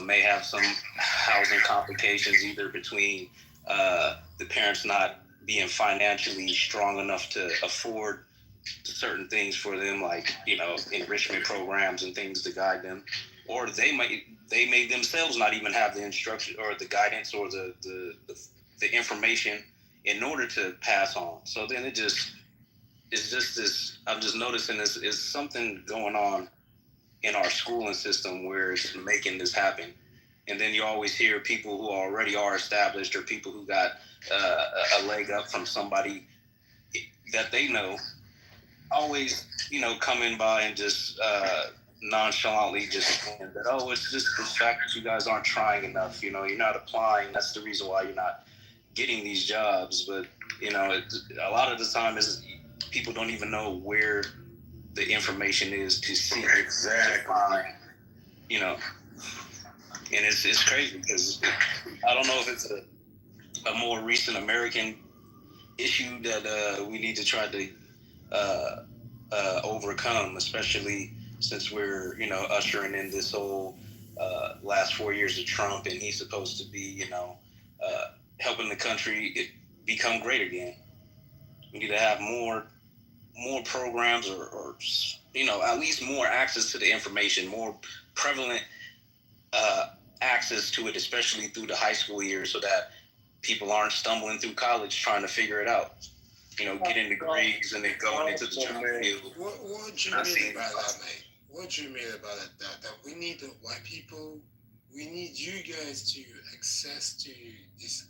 may have some housing complications either between the parents not being financially strong enough to afford certain things for them, like enrichment programs and things to guide them, or they may themselves not even have the instruction or the guidance or the information in order to pass on. So then it's just this. I'm just noticing this is something going on in our schooling system where it's making this happen. And then you always hear people who already are established or people who got a leg up from somebody that they know always, coming by and just nonchalantly just saying that, oh, it's just the fact that you guys aren't trying enough. You're not applying. That's the reason why you're not getting these jobs. But, a lot of the time is people don't even know where the information is to see. Exactly. And it's crazy because I don't know if it's a more recent American issue that we need to try to overcome, especially since we're ushering in this whole last 4 years of Trump, and he's supposed to be helping the country become great again. We need to have more programs or at least more access to the information, more prevalent access to it, especially through the high school years, so that people aren't stumbling through college trying to figure it out. Getting degrees and then going into the job field. What do you mean about that, mate? What do you mean about that? That we need the white people, we need you guys to access to this.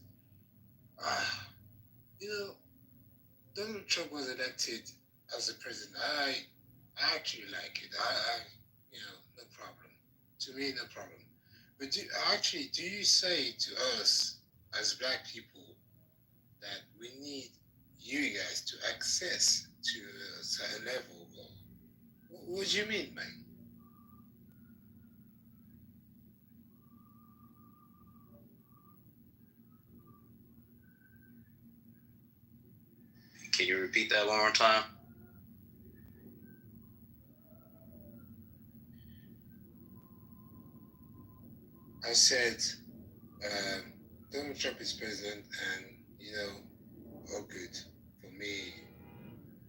Donald Trump was elected as a president. I actually like it. No problem. To me, no problem. But do you say to us as black people that we need you guys to access to a certain level? What do you mean, man? Can you repeat that one more time? I said Donald Trump is president, and all good for me.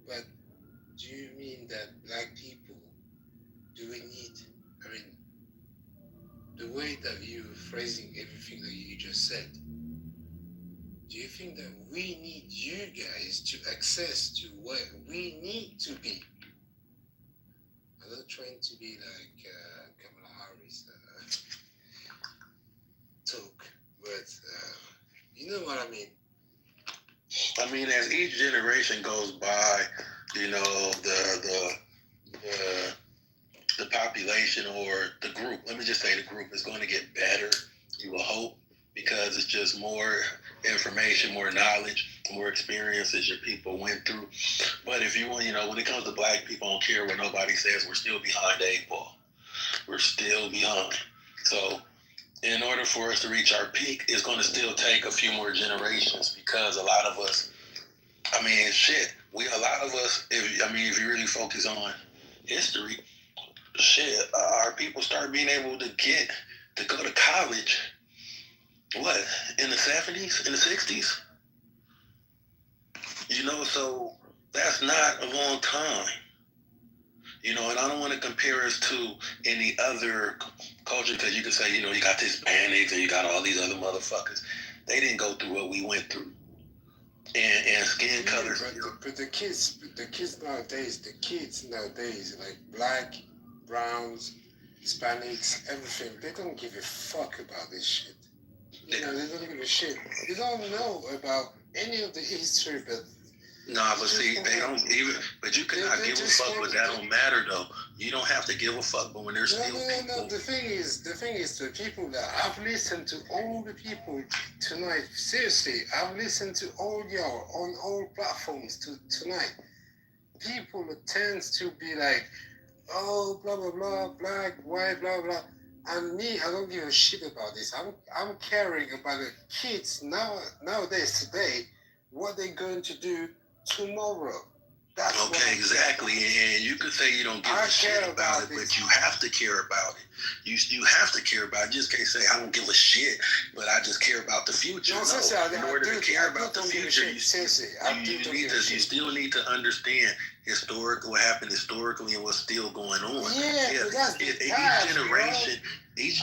But do you mean that black people, do we need? I mean, the way that you're phrasing everything that you just said, do you think that we need you guys to access to where we need to be? I'm not trying to be like Kamala Harris talk, but you know what I mean. I mean, as each generation goes by, the population or the group, let me just say the group is going to get better, you will hope, because it's just more information, more knowledge, more experiences your people went through. But if you want, when it comes to black people, I don't care what nobody says, we're still behind the 8 ball. We're still behind. So in order for us to reach our peak, it's going to still take a few more generations, because a lot of us, if you really focus on history, our people start being able to go to college What, in the 70s, in the 60s? So that's not a long time. And I don't want to compare us to any other culture because you can say, you got the Hispanics and you got all these other motherfuckers. They didn't go through what we went through. And skin colors. But the kids nowadays, like black, browns, Hispanics, everything, they don't give a fuck about this shit. They don't give a shit. They don't know about any of the history, but but see, they don't even. But you cannot give a fuck, but that don't matter though. You don't have to give a fuck, but when there's still people. No. The thing is, the people that I've listened to all the people tonight. Seriously, I've listened to all y'all on all platforms tonight. People tends to be like, oh, blah blah blah, black, white, blah blah. And me, I don't give a shit about this. I'm caring about the kids nowadays today, what they're going to do tomorrow. That's okay, exactly. And you could say you don't give a shit about it, but you have to care about it. You have to care about it. You just can't say I don't give a shit, but I just care about the future. No, in order to care about the future, you still need to understand what happened historically and what's still going on. Yeah, that's each generation. See,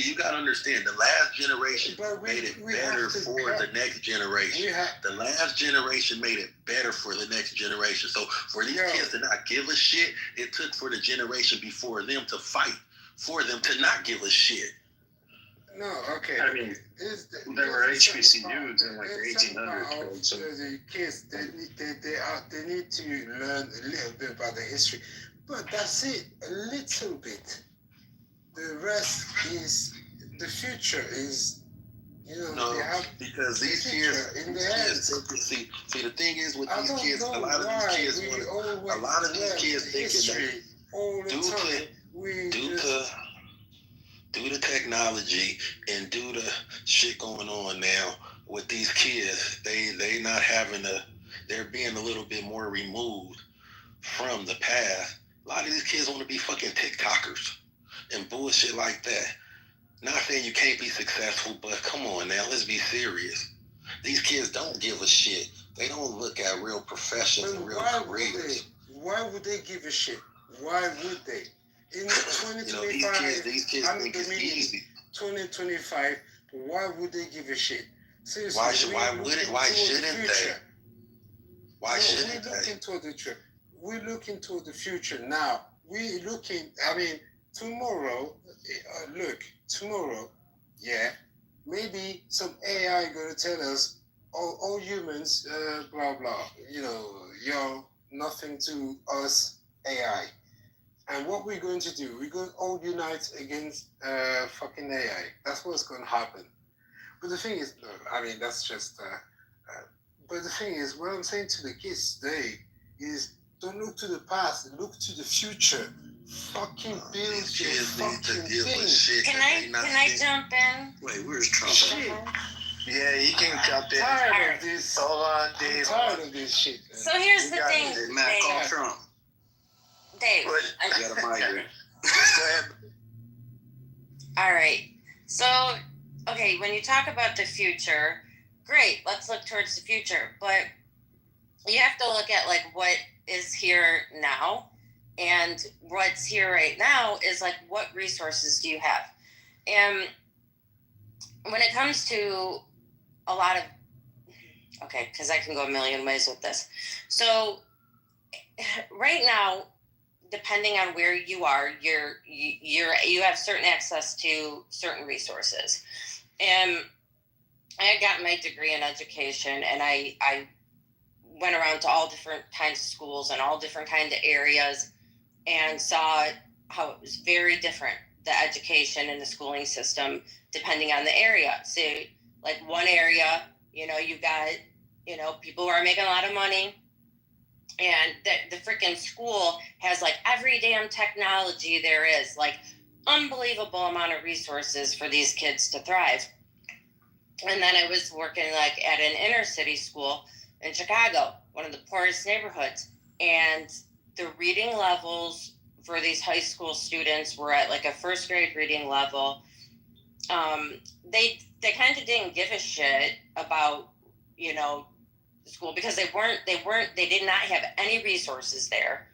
you gotta understand, the last generation made it better for the next generation. The last generation made it better for the next generation. So for these kids to not give a shit, it took for the generation before them to fight for them to not give a shit. No, okay. I mean, there were HBCUs in like the 1800s. So the kids, they need to learn a little bit about the history, but that's it, a little bit. The rest is the future. Is because these kids in the hands. See, the thing is with these kids, a lot of these kids thinking that due to technology and due to shit going on now with these kids, they not having they're being a little bit more removed from the past. A lot of these kids want to be fucking TikTokers and bullshit like that. Not saying you can't be successful, but come on now, let's be serious. These kids don't give a shit. They don't look at real professions and real careers. Why would they give a shit? Why would they? In 2025, these kids think it's easy. 2025, why would they give a shit? Seriously, why shouldn't they? Why shouldn't they? We look into the future now. Tomorrow, tomorrow, maybe some AI gonna tell us, all humans, blah blah, you're nothing to us, AI. And what we're going to do, we're going to all unite against fucking AI. That's what's going to happen. But the thing is, that's just. But the thing is, what I'm saying to the kids today is, don't look to the past, look to the future. Fucking build your fucking thing. Can I jump in? Wait, where's Trump? Yeah, you can jump in. I'm tired of this. Hold on, Dave. I'm tired of this shit. Man. So here's the thing, Matt, call Trump. Dave. I got a migraine. Go ahead. All right. So, okay, when you talk about the future, great. Let's look towards the future, but you have to look at like what is here now, and what's here right now is like what resources do you have, and when it comes to a lot of because I can go a million ways with this. So right now, depending on where you are, you have certain access to certain resources. And I got my degree in education, and I went around to all different kinds of schools and all different kinds of areas and saw how it was very different, the education and the schooling system, depending on the area. So like one area, you got, people who are making a lot of money, and the freaking school has like every damn technology there is, like unbelievable amount of resources for these kids to thrive. And then I was working like at an inner city school in Chicago, one of the poorest neighborhoods, and the reading levels for these high school students were at like a first grade reading level. They kind of didn't give a shit about, you know, school because they did not have any resources there,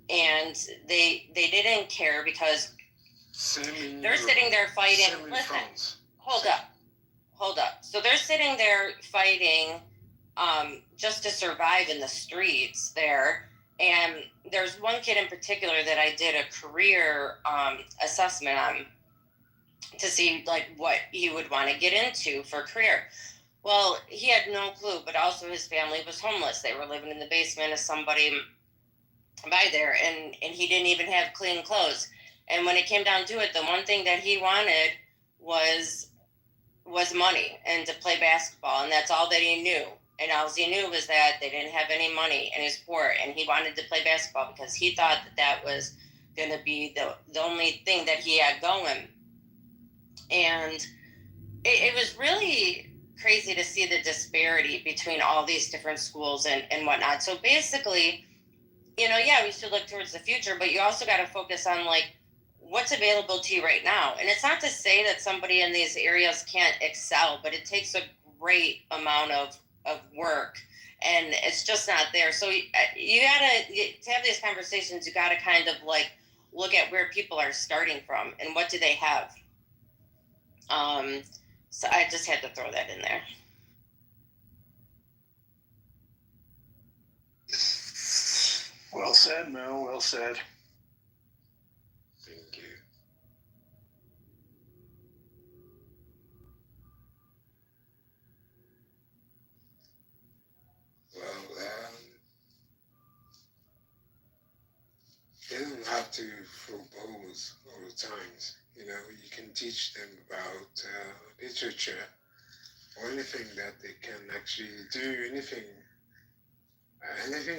and they didn't care because they're sitting there fighting. Listen, hold up. So they're sitting there fighting just to survive in the streets there. And there's one kid in particular that I did a career assessment on to see like what he would want to get into for a career. Well, he had no clue, but also his family was homeless. They were living in the basement of somebody by there, and he didn't even have clean clothes. And when it came down to it, the one thing that he wanted was money and to play basketball, and that's all that he knew. And all he knew was that they didn't have any money and he was poor, and he wanted to play basketball because he thought that was going to be the only thing that he had going. And it was really crazy to see the disparity between all these different schools and whatnot. So basically, you know, yeah, we should look towards the future, but you also got to focus on like what's available to you right now. And it's not to say that somebody in these areas can't excel, but it takes a great amount of work, and it's just not there. So you gotta, to have these conversations, you gotta kind of like look at where people are starting from and what do they have. So I just had to throw that in there. Well said, Mel. Well said. Thank you. Well, they don't have to propose all the times. You know, you can teach them about literature or anything that they can actually do, anything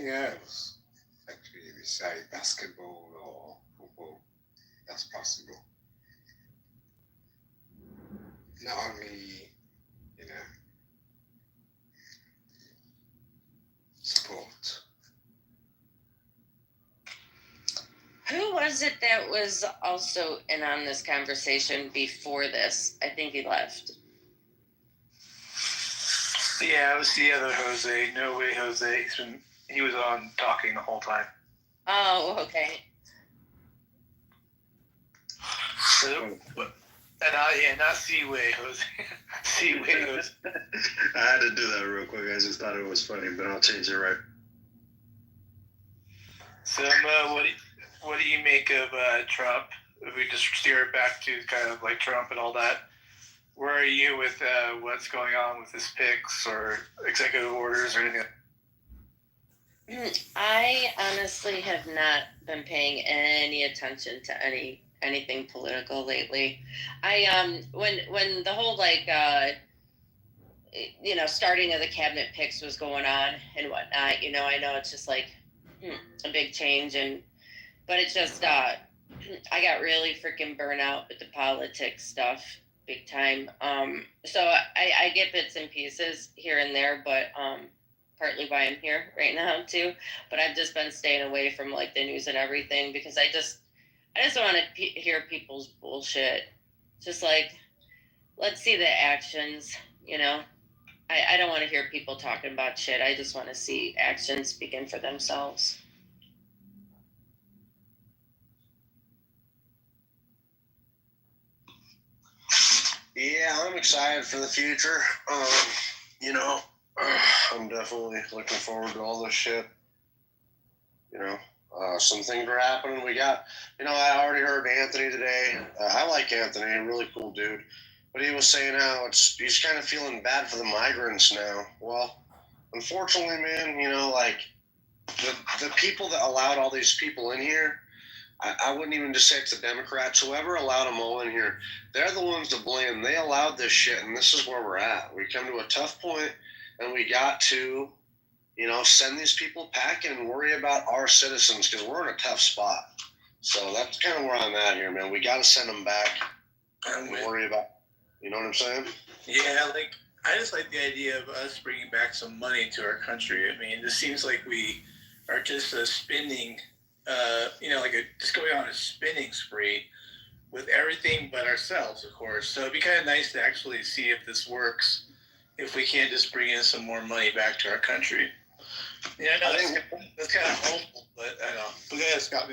else, actually, besides basketball or football. That's possible. Not only, you know, sport. Who was it that was also in on this conversation before this? I think he left. Yeah, it was the other Jose. No way, Jose. He was on talking the whole time. Oh, okay. So, not Seaway, Jose. Seaway, Jose. I had to do that real quick. I just thought it was funny, but I'll change it right. So, what do you make of Trump? If we just steer it back to kind of like Trump and all that, where are you with what's going on with his picks or executive orders or anything? I honestly have not been paying any attention to anything political lately. I when the whole like you know, starting of the cabinet picks was going on and whatnot, you know, I know it's just like a big change, but it's just I got really freaking burnt out with the politics stuff big time. So I get bits and pieces here and there, but partly why I'm here right now too. But I've just been staying away from like the news and everything because I just don't want to hear people's bullshit. Just like, let's see the actions, you know. I don't want to hear people talking about shit. I just want to see actions speaking for themselves. Yeah, I'm excited for the future. You know, I'm definitely looking forward to all this shit. You know, some things are happening. We got, you know, I already heard Anthony today. I like Anthony, a really cool dude. But he was saying how he's kind of feeling bad for the migrants now. Well, unfortunately, man, you know, like the people that allowed all these people in here, I wouldn't even just say it's the Democrats. Whoever allowed them all in here, they're the ones to blame. They allowed this shit, and this is where we're at. We come to a tough point, and we got to, you know, send these people packing and worry about our citizens because we're in a tough spot. So that's kind of where I'm at here, man. We got to send them back and worry about, you know what I'm saying? Yeah, like, I just like the idea of us bringing back some money to our country. I mean, it seems like we are just spending just going on a spending spree with everything but ourselves, of course. So it'd be kind of nice to actually see if this works, if we can't just bring in some more money back to our country. Yeah, I know that's kind of hopeful, but I know. But go ahead, Scott.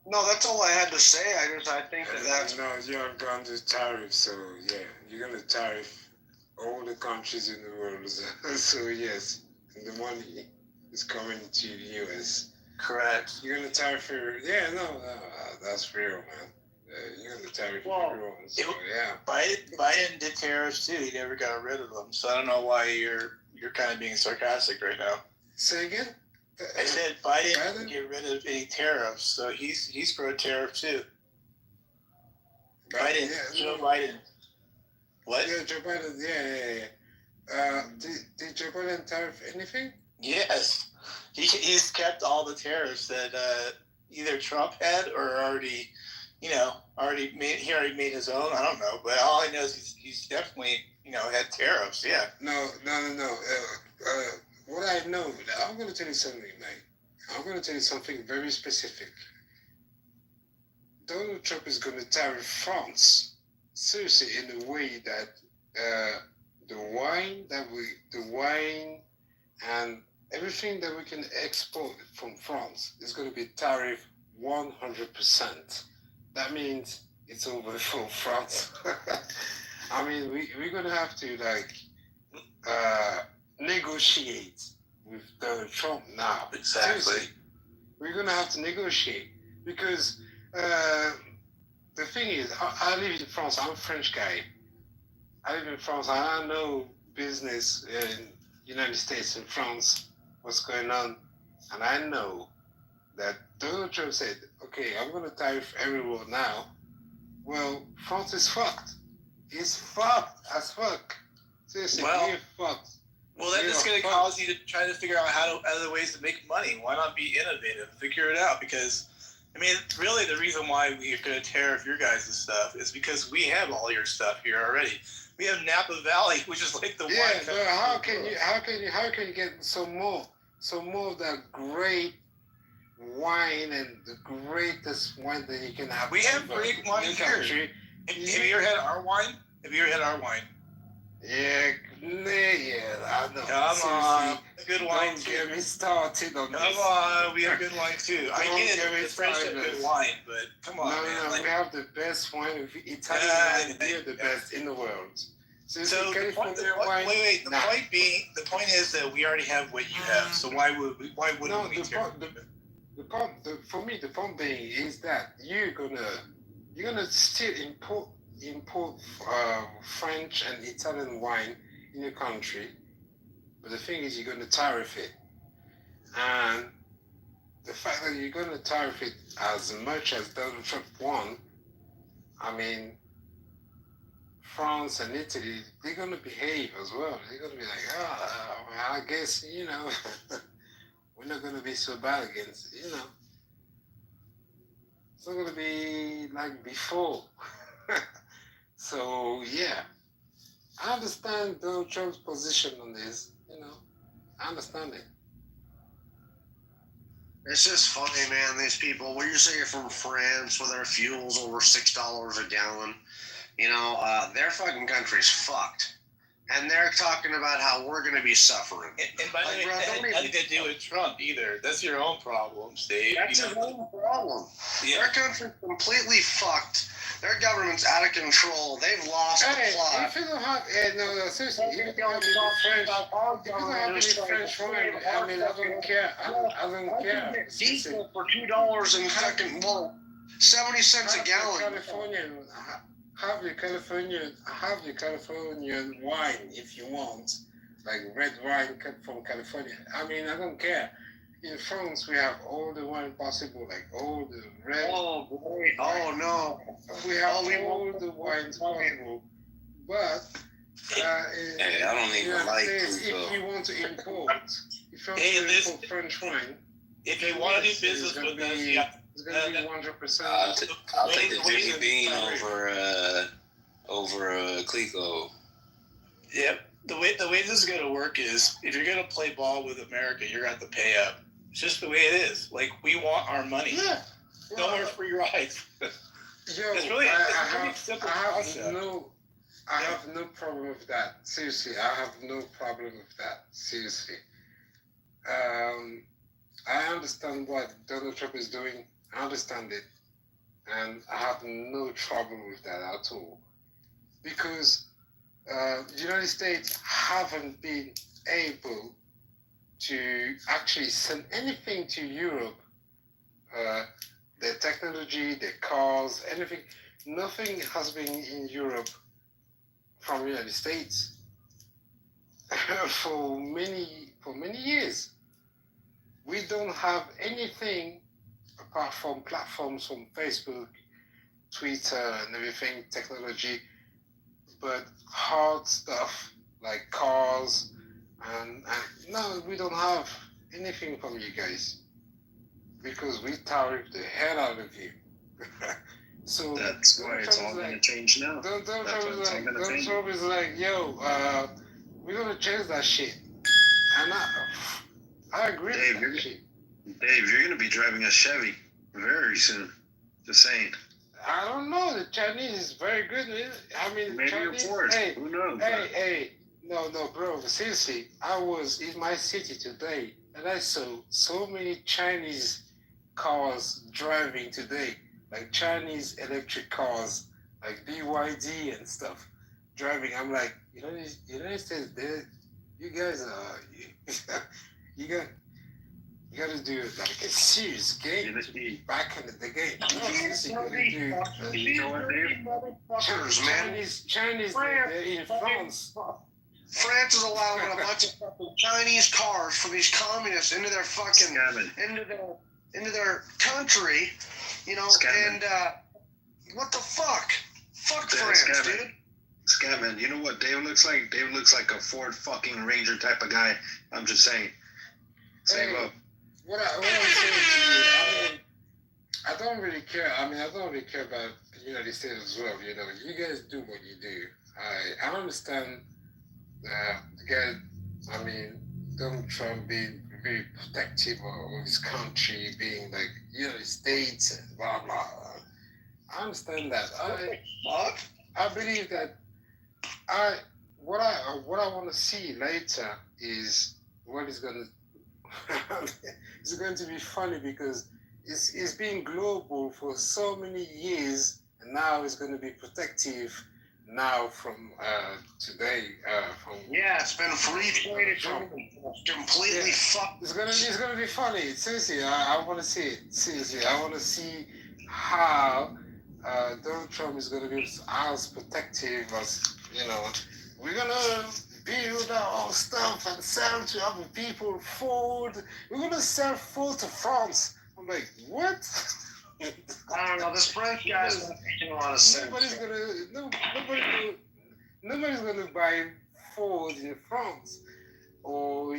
No, that's all I had to say. I think that's... No, you're going to tariff, so yeah, you're going to tariff all the countries in the world. So yes, the money is coming to the U.S. Correct. You're going to tariff no, that's real, man. You're going to tariff everyone. So yeah. Biden did tariffs too. He never got rid of them. So I don't know why you're kind of being sarcastic right now. Say again? I said Biden didn't get rid of any tariffs, so he's pro tariff too. Biden, Joe Biden. What? Yeah, Joe Biden. Yeah. Did Joe Biden tariff anything? Yes, he's kept all the tariffs that either Trump had or already made. He already made his own. I don't know, but all I know is he's definitely had tariffs. Yeah. No. What I know, I'm going to tell you something, mate. I'm going to tell you something very specific. Donald Trump is going to tariff France, seriously, in a way that the wine and everything that we can export from France is going to be tariffed 100%. That means it's over for France. I mean, we're going to have to negotiate with Donald Trump now. Exactly. Seriously. We're going to have to negotiate because the thing is, I live in France. I'm a French guy. I live in France. And I know business in United States and France, what's going on. And I know that Donald Trump said, okay, I'm going to tariff everyone now. Well, France is fucked. It's fucked as fuck. Seriously, we're fucked. Well, then it's going to cause you to try to figure out other ways to make money. Why not be innovative? Figure it out. Because, I mean, really the reason why we're going to tariff your guys' stuff is because we have all your stuff here already. We have Napa Valley, which is like the wine. Yeah, but how can you get some more of that great wine and the greatest wine that you can have? We have great wine here. Have you ever had our wine? Yeah, I know. Come on, good wine too. Don't get me started on this. Come on, we have good wine too. I get it. The French have good wine, but come on, man. No, we have the best wine. Italian wine, we're the best in the world. So the point is that we already have what you have. So why wouldn't we? For me, the point being is that you're gonna still import French and Italian wine in your country, but the thing is you're going to tariff it, and the fact that you're going to tariff it as much as Donald Trump won, I mean, France and Italy, they're going to behave as well. They're going to be like, I guess, we're not going to be so bad against, it's not going to be like before. So yeah, I understand Donald Trump's position on this. I understand it. It's just funny, man. These people, when you say you're from France, where their fuel's over $6 a gallon, their fucking country's fucked, and they're talking about how we're going to be suffering. And by the way, that had nothing to do with Trump either. That's your own problem, Steve. That's your own problem. Yeah. Their country's completely fucked. Their government's out of control. They've lost the plot. If you don't have, seriously, if you don't have any French wine, I mean, I don't care. I don't care. Diesel for $2 and fucking 70 cents a gallon. Have the Californian wine if you want, like red wine from California. I mean, I don't care. In France, we have all the wine possible, like all the red. Oh, boy. Oh, no. We have all the wines possible. But hey, I don't even like if you want to import, French wine, if you want to do business with us, it's going to be 100%. I'll take the Jimmy Bean over Clico. Yep. The way this is going to work is if you're going to play ball with America, you're going to have to pay up. It's just the way it is. Like, we want our money. Yeah. No more free rides. Yo, It's really I pretty have simple I concept. have no problem with that. Seriously, I have no problem with that. Seriously. I understand what Donald Trump is doing. I understand it. And I have no trouble with that at all. Because the United States haven't been able to actually send anything to Europe. Their technology, their cars, anything. Nothing has been in Europe from the United States for many years. We don't have anything apart from platforms from Facebook, Twitter, and everything, technology, but hard stuff like cars, and no, we don't have anything from you guys because we tariff the hell out of you. So that's why it's all going to change now. Donald That's Trump why is it's all like, going to Donald change. Trump is like, yo, we're gonna change that shit, and I agree Dave, with that shit. Dave, you're going to be driving a Chevy very soon. Just saying. I don't know. The Chinese is very good. I mean, Maybe Chinese, a Ford. hey, Who knows? hey, no, bro. Seriously, I was in my city today, and I saw so many Chinese cars driving today, like Chinese electric cars, like BYD and stuff, driving. I'm like, United States, you guys are, you got. You gotta do like a serious game to be back in the game. You gotta do. You know what, Dave? Chinese, they're in France. France is allowing a bunch of fucking Chinese cars from these communists into their fucking into their country, you know, and what the fuck? Fuck France, dude. Scatman, you know what Dave looks like? Dave looks like a Ford fucking Ranger type of guy. I'm just saying. Save up. What I'm saying to you, I mean, I don't really care. I don't really care about the United States as well. You know, you guys do what you do. I understand the guy. I mean, Donald Trump being very protective of his country, being like United States and blah blah. I understand that. I believe that. What I want to see later is what is going to. It's going to be funny because it's been global for so many years, and now it's going to be protective now from today. It's been free trade. Completely fucked. It's gonna be funny. Seriously, I want to see it. Seriously, I want to see how Donald Trump is going to be as protective as We're gonna build our own stuff and sell to other people food. We're gonna sell food to France. I'm like, what? I don't know. This French guy's making a lot of sense. Nobody's gonna buy food in France or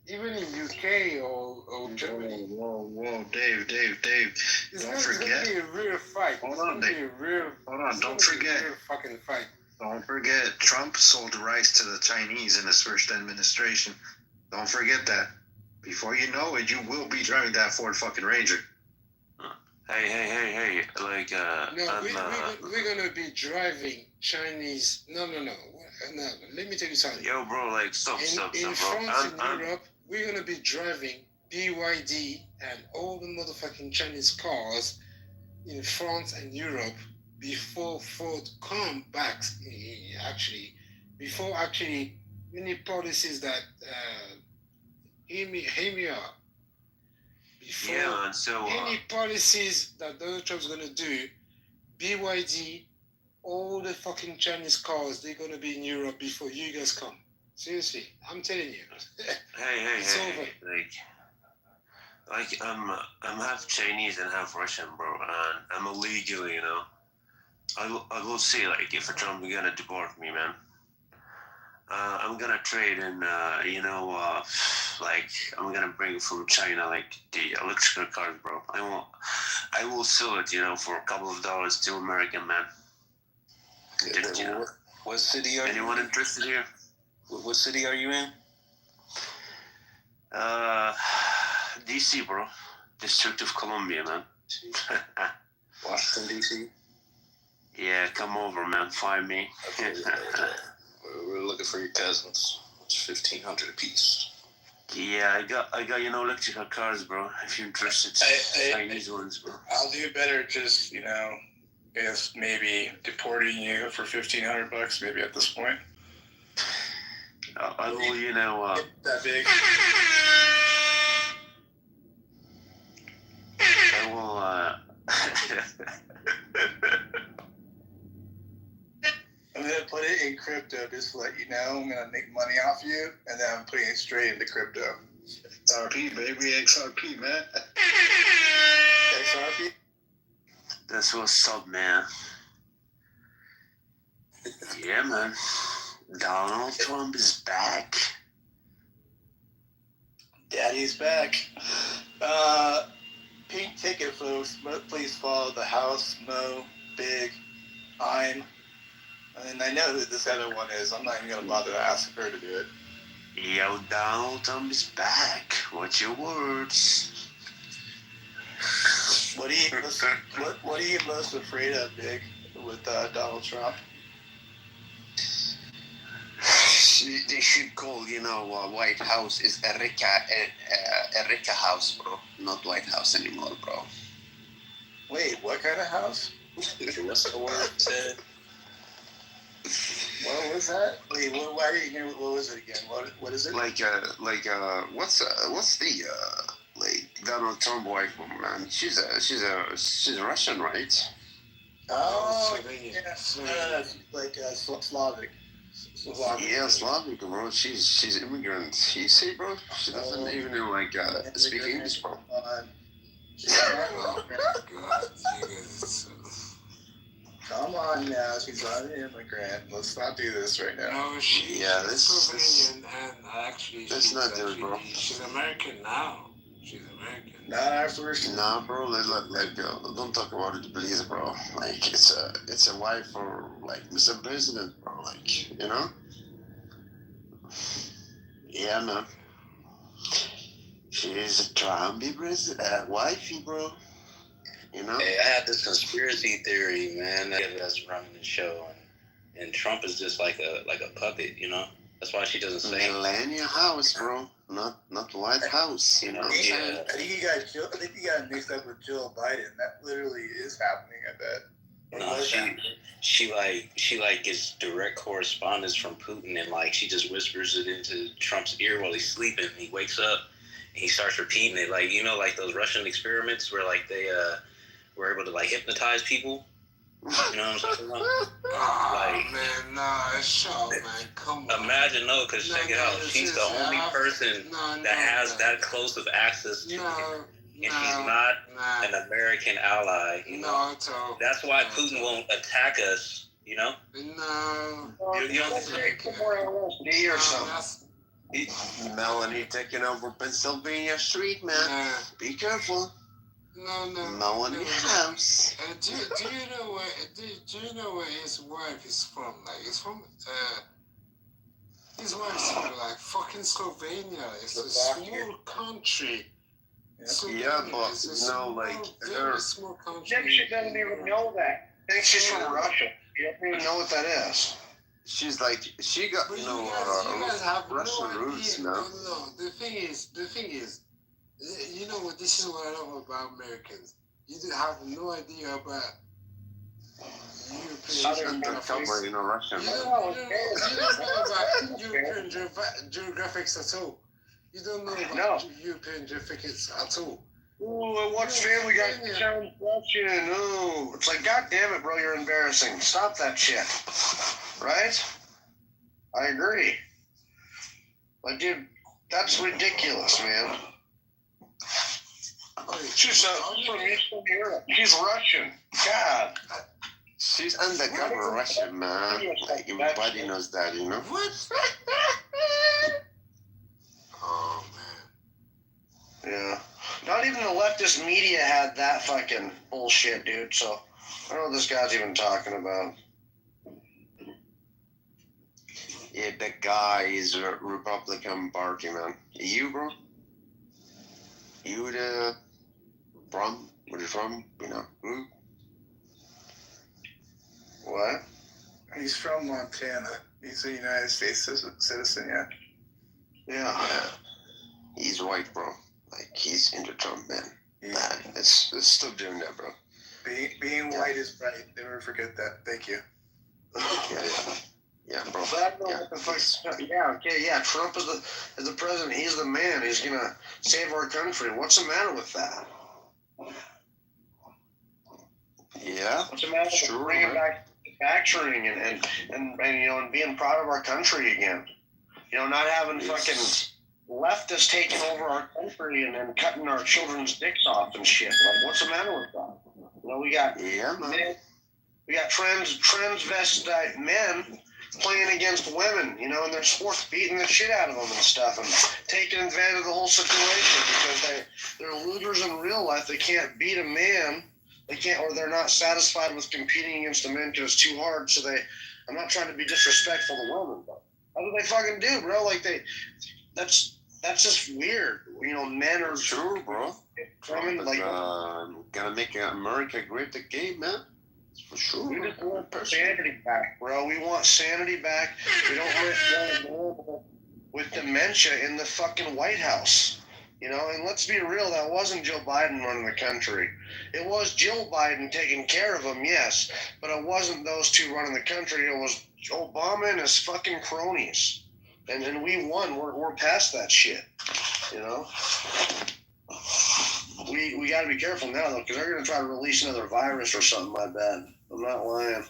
even in UK or Germany. Whoa, Dave. Don't forget. It's gonna be a real fight. Hold on, Dave. Hold on. Don't forget. A real fucking fight. Don't forget, Trump sold rice to the Chinese in his first administration. Don't forget that. Before you know it, you will be driving that Ford fucking Ranger. Hey. Like, we're gonna be driving Chinese. No. Let me tell you something. Yo, bro, like, stop, in bro. France and Europe, we're gonna be driving BYD and all the motherfucking Chinese cars in France and Europe before Ford come back. Before many policies that hear me out. Before any policies that Donald Trump's gonna do, BYD, all the fucking Chinese cars, they're gonna be in Europe before you guys come. Seriously, I'm telling you. It's over. Like I'm half Chinese and half Russian, bro, and I'm illegal, you know. I will see, like, if Trump gonna deport me, man. I'm gonna trade in, like, I'm gonna bring from China, like, the electrical cars, bro. I will sell it, for a couple of dollars to American, man. What city are Anyone interested here? What city are you in? DC, bro. District of Columbia, man. Washington, D.C.? Yeah, come over, man. Find me. Okay, we're looking for your cousins. It's $1,500 a piece. Yeah, I got electrical cars, bro. If you're interested, Chinese ones, bro. I'll do better. Just I guess maybe deporting you for $1,500. Maybe at this point. I will, that big. I will. I'm gonna put it in crypto just to let you know. I'm gonna make money off you, and then I'm putting it straight into crypto. XRP, baby, XRP, man. XRP. That's what's up, man. Yeah, man. Donald Trump is back. Daddy's back. Pink ticket, folks. Please follow the House, Mo, Big, I'm. And I know who this other one is. I'm not even gonna bother to ask her to do it. Yo, Donald Trump is back. What's your words? What are you most afraid of, Big, with Donald Trump? They should call, White House is Erika House, bro. Not White House anymore, bro. Wait, what kind of house? What's the word said? What was that? Wait, why didn't you hear? What was it again? What is it? What's the Donald Trump wife, man? She's a Russian, right? Oh, yeah, like Slavic. Yeah, Slavic, bro. She's immigrant. You see, bro? She doesn't even speak English, bro. Come on now, she's not an immigrant. Let's not do this right now. No, she's Slovenian, and actually, she's American now. She's American. Not after she. Nah, bro. Don't talk about it, please, bro. It's a wife for Mr. President, bro. Yeah, man. She's a Trumpy president, wifey, bro. Hey, I had this conspiracy theory, man. That's running the show, and Trump is just like a puppet, That's why she doesn't say. Melania House, bro. Not White House, I think you got mixed up with Joe Biden. That literally is happening, I bet. No, she gets direct correspondence from Putin, and she just whispers it into Trump's ear while he's sleeping. He wakes up and he starts repeating it, like those Russian experiments where they were able to hypnotize people. You know what I'm talking about? Oh, man, nah, it's show, man. Come on. Imagine, because check it out. She's the only person that has that close of access to him. And she's not an American ally, That's why Putin won't attack us, No. You don't think LSD or something. Melanie taking over Pennsylvania Street, man. Be careful. No. Melanie House. Do you know where his wife is from? His wife's from fucking Slovenia. It's a small country. Yeah, but very small country. She doesn't even know that. I think she's from Russia. She doesn't even know what that is. She's she got you guys have Russian no roots, idea. man. No, the thing is, you know what? This is what I love about Americans. You have no idea about European geographics. Russian. You don't know about European geographics at all. You don't know about European geographics at all. Ooh, I watched Family Guy. Sounds Russian. Ooh, it's God damn it, bro, you're embarrassing. Stop that shit. Right? I agree. Dude, that's ridiculous, man. She's from Eastern Europe. She's Russian. God. She's undercover Russian, man. Everybody knows that, What? Oh, man. Yeah. Not even the leftist media had that fucking bullshit, dude. So I don't know what this guy's even talking about. Yeah, that guy is a Republican Party, man. You, bro? You where you from? You know, What? He's from Montana. He's a United States citizen, yeah. Yeah. He's white, bro. Like, he's into Trump, man. Nah, let's stop doing that, bro. Being white is right. Never forget that. Thank you. Yeah, bro. But yeah, Trump is the president. He's the man. He's gonna save our country. What's the matter with that? Yeah, what's the matter with bringing back manufacturing and you know, and being proud of our country again? You know, not having fucking leftists taking over our country and cutting our children's dicks off and shit. Like, what's the matter with that? You know, we got transvestite men playing against women, you know, in their sports, beating the shit out of them and stuff, and taking advantage of the whole situation because they're losers in real life. They can't beat a man. They can't, or they're not satisfied with competing against a man because it's too hard. So I'm not trying to be disrespectful to women, but what do they fucking do, bro? Like that's just weird. You know, men are true, bro. Women, like, gonna make America great again, man. For sure. We just want sanity back, bro. We want sanity back. We don't want with dementia in the fucking White House. You know, and let's be real, that wasn't Joe Biden running the country. It was Jill Biden taking care of him, yes, but it wasn't those two running the country. It was Obama and his fucking cronies. And we won. We're past that shit, you know? We got to be careful now, though, because they're going to try to release another virus or something, my bad. I'm not lying.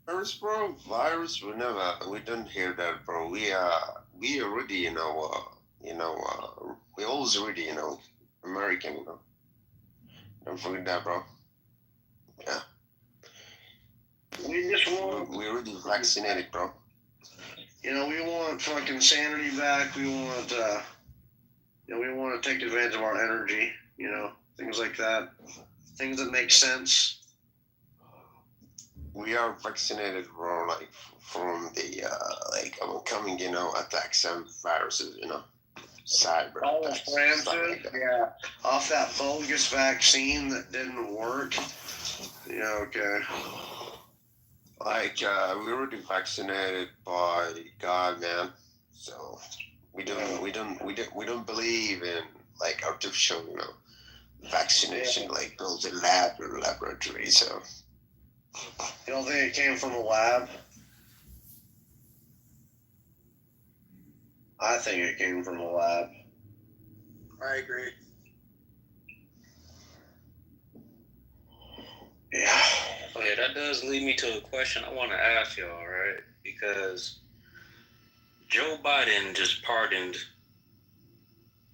Virus, bro? Virus? We don't hear that, bro. We already, we always already, American, you know. Don't forget that, bro. Yeah. We're already vaccinated, bro. You know, we want fucking sanity back. We want, we want to take advantage of our energy, you know, things like that. Things that make sense. We are vaccinated, bro, like, from the, upcoming, attacks and viruses, cyber attacks. Like yeah. Off that bogus vaccine that didn't work. Yeah, okay. Like, we were vaccinated by God, man. So we don't believe in, like, artificial, vaccination, like built in lab or laboratory. So you don't think it came from a lab? I think it came from a lab. I agree. Yeah. Okay, that does lead me to a question I want to ask y'all, right? Because Joe Biden just pardoned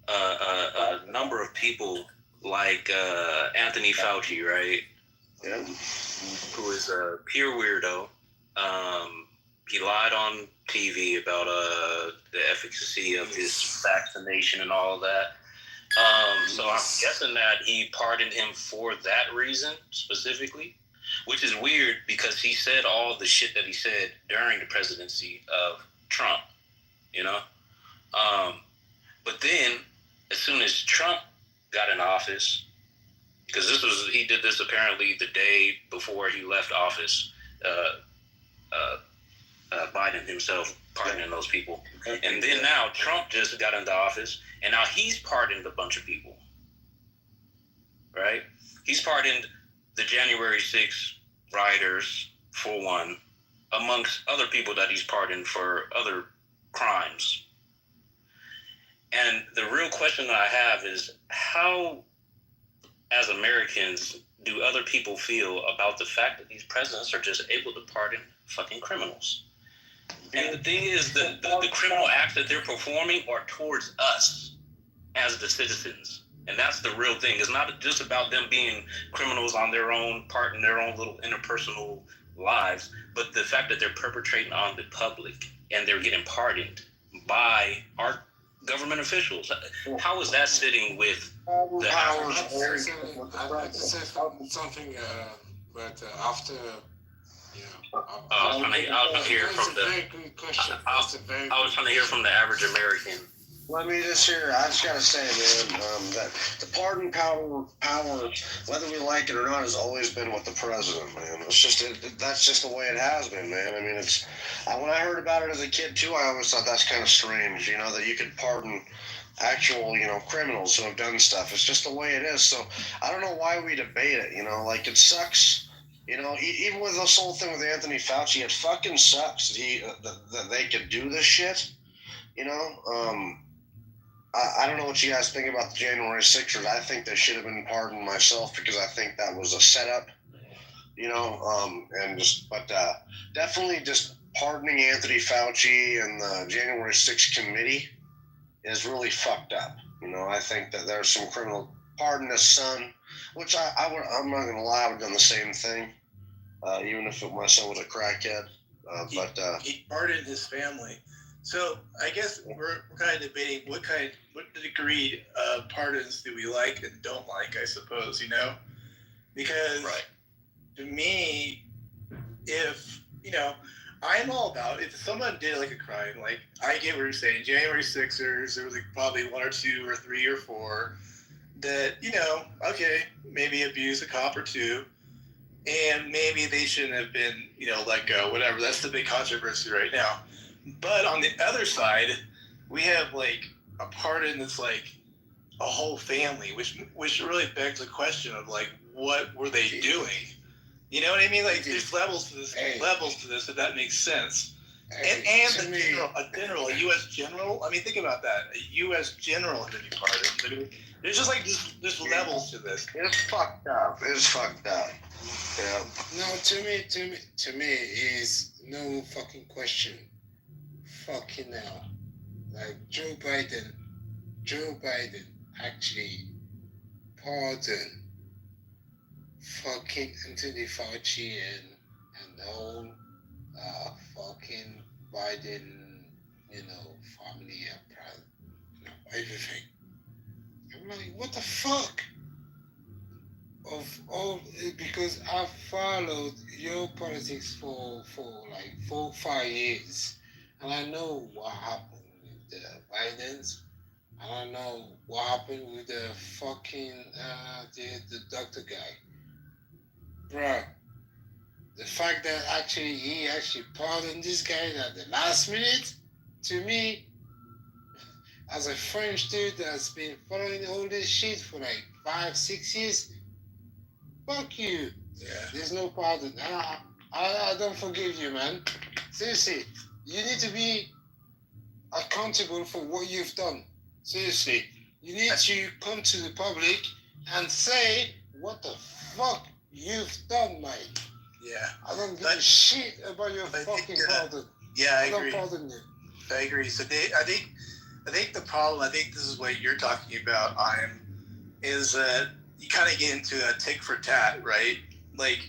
a number of people like Anthony Fauci, right? Yeah. Who is a pure weirdo. He lied on TV about the efficacy of his vaccination and all of that. So I'm guessing that he pardoned him for that reason specifically, which is weird because he said all the shit that he said during the presidency of Trump, you know? But then, as soon as Trump got in office, because he did this apparently the day before he left office, Biden himself pardoning those people. And then now Trump just got into office, and now he's pardoned a bunch of people, right? He's pardoned the January 6th rioters, for one, amongst other people that he's pardoned for other crimes. And the real question that I have is, how, as Americans, do other people feel about the fact that these presidents are just able to pardon fucking criminals? And the thing is, the criminal acts that they're performing are towards us as the citizens. And that's the real thing. It's not just about them being criminals on their own part in their own little interpersonal lives, but the fact that they're perpetrating on the public and they're getting pardoned by our government officials. How is that sitting with the average? I'd like to say something, but after... I was trying to hear from the average American. Let me just hear. I just gotta say, man, that the pardon power, whether we like it or not, has always been with the president, man. It's just that's just the way it has been, man. I mean, it's when I heard about it as a kid too, I always thought that's kind of strange, you know, that you could pardon actual, you know, criminals who have done stuff. It's just the way it is. So I don't know why we debate it. You know, like it sucks. You know, even with this whole thing with Anthony Fauci, it fucking sucks that they could do this shit. You know, I don't know what you guys think about the January 6th. I think they should have been pardoned myself because I think that was a setup, you know, but definitely just pardoning Anthony Fauci and the January 6th committee is really fucked up. You know, I think that there's some criminal pardon his son, which I'm not going to lie, I would have done the same thing, even if my son was a crackhead. He pardoned his family. So I guess we're kind of debating what degree of pardons do we like and don't like, I suppose, you know? Because to me, if, you know, I'm all about if someone did like a crime, like I get what you're saying, January 6ers, there was like probably 1 or 2 or 3 or 4 that, you know, okay, maybe abuse a cop or 2, and maybe they shouldn't have been, you know, let go, whatever. That's the big controversy right now. But on the other side, we have like a pardon that's like a whole family, which really begs the question of like, what were they doing? You know what I mean? Like, there's levels to this, if that makes sense. And a general, a U.S. general. I mean, think about that. A U.S. general could be pardoned. There's just like there's levels to this. It's fucked up. It's fucked up. Yeah. No, to me, is no fucking question. Fucking hell. Like Joe Biden actually pardoned fucking Anthony Fauci and the whole fucking Biden, you know, family and you know, everything. I'm like, what the fuck? Of all, because I've followed your politics for like 4 or 5 years, and I know what happened with the Bidens, and I know what happened with the fucking the doctor guy, bruh. The fact that he actually pardoned this guy at the last minute, to me, as a French dude that's been following all this shit for like 5, 6 years, fuck you. Yeah. There's no pardon. I don't forgive you, man. Seriously, you need to be accountable for what you've done. Seriously, you need to come to the public and say what the fuck you've done, mate. Yeah. I don't give a shit about your fucking pardon. Yeah, I agree. don't pardon you. I agree. So I think the problem, I think this is what you're talking about, is that you kind of get into a tick for tat, right? Like,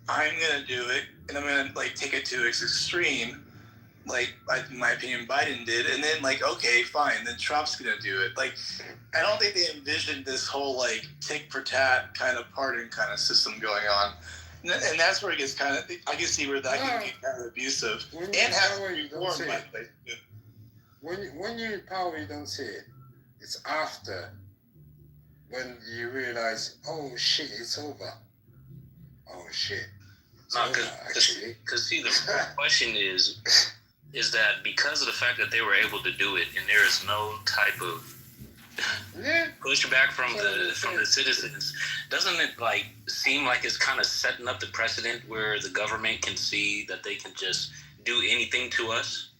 I'm going to do it, and I'm going to, like, take it to its extreme, like, in my opinion, Biden did, and then, like, okay, fine, then Trump's going to do it. Like, I don't think they envisioned this whole, like, tick for tat kind of pardon kind of system going on. And that's where it gets kind of, I can see where that can get kind of abusive. When And has power, to be you don't warned, say by it. the way. When you're in power, you don't say it. It's after, when you realize, oh shit, it's over. Oh shit. Because see, the question is that because of the fact that they were able to do it, and there is no type of pushback from the citizens, doesn't it like seem like it's kind of setting up the precedent where the government can see that they can just do anything to us,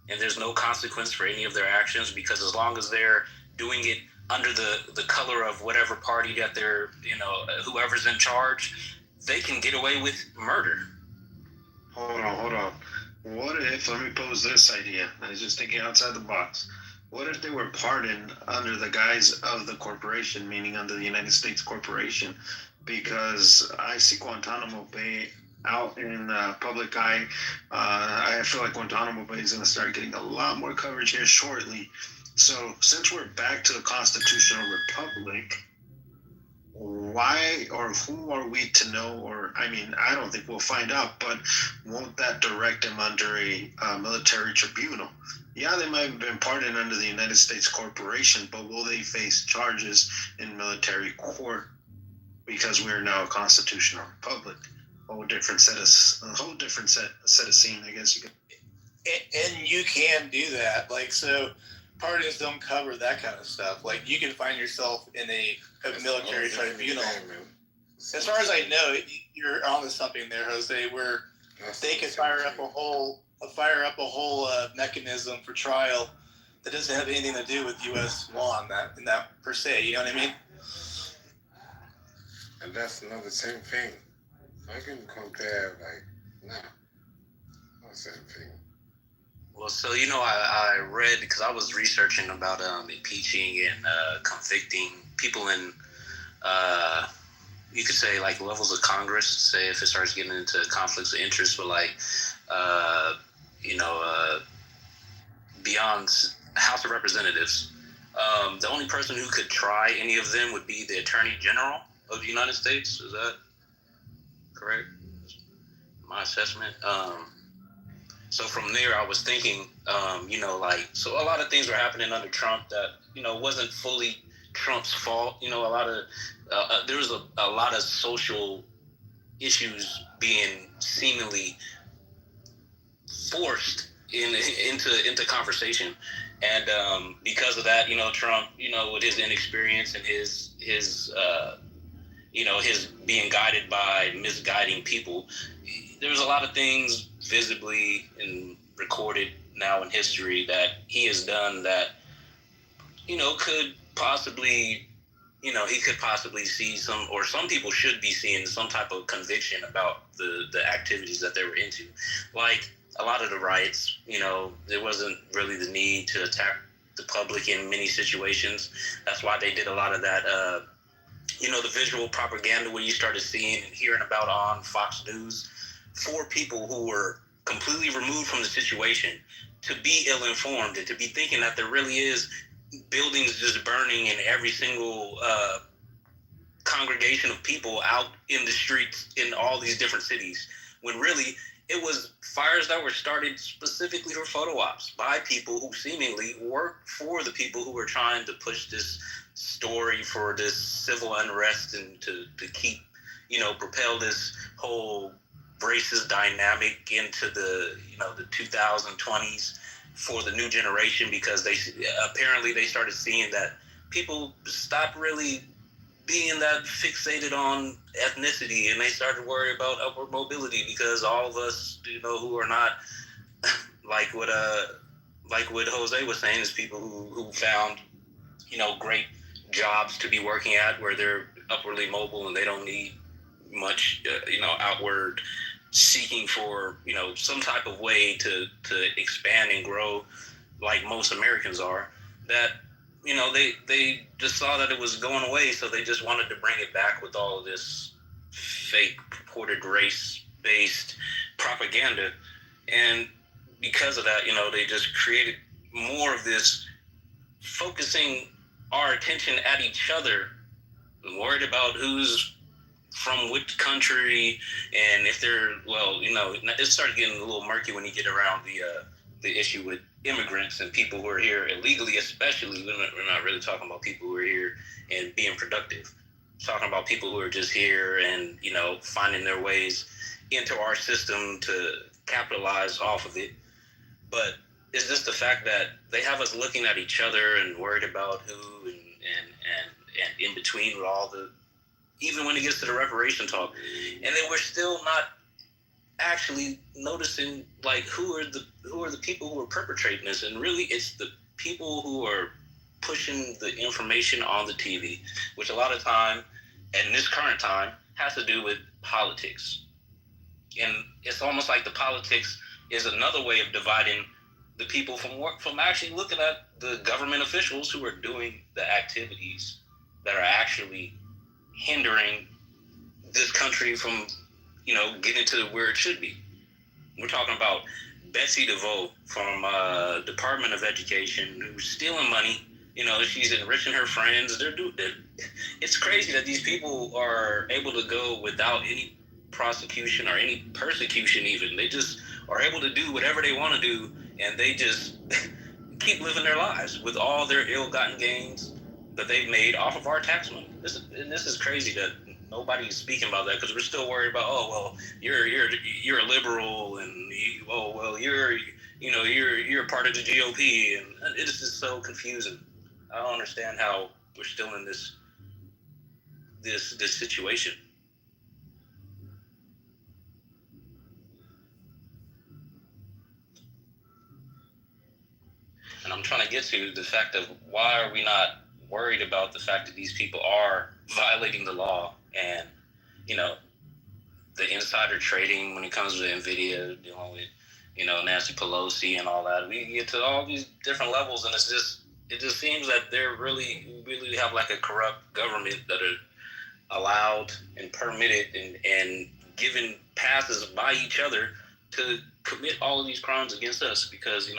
and there's no consequence for any of their actions, because as long as they're doing it under the color of whatever party that they're, you know, whoever's in charge, they can get away with murder. Hold on. What if, let me pose this idea, I was just thinking outside the box. What if they were pardoned under the guise of the corporation, meaning under the United States corporation? Because I see Guantanamo Bay out in the public eye. I feel like Guantanamo Bay is going to start getting a lot more coverage here shortly. So since we're back to a constitutional republic, why or who are we to know? Or I mean, I don't think we'll find out. But won't that direct them under a military tribunal? Yeah, they might have been pardoned under the United States Corporation, but will they face charges in military court because we're now a constitutional republic? A whole different set of scene, I guess you could. And you can do that. Like, so pardons don't cover that kind of stuff. Like, you can find yourself in a military tribunal. As far as I know, you're onto something there, Jose, where they could fire up a whole mechanism for trial that doesn't have anything to do with U.S. law in that per se. You know what I mean? And that's not the same thing. I can compare, like, not the same thing. Well, so, you know, I read, because I was researching about impeaching and convicting people in, you could say, like, levels of Congress, say if it starts getting into conflicts of interest with, like, beyond House of Representatives. The only person who could try any of them would be the Attorney General of the United States. Is that correct? My assessment. So from there, I was thinking, you know, like, so a lot of things were happening under Trump that, you know, wasn't fully Trump's fault. You know, a lot of, there was a lot of social issues being seemingly forced into conversation. And because of that, you know, Trump, you know, with his inexperience and his you know, his being guided by misguiding people, there's a lot of things visibly and recorded now in history that he has done that, you know, could possibly, you know, he could possibly see some people should be seeing some type of conviction about the activities that they were into. Like a lot of the riots, you know, there wasn't really the need to attack the public in many situations. That's why they did a lot of that, you know, the visual propaganda where you started seeing and hearing about on Fox News for people who were completely removed from the situation to be ill-informed and to be thinking that there really is buildings just burning in every single congregation of people out in the streets in all these different cities, when really it was fires that were started specifically for photo ops by people who seemingly worked for the people who were trying to push this story for this civil unrest and to keep, you know, propel this whole racist dynamic into the, you know, the 2020s for the new generation, because they started seeing that people stopped really being that fixated on ethnicity, and they started worrying about upward mobility, because all of us, you know, who are not like what Jose was saying, is people who found, you know, great jobs to be working at where they're upwardly mobile and they don't need much, you know, outward seeking for, you know, some type of way to expand and grow like most Americans are, that, you know, they just saw that it was going away, so they just wanted to bring it back with all of this fake purported race-based propaganda. And because of that, you know, they just created more of this focusing our attention at each other, worried about who's from which country, and if they're, well, you know, it started getting a little murky when you get around the issue with immigrants and people who are here illegally, especially. We're not really talking about people who are here and being productive. We're talking about people who are just here and, you know, finding their ways into our system to capitalize off of it. But it's just the fact that they have us looking at each other and worried about who and in between with all the, even when it gets to the reparation talk, and then we're still not actually noticing, like, who are the people who are perpetrating this. And really it's the people who are pushing the information on the TV, which a lot of time, and this current time, has to do with politics. And it's almost like the politics is another way of dividing the people from actually looking at the government officials who are doing the activities that are actually hindering this country from, you know, getting to where it should be. We're talking about Betsy DeVoe from Department of Education, who's stealing money she's enriching her friends. It's crazy that these people are able to go without any prosecution or any persecution even. They just are able to do whatever they want to do, and they just keep living their lives with all their ill-gotten gains that they've made off of our tax money. This is crazy that nobody's speaking about that, because we're still worried about, oh well, you're a liberal, and you're part of the GOP, and it's just so confusing. I don't understand how we're still in this situation. And I'm trying to get to the fact of, why are we not worried about the fact that these people are violating the law, and the insider trading when it comes to NVIDIA, dealing with Nancy Pelosi and all that. We get to all these different levels, and it just seems that they're really have like a corrupt government that are allowed and permitted and given passes by each other to commit all of these crimes against us, because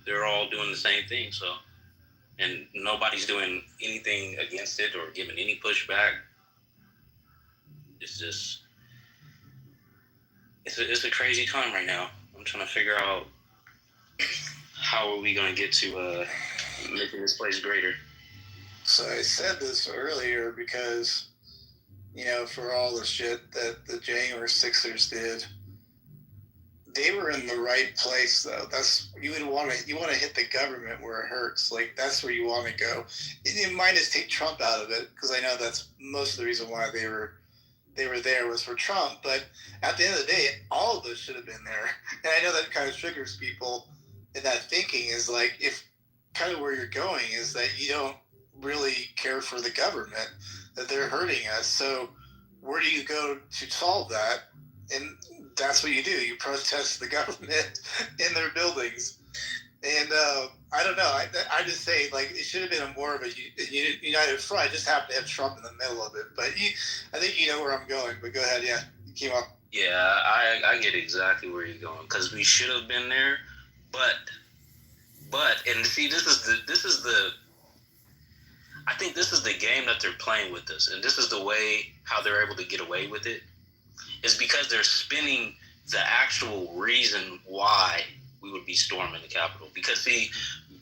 they're all doing the same thing. So, and nobody's doing anything against it or giving any pushback. It's a crazy time right now. I'm trying to figure out how are we going to get to making this place greater. So I said this earlier because, for all the shit that the January Sixers did, they were in the right place though. That's you want to hit the government where it hurts. Like, that's where you want to go. You might just take Trump out of it, because I know that's most of the reason why they were there was for Trump. But at the end of the day, all of us should have been there. And I know that kind of triggers people in that thinking, is like, if kind of where you're going is that you don't really care for the government, that they're hurting us. So where do you go to solve that? And that's what you do. You protest the government in their buildings. And I don't know. I just say, like, it should have been more of a united front. I just happened to have Trump in the middle of it. But I think you know where I'm going. But go ahead. Yeah, you came up. Yeah, I get exactly where you're going, because we should have been there. But and see, this is the I think this is the game that they're playing with us, and this is the way how they're able to get away with it, is because they're spinning the actual reason why we would be storming the Capitol. Because, see,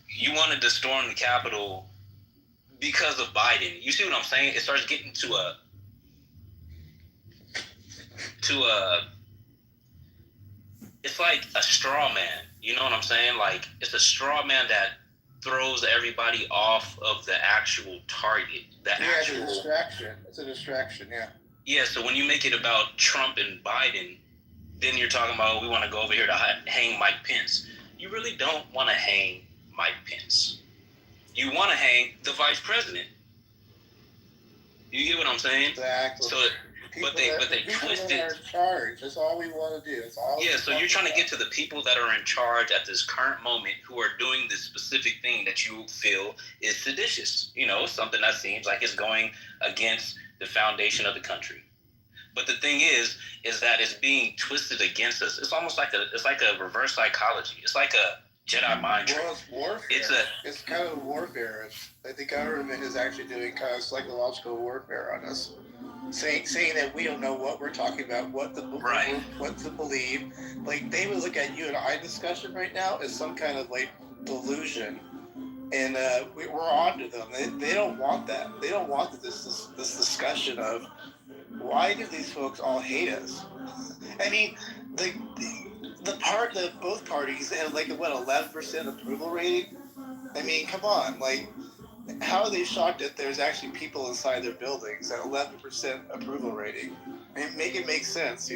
you wanted to storm the Capitol because of Biden. You see what I'm saying? It starts getting to a it's like a straw man. You know what I'm saying? Like, it's a straw man that throws everybody off of the actual target. It's a distraction. It's a distraction, yeah. Yeah, so when you make it about Trump and Biden, then you're talking about, we want to go over here to hang Mike Pence. You really don't want to hang Mike Pence. You want to hang the vice president. You get what I'm saying? Exactly. So, but they twist it. Are in charge. That's all we want to do. So you're trying to get to the people that are in charge at this current moment, who are doing this specific thing that you feel is seditious. Something that seems like it's going against the foundation of the country. But the thing is that it's being twisted against us. It's almost like a reverse psychology. It's like a Jedi mind trick. Well, it's warfare. It's kind of warfare. It's like the government is actually doing kind of psychological warfare on us, saying that we don't know what we're talking about, what to believe. Like, they would look at you and I discussion right now as some kind of like delusion, and we're on to them. They don't want that. They don't want this discussion of, why do these folks all hate us? I mean, both parties have like 11% approval rating. I mean, come on, like, how are they shocked that there's actually people inside their buildings at 11% approval rating? I mean, make it make sense,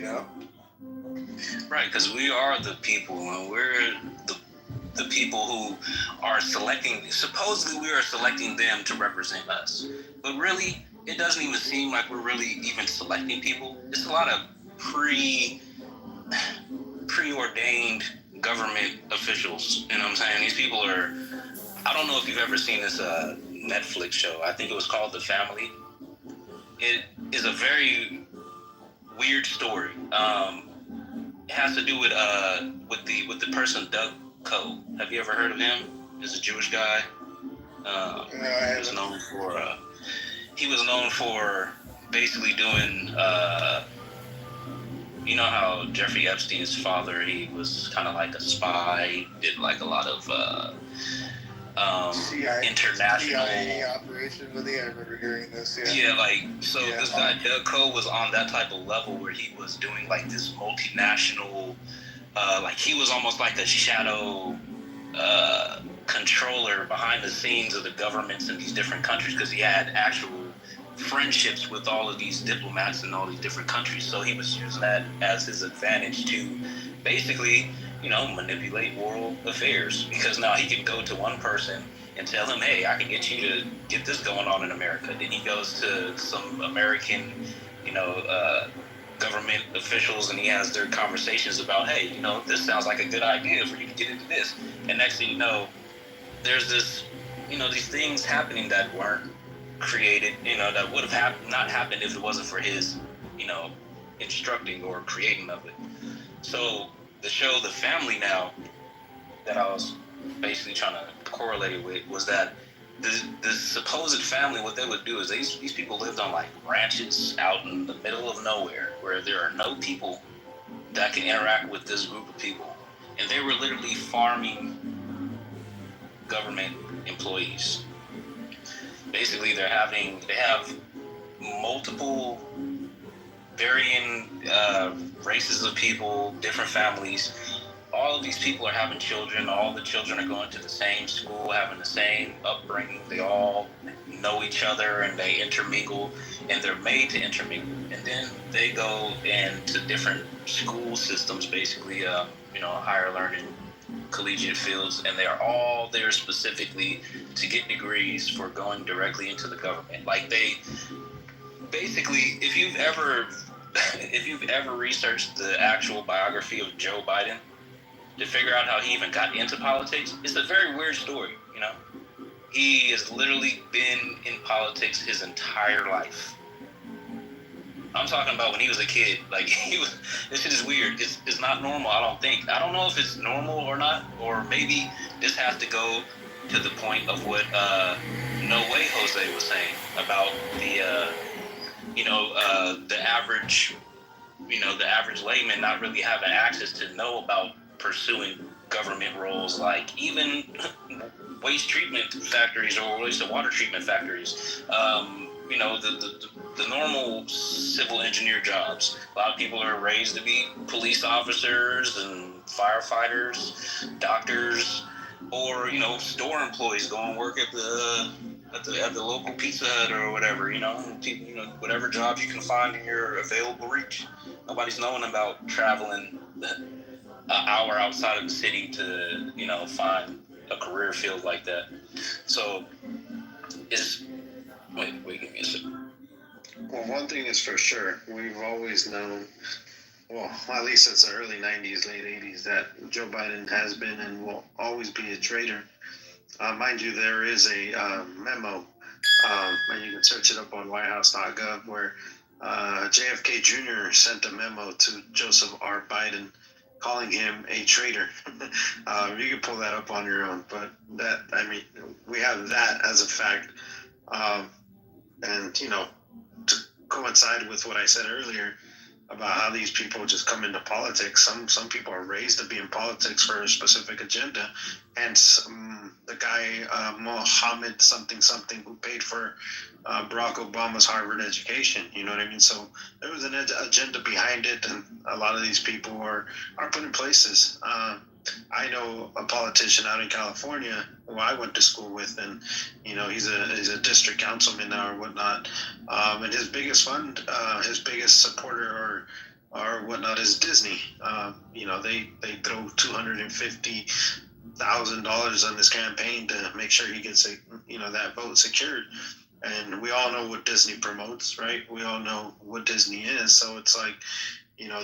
Right, because we are the people, and we're the people who are selecting. Supposedly, we are selecting them to represent us, but really, it doesn't even seem like we're really even selecting people. It's a lot of preordained government officials. You know what I'm saying? These people are, I don't know if you've ever seen this Netflix show. I think it was called The Family. It is a very weird story. It has to do with the person Doug Coe. Have you ever heard of him? is a Jewish guy. He was known for basically doing. You know how Jeffrey Epstein's father, he was kind of like a spy, did like a lot of international CIA operation with it. I remember hearing this. Yeah, this guy Doug Cole was on that type of level where he was doing like this multinational, like he was almost like a shadow controller behind the scenes of the governments in these different countries because he had actual friendships with all of these diplomats in all these different countries. So he was using that as his advantage to basically, manipulate world affairs because now he can go to one person and tell him, hey, I can get you to get this going on in America. Then he goes to some American, government officials and he has their conversations about, hey, this sounds like a good idea for you to get into this. And next thing you know, there's this, these things happening that weren't created, that would have not happened if it wasn't for his, instructing or creating of it. So the show The Family now that I was basically trying to correlate it with was that the supposed family, what they would do is these people lived on like ranches out in the middle of nowhere where there are no people that can interact with this group of people. And they were literally farming government employees. Basically, they have multiple varying races of people, different families. All of these people are having children. All the children are going to the same school, having the same upbringing. They all know each other and they intermingle, and they're made to intermingle. And then they go into different school systems, basically, higher learning, collegiate fields, and they are all there specifically to get degrees for going directly into the government. Like they basically, if you've ever researched the actual biography of Joe Biden to figure out how he even got into politics, it's a very weird story. He has literally been in politics his entire life. I'm talking about when he was a kid. Like this shit is weird. It's not normal. I don't think. I don't know if it's normal or not, or maybe this has to go to the point of what No Way Jose was saying about the average, the average layman not really having access to know about pursuing government roles, like even waste treatment factories or wastewater treatment factories. The normal civil engineer jobs. A lot of people are raised to be police officers and firefighters, doctors, or store employees go and work at the local Pizza Hut or whatever. People, whatever jobs you can find in your available reach. Nobody's knowing about traveling an hour outside of the city to find a career field like that. So it's wait, give me a second. Well, one thing is for sure, we've always known, well, at least since the early 90s, late 80s, that Joe Biden has been and will always be a traitor. Mind you, there is a memo, and you can search it up on whitehouse.gov, where JFK Jr. sent a memo to Joseph R. Biden calling him a traitor. You can pull that up on your own, but we have that as a fact. And, to coincide with what I said earlier about how these people just come into politics. Some people are raised to be in politics for a specific agenda, and the guy Mohammed something who paid for Barack Obama's Harvard education. You know what I mean? So there was an agenda behind it, and a lot of these people are put in places. I know a politician out in California who I went to school with, and he's a district councilman now or whatnot. And his biggest his biggest supporter or whatnot is Disney. They throw $250,000 on this campaign to make sure he gets that vote secured. And we all know what Disney promotes, right? We all know what Disney is. So it's like,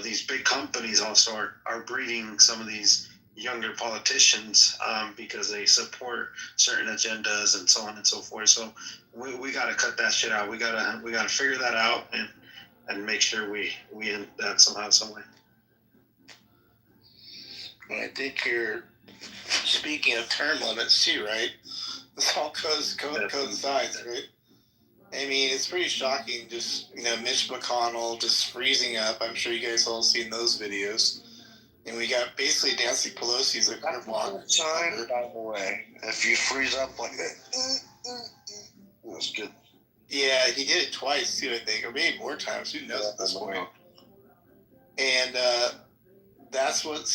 these big companies also are breeding some of these younger politicians because they support certain agendas and so on and so forth. So we got to cut that shit out. We gotta figure that out and make sure we end that somehow, some way. But I think you're Speaking of term limits too, right? This all coincides, right? I mean, it's pretty shocking. Just Mitch McConnell just freezing up. I'm sure you guys all seen those videos. And we got basically Nancy Pelosi's like her block. Sign, by the way, if you freeze up like that, that's good. Yeah, he did it twice too, I think, or maybe more times. Who knows at this point? And that's what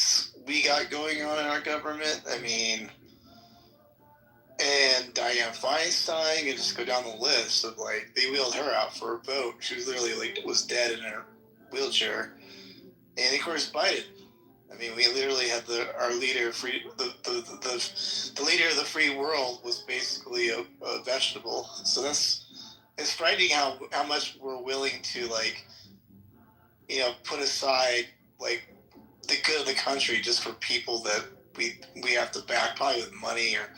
we got going on in our government. I mean, and Dianne Feinstein, and just go down the list of like they wheeled her out for a vote. She was literally like was dead in her wheelchair. And of course Biden. I mean, we literally had our leader, the leader of the free world was basically a vegetable. So it's frightening how much we're willing to put aside like the good of the country just for people that we have to back, probably with money or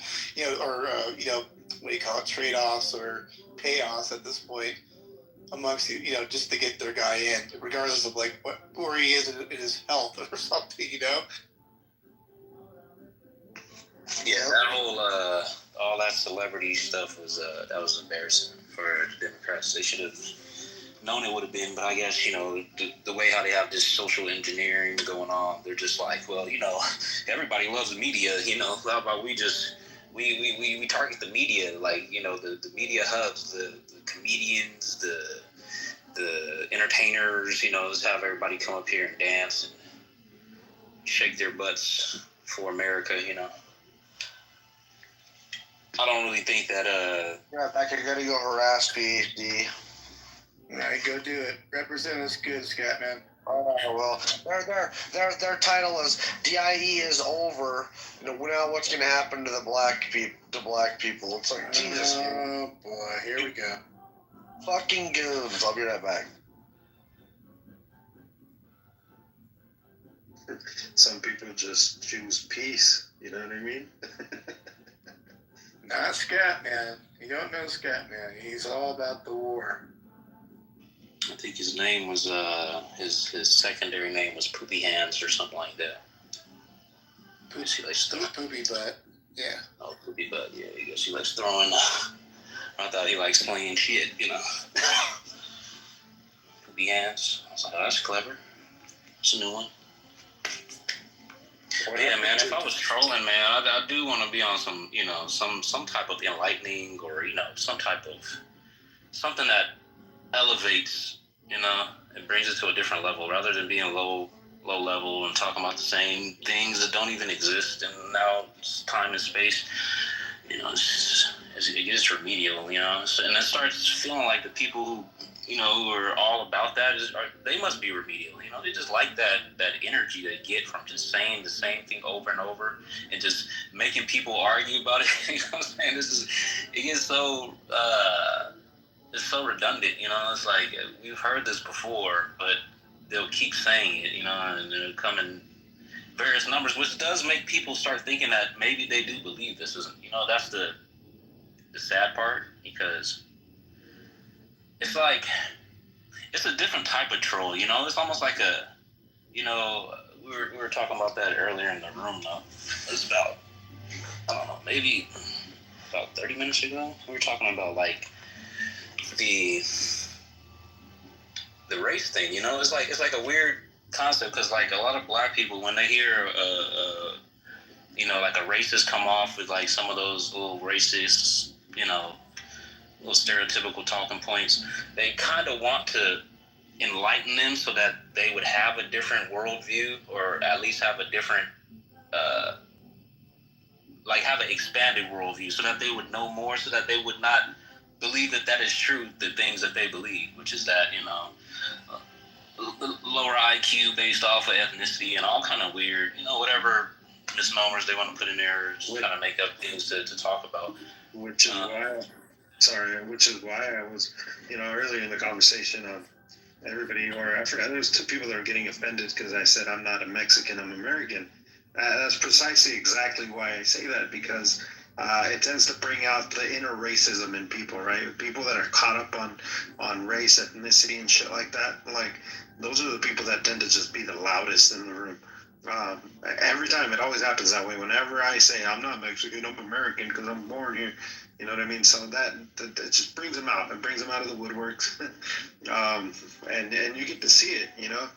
what do you call it, trade-offs or payoffs at this point amongst just to get their guy in, regardless of like where he is in his health or something, Yeah, that whole all that celebrity stuff was that was embarrassing for the Democrats. They should have known it would have been, but I guess the way how they have this social engineering going on, they're just like, well, everybody loves the media. How about we just we target the media, like the media hubs, the comedians, the entertainers. Just have everybody come up here and dance and shake their butts for America. I don't really think that. Yeah, back. I gotta go harass PhD. All right, go do it. Represent us good, Scott, man. Oh well, their title is DIE is over. Now what's gonna happen to the black people? It's like Jesus. Oh boy, here we go. Fucking goons. I'll be right back. Some people just choose peace. You know what I mean? Not Scott, man. You don't know Scott, man. He's all about the war. I think his name was his secondary name was Poopy Hands or something like that. Poopy butt. Yeah. Oh, Poopy butt. Yeah, I guess he likes throwing. I thought he likes playing shit. Poopy Hands. I was like, oh, that's clever. It's a new one. But yeah, man. If I was trolling, man, I do want to be on some, some type of enlightening or some type of something that elevates, it brings it to a different level rather than being low level and talking about the same things that don't even exist in now time and space. It gets remedial, and it starts feeling like the people who are all about that they must be remedial. They just like that energy they get from just saying the same thing over and over and just making people argue about it. What I'm saying? It gets so it's so redundant. It's like we've heard this before, but they'll keep saying it. And it'll come in various numbers, which does make people start thinking that maybe they do believe this isn't. That's the sad part, because it's like it's a different type of troll. It's almost like we were talking about that earlier in the room. Though it's about I don't know, maybe about 30 minutes ago. We were talking about like the race thing. It's like a weird concept because like a lot of black people when they hear like a racist come off with like some of those little racist little stereotypical talking points, they kind of want to enlighten them so that they would have a different worldview or at least have a different have an expanded worldview so that they would know more, so that they would not believe that is true, the things that they believe, which is that lower IQ based off of ethnicity and all kind of weird whatever misnomers they want to put in there, just kind of make up things to talk about. Which is why I was, earlier in the conversation of everybody, or I forgot, there was 2 people that were getting offended because I said I'm not a Mexican, I'm American. That's precisely exactly why I say that, because it tends to bring out the inner racism in people, right? People that are caught up on race, ethnicity, and shit like that. Like, those are the people that tend to just be the loudest in the room. Every time it always happens that way. Whenever I say I'm not Mexican, I'm American because I'm born here. You know what I mean? So that just brings them out. It brings them out of the woodworks, and you get to see it. You know,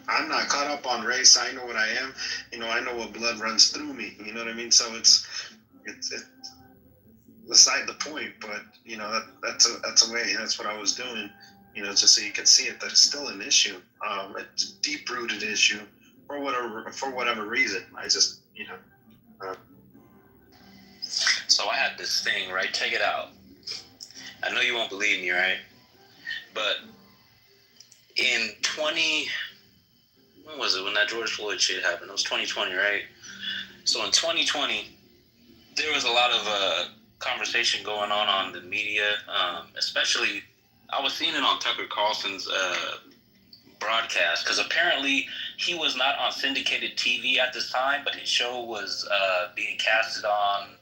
I'm not caught up on race. I know what I am. You know, I know what blood runs through me. You know what I mean? So it's beside the point. But you know that's a way. That's what I was doing. You know, just so you can see it. That it's still an issue. It's a deep rooted issue for whatever reason. I just So I had this thing, right? Check it out. I know you won't believe me, right? But in when was it when that George Floyd shit happened? It was 2020, right? So in 2020, there was a lot of conversation going on the media, especially I was seeing it on Tucker Carlson's broadcast, because apparently he was not on syndicated TV at this time, but his show was being casted on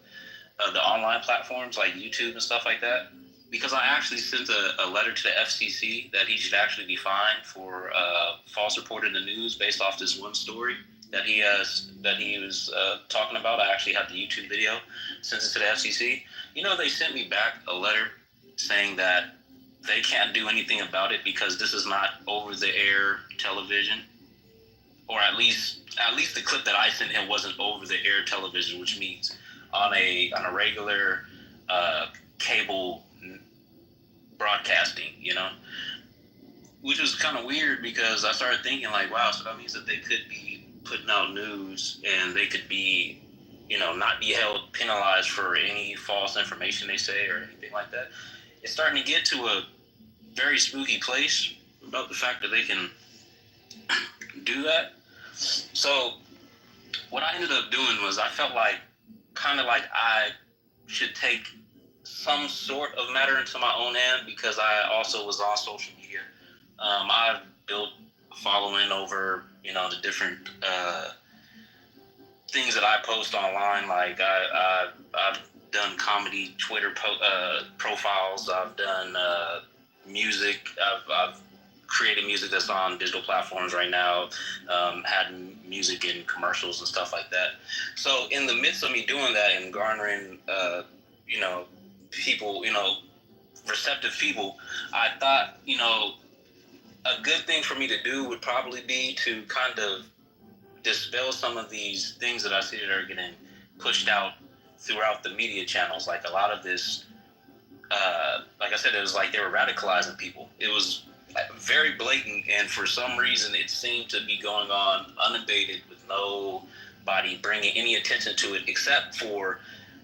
the online platforms like YouTube and stuff like that. Because I actually sent a letter to the FCC that he should actually be fined for false reporting the news based off this one story that he was talking about. I actually have the YouTube video, sent it to the FCC. You know, they sent me back a letter saying that they can't do anything about it because this is not over-the-air television, or at least the clip that I sent him wasn't over-the-air television, which means on a regular cable broadcasting, you know, which was kind of weird because I started thinking like, wow, so that means that they could be putting out news and they could be, you know, not be held penalized for any false information they say or anything like that. It's starting to get to a very spooky place about the fact that they can do that. So what I ended up doing was I felt like kind of like I should take some sort of matter into my own hand because I also was on social media. I've built a following over, you know, the different things that I post online. Like I've done comedy Twitter profiles. I've done music. I've created music that's on digital platforms right now. Had music in commercials and stuff like that. So in the midst of me doing that and garnering, you know, people, you know, receptive people, I thought, you know, a good thing for me to do would probably be to kind of dispel some of these things that I see that are getting pushed out throughout the media channels. Like a lot of this, like I said, it was like they were radicalizing people. It was very blatant, and for some reason it seemed to be going on unabated with nobody bringing any attention to it except for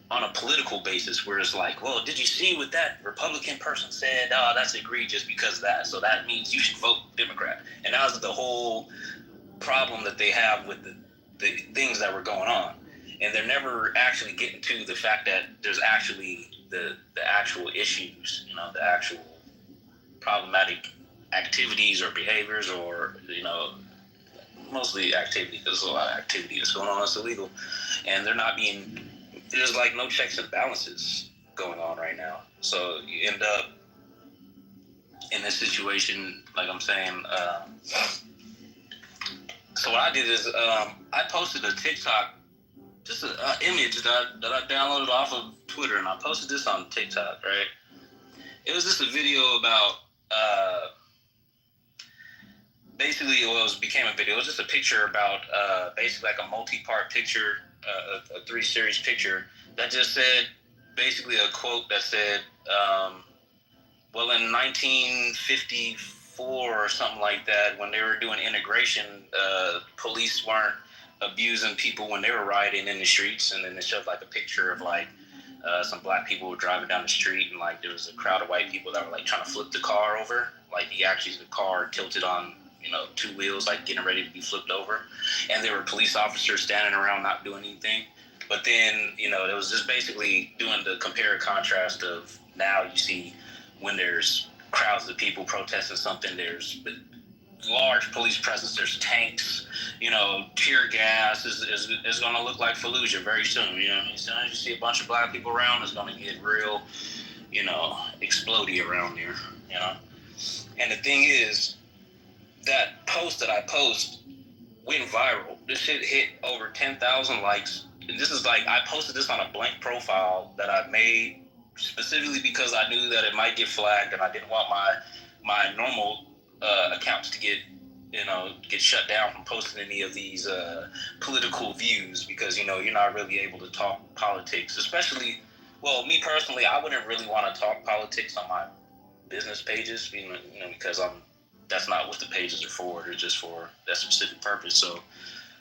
on a political basis, where it's like, well, did you see what that Republican person said? Oh, that's egregious because of that. So that means you should vote Democrat. And that was the whole problem that they have with the things that were going on. And they're never actually getting to the fact that there's actually the actual issues, you know, the actual problematic activities or behaviors, or, you know, mostly activity, because there's a lot of activity that's going on that's illegal. And they're not being... There's like no checks and balances going on right now. So you end up in this situation, like I'm saying. So what I did is I posted a TikTok, just an image that I downloaded off of Twitter, and I posted this on TikTok, right? It was just a video about, basically it became a video. It was just a picture about basically like a multi-part picture, a 3-series picture that just said, basically a quote that said, well, in 1954 or something like that, when they were doing integration, police weren't abusing people when they were rioting in the streets. And then it showed like a picture of like some black people were driving down the street, and like there was a crowd of white people that were like trying to flip the car over. Like the car tilted on, you know, 2 wheels, like getting ready to be flipped over. And there were police officers standing around not doing anything. But then, you know, it was just basically doing the compare and contrast of now you see when there's crowds of people protesting something, there's large police presence, there's tanks, you know, tear gas is going to look like Fallujah very soon. You know what I mean? As soon as you see a bunch of black people around, it's going to get real, you know, explodey around there, you know? And the thing is, that post that I post went viral. this shit hit over 10,000 likes. And this is like, I posted this on a blank profile that I made specifically because I knew that it might get flagged and I didn't want my normal accounts to get shut down from posting any of these political views, because you're not really able to talk politics, especially, well, me personally, I wouldn't really want to talk politics on my business pages, because that's not what the pages are for. They're just for that specific purpose. So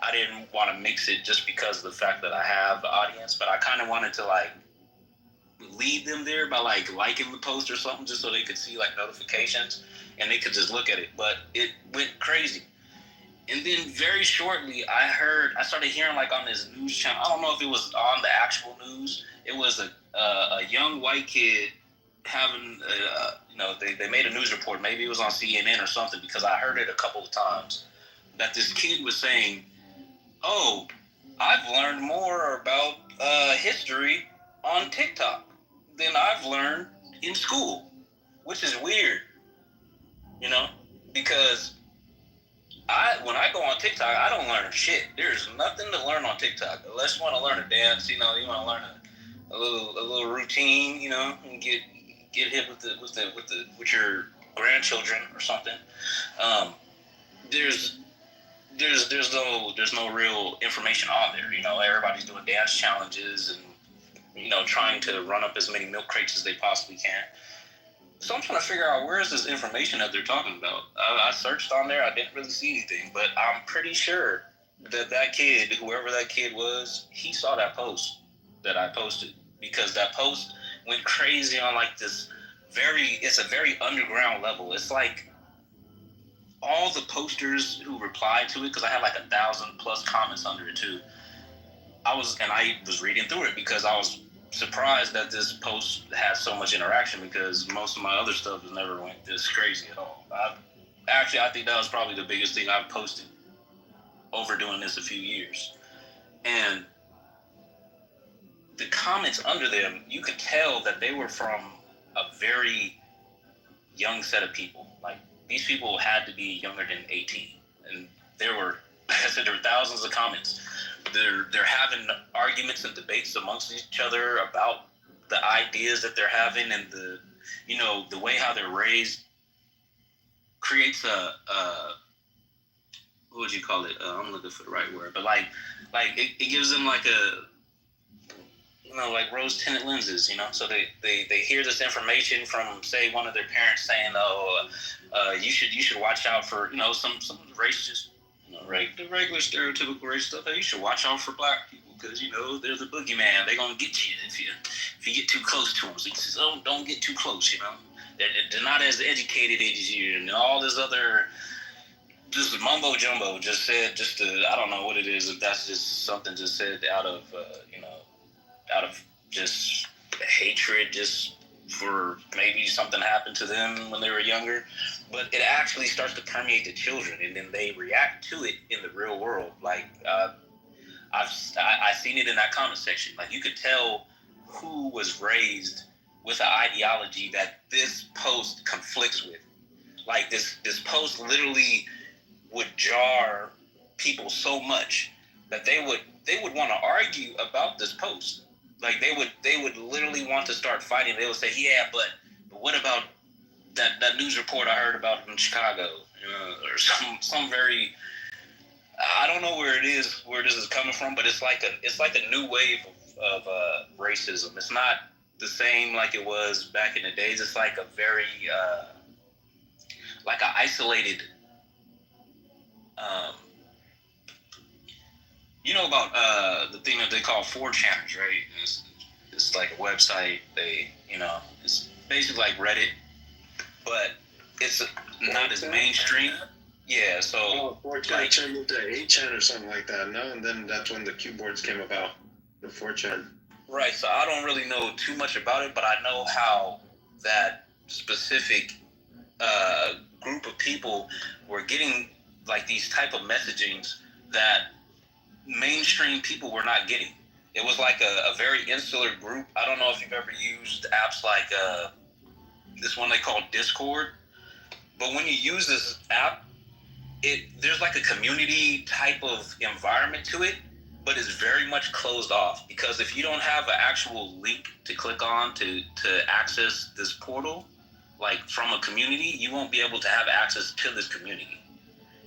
I didn't want to mix it just because of the fact that I have the audience, but I kind of wanted to like lead them there by like liking the post or something, just so they could see like notifications and they could just look at it. But it went crazy. And then very shortly, I started hearing like on this news channel. I don't know if it was on the actual news. It was a young white kid having, they made a news report. Maybe it was on CNN or something, because I heard it a couple of times, that this kid was saying, "Oh, I've learned more about history on TikTok than I've learned in school," which is weird, because when I go on TikTok, I don't learn shit. There's nothing to learn on TikTok unless you want to learn a dance. You want to learn a little routine. And get hit with your grandchildren or something. There's no real information on there. Everybody's doing dance challenges and trying to run up as many milk crates as they possibly can. So I'm trying to figure out, where is this information that they're talking about? I searched on there. I didn't really see anything, but I'm pretty sure that kid, whoever that kid was, he saw that post that I posted, because that post went crazy on like this it's a very underground level. It's like all the posters who replied to it, because I had like 1,000+ comments under it too. I was reading through it because I was surprised that this post had so much interaction, because most of my other stuff has never went this crazy at all. I think that was probably the biggest thing I've posted over doing this a few years. And the comments under them, you could tell that they were from a very young set of people. Like, these people had to be younger than 18. And there were thousands of comments. They're having arguments and debates amongst each other about the ideas that they're having, and the way how they're raised creates what would you call it? I'm looking for the right word, but like it gives them like like rose-tinted lenses, so they hear this information from, say, one of their parents saying, you should watch out for, some racist, the regular stereotypical race stuff. Hey, you should watch out for black people, because they're the boogeyman. They're gonna get you if you get too close to them. So he says, don't get too close. They're not as educated as you, and all this other just mumbo jumbo. I don't know what it is. If that's just something just said out of just hatred, just for maybe something happened to them when they were younger. But it actually starts to permeate the children, and then they react to it in the real world. Like, I've seen it in that comment section. Like, you could tell who was raised with an ideology that this post conflicts with. Like, this post literally would jar people so much that they would want to argue about this post. Like, they would literally want to start fighting. They would say, yeah, but what about that news report I heard about in Chicago, or some very, I don't know where this is coming from, but it's like a new wave of racism. It's not the same like it was back in the days. It's like a very like an isolated, about the thing that they call 4chaners, right? It's like a website. It's basically like Reddit, but it's not as mainstream. Yeah, so 4chan turned into 8chan or something like that, no? And then that's when the keyboards came about, the 4chan. Right, so I don't really know too much about it, but I know how that specific group of people were getting like these type of messagings that mainstream people were not getting. It was like a very insular group. I don't know if you've ever used apps like this one they call Discord, but when you use this app, there's like a community type of environment to it, but it's very much closed off, because if you don't have an actual link to click on to access this portal, like from a community, you won't be able to have access to this community.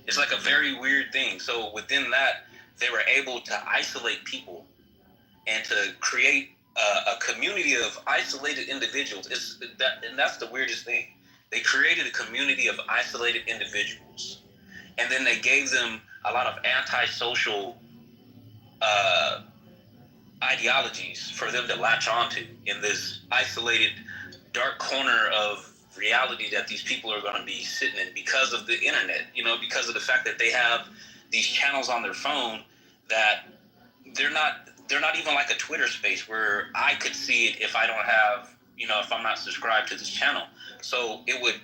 It's like a very weird thing. So within that, they were able to isolate people and to create a community of isolated individuals. And that's the weirdest thing. They created a community of isolated individuals, and then they gave them a lot of antisocial ideologies for them to latch onto in this isolated, dark corner of reality that these people are going to be sitting in because of the internet, because of the fact that they have these channels on their phone that they're not even like a Twitter space where I could see it if I don't have, if I'm not subscribed to this channel. So it would,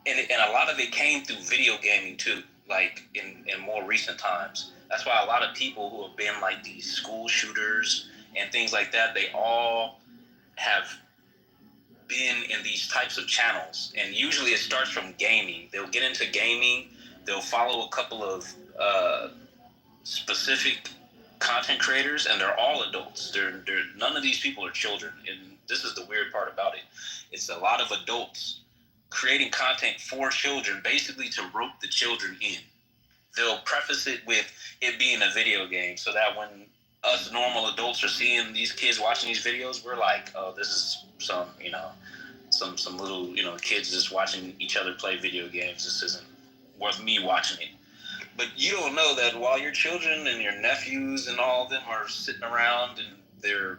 and a lot of it came through video gaming too, like in more recent times. That's why a lot of people who have been like these school shooters and things like that, they all have been in these types of channels. And usually it starts from gaming. They'll get into gaming, they'll follow a couple of specific content creators, and they're all adults. They're none of these people are children. And this is the weird part about it. It's a lot of adults creating content for children, basically to rope the children in. They'll preface it with it being a video game, so that when us normal adults are seeing these kids watching these videos, we're like, oh, this is some little, kids just watching each other play video games. This isn't worth me watching it. But you don't know that while your children and your nephews and all of them are sitting around and they're,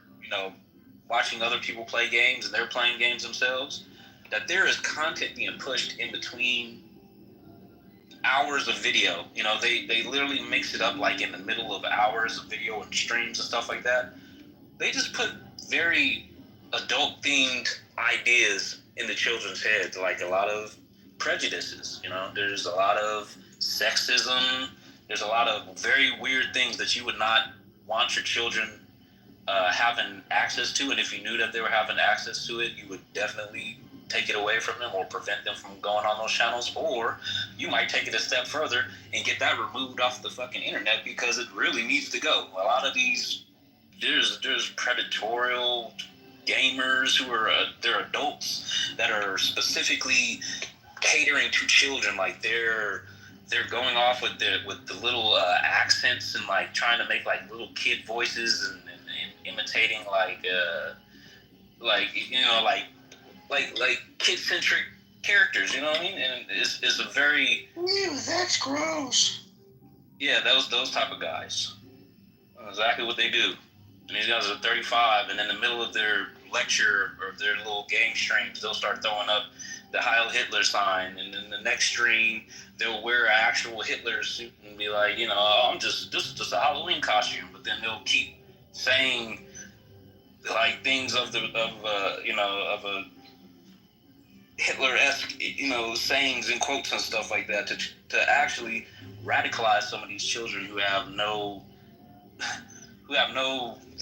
watching other people play games and they're playing games themselves, that there is content being pushed in between hours of video. They literally mix it up like in the middle of hours of video and streams and stuff like that. They just put very adult themed ideas in the children's heads, like a lot of prejudices. There's a lot of sexism. There's a lot of very weird things that you would not want your children having access to. And if you knew that they were having access to it, you would definitely take it away from them or prevent them from going on those channels. Or you might take it a step further and get that removed off the fucking internet, because it really needs to go. A lot of these, there's predatorial gamers who are they're adults that are specifically catering to children. Like they're going off with the little accents and like trying to make like little kid voices and imitating like kid-centric characters, you know what I mean? And it's a very... Ew, that's gross. Yeah, those type of guys. Exactly what they do. And these guys are 35, and in the middle of their lecture or their little game streams, they'll start throwing up the Heil Hitler sign, and then the next stream, they'll wear an actual Hitler suit and be like, I'm just a Halloween costume. But then they'll keep saying like things of a Hitler-esque, sayings and quotes and stuff like that to actually radicalize some of these children who have no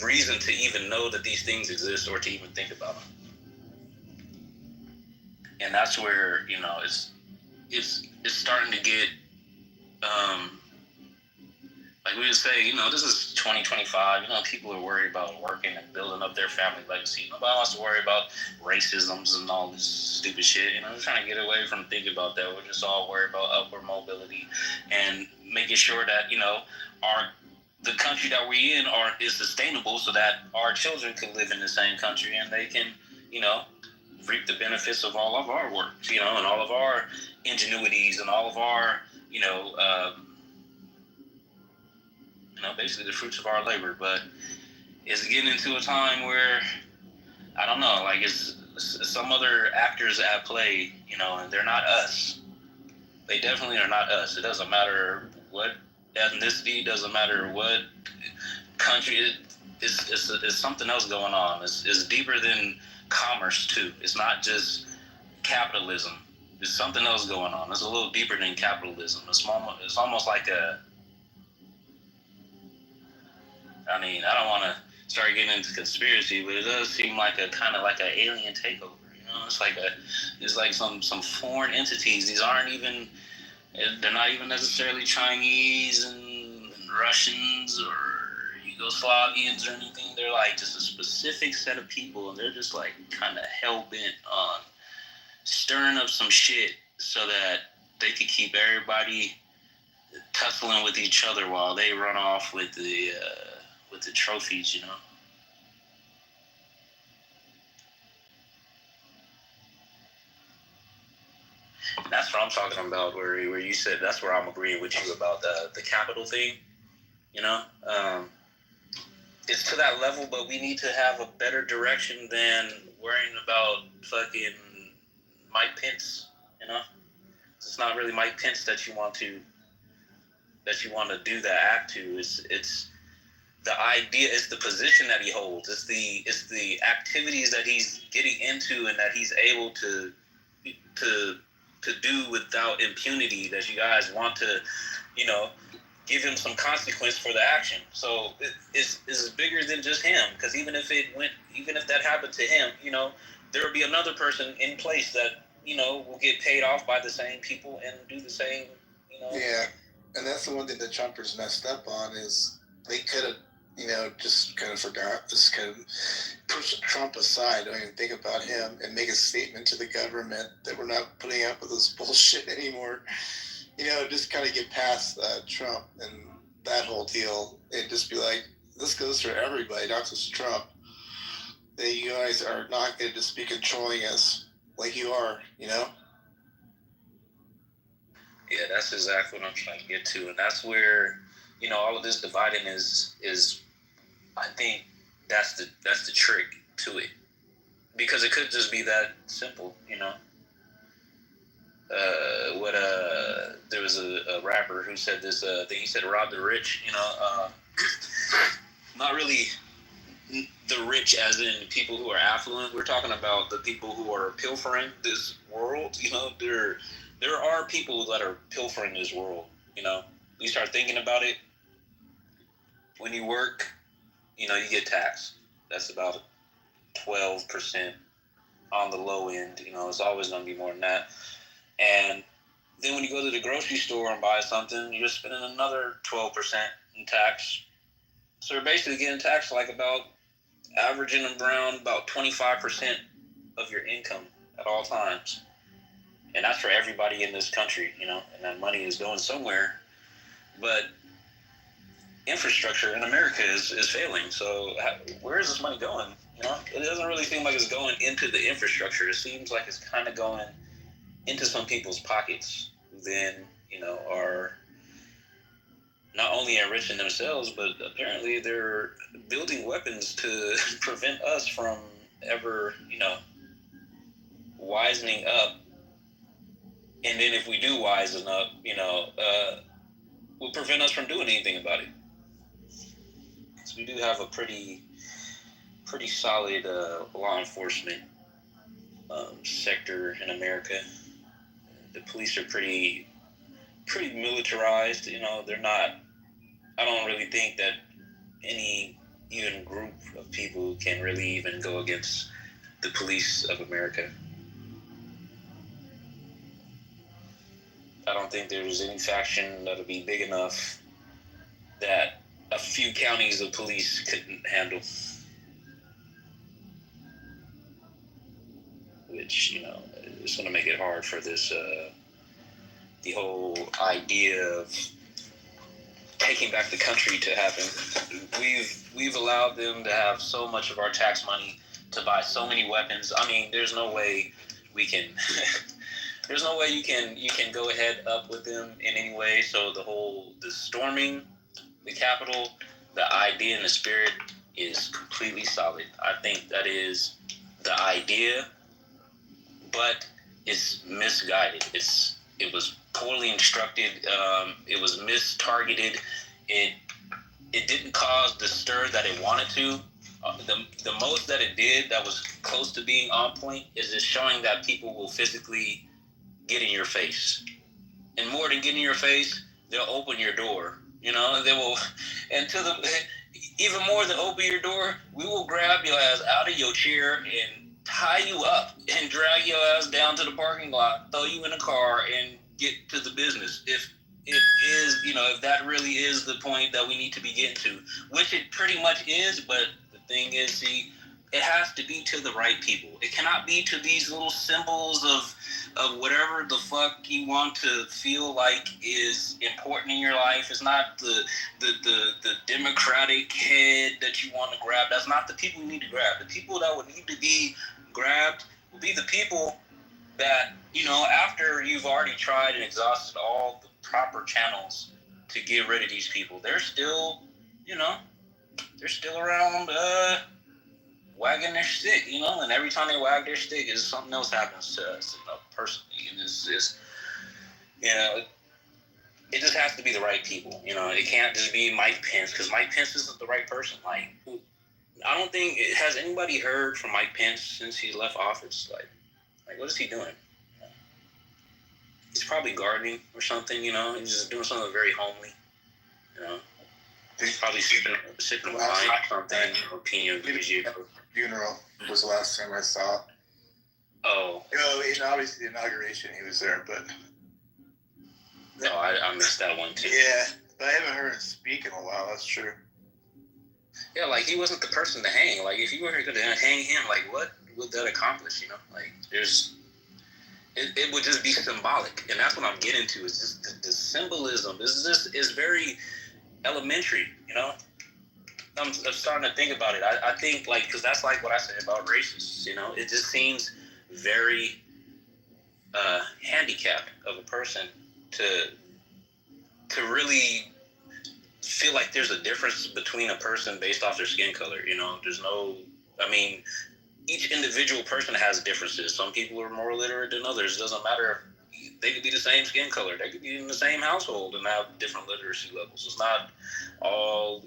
reason to even know that these things exist or to even think about them. And that's where, it's starting to get, like we would say, this is 2025, people are worried about working and building up their family legacy. Nobody wants to worry about racisms and all this stupid shit. We're trying to get away from thinking about that. We're just all worried about upward mobility and making sure that, the country that we're in is sustainable so that our children can live in the same country and they can, reap the benefits of all of our work, and all of our ingenuities and all of our, basically the fruits of our labor. But it's getting into a time where, I don't know, like it's some other actors at play, and they're not us. They definitely are not us. It doesn't matter what ethnicity, doesn't matter what country. It's something else going on. It's deeper than commerce too. It's not just capitalism. There's something else going on. It's a little deeper than capitalism. It's almost like I don't want to start getting into conspiracy, but it does seem like a kind of like an alien takeover. It's like some foreign entities. These aren't even And they're not even necessarily Chinese and Russians or Yugoslavians or anything. They're like just a specific set of people, and they're just like kind of hell-bent on stirring up some shit so that they could keep everybody tussling with each other while they run off with the trophies, you know. That's what I'm talking about. Where you said that's where I'm agreeing with you about the capital thing. You know, it's to that level, but we need to have a better direction than worrying about fucking Mike Pence. You know, it's not really Mike Pence that you want to do that act to. It's the idea, it's the position that he holds, it's the activities that he's getting into and that he's able to do without impunity, that you guys want to, you know, give him some consequence for the action. So it's bigger than just him, because even if that happened to him, you know, there would be another person in place that, you know, will get paid off by the same people and do the same, you know. Yeah, and that's the one thing the Trumpers messed up on is they could have, you know, just kind of forgot, just kind of push Trump aside, don't even think about him, and make a statement to the government that we're not putting up with this bullshit anymore. You know, just kind of get past Trump and that whole deal, and just be like, this goes for everybody, not just Trump. That you guys are not going to just be controlling us like you are, you know? Yeah, that's exactly what I'm trying to get to, and that's where, you know, all of this dividing is I think that's the trick to it, because it could just be that simple, you know. There was a rapper who said this thing. He said, "Rob the rich," you know, not really the rich as in people who are affluent. We're talking about the people who are pilfering this world. You know, there are people that are pilfering this world. You know, you start thinking about it. When you work, you know, you get taxed. That's about 12% on the low end. You know, it's always going to be more than that. And then when you go to the grocery store and buy something, you're spending another 12% in tax. So you're basically getting taxed like about averaging around about 25% of your income at all times. And that's for everybody in this country, you know, and that money is going somewhere. But infrastructure in America is failing. So where is this money going? You know, it doesn't really seem like it's going into the infrastructure. It seems like it's kind of going into some people's pockets who then, you know, are not only enriching themselves, but apparently they're building weapons to prevent us from ever, you know, wisening up. And then if we do wisen up, you know, will prevent us from doing anything about it. So we do have a pretty solid law enforcement sector in America. The police are pretty militarized. You know, they're not. I don't really think that any even group of people can really even go against the police of America. I don't think there's any faction that'll be big enough that a few counties of police couldn't handle. Which, you know, is going to make it hard for this, the whole idea of taking back the country to happen. We've allowed them to have so much of our tax money to buy so many weapons. I mean, there's no way we can. There's no way you can go ahead up with them in any way. So the storming the Capitol, the idea and the spirit is completely solid. I think that is the idea, but it's misguided. It was poorly instructed. It was mistargeted. It didn't cause the stir that it wanted to. The most that it did that was close to being on point is just showing that people will physically get in your face. And more than getting in your face, they'll open your door. You know, they will, and even more than open your door, we will grab your ass out of your chair and tie you up and drag your ass down to the parking lot, throw you in a car, and get to the business. If it is, if that really is the point that we need to be getting to, which it pretty much is, but the thing is, see, it has to be to the right people. It cannot be to these little symbols of whatever the fuck you want to feel like is important in your life. It's not the democratic head that you want to grab. That's not the people you need to grab. The people that would need to be grabbed will be the people that, after you've already tried and exhausted all the proper channels to get rid of these people, they're still, they're still around wagging their stick, and every time they wag their stick, is something else happens to us, personally. And it's just, it just has to be the right people. It can't just be Mike Pence, because Mike Pence isn't the right person. Like, I don't think, has anybody heard from Mike Pence since he left office? Like what is he doing? He's probably gardening or something, he's just doing something very homely, He's probably sipping wine or something, Pinot Grigio. Funeral was the last time I saw. Oh. And obviously the inauguration, he was there, but. No, I missed that one too. Yeah, but I haven't heard him speak in a while, that's true. Yeah, like, he wasn't the person to hang. Like, if you were going to hang him, like, what would that accomplish, Like, it would just be symbolic. And that's what I'm getting to, is just the symbolism. Is very elementary, I'm starting to think about it. I think, like, because that's like what I said about racists, it just seems very handicapped of a person to really feel like there's a difference between a person based off their skin color. There's no, each individual person has differences. Some people are more literate than others. It doesn't matter. They could be the same skin color. They could be in the same household and have different literacy levels. It's not all,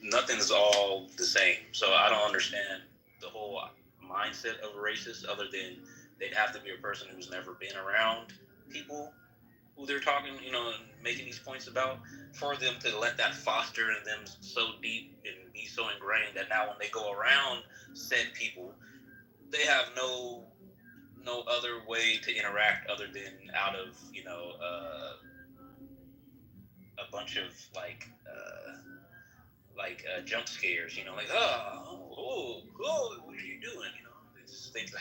nothing's all the same. So I don't understand the whole mindset of a racist, other than they'd have to be a person who's never been around people who they're talking, and making these points about, for them to let that foster in them so deep and be so ingrained that now when they go around said people, they have no other way to interact other than out of, a bunch of jump scares, like, what are you doing? Just things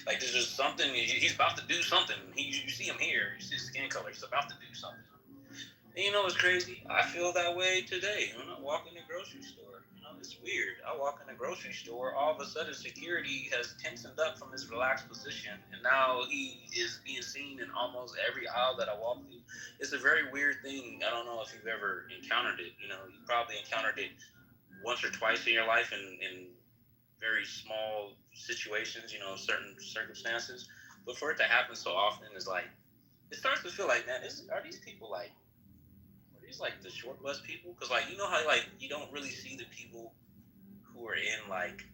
like there's just something, he's about to do something. You see him here, you see his skin color, he's about to do something. And what's crazy? I feel that way today when I walk in the grocery store. It's weird. I walk in the grocery store, all of a sudden security has tensioned up from his relaxed position, and now he is being seen in almost every aisle that I walk through. It's a very weird thing. I don't know if you've ever encountered it. You probably encountered it once or twice in your life in very small situations, certain circumstances. But for it to happen so often is like, it starts to feel like, man, are these people like, these like the short bus people? Because like, how like you don't really see the people who are in like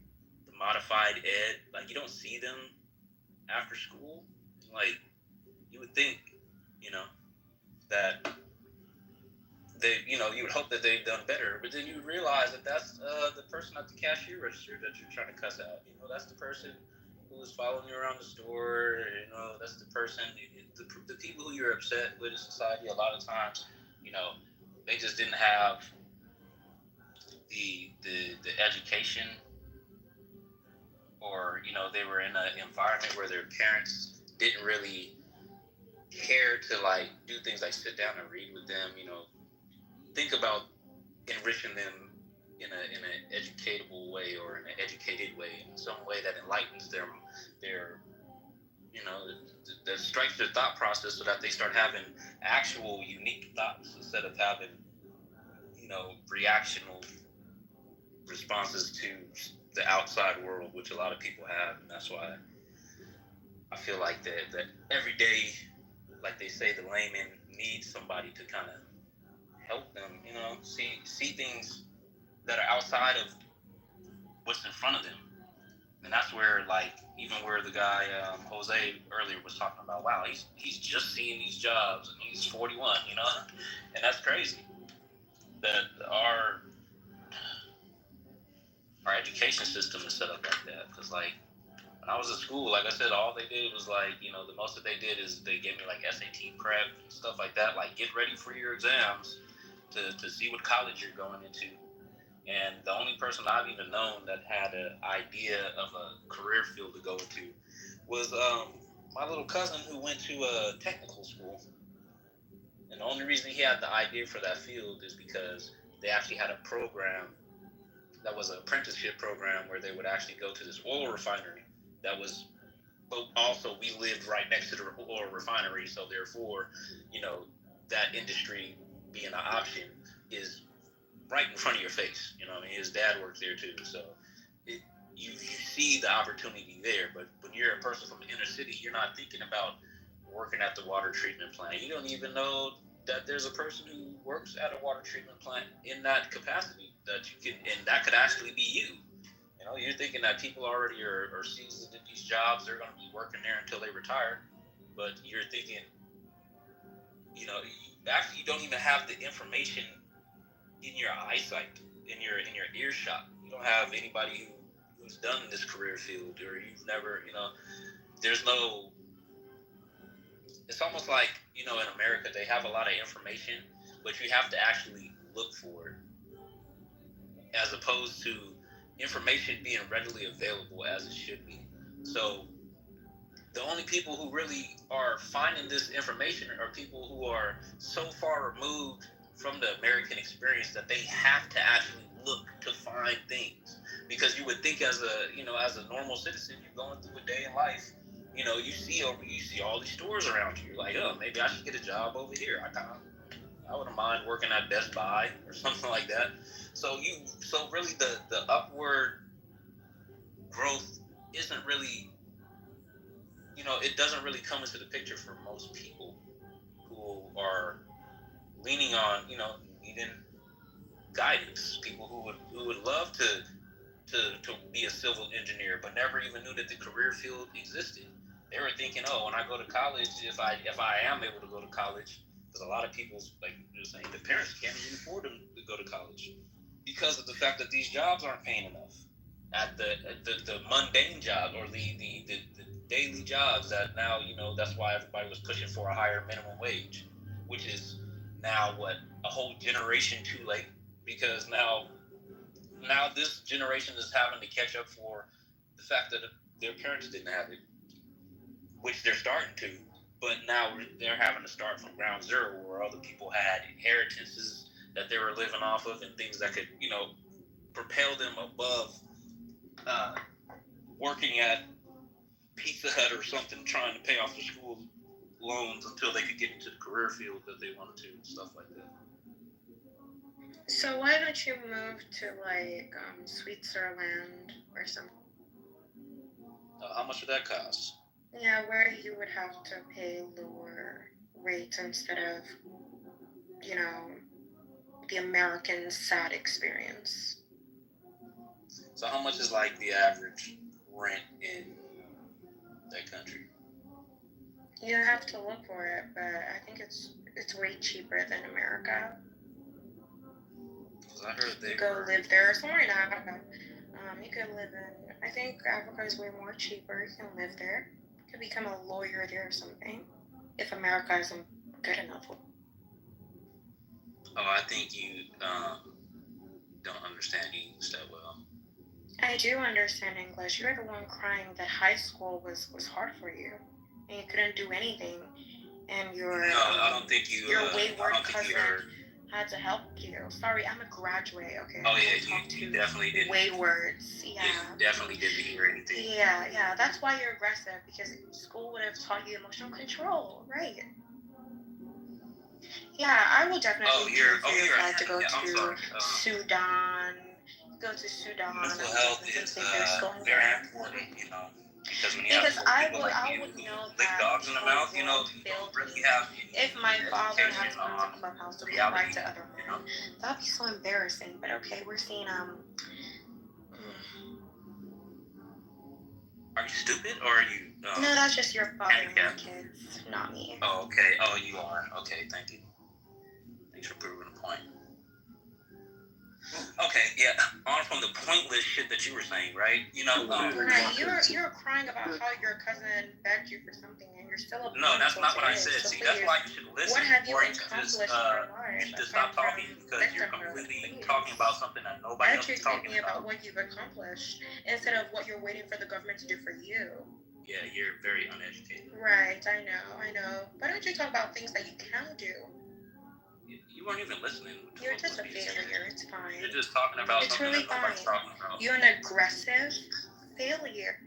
the modified ed, like you don't see them after school. Like, you would think, that they, you would hope that they've done better, but then you realize that that's the person at the cashier register that you're trying to cuss out. That's the person who was following you around the store. That's the person, the people who you're upset with in society a lot of times, they just didn't have the education, or they were in an environment where their parents didn't really care to like do things like sit down and read with them. Think about enriching them in an educatable way, or in an educated way, in some way that enlightens their that strikes their thought process, so that they start having actual unique thoughts instead of having reactional responses to the outside world, which a lot of people have. And that's why I feel like that every day, like they say, the layman needs somebody to kind of help them, see things that are outside of what's in front of them. And that's where, like, even where the guy Jose earlier was talking about, wow, he's just seeing these jobs and he's 41, and that's crazy. That our education system is set up like that, because like when I was in school, like I said, all they did was like, the most that they did is they gave me like SAT prep and stuff like that. Like, get ready for your exams to see what college you're going into. And the only person I've even known that had an idea of a career field to go into was my little cousin who went to a technical school. And the only reason he had the idea for that field is because they actually had a program that was an apprenticeship program where they would actually go to this oil refinery that was, but also we lived right next to the oil refinery, so therefore, that industry being an option is right in front of your face. I mean, his dad worked there too, so you see the opportunity there. But when you're a person from the inner city, you're not thinking about working at the water treatment plant. You don't even know that there's a person who works at a water treatment plant in that capacity that you can, and that could actually be you. You're thinking that people already are seasoned in these jobs. They're going to be working there until they retire. But you're thinking, actually you don't even have the information in your eyesight, in your earshot. You don't have anybody who's done this career field, or you've never, there's no. It's almost like, in America they have a lot of information, but you have to actually look for it, as opposed to information being readily available as it should be. So the only people who really are finding this information are people who are so far removed from the American experience that they have to actually look to find things. Because you would think as a normal citizen, you're going through a day in life, you see all these stores around you. You're like, oh, maybe I should get a job over here. I wouldn't mind working at Best Buy or something like that. So really the upward growth isn't really, it doesn't really come into the picture for most people who are leaning on, needing guidance. People who would love to be a civil engineer, but never even knew that the career field existed. They were thinking, oh, when I go to college, if I am able to go to college, because a lot of people, like you're saying, the parents can't even afford them to go to college because of the fact that these jobs aren't paying enough. At the mundane job, or the daily jobs that now, that's why everybody was pushing for a higher minimum wage, which is now a whole generation too late, because now this generation is having to catch up for the fact that their parents didn't have it, which they're starting to, but now they're having to start from ground zero, where other people had inheritances that they were living off of and things that could, propel them above working at Pizza Hut or something, trying to pay off their school loans until they could get into the career field that they wanted to, and stuff like that. So why don't you move to like Switzerland or something? How much would that cost? Yeah, where you would have to pay lower rates instead of, the American sad experience. So how much is like the average rent in that country? You have to look for it, but I think it's way cheaper than America. I heard they go live there. Somewhere in Africa. You could live in, I think Africa is way more cheaper. You can live there. You could become a lawyer there or something. If America isn't good enough. Oh, I think you don't understand English that well. I do understand English. You were the one crying that high school was hard for you. And you couldn't do anything. And your I don't think you. Your wayward cousin had to help you. Sorry, I'm a graduate, okay? Oh yeah, you definitely didn't. Waywards, yeah. You definitely didn't hear anything. Yeah, that's why you're aggressive, because school would have taught you emotional control, right? Yeah, I will definitely to go to Sudan. Go to Sudan. Mental health is very important, because when you have I people would know lick that dogs in the mouth, you don't really have any. If my father had to come to Clubhouse to write to other women, that'd be so embarrassing. But okay, we're seeing Are you stupid, or are you? No, that's just your father and your kids, not me. Oh, okay. Oh, you are. Okay, thank you. Thanks for proving a point. Okay, yeah. On from the pointless shit that you were saying, right? You know, Right, you're crying about how your cousin begged you for something, and you're still a no, that's not what I today. said. So See, please, that's why you should listen. what have you or accomplished in your life? You should stop talking because you're completely talking about something that nobody else is talking Educate me about about. what you've accomplished instead of what you're waiting for the government to do for you. Yeah, you're very uneducated. Right, I know. Why don't you talk about things that you can do? You weren't even listening. You're just a failure. It's fine. You're just talking about It's something really that nobody's fine. talking about. You're an aggressive failure.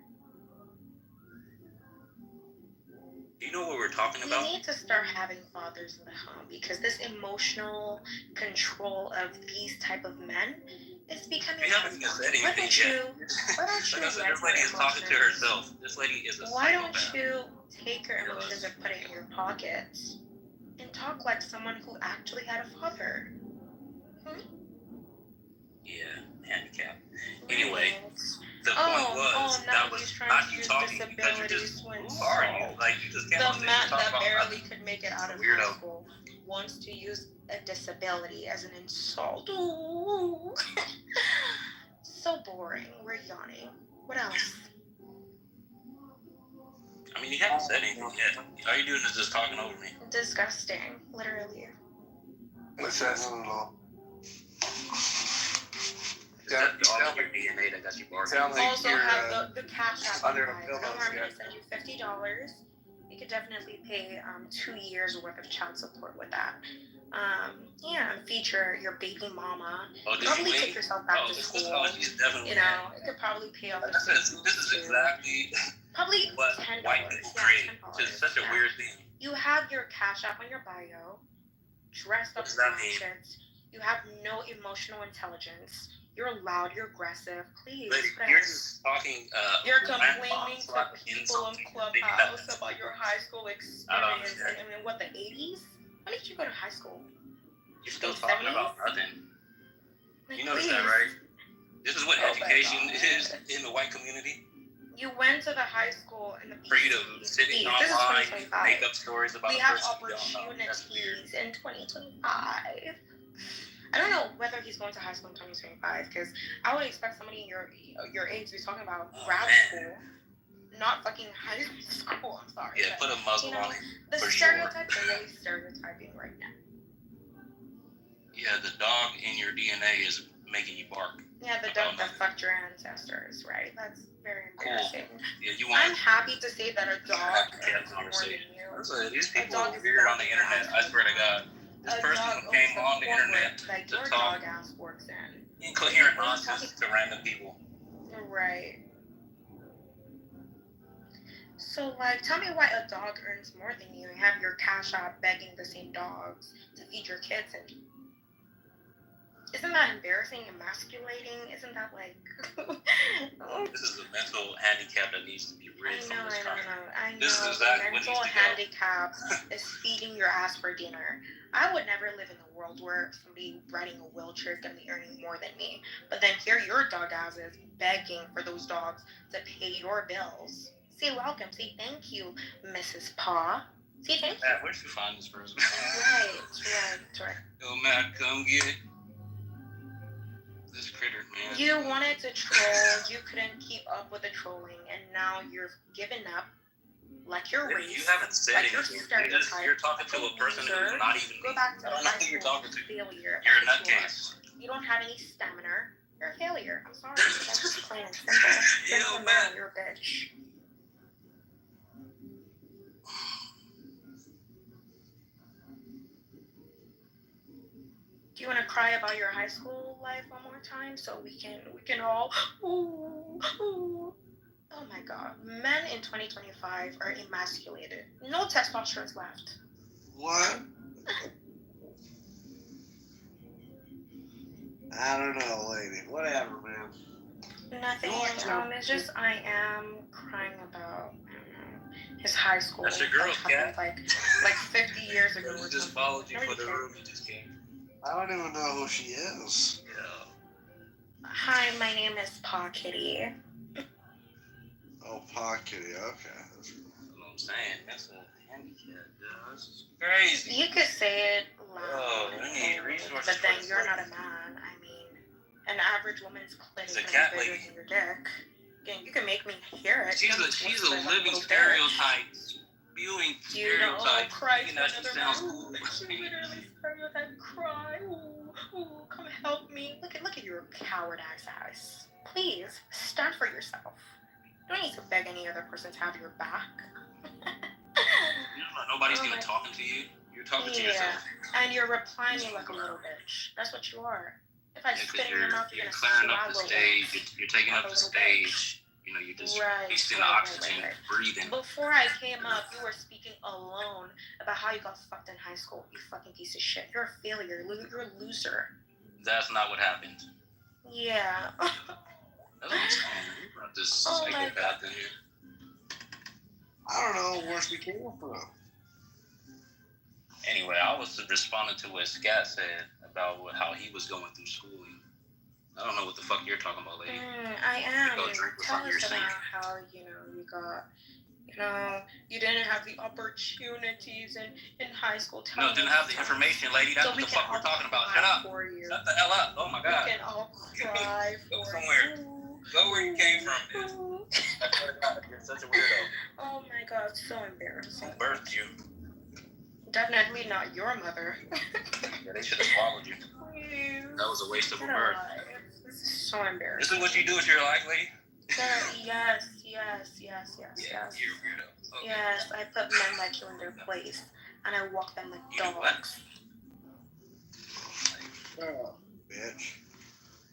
Do you know what we're talking about? We need to start having fathers in the home because this emotional control of these type of men is becoming. You haven't even said anything yet. Why don't you Like I said, this lady is talking to herself. This lady is a Why psychopath. don't you take your emotions and put it in your pockets and talk like someone who actually had a father? Yeah, handicap. Anyway, the point was that was not you talking because you just, who are you? Like, you just can't The understand man you talk that about barely could make it out of weirdo. high school wants to use a disability as an insult. Ooh. So boring. We're yawning. What else? I mean, you haven't said anything yet. All you're doing is just talking over me. Disgusting. Literally. What's that? Is that dog in your DNA that got you barking? Also have the cash app. under I'm the pillows, going to send you $50. You could definitely pay 2 years worth of child support with that. Feature your baby mama. Probably take yourself back to school. You know, it could probably pay off. This is exactly probably what $10. white people create. It's such a weird thing. You have your cash app on your bio, dressed up shit. You have no emotional intelligence. You're loud. You're aggressive. Please. You're just talking. You're complaining to people in Clubhouse about your high school experience in what, the 80s? When did you go to high school? You're still talking about nothing. You notice that, right? This is what education is in the white community. You went to the high school in the for you to sit online and make up stories about we a have person you don't know. That's weird. opportunities in 2025. I don't know whether he's going to high school in 2025 because I would expect somebody your age to be talking about grad school, not fucking high school. I'm sorry. Yeah, put a muzzle on it. The stereotypes are really stereotyping right now. Yeah, the dog in your DNA is making you bark. Yeah, the dog that fucked your ancestors, right? That's very embarrassing. Cool. Yeah, you want. I'm happy to say that a dog earns more than you. These people are weird on the internet. I swear to God. This person came on the internet to talk incoherent nonsense to random people. Right. So, tell me why a dog earns more than you and have your cash app begging the same dogs to feed your kids and isn't that embarrassing, emasculating? Isn't that This is a mental handicap that needs to be rid from this country. I know. This is exactly what mental needs to go. handicap is feeding your ass for dinner. I would never live in a world where somebody riding a wheelchair is going to be earning more than me. But then here your dog ass is begging for those dogs to pay your bills. Say welcome. Say thank you, Mrs. Paw. Say thank you. Matt, where'd you find this person? Right. Yo, Matt, come get it. This critter, man. You wanted to troll, you couldn't keep up with the trolling, and now you're giving up like your race. You haven't said like anything. You're talking to a person who's not even. Go back to I don't know who you're talking to. Failure. You're a nutcase. You don't have any stamina. You're a failure. I'm sorry. That's just plain and simple. Yo, man. You're a bitch. Do you want to cry about your high school life one more time so we can all ooh. Oh my god. Men in 2025 are emasculated. No testosterone left. What? I don't know, lady. Whatever, man. Nothing. It's just I am crying about his high school. That's your girl, cat. Like 50 years ago. She just followed you for the room you just came. I don't even know who she is. Yeah. Hi, my name is Paw Kitty. Oh, Paw Kitty. Okay. That's what I'm saying. That's a handicap, dude. This is crazy. You could say it loud. Oh, we need resources. But then you're not a man. I mean. an average woman's clit is a gonna cat be bigger lady. than your dick. Again, you can make me hear it. She's You know, a like living little bitch. stereotype, spewing You don't stereotypes. cry Thinking for that she another sounds man. cool. You literally stereotype cry. Ooh, come help me. Look at your coward ass. Please stand for yourself. You don't need to beg any other person to have your back. Nobody's even talking to you. You're talking to yourself. And you're replying me like a little bitch. That's what you are. If I spit in your mouth, you're clearing gonna up the swallow stage. You're taking up the stage. You know, you're just wasting oxygen, breathing. Before I came up, you were speaking alone about how you got fucked in high school. You fucking piece of shit. You're a failure. You're a loser. That's not what happened. Yeah. That's what I'm saying. You brought this psychopath in here. I don't know where she came from. Anyway, I was responding to what Scat said about how he was going through schooling. I don't know what the fuck you're talking about, lady. I am. Go drink with Tell some of your us sink. about how, you got, you didn't have the opportunities in high school. No, didn't have the information, lady. That's what the fuck we're talking about. Shut up. Shut the hell up. Oh my god. We can all cry Go for somewhere. you. Go where you came from, bitch. You're such a weirdo. Oh my god, so embarrassing. Who birthed you? Definitely not your mother. Yeah, they should have swallowed you. That was a waste of a birth. This is so embarrassing. This is what you do with your life, lady? Yes. You're a weirdo. Okay. Yes, I put men like you in their place, and I walk them like dogs. Oh, bitch.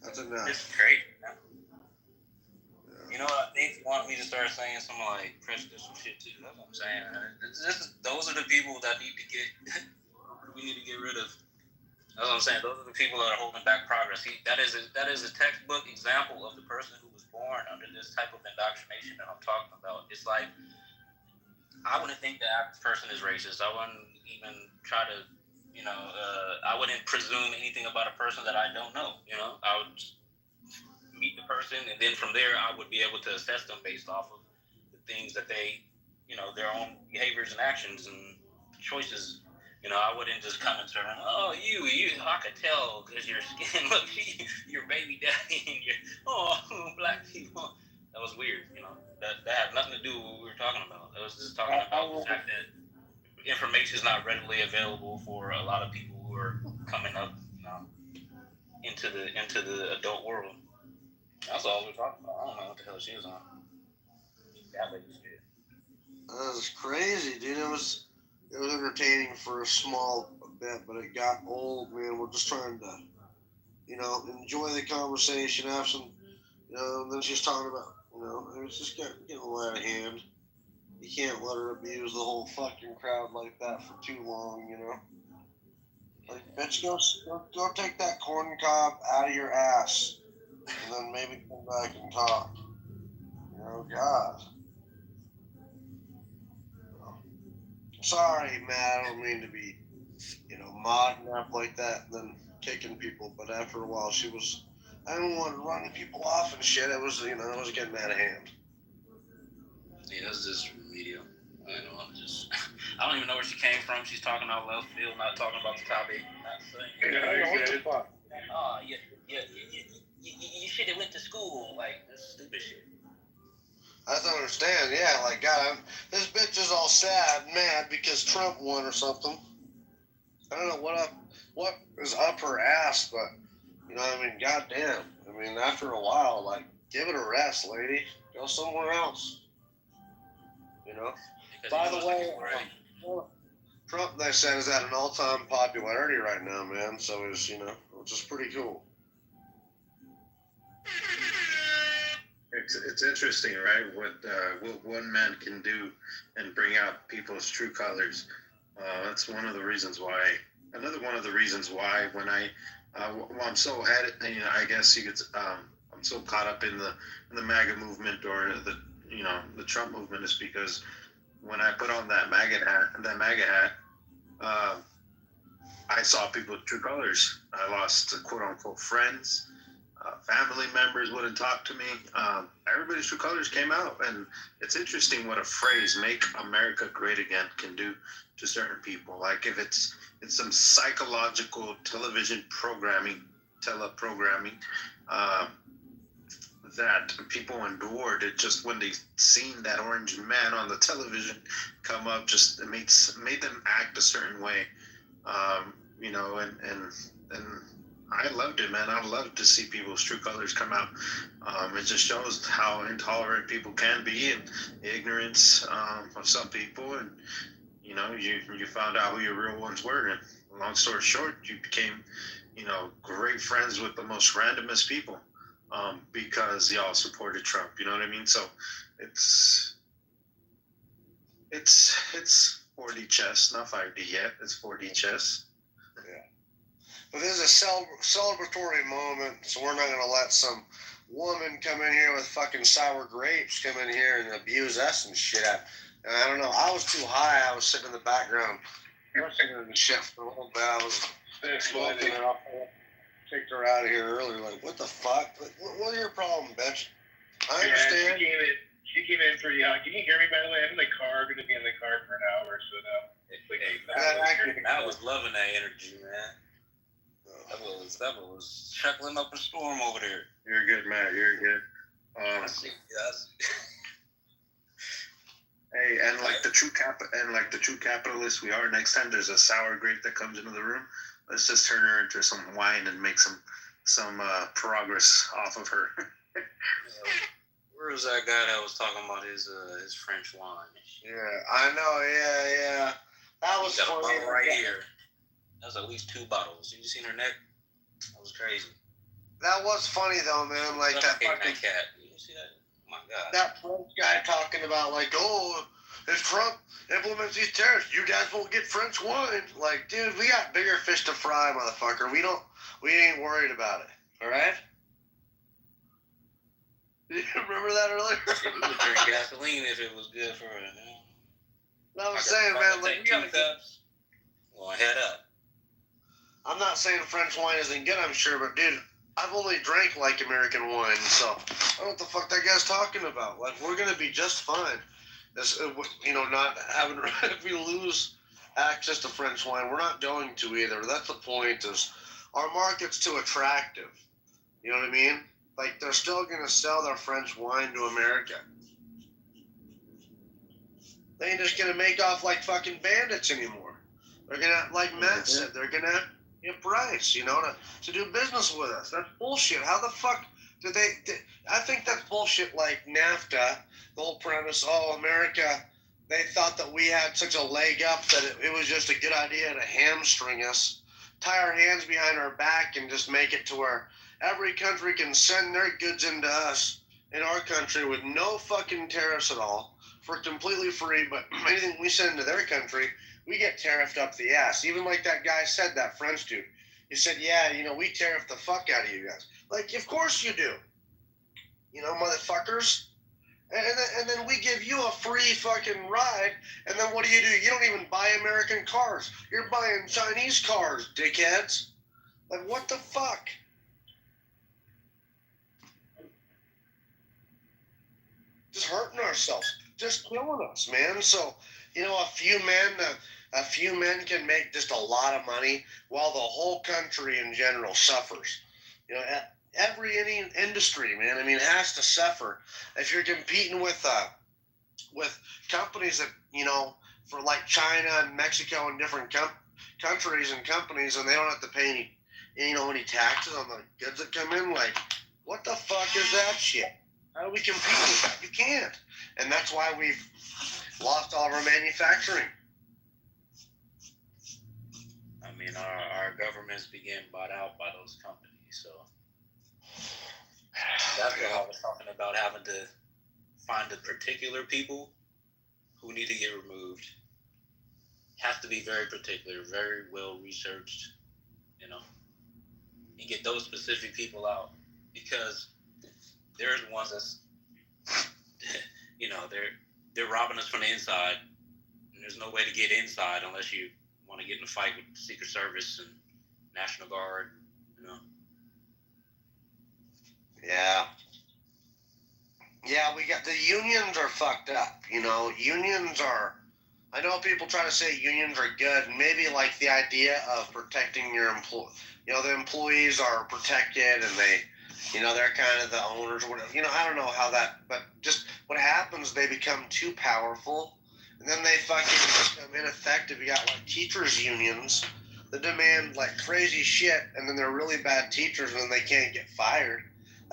That's enough. It's great. You know what I think? You want me to start saying some like prejudicial shit too. That's what I'm saying. Those are the people that we need to get rid of. That's what I'm saying. Those are the people that are holding back progress. That is a textbook example of the person who was born under this type of indoctrination that I'm talking about. It's like, I wouldn't think that person is racist. I wouldn't even try to, I wouldn't presume anything about a person that I don't know. I would meet the person, and then from there I would be able to assess them based off of the things that they, their own behaviors and actions and choices. I wouldn't just come and turn, oh, you, I could tell because your skin, look, your baby daddy, and black people. That was weird, That had nothing to do with what we were talking about. It was just talking about the fact that information is not readily available for a lot of people who are coming up, into the adult world. That's all we're talking about. I don't know what the hell she was on. That lady shit. That was crazy, dude. It was entertaining for a small bit, but it got old, man. We're just trying to, enjoy the conversation, have some, and then she's talking about, it was just getting a lot out of hand. You can't let her abuse the whole fucking crowd like that for too long, Like, bitch, go take that corn cob out of your ass, and then maybe come back and talk. God. Sorry, Matt, I don't mean to be, modding up like that and then kicking people, but after a while I didn't want to run people off and shit. It was, it was getting out of hand. Yeah, that's just remedial. I don't even know where she came from. She's talking out left field, not talking about the topic. Not saying, oh, you should have went to school. Like, this stupid shit. I don't understand. Yeah, like, God, this bitch is all sad and mad because Trump won or something. I don't know what is up her ass, but, goddamn. After a while, like, give it a rest, lady. Go somewhere else. By the way, Trump, they said, is at an all-time popularity right now, man. So it's, which is pretty cool. It's interesting, right? What one man can do and bring out people's true colors. That's one of the reasons why. Another one of the reasons why when I'm so I guess you could. I'm so caught up in the MAGA movement or the Trump movement is because when I put on that MAGA hat, I saw people with true colors. I lost quote unquote friends. Family members wouldn't talk to me. Everybody's true colors came out, and it's interesting what a phrase "Make America Great Again" can do to certain people. Like if it's some psychological teleprogramming, that people endured. It just when they seen that orange man on the television come up, just it made them act a certain way. You know, and I loved it, man. I loved to see people's true colors come out. It just shows how intolerant people can be and the ignorance of some people. And you know, you found out who your real ones were. And long story short, you became, you know, great friends with the most randomest people because y'all supported Trump. You know what I mean? So it's 4D chess, not 5D yet. It's 4D chess. But this is a celebratory moment, so we're not going to let some woman come in here with fucking sour grapes come in here and abuse us and shit. I don't know. I was too high. I was sitting in the background listening to the shit for a little bit. I was smoking and I kicked her out of here earlier. Like, what the fuck? What's your problem, bitch? I understand. She came in pretty hot. Can you hear me, by the way? I'm in the car. Going to be in the car for an hour, so now. I was loving that energy, man. That was chuckling up a storm over there. You're good, Matt. You're good. Yes. Hey, and like the true capitalists we are, next time there's a sour grape that comes into the room, let's just turn her into some wine and make some progress off of her. Where was that guy that was talking about his French wine? Yeah, I know. Yeah. That was got a funny. bottle right here. That's at least 2 bottles. You seen her neck? That was crazy. That was funny though, man. Like that fucking cat. You see that? Oh my God. That French guy talking about like, oh, if Trump implements these tariffs, you guys won't get French wine. Like, dude, we got bigger fish to fry, motherfucker. We ain't worried about it. All right. You remember that earlier? We would drink gasoline if it was good for her. No, I'm saying, man, like, we gotta get. Well, head up. I'm not saying French wine isn't good, I'm sure, but dude, I've only drank like American wine, so I don't know what the fuck that guy's talking about. Like, we're gonna be just fine. This, you know, not having if we lose access to French wine, we're not going to either. That's the point. Is our market's too attractive. You know what I mean? Like, they're still gonna sell their French wine to America. They ain't just gonna make off like fucking bandits anymore. They're gonna, like Matt said, they're gonna get price, you know, to do business with us. That's bullshit. How the fuck did they? I think that's bullshit. Like NAFTA, the whole premise. Oh, America, they thought that we had such a leg up that it was just a good idea to hamstring us, tie our hands behind our back, and just make it to where every country can send their goods into us in our country with no fucking tariffs at all, for completely free. But anything we send to their country, we get tariffed up the ass. Even like that guy said, that French dude. He said, yeah, you know, we tariff the fuck out of you guys. Like, of course you do. You know, motherfuckers. And then we give you a free fucking ride. And then what do? You don't even buy American cars. You're buying Chinese cars, dickheads. Like, what the fuck? Just hurting ourselves. Just killing us, man. So, you know, a few men can make just a lot of money while the whole country in general suffers. You know, any industry, man, I mean, has to suffer. If you're competing with companies that, you know, for like China and Mexico and different countries and companies, and they don't have to pay any taxes on the goods that come in, like, what the fuck is that shit? How do we compete with that? You can't. And that's why we've lost all of our manufacturing. I mean, our governments being bought out by those companies, so that's what I was talking about, having to find the particular people who need to get removed. Have to be very particular, very well researched, you know, and get those specific people out, because they're the ones that's, you know, they're robbing us from the inside, and there's no way to get inside unless you want to get in a fight with the Secret Service and National Guard, you know. Yeah, we got the unions are fucked up, you know. Unions are, I know people try to say unions are good, and maybe like the idea of protecting your the employees are protected and You know, they're kind of the owners or whatever. You know, I don't know how that, but just what happens, they become too powerful, and then they fucking become ineffective. You got like teachers unions that demand like crazy shit, and then they're really bad teachers, and then they can't get fired.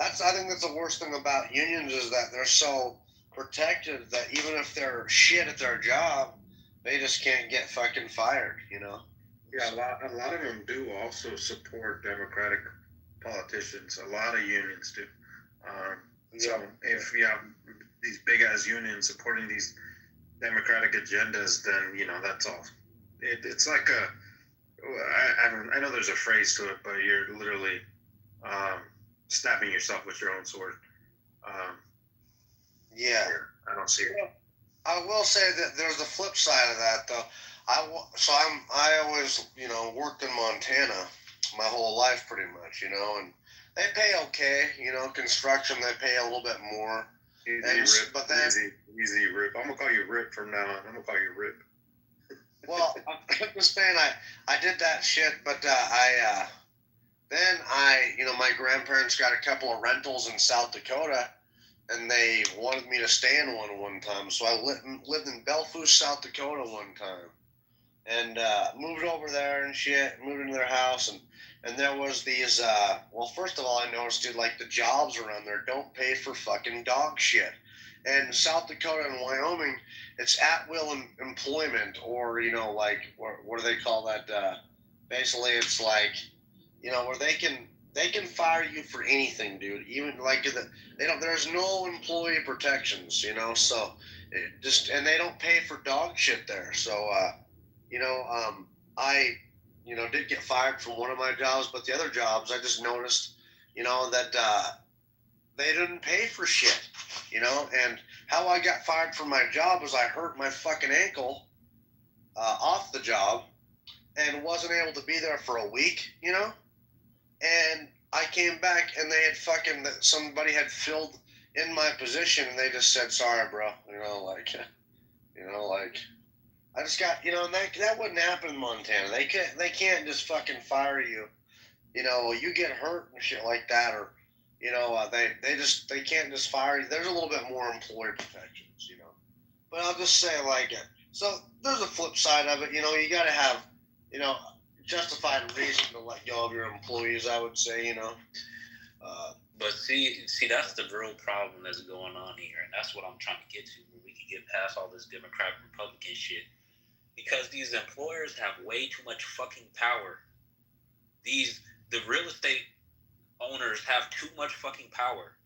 I think that's the worst thing about unions is that they're so protected that even if they're shit at their job, they just can't get fucking fired, you know? Yeah, a lot of them do also support Democratic politicians. A lot of unions do. So if you have these big ass unions supporting these Democratic agendas, then you know that's all. It's like I know there's a phrase to it, but you're literally stabbing yourself with your own sword. Yeah. I don't see it. I will say that there's the flip side of that, though. I always, you know, worked in Montana my whole life pretty much, you know, and they pay okay, you know, construction, they pay a little bit more. Easy Rip. I'm going to call you Rip from now on. I'm going to call you Rip. Well, I'm just saying I did that shit, but you know, my grandparents got a couple of rentals in South Dakota, and they wanted me to stay in one time. So I lived in Belfast, South Dakota one time, and moved over there and shit, moved into their house, and there was these, well, first of all, I noticed, dude, like the jobs around there don't pay for fucking dog shit. And South Dakota and Wyoming, it's at-will employment, or, you know, like, what do they call that? Basically, it's like, you know, where they can fire you for anything, dude. Even like there's no employee protections, you know. So and they don't pay for dog shit there. So you know, I, you know, did get fired from one of my jobs, but the other jobs I just noticed, you know, that they didn't pay for shit, you know. And how I got fired from my job was I hurt my fucking ankle off the job and wasn't able to be there for a week, you know. And I came back and they had somebody had filled in my position and they just said, sorry, bro. You know, like, I just got, you know, and that wouldn't happen in Montana. They can't just fucking fire you. You know, you get hurt and shit like that, or, you know, they can't just fire you. There's a little bit more employee protections, you know. But I'll just say, like, so there's a flip side of it. You know, you got to have, you know, justified reason to let go of your employees, I would say, you know. But see, that's the real problem that's going on here, and that's what I'm trying to get to, where we can get past all this Democrat Republican shit, because these employers have way too much fucking power. The real estate owners have too much fucking power.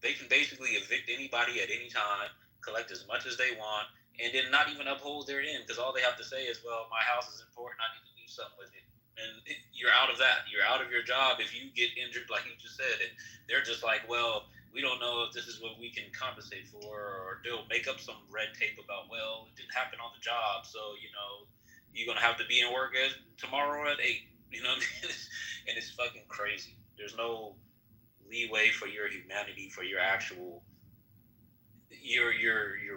They can basically evict anybody at any time, collect as much as they want, and then not even uphold their end, because all they have to say is, well, my house is important, I need to do something with it. And you're out of that. You're out of your job if you get injured, like you just said. And they're just like, well, we don't know if this is what we can compensate for, or they'll make up some red tape about, well, it didn't happen on the job, so, you know, you're going to have to be in work tomorrow at 8. You know what I mean? And it's fucking crazy. There's no leeway for your humanity, for your actual your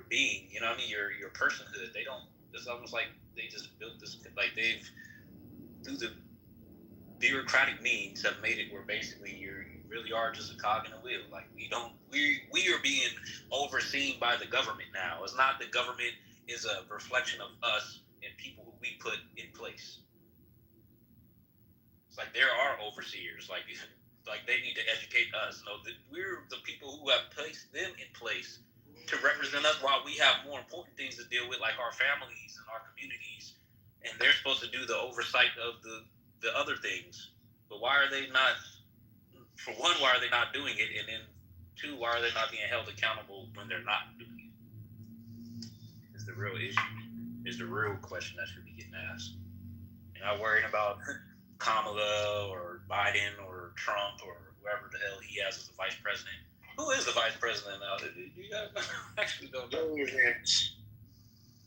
being, you know what I mean, your personhood. They don't. It's almost like they just built this, like they've, through the bureaucratic means, have made it where basically you really are just a cog in a wheel. Like we are being overseen by the government now. It's not the government is a reflection of us and people who we put in place. It's like there are overseers, like they need to educate us. No, we're the people who have placed them in place to represent us, while we have more important things to deal with, like our families and our communities, and they're supposed to do the oversight of the other things. But why are they not? For one, why are they not doing it? And then two, why are they not being held accountable when they're not doing it? Is the real issue. Is the real question that should be getting asked. You're not worrying about Kamala or Biden or Trump or whoever the hell he has as the vice president. Who is the vice president now? Do you guys actually don't know? J.D. Vance.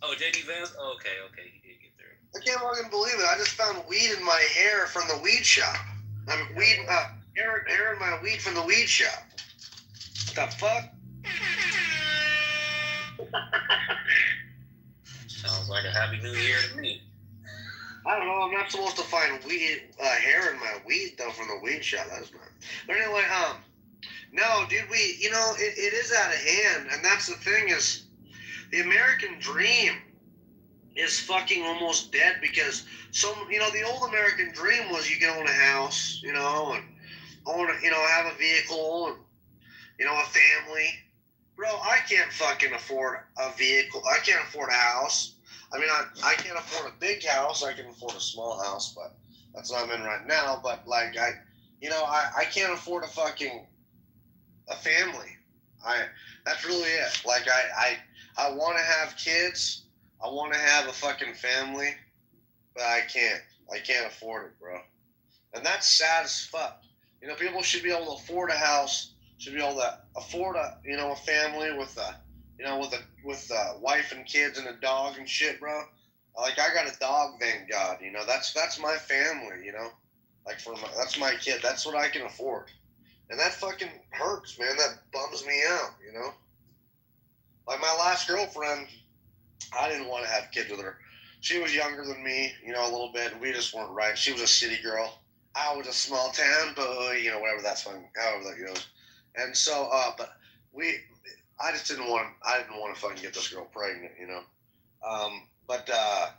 Oh, J.D. Vance? Oh, okay, he did get there. I can't fucking believe it. I just found weed in my hair from the weed shop. Hair in my weed from the weed shop. What the fuck? Sounds like a happy new year to me. I don't know. I'm not supposed to find weed hair in my weed though from the weed shop. That's not. But anyway, no, dude. It is out of hand, and that's the thing is, the American dream is fucking almost dead because the old American dream was you can own a house, and own, have a vehicle and, a family. Bro, I can't fucking afford a vehicle. I can't afford a house. I mean, I can't afford a big house. I can afford a small house, but that's what I'm in right now. But like I can't afford a family. That's really it. Like I want to have kids. I want to have a fucking family, but I can't. I can't afford it, bro. And that's sad as fuck. People should be able to afford a house. Should be able to afford a family with a wife and kids and a dog and shit, bro. Like I got a dog, thank God. That's my family. Like that's my kid. That's what I can afford. And that fucking hurts, man. That bums me out. Like my last girlfriend, I didn't want to have kids with her. She was younger than me, a little bit, and we just weren't right. She was a city girl. I was a small town boy, whatever that's fun, however that goes. And so, I just didn't want to fucking get this girl pregnant, But I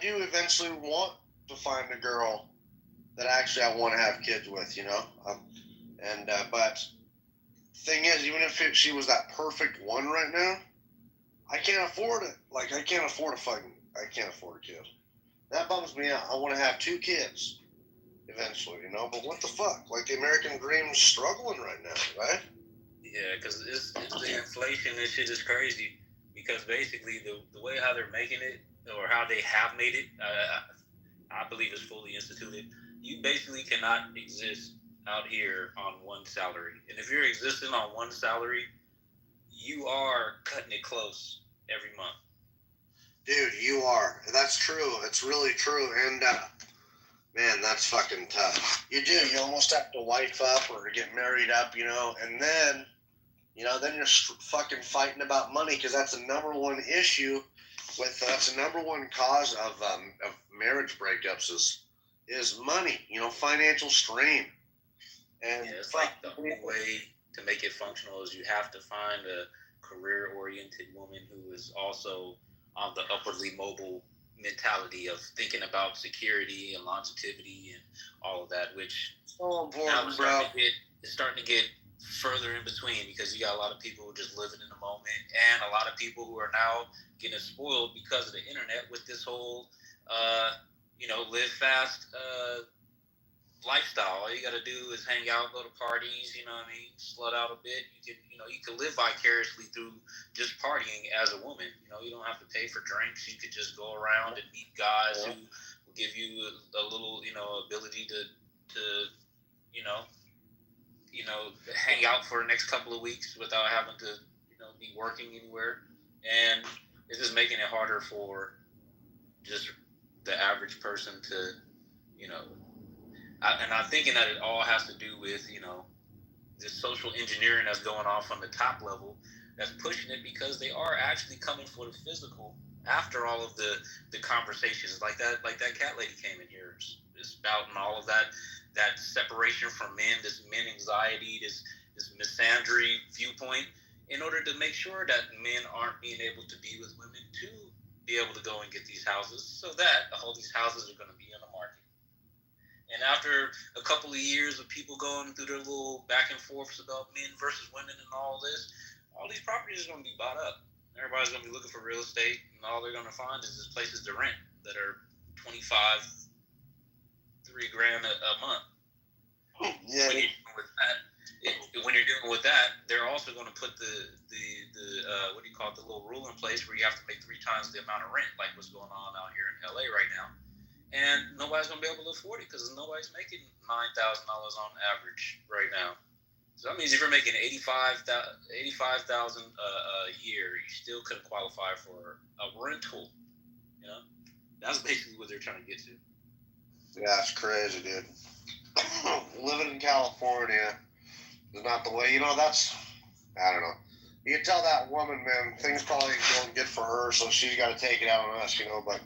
do eventually want to find a girl that actually I want to have kids with, but thing is, even if she was that perfect one right now, I can't afford it. Like, I can't afford a kid. That bums me out. I want to have 2 kids eventually, but what the fuck? Like, the American dream's struggling right now, right? Yeah, because it's the inflation. This shit is crazy. Because basically, the way how they're making it, or how they have made it, I believe is fully instituted. You basically cannot exist out here on one salary. And if you're existing on one salary, you are cutting it close every month. Dude, you are. That's true. It's really true. And, man, that's fucking tough. You do. You almost have to wife up or get married up, and then, then you're fucking fighting about money because that's the number one issue that's the number one cause of marriage breakups is money, financial strain. And it's like the only way to make it functional is you have to find a career-oriented woman who is also on the upwardly mobile mentality of thinking about security and longevity and all of that, which so important, bro. It's starting to get further in between because you got a lot of people just living in the moment and a lot of people who are now getting spoiled because of the internet with this whole, live fast lifestyle. All you got to do is hang out, go to parties, slut out a bit. You can live vicariously through just partying as a woman. You don't have to pay for drinks. You could just go around and meet guys who will give you a little, ability to hang out for the next couple of weeks without having to, be working anywhere. And it's just making it harder for just the average person to, and I'm thinking that it all has to do with, this social engineering that's going off on the top level that's pushing it because they are actually coming for the physical after all of the conversations like that cat lady came in here spouting all of that separation from men, this men anxiety, this misandry viewpoint in order to make sure that men aren't being able to be with women to be able to go and get these houses so that all these houses are going to be on the market. And after a couple of years of people going through their little back and forths about men versus women and all this, all these properties are going to be bought up. Everybody's going to be looking for real estate, and all they're going to find is just places to rent that are $25, $3 grand a month. Yeah. When you're dealing with that, they're also going to put the what do you call it, the little rule in place where you have to pay 3 times the amount of rent, like what's going on out here in LA right now. And nobody's going to be able to afford it because nobody's making $9,000 on average right now. So that means if you're making $85,000 a year, you still couldn't qualify for a rental. That's basically what they're trying to get to. Yeah, it's crazy, dude. Living in California is not the way. I don't know. You can tell that woman, man, things probably going good for her, so she's got to take it out on us, But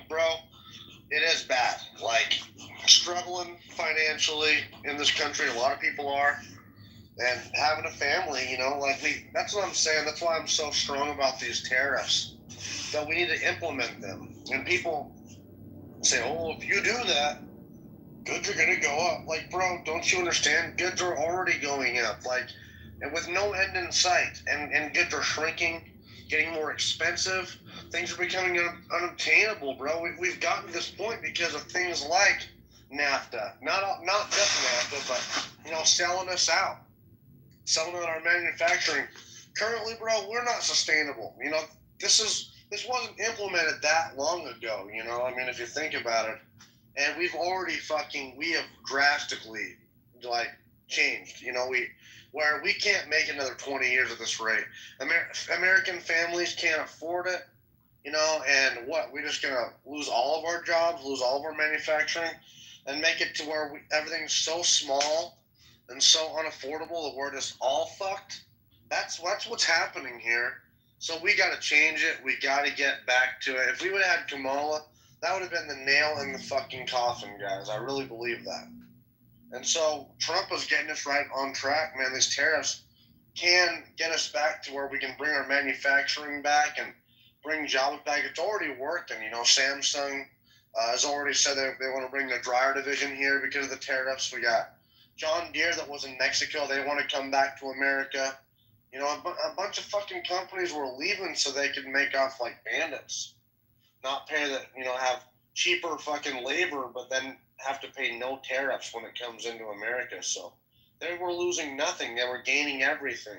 Bro, it is bad. Like, struggling financially in this country, a lot of people are. And having a family, that's what I'm saying. That's why I'm so strong about these tariffs. That we need to implement them. And people say, oh, if you do that, goods are going to go up. Like, bro, don't you understand? Goods are already going up. Like, and with no end in sight. And goods are shrinking, getting more expensive. Things are becoming unobtainable, bro. We've gotten to this point because of things like NAFTA. Not just NAFTA, but, selling us out. Selling out our manufacturing. Currently, bro, we're not sustainable. This wasn't implemented that long ago, if you think about it. And we have drastically, changed. Where we can't make another 20 years at this rate. American families can't afford it, and what? We're just going to lose all of our jobs, lose all of our manufacturing, and make it to where everything's so small and so unaffordable that we're just all fucked. That's what's happening here. So we got to change it. We got to get back to it. If we would have had Kamala, that would have been the nail in the fucking coffin, guys. I really believe that. And so Trump was getting us right on track, man. These tariffs can get us back to where we can bring our manufacturing back and bring jobs back. It's already working. Samsung has already said that they want to bring the dryer division here because of the tariffs. We got John Deere that was in Mexico. They want to come back to America. A bunch of fucking companies were leaving so they could make off like bandits. Not pay have cheaper fucking labor, but then have to pay no tariffs when it comes into America. So they were losing nothing. They were gaining everything.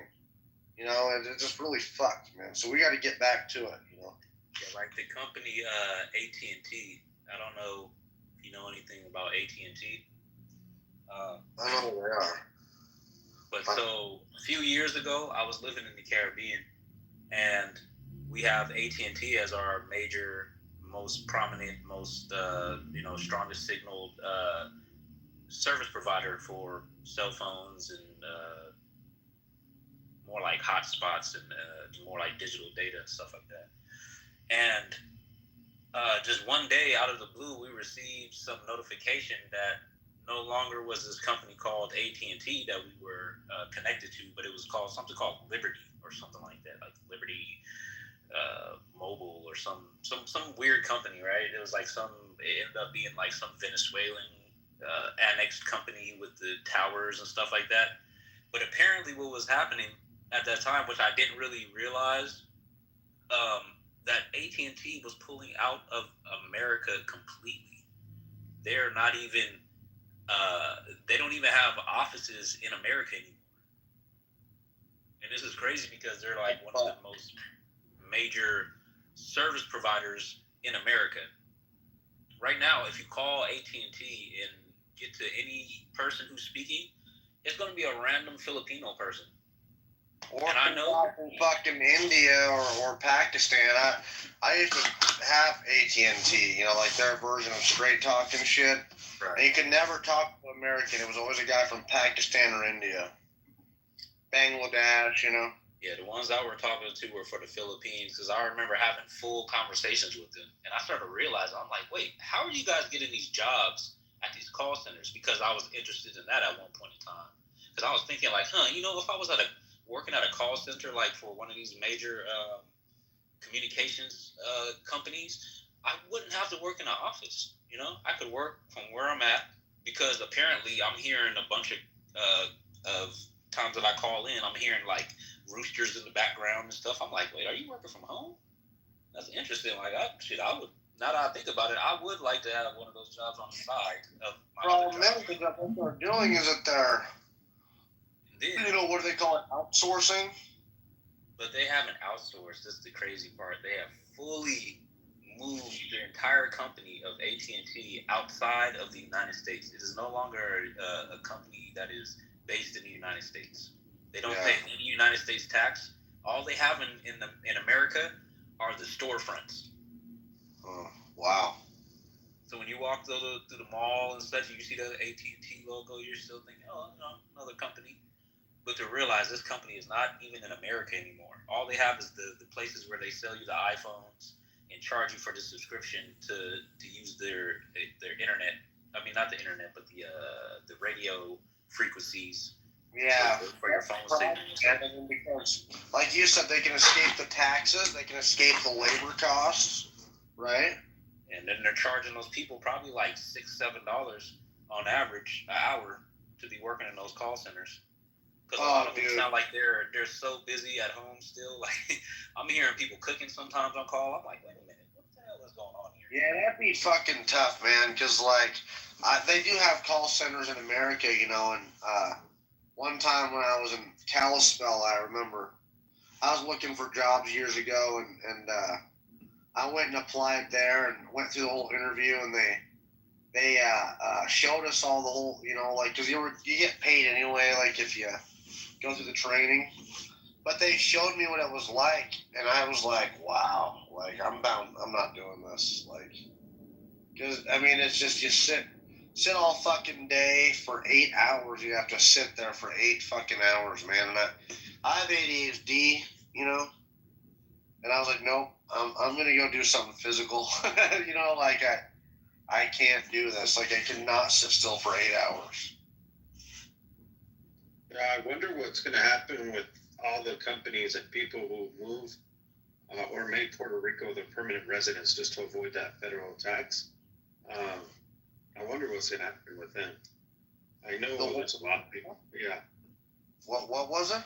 And it's just really fucked, man. So we got to get back to it, Yeah, like the company AT&T. I don't know if you know anything about AT&T. I know who they are. But so a few years ago, I was living in the Caribbean, and we have AT&T as our major, most prominent, most strongest signal service provider for cell phones and more like hotspots and more like digital data and stuff like that. And just one day out of the blue, we received some notification that no longer was this company called AT&T that we were connected to, but it was called something called Liberty or something like that, like Liberty Mobile or some weird company, right? It was like it ended up being like some Venezuelan annexed company with the towers and stuff like that. But apparently what was happening at that time, which I didn't really realize, that AT&T was pulling out of America completely. They're not even they don't even have offices in America anymore. And this is crazy because they're like one of the most major service providers in America. Right now, if you call AT&T and get to any person who's speaking, it's going to be a random Filipino person. Or I know fucking India or Pakistan. I used to have AT&T, like their version of straight talk and shit. Right. And you could never talk to an American. It was always a guy from Pakistan or India. Bangladesh, Yeah, the ones I were talking to were for the Philippines because I remember having full conversations with them. And I started realizing, I'm like, wait, how are you guys getting these jobs at these call centers? Because I was interested in that at one point in time. Because I was thinking like, if I was working at a call center like for one of these major communications companies, I wouldn't have to work in an office. I could work from where I'm at because apparently I'm hearing a bunch of times that I call in, I'm hearing like roosters in the background and stuff. I'm like, wait, are you working from home? That's interesting. Like, I would. Now that I think about it, I would like to have one of those jobs on the side of my other job. What they're doing is that they're, what do they call it, outsourcing? But they haven't outsourced. That's the crazy part. They have fully moved the entire company of AT&T outside of the United States. It is no longer a company that is based in the United States. They don't pay any United States tax. All they have in America are the storefronts. Oh, wow. So when you walk through the mall and such, you see the AT&T logo, you're still thinking, oh, another company. but to realize this company is not even in America anymore. All they have is the places where they sell you the iPhones and charge you for the subscription to use their internet. I mean, not the internet, but the radio frequencies. Yeah. For your phone signal. Because, like you said, they can escape the taxes, they can escape the labor costs, right? And then they're charging those people probably like $6-7 on average an hour to be working in those call centers. Because a lot of them sound like they're so busy at home still. Like I'm hearing people cooking sometimes on call. I'm like, wait a minute, what the hell is going on here? Yeah, that'd be fucking tough, man. Because like, they do have call centers in America, you know. And one time when I was in Kalispell, I remember I was looking for jobs years ago, and I went and applied there and went through the whole interview, and they showed us all the whole, you know, like because you get paid anyway, like if you go through the training. But they showed me what it was like, and I was like, wow, like I'm not doing this, like, because I mean it's just you sit all fucking day for 8 hours. You have to sit there for 8 fucking hours, man. And I have ADHD, you know, and I was like, nope, I'm gonna go do something physical, you know, like I can't do this. Like I cannot sit still for 8 hours. I wonder what's going to happen with all the companies and people who move or make Puerto Rico their permanent residence just to avoid that federal tax. I wonder what's going to happen with them. I know there's a lot of people. Yeah. What was it?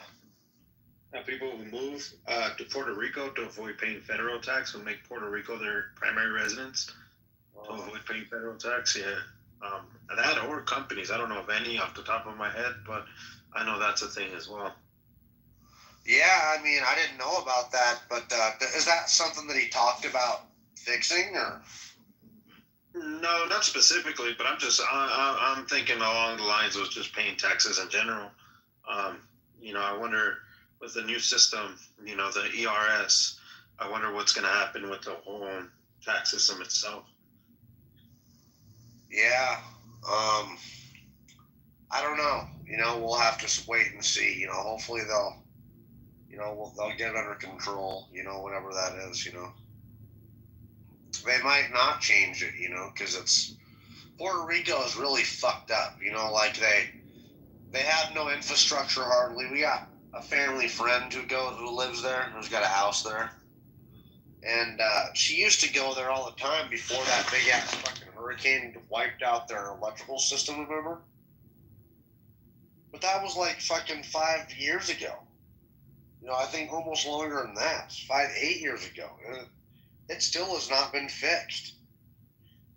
People who move to Puerto Rico to avoid paying federal tax will make Puerto Rico their primary residence to avoid paying federal tax. Yeah. That or companies. I don't know of any off the top of my head, but I know that's a thing as well. Yeah, I mean, I didn't know about that, but is that something that he talked about fixing, or? No, not specifically, but I'm thinking along the lines of just paying taxes in general. You know, I wonder with the new system, you know, the ERS, I wonder what's going to happen with the whole tax system itself. Yeah, I don't know. You know, we'll have to wait and see. You know, hopefully they'll get it under control. You know, whatever that is. You know, they might not change it. You know, because Puerto Rico is really fucked up. You know, like they have no infrastructure hardly. We got a family friend who lives there, who's got a house there, and she used to go there all the time before that big ass fucking hurricane wiped out their electrical system. Remember? But that was like fucking 5 years ago. You know, I think almost longer than that. 8 years ago. And it still has not been fixed.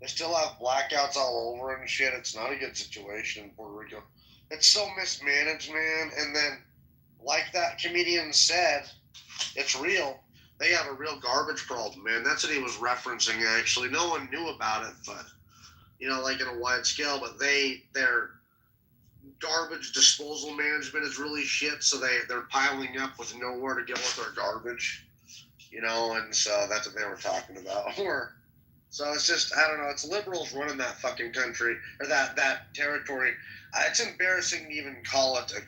They still have blackouts all over and shit. It's not a good situation in Puerto Rico. It's so mismanaged, man. And then, like that comedian said, it's real. They have a real garbage problem, man. That's what he was referencing, actually. No one knew about it, but, you know, like in a wide scale. But their garbage disposal management is really shit, so they're piling up with nowhere to go with their garbage, you know, and so that's what they were talking about. So it's just, I don't know, it's liberals running that fucking country, or that territory. It's embarrassing to even call it an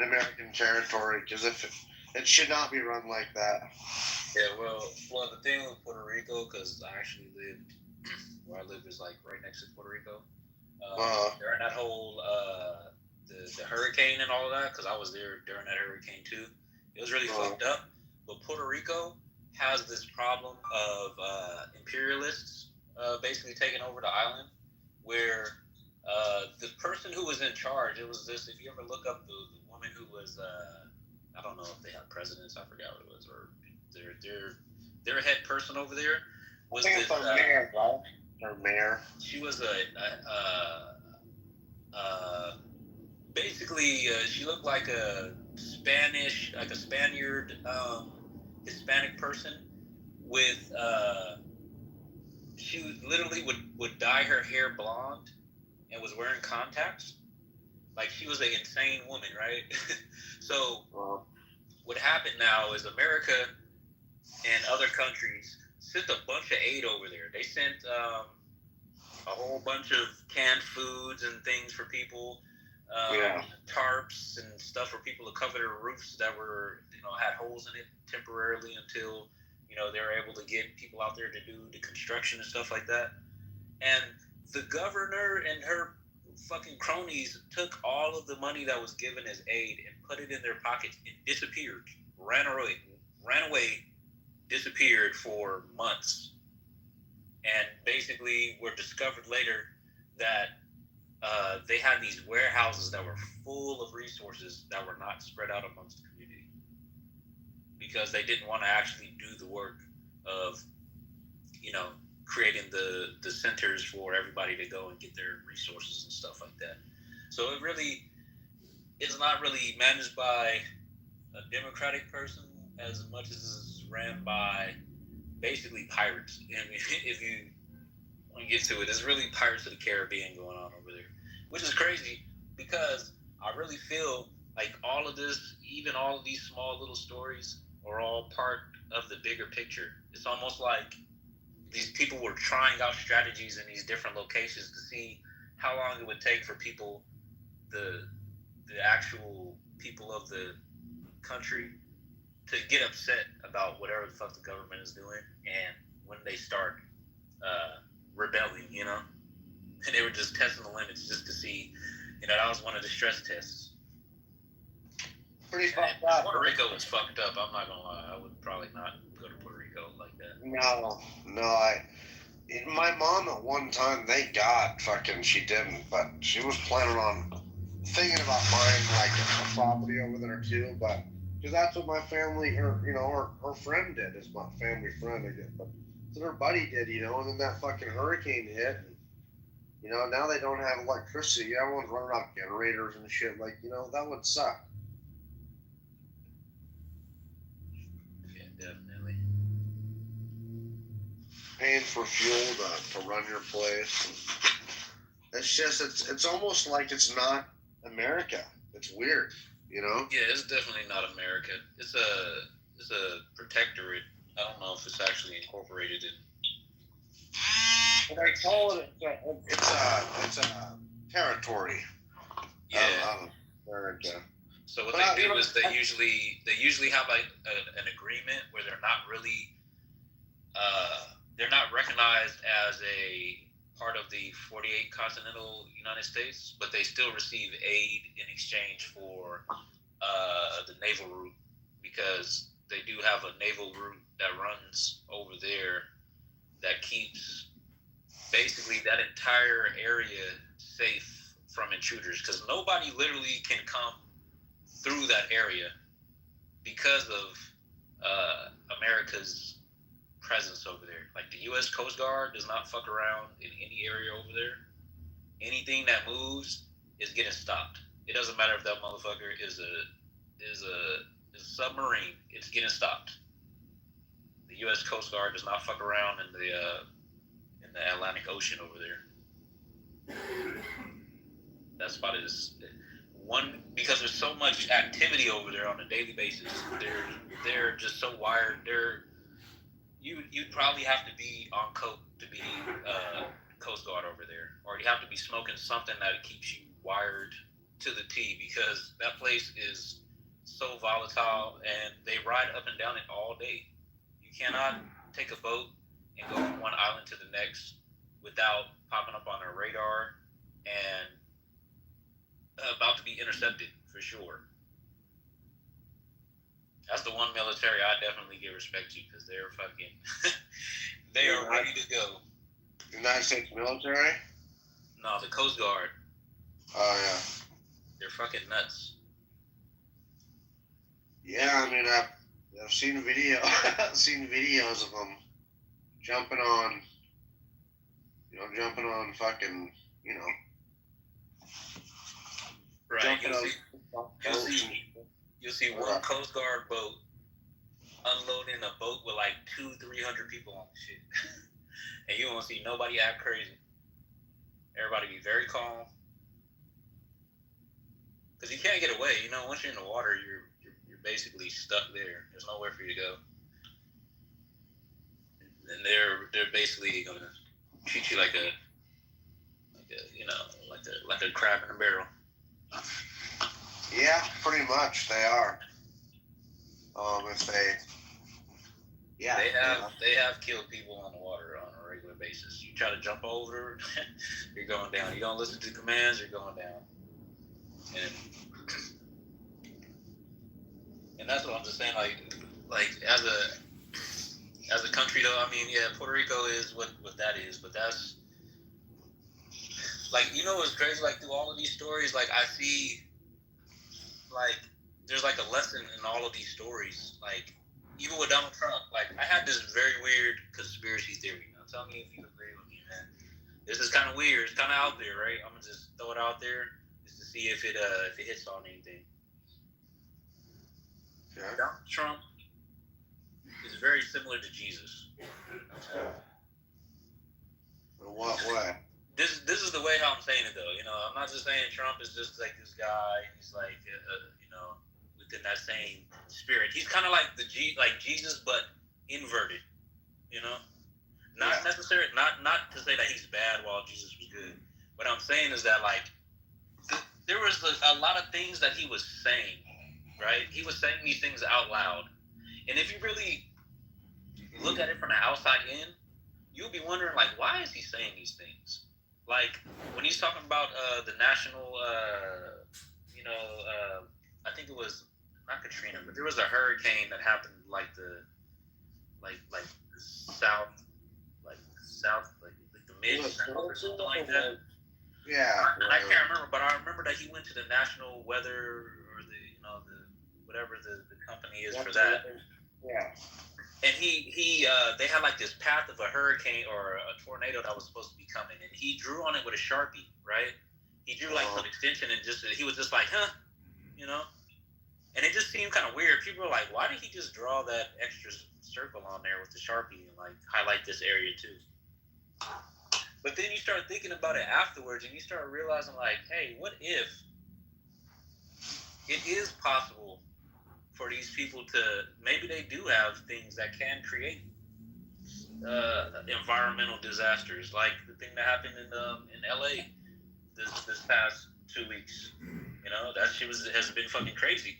American territory, because it should not be run like that. Yeah, well, the thing with Puerto Rico, because I actually lived, where I live is like right next to Puerto Rico. During that whole the hurricane and all of that, because I was there during that hurricane too. It was really fucked up. But Puerto Rico has this problem of imperialists basically taking over the island, where the person who was in charge, it was this. If you ever look up the woman who was, I don't know if they had presidents, I forgot what it was, or their head person over there was this. Mayor, right? Or mayor. She was basically she looked like a Spaniard Hispanic person with she literally would dye her hair blonde and was wearing contacts. Like she was an insane woman, right? So what happened now is America and other countries sent a bunch of aid over there. They sent a whole bunch of canned foods and things for people. tarps and stuff for people to cover their roofs that were, had holes in it temporarily until, they were able to get people out there to do the construction and stuff like that. And the governor and her fucking cronies took all of the money that was given as aid and put it in their pockets and disappeared, ran away, disappeared for months, and basically were discovered later that they had these warehouses that were full of resources that were not spread out amongst the community because they didn't want to actually do the work of, creating the centers for everybody to go and get their resources and stuff like that. So it really is not really managed by a democratic person as much as it's ran by basically pirates. And if you want to get to it, it's really Pirates of the Caribbean going on over there, which is crazy because I really feel like all of this, even all of these small little stories, are all part of the bigger picture. It's almost like these people were trying out strategies in these different locations to see how long it would take for people, the actual people of the country, to get upset about whatever the fuck the government is doing, and when they start rebelling, and they were just testing the limits just to see, that was one of the stress tests. Pretty fucked up. Puerto Rico is fucked up. I'm not gonna lie. I would probably not go to Puerto Rico like that. No, my mom at one time, thank God, she didn't, but she was planning on thinking about buying like a property over there too, but because that's what my family, her friend did, is my family friend, I guess, but that's what her buddy did, and then that fucking hurricane hit, and now they don't have electricity. Everyone's running off generators and shit, that would suck. Yeah, definitely. Paying for fuel to run your place. It's just, it's almost like it's not America. It's weird, Yeah, it's definitely not America. It's a protectorate. I don't know if it's actually incorporated in. But I call it, it's a territory. Yeah. America. So what they do is they usually have an agreement where they're not really they're not recognized as a part of the 48 continental United States, but they still receive aid in exchange for the naval route, because they do have a naval route that runs over there that keeps basically that entire area safe from intruders, because nobody literally can come through that area because of America's presence over there. Like the U.S. Coast Guard does not fuck around in any area over there. Anything that moves is getting stopped. It doesn't matter if that motherfucker is a submarine. It's getting stopped. The U.S. Coast Guard does not fuck around in the Atlantic Ocean over there. That spot is one, because there's so much activity over there on a daily basis. They're just so wired. You'd probably have to be on coke to be Coast Guard over there, or you have to be smoking something that keeps you wired to the T, because that place is so volatile and they ride up and down it all day. You cannot take a boat and go from one island to the next without popping up on their radar and about to be intercepted for sure. That's the one military I definitely give respect to, because they're fucking, they are ready to go. United States military? No, the Coast Guard. Oh, yeah. They're fucking nuts. Yeah, I mean, I've seen videos of them jumping on fucking, Right, you'll see one Coast Guard boat unloading a boat with like 200-300 people on the shit. And you won't see nobody act crazy. Everybody be very calm. Because you can't get away, once you're in the water, you're basically stuck there. There's nowhere for you to go. And they're basically gonna treat you like a crab in a barrel. Yeah, pretty much they are. If they, yeah, They have killed people on the water on a regular basis. You try to jump over, you're going down. You don't listen to commands, you're going down. And that's what I'm just saying. Like as a country, though, I mean, yeah, Puerto Rico is what that is, but that's like, you know, what's crazy? Like, through all of these stories, like, I see, like, there's like a lesson in all of these stories. Like, even with Donald Trump, like, I had this very weird conspiracy theory. Now, tell me if you agree with me, man. This is kind of weird. It's kind of out there, right? I'm gonna just throw it out there just to see if it hits on anything. Yeah. Donald Trump is very similar to Jesus. In what way? This is the way how I'm saying it, though. You know, I'm not just saying Trump is just like this guy. He's like, you know, within that same spirit. He's kind of like like Jesus, but inverted. You know, not necessarily, not to say that he's bad while Jesus was good. What I'm saying is that, like, there was a lot of things that he was saying, right? He was saying these things out loud, and if you really look at it from the outside in, you'll be wondering, like, why is he saying these things? Like, when he's talking about the national, I think it was not Katrina, but there was a hurricane that happened like the south, like the mid-south or something like that. Yeah. I can't remember, but I remember that he went to the national weather or the whatever the company is for that. Yeah. And they had like this path of a hurricane or a tornado that was supposed to be coming, and he drew on it with a Sharpie, right? He drew like some extension, and he was just like, huh, you know? And it just seemed kind of weird. People were like, why did he just draw that extra circle on there with the Sharpie and like highlight this area too? But then you start thinking about it afterwards, and you start realizing, like, hey, what if it is possible for these people to, maybe they do have things that can create environmental disasters, like the thing that happened in LA this past 2 weeks. You know, that shit has been fucking crazy.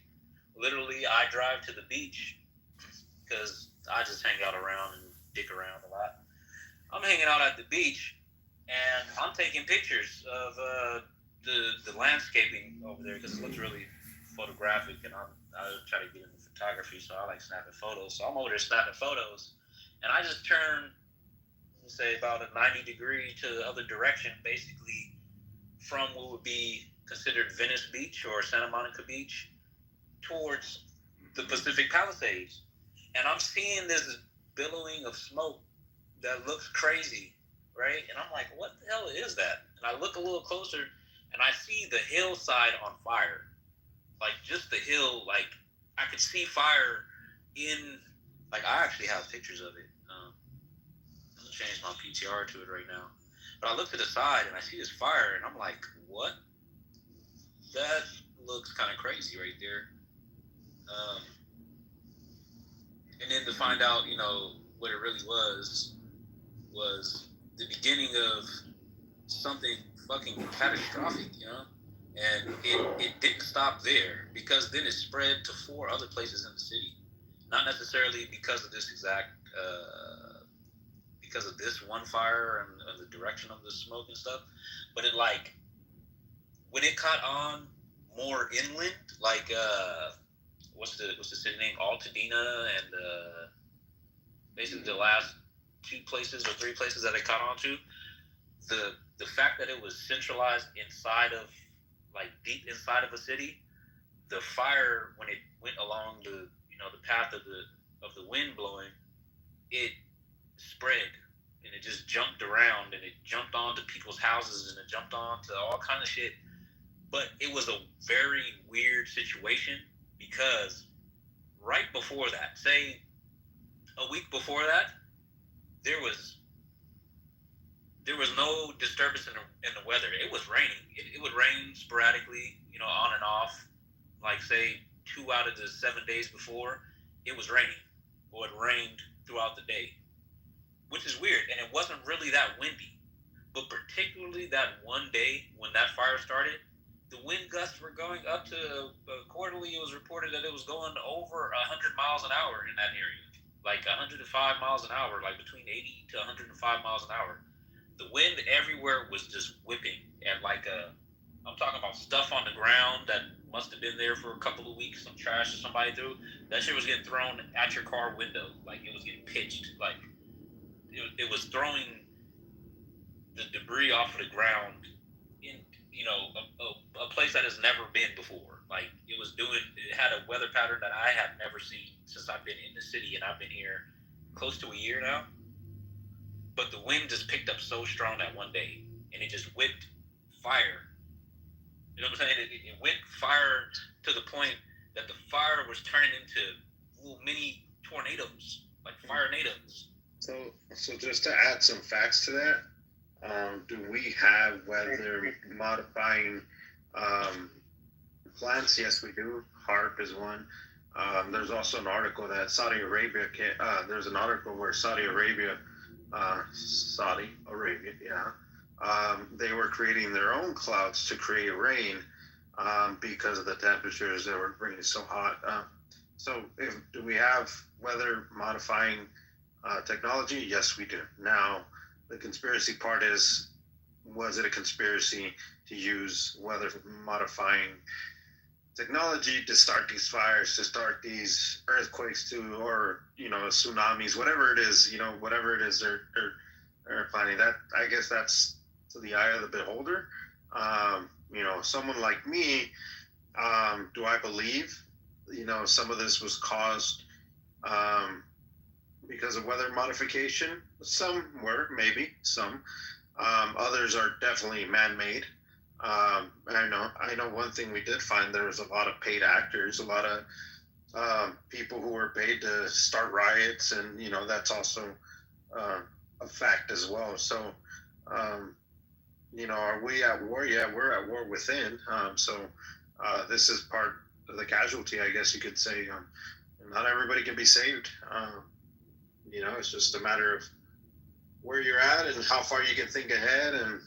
Literally, I drive to the beach because I just hang out around and dick around a lot. I'm hanging out at the beach, and I'm taking pictures of the landscaping over there because it looks really photographic, and I try to get into photography, so I like snapping photos. So I'm over there snapping photos, and I just turn, say, about a 90-degree to the other direction, basically from what would be considered Venice Beach or Santa Monica Beach towards the Pacific Palisades. And I'm seeing this billowing of smoke that looks crazy, right? And I'm like, what the hell is that? And I look a little closer, and I see the hillside on fire. Like, just the hill, like, I could see fire in, like, I actually have pictures of it. I'm going to change my PTR to it right now. But I look to the side, and I see this fire, and I'm like, what? That looks kind of crazy right there. And then to find out, you know, what it really was the beginning of something fucking catastrophic, you know? And it didn't stop there, because then it spread to 4 other places in the city. Not necessarily because of this exact, because of this one fire and the direction of the smoke and stuff, but it, like, when it caught on more inland, like, what's the city name? Altadena, and basically the last 2 places or 3 places that it caught on to, the fact that it was centralized inside of, like, deep inside of a city, the fire, when it went along the path of the wind blowing, it spread, and it just jumped around, and it jumped onto people's houses, and it jumped onto all kind of shit. But it was a very weird situation, because right before that, say a week before that, there was no disturbance in the weather. It was raining. It would rain sporadically, you know, on and off. Like, say, 2 out of the 7 days before, it was raining, or it rained throughout the day, which is weird. And it wasn't really that windy, but particularly that one day when that fire started, the wind gusts were going up to quarterly. It was reported that it was going over 100 miles an hour in that area, like 105 miles an hour, like between 80 to 105 miles an hour. The wind everywhere was just whipping at like I'm talking about stuff on the ground that must have been there for a couple of weeks, some trash that somebody threw. That shit was getting thrown at your car window, like it was getting pitched, like it was throwing the debris off of the ground in a place that has never been before. Like it had a weather pattern that I have never seen since I've been in the city, and I've been here close to a year now. But the wind just picked up so strong that one day, and it just whipped fire. You know what I'm saying? It whipped fire to the point that the fire was turning into little mini tornadoes, like fire nados. So just to add some facts to that, do we have weather modifying plants? Yes, we do. HARP is one. There's also an article that Saudi Arabia. There's an article where Saudi Arabia, they were creating their own clouds to create rain because of the temperatures that were bringing so hot. Do we have weather modifying technology? Yes, we do. Now, the conspiracy part is, was it a conspiracy to use weather modifying technology to start these fires, to start these earthquakes, or tsunamis, whatever it is, whatever it is they're planning? That, I guess, that's to the eye of the beholder. Someone like me, do I believe some of this was caused because of weather modification? Some were, maybe some. Others are definitely man-made. I know one thing we did find: there was a lot of paid actors, a lot of people who were paid to start riots, and that's also a fact as well. So, are we at war? Yeah, we're at war within. This is part of the casualty, I guess you could say. Not everybody can be saved. It's just a matter of where you're at and how far you can think ahead, and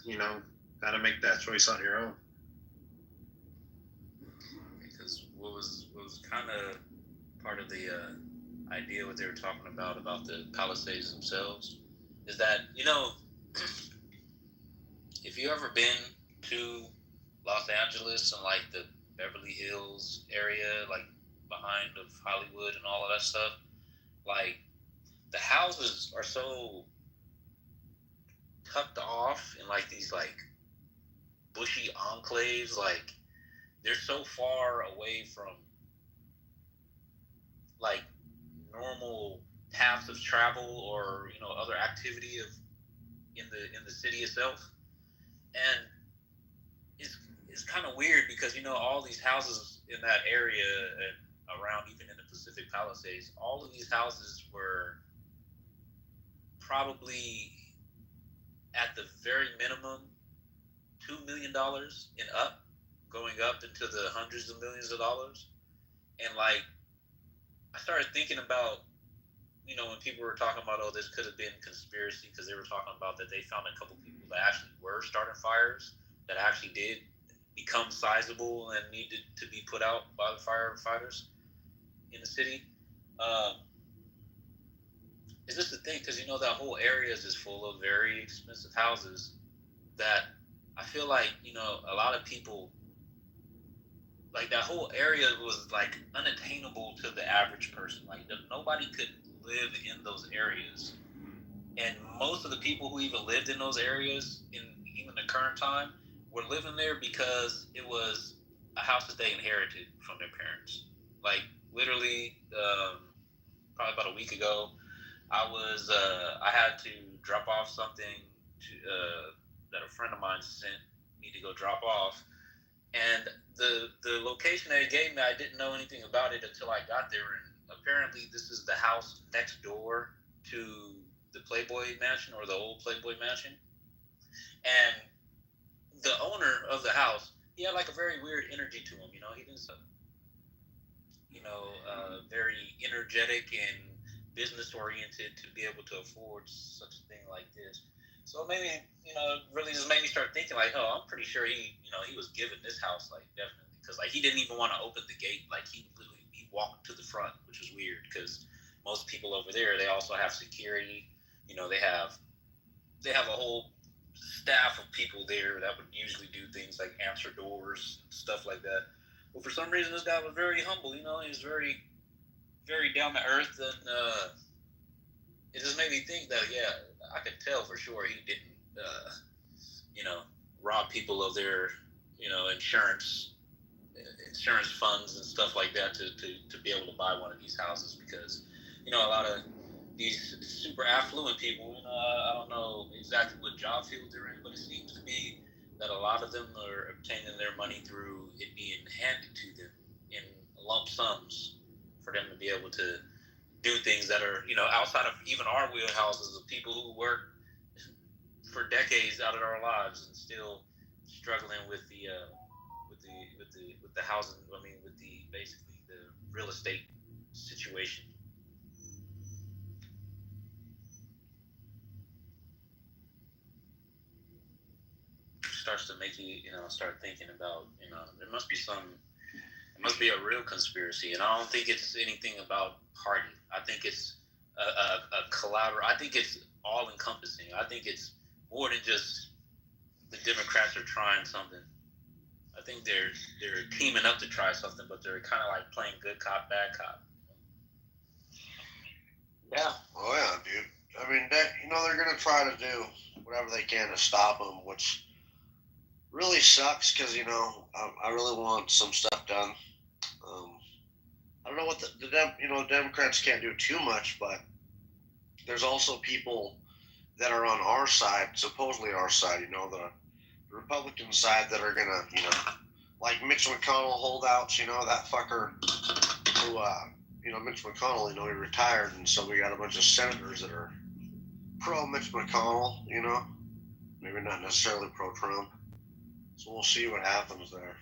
how to make that choice on your own. Because what was kind of part of the idea, what they were talking about the Palisades themselves, is that if you ever been to Los Angeles and like the Beverly Hills area, like behind of Hollywood and all of that stuff, like the houses are so tucked off in like these like bushy enclaves, like they're so far away from like normal paths of travel or other activity in the city itself. And it's kind of weird because all these houses in that area and around, even in the Pacific Palisades, all of these houses were probably at the very minimum $2 million and up, going up into the hundreds of millions of dollars. And like I started thinking about when people were talking about, oh, this could have been conspiracy, because they were talking about that they found a couple people that actually were starting fires that actually did become sizable and needed to be put out by the firefighters in the city. Is this the thing? Because that whole area is just full of very expensive houses that I feel like a lot of people, like that whole area was like unattainable to the average person. Like nobody could live in those areas, and most of the people who even lived in those areas in even the current time were living there because it was a house that they inherited from their parents. Like literally, probably about a week ago, I had to drop off something that a friend of mine sent me to go drop off, and the location that he gave me, I didn't know anything about it until I got there. And apparently this is the house next door to the Playboy Mansion, or the old Playboy Mansion. And the owner of the house, he had like a very weird energy to him. He didn't, very energetic and business oriented to be able to afford such a thing like this. So maybe, really just made me start thinking like, oh, I'm pretty sure he was given this house, like, definitely. Because, like, he didn't even want to open the gate. Like, he walked to the front, which is weird because most people over there, they also have security. They have a whole staff of people there that would usually do things like answer doors and stuff like that. But for some reason, this guy was very humble. He was very, very down to earth, and it just made me think that, yeah, I could tell for sure he didn't, rob people of their, insurance funds and stuff like that to be able to buy one of these houses because, a lot of these super affluent people, I don't know exactly what job field they're in, but it seems to be that a lot of them are obtaining their money through it being handed to them in lump sums for them to be able to do things that are, outside of even our wheelhouses of people who work for decades out of our lives and still struggling with the housing. I mean, with the basically the real estate situation. Starts to make you, start thinking about, there must be a real conspiracy, and I don't think it's anything about party. I think it's a collaborative. I think it's all encompassing. I think it's more than just the Democrats are trying something. I think they're teaming up to try something, but they're kind of like playing good cop, bad cop. Yeah. Oh yeah, dude. I mean, they're gonna try to do whatever they can to stop them, which really sucks because I really want some stuff done. I don't know what the Democrats can't do too much, but there's also people that are on our side, supposedly our side, the Republican side that are gonna, like Mitch McConnell holdouts, that fucker who, Mitch McConnell, he retired, and so we got a bunch of senators that are pro Mitch McConnell, maybe not necessarily pro Trump. So we'll see what happens there.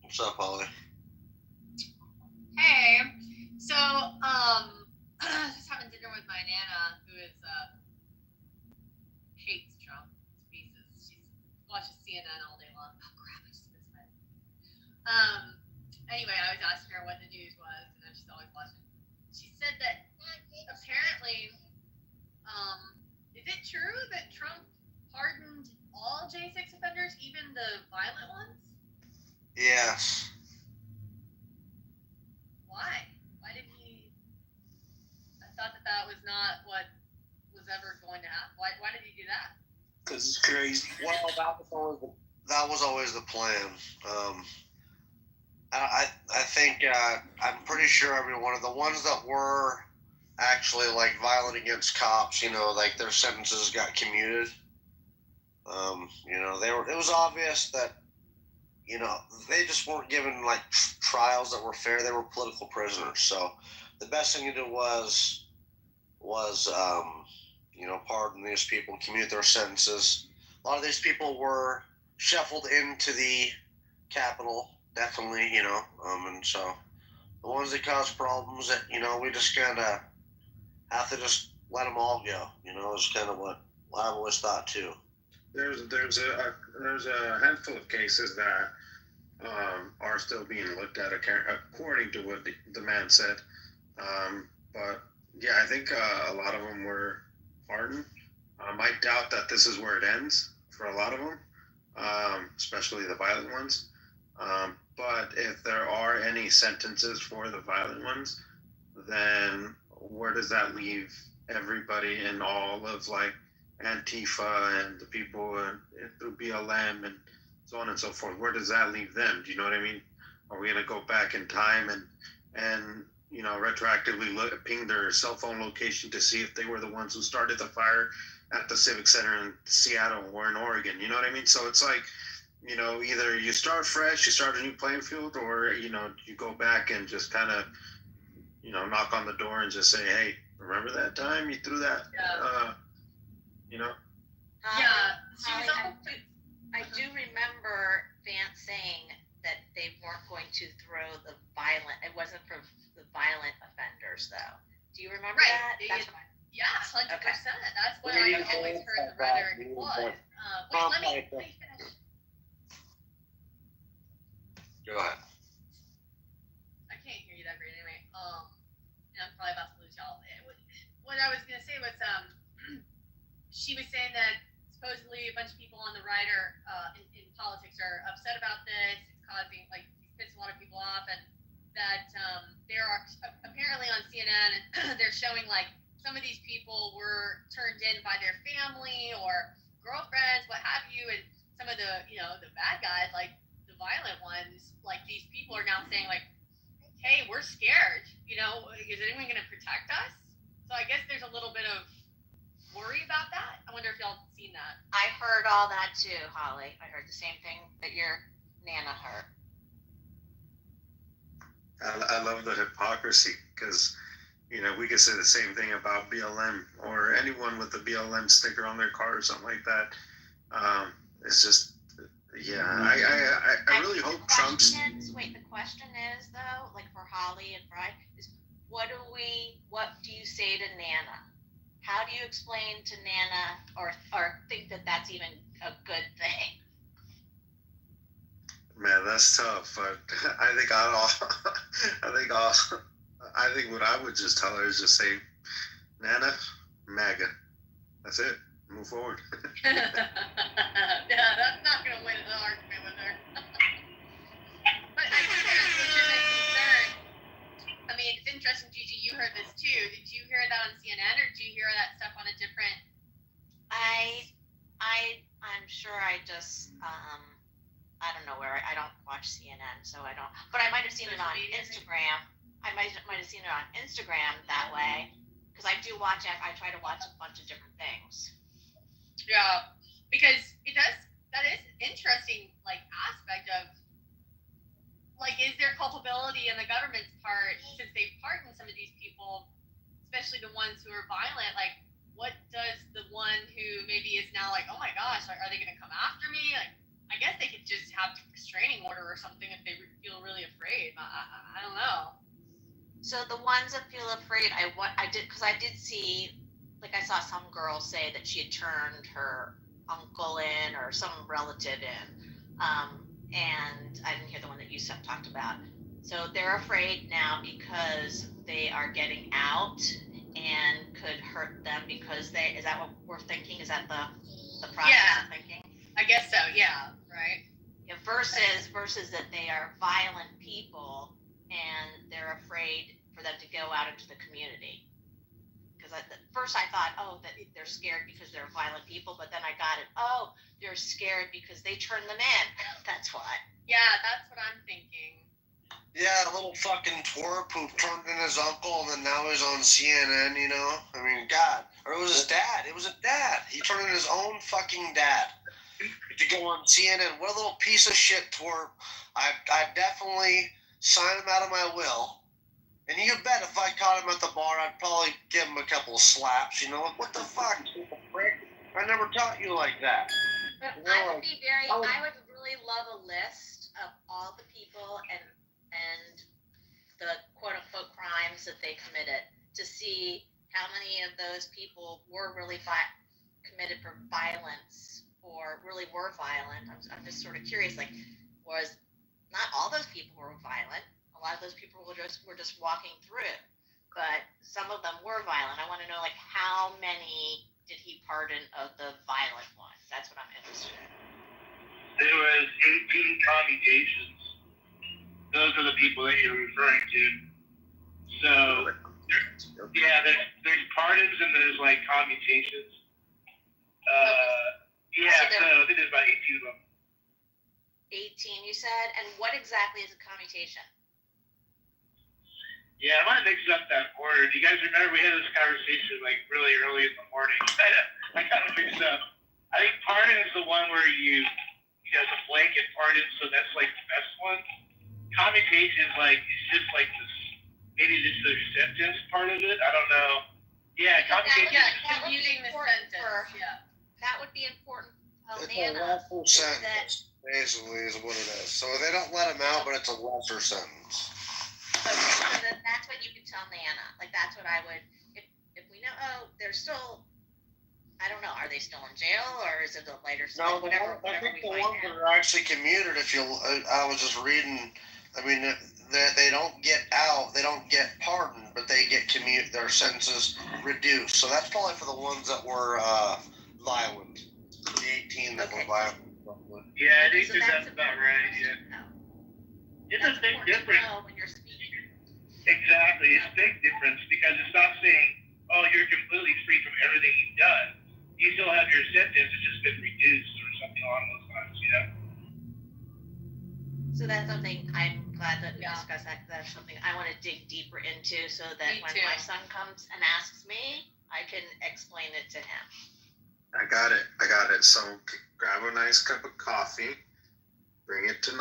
What's up, Holly? Hey, so just having dinner with my nana, who is hates Trump to pieces. She watches CNN all day long. Oh crap! I just missed it. Anyway, I was asking her what the news was, and then she's always watching. She said that apparently, is it true that Trump pardoned all J6 offenders, even the violent ones? Yes. Why? Why did he? I thought that was not what was ever going to happen. Why did he do that? Because it's crazy. Well, that was always the plan. I think I'm pretty sure every one of the ones that were actually like violent against cops, like their sentences got commuted. It was obvious that they just weren't given like trials that were fair. They were political prisoners. So the best thing to do was pardon these people, commute their sentences. A lot of these people were shuffled into the Capitol, definitely, and so the ones that caused problems that, we just kind of have to just let them all go, is kind of what I've always thought too. There's a handful of cases that are still being looked at according to what the man said. But yeah, I think a lot of them were pardoned. I doubt that this is where it ends for a lot of them, especially the violent ones. But if there are any sentences for the violent ones, then where does that leave everybody in all of like Antifa and the people through BLM and so on and so forth? Where does that leave them? Do you know what I mean? Are we going to go back in time and retroactively ping their cell phone location to see if they were the ones who started the fire at the Civic Center in Seattle or in Oregon? You know what I mean? So it's like, either you start fresh, you start a new playing field, or, you go back and just kind of, knock on the door and just say, hey, remember that time you threw that? Yeah. I do remember Vance saying that they weren't going to throw it wasn't for the violent offenders, though. Do you remember Right. that? It- That's what Yeah, 100%. That's what Yeah, I always heard the rhetoric was. Wait, let me finish. Go ahead. I can't hear you that great anyway. And I'm probably about to lose y'all. What I was gonna say was, she was saying that supposedly a bunch of people on the right are in politics are upset about this. It's causing it's pissed a lot of people off, and that there are apparently on CNN and they're showing some of these people were turned in by their family or girlfriends, what have you, and some of the the bad guys, the violent ones, these people are now saying hey, we're scared. Is anyone going to protect us? So I guess there's a little bit of worry about that. I wonder if y'all seen that. I heard all that too, Holly. I heard the same thing that your Nana heard. I love the hypocrisy because, we could say the same thing about BLM or anyone with the BLM sticker on their car or something like that. It's just, I really hope Trump's. The question is though, for Holly and Fry, is what do you say to Nana? How do you explain to Nana or think that that's even a good thing? Man, that's tough. But I think what I would just tell her is just say, Nana, MAGA. That's it. Move forward. Yeah, that's not going to win an argument with her. But I think there's a legitimate concern. I mean, it's interesting, Gigi, you heard this too. Did you hear that on CNN or did you hear that stuff on a different? I'm sure I just I don't know where I don't watch CNN, so I don't. But I might have seen it on Instagram. I might have seen it on Instagram that way because I do watch it. I try to watch a bunch of different things. Yeah, because that is an interesting aspect of is there culpability in the government's part since they've pardoned some of these people, especially the ones who are violent? What does the one who maybe is now oh my gosh, are they going to come after me? I guess they could just have a restraining order or something if they feel really afraid. I don't know. So the ones that feel afraid, I did see, I saw some girl say that she had turned her uncle in or some relative in, and I didn't hear the one that you talked about. So they're afraid now because they are getting out and could hurt them because is that what we're thinking? Is that the process of thinking? I guess so. Yeah. Right. Yeah, versus that they are violent people and they're afraid for them to go out into the community. Because at first I thought, that they're scared because they're violent people, but then I got it. They're scared because they turned them in. That's why. Yeah, that's what I'm thinking. Yeah, a little fucking twerp who turned in his uncle and then now he's on CNN, I mean, God. Or it was his dad. It was a dad. He turned in his own fucking dad to go on CNN. What a little piece of shit twerp. I'd definitely sign him out of my will. And you bet if I caught him at the bar, I'd probably give him a couple of slaps, What the fuck, prick? I never taught you like that. I would really love a list of all the people and the quote-unquote crimes that they committed to see how many of those people were really committed for violence or really were violent. I'm just sort of curious, was not all those people were violent. A lot of those people were just walking through, but some of them were violent. I want to know how many did he pardon of the violent ones? That's what I'm interested in. There was 18 commutations. Those are the people that you're referring to. So, there's pardons and there's commutations. So I think there's about 18 of them. 18, you said? And what exactly is a commutation? Yeah, I might mix up that order. Do you guys remember we had this conversation really early in the morning? I got it mixed up. I think pardon is the one where you has a blanket pardon, so that's the best one. Commutation is it's just this, maybe just the sentence part of it. I don't know. Yeah, commutation. Commuting the sentence. That would be important. It's a lesser sentence, basically, is what it is. So they don't let him out, but it's a lesser sentence. So that's what you could tell Nana. Like that's what I would, if we know, oh, they're still, I don't know, are they still in jail or is it a later stage? No, Whatever I think we the find ones out. that are actually commuted, I was just reading, I mean, they don't get out, they don't get pardoned, but they get their sentences reduced. So that's probably for the ones that were violent, the 18 that were violent. Yeah, I think that's about right. Yeah. It's a big difference. When you're speaking. Exactly, it's a big difference because it's not saying, oh, you're completely free from everything you've done. You still have your sentence, it's just been reduced or something along those lines, you know? So that's something I'm glad that we discussed that. That's something I want to dig deeper into so that Me when too. my son comes and asks me, I can explain it to him. I got it. So grab a nice cup of coffee, bring it to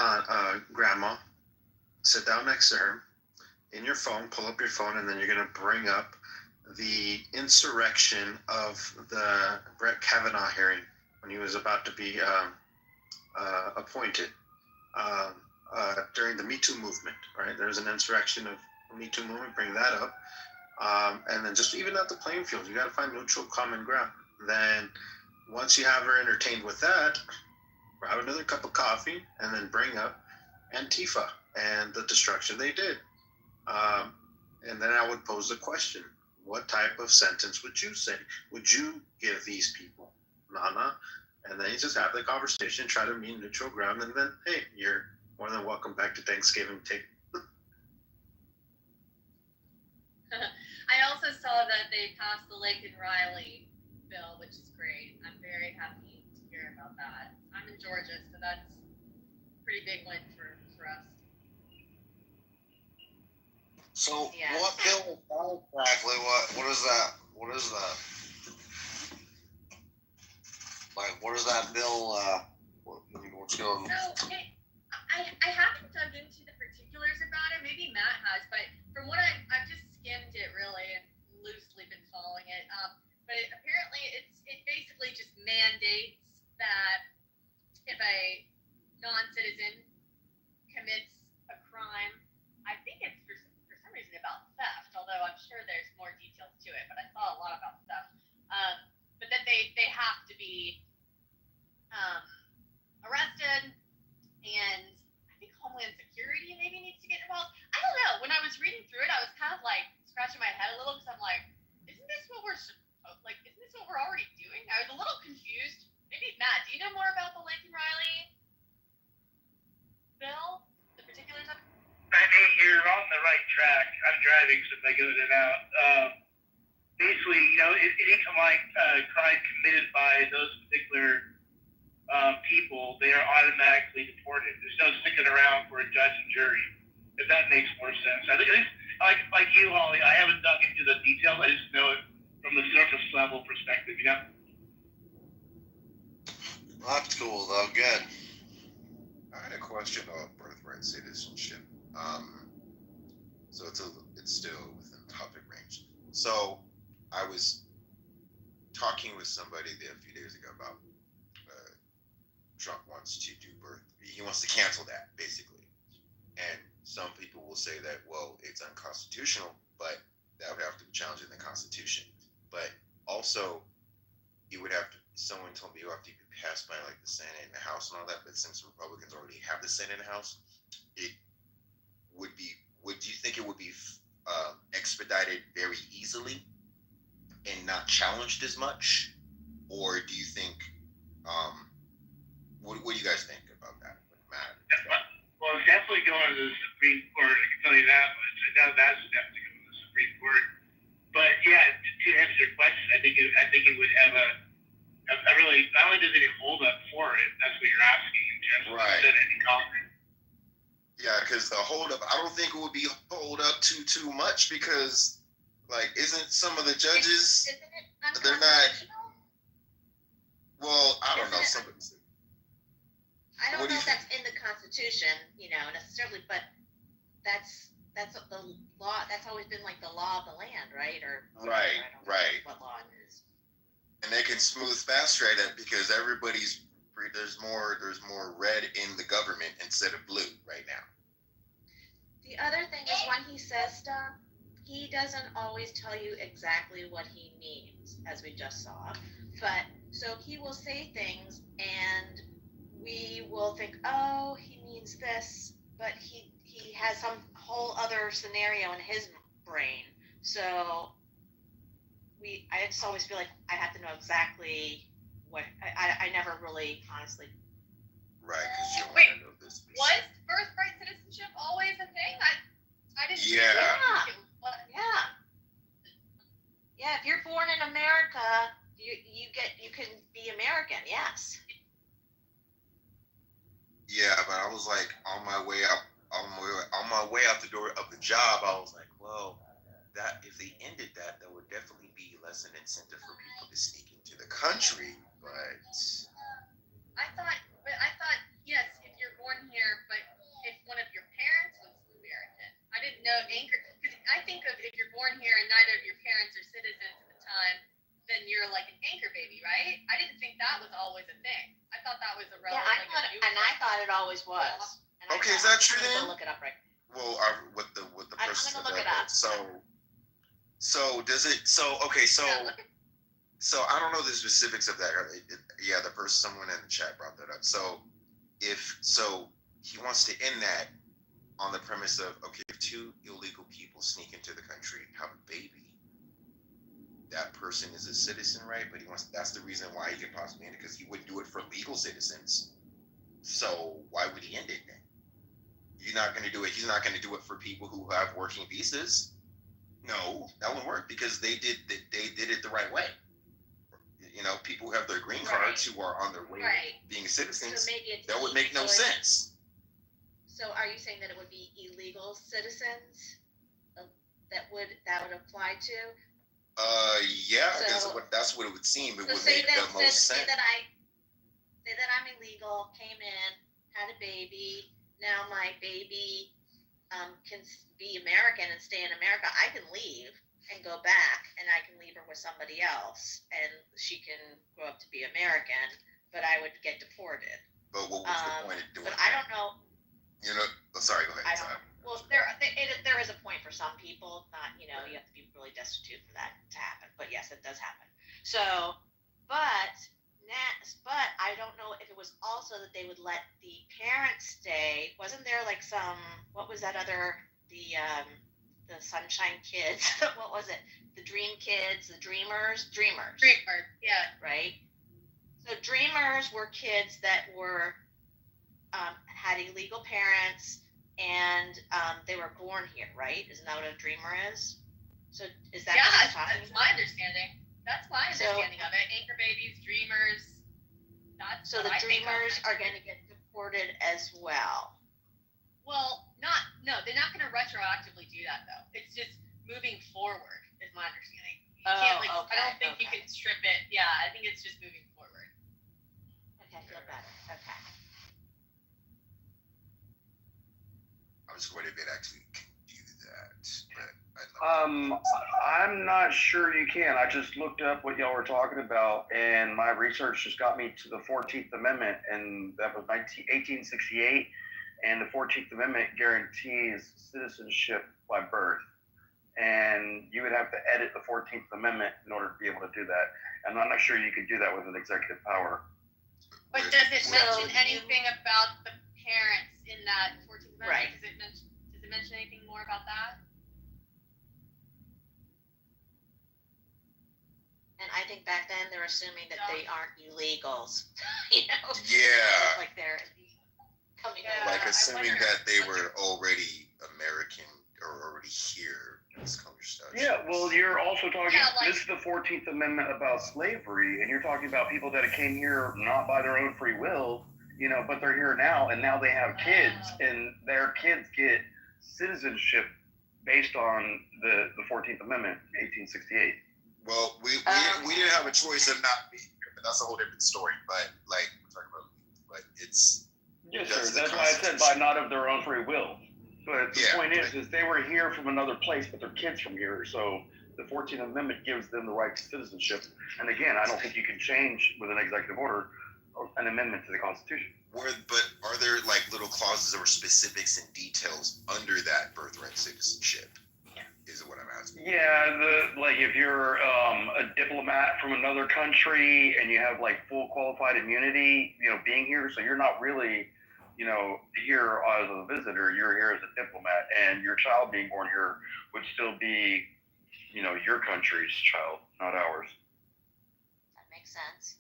grandma, sit down next to her. In your phone, pull up your phone, and then you're gonna bring up the insurrection of the Brett Kavanaugh hearing when he was about to be appointed during the Me Too movement. Right, there's an insurrection of the Me Too movement. Bring that up, and then just even out the playing field, you got to find neutral common ground. Then once you have her entertained with that, grab another cup of coffee, and then bring up Antifa and the destruction they did. And then I would pose the question, what type of sentence would you say? Would you give these people? Nana? And then you just have the conversation, try to meet neutral ground, and then, hey, you're more than welcome back to Thanksgiving. I also saw that they passed the Lake and Riley bill, which is great. I'm very happy to hear about that. I'm in Georgia, so that's a pretty big win for us. So what bill exactly? What is that? What is that? Like, what is that bill? What's going? So I haven't dug into the particulars about it. Maybe Matt has, but from what I've just skimmed it really and loosely been following it. But apparently it basically just mandates that if a non-citizen commits a crime, I think it's for some reason about theft, although I'm sure there's more details to it, but I saw a lot about theft. But that they have to be arrested, and I think Homeland Security maybe needs to get involved. I don't know. When I was reading through it, I was kind of like scratching my head a little because I'm like, isn't this what we're already doing? I was a little confused. Maybe Matt, do you know more about the Lake and Riley bill? The particulars of it? I mean, you're on the right track. I'm driving, so if I go in and out. Basically, you know, any crime committed by those particular people, they are automatically deported. There's no sticking around for a judge and jury, if that makes more sense. I think, like you, Holly, I haven't dug into the details. I just know it from the surface level perspective, you know? Well, that's cool, though. Good. I had a question about birthright citizenship. So it's still within topic range. So I was talking with somebody there a few days ago about Trump wants to do he wants to cancel that, basically. And some people will say that, well, it's unconstitutional, but that would have to be challenging the Constitution. But also, someone told me it would have to be passed by like the Senate and the House and all that, but since Republicans already have the Senate and House, would you think it would be expedited very easily and not challenged as much? Or do you think, what do you guys think about that, Matt? Well, it's definitely going to the Supreme Court. I can tell you that much. I know that's definitely going to the Supreme Court. But yeah, to answer your question, I think it would have a really, not only does it hold up for it, that's what you're asking in terms of the Senate and Congress. Yeah, because the hold up, I don't think it would be hold up too much because, like, isn't some of the judges, they're not, well, I don't know. I don't know if that's in the Constitution, you know, necessarily, but that's the law. That's always been like the law of the land, right? Or right. What law it is? And they can smooth fast track that because there's more red in the government instead of blue right now. The other thing is, why when he says stuff, he doesn't always tell you exactly what he means, as we just saw. But so he will say things and we will think, oh, he means this, but he has some whole other scenario in his brain. So I just always feel like I have to know exactly what I never really honestly. Right, because you Wait, want to know this. was birthright citizenship always a thing? I didn't. Yeah. Yeah, if you're born in America, you can be American. Yes. Yeah, but I was like on my way out the door of the job. I was like, well, that if they ended that, there would definitely be less an incentive for people to sneak into the country. But I thought yes, if you're born here, but if one of your parents was American, I didn't know anchor. Because I think of if you're born here and neither of your parents are citizens at the time, then you're like an anchor baby, right? I didn't think that was always a thing. I thought that was a Yeah, I thought it always was. okay, is that true then? I'm gonna look it up right. Well, with the person. I'm gonna look it up. So does it? So okay, so. So I don't know the specifics of that. Yeah, someone in the chat brought that up. So he wants to end that on the premise of, okay, if two illegal people sneak into the country, have a baby, that person is a citizen, right? But that's the reason why he could possibly end it, because he wouldn't do it for legal citizens. So why would he end it then? You're not going to do it. He's not going to do it for people who have working visas. No, that wouldn't work, because they did it the right way. You know, people who have their green cards who are on their way being citizens, So maybe that would make no sense. So are you saying that it would be illegal citizens that would apply to? Yeah, that's what it would seem. It would make the most sense. Say that I'm illegal, came in, had a baby. Now my baby can be American and stay in America. I can leave and go back, and I can leave her with somebody else, and she can grow up to be American, but I would get deported. But what was the point of doing that? But I don't know. You know, sorry, go ahead. Well, there is a point for some people. Not, you have to be really destitute for that to happen. But yes, it does happen. So, but I don't know if it was also that they would let the parents stay. Wasn't there like some? What was that other the Sunshine Kids? What was it? The Dream Kids, the Dreamers, yeah, right. So Dreamers were kids that were had illegal parents, and they were born here, right? Isn't that what a dreamer is? So is that what you're talking that's my understanding. That's my understanding of it. Anchor babies, dreamers. So the dreamers are going to get deported as well. Well, they're not going to retroactively do that though. It's just moving forward is my understanding. I don't think you can strip it. Yeah, I think it's just moving forward. Okay, feel better. Okay. I was wondering if it actually can do that, but I'm not sure you can. I just looked up what y'all were talking about, and my research just got me to the 14th Amendment, and that was 1868. And the 14th Amendment guarantees citizenship by birth. And you would have to edit the 14th Amendment in order to be able to do that. And I'm not sure you could do that with an executive power. But does it mention anything about the parents in that 14th Amendment? Right. Does it mention anything more about that? And I think back then they're assuming that they aren't illegals. Yeah. Like they're coming like assuming that they were already American or already here. Yeah, well, you're also talking, this is the 14th Amendment about slavery, and you're talking about people that came here not by their own free will, but they're here now, and now they have kids, and their kids get citizenship based on the 14th Amendment, 1868. Well, we didn't have a choice of not being here, but that's a whole different story. But we're talking about, but it's yes, sir. That's why I said by not of their own free will. But the point is they were here from another place, but they're kids from here. So the 14th Amendment gives them the right to citizenship. And again, I don't think you can change with an executive order an amendment to the Constitution. But are there like little clauses or specifics and details under that birthright citizenship? Is what I'm asking. Yeah, like if you're a diplomat from another country and you have like full qualified immunity, being here, so you're not really, here as a visitor. You're here as a diplomat, and your child being born here would still be, your country's child, not ours. That makes sense.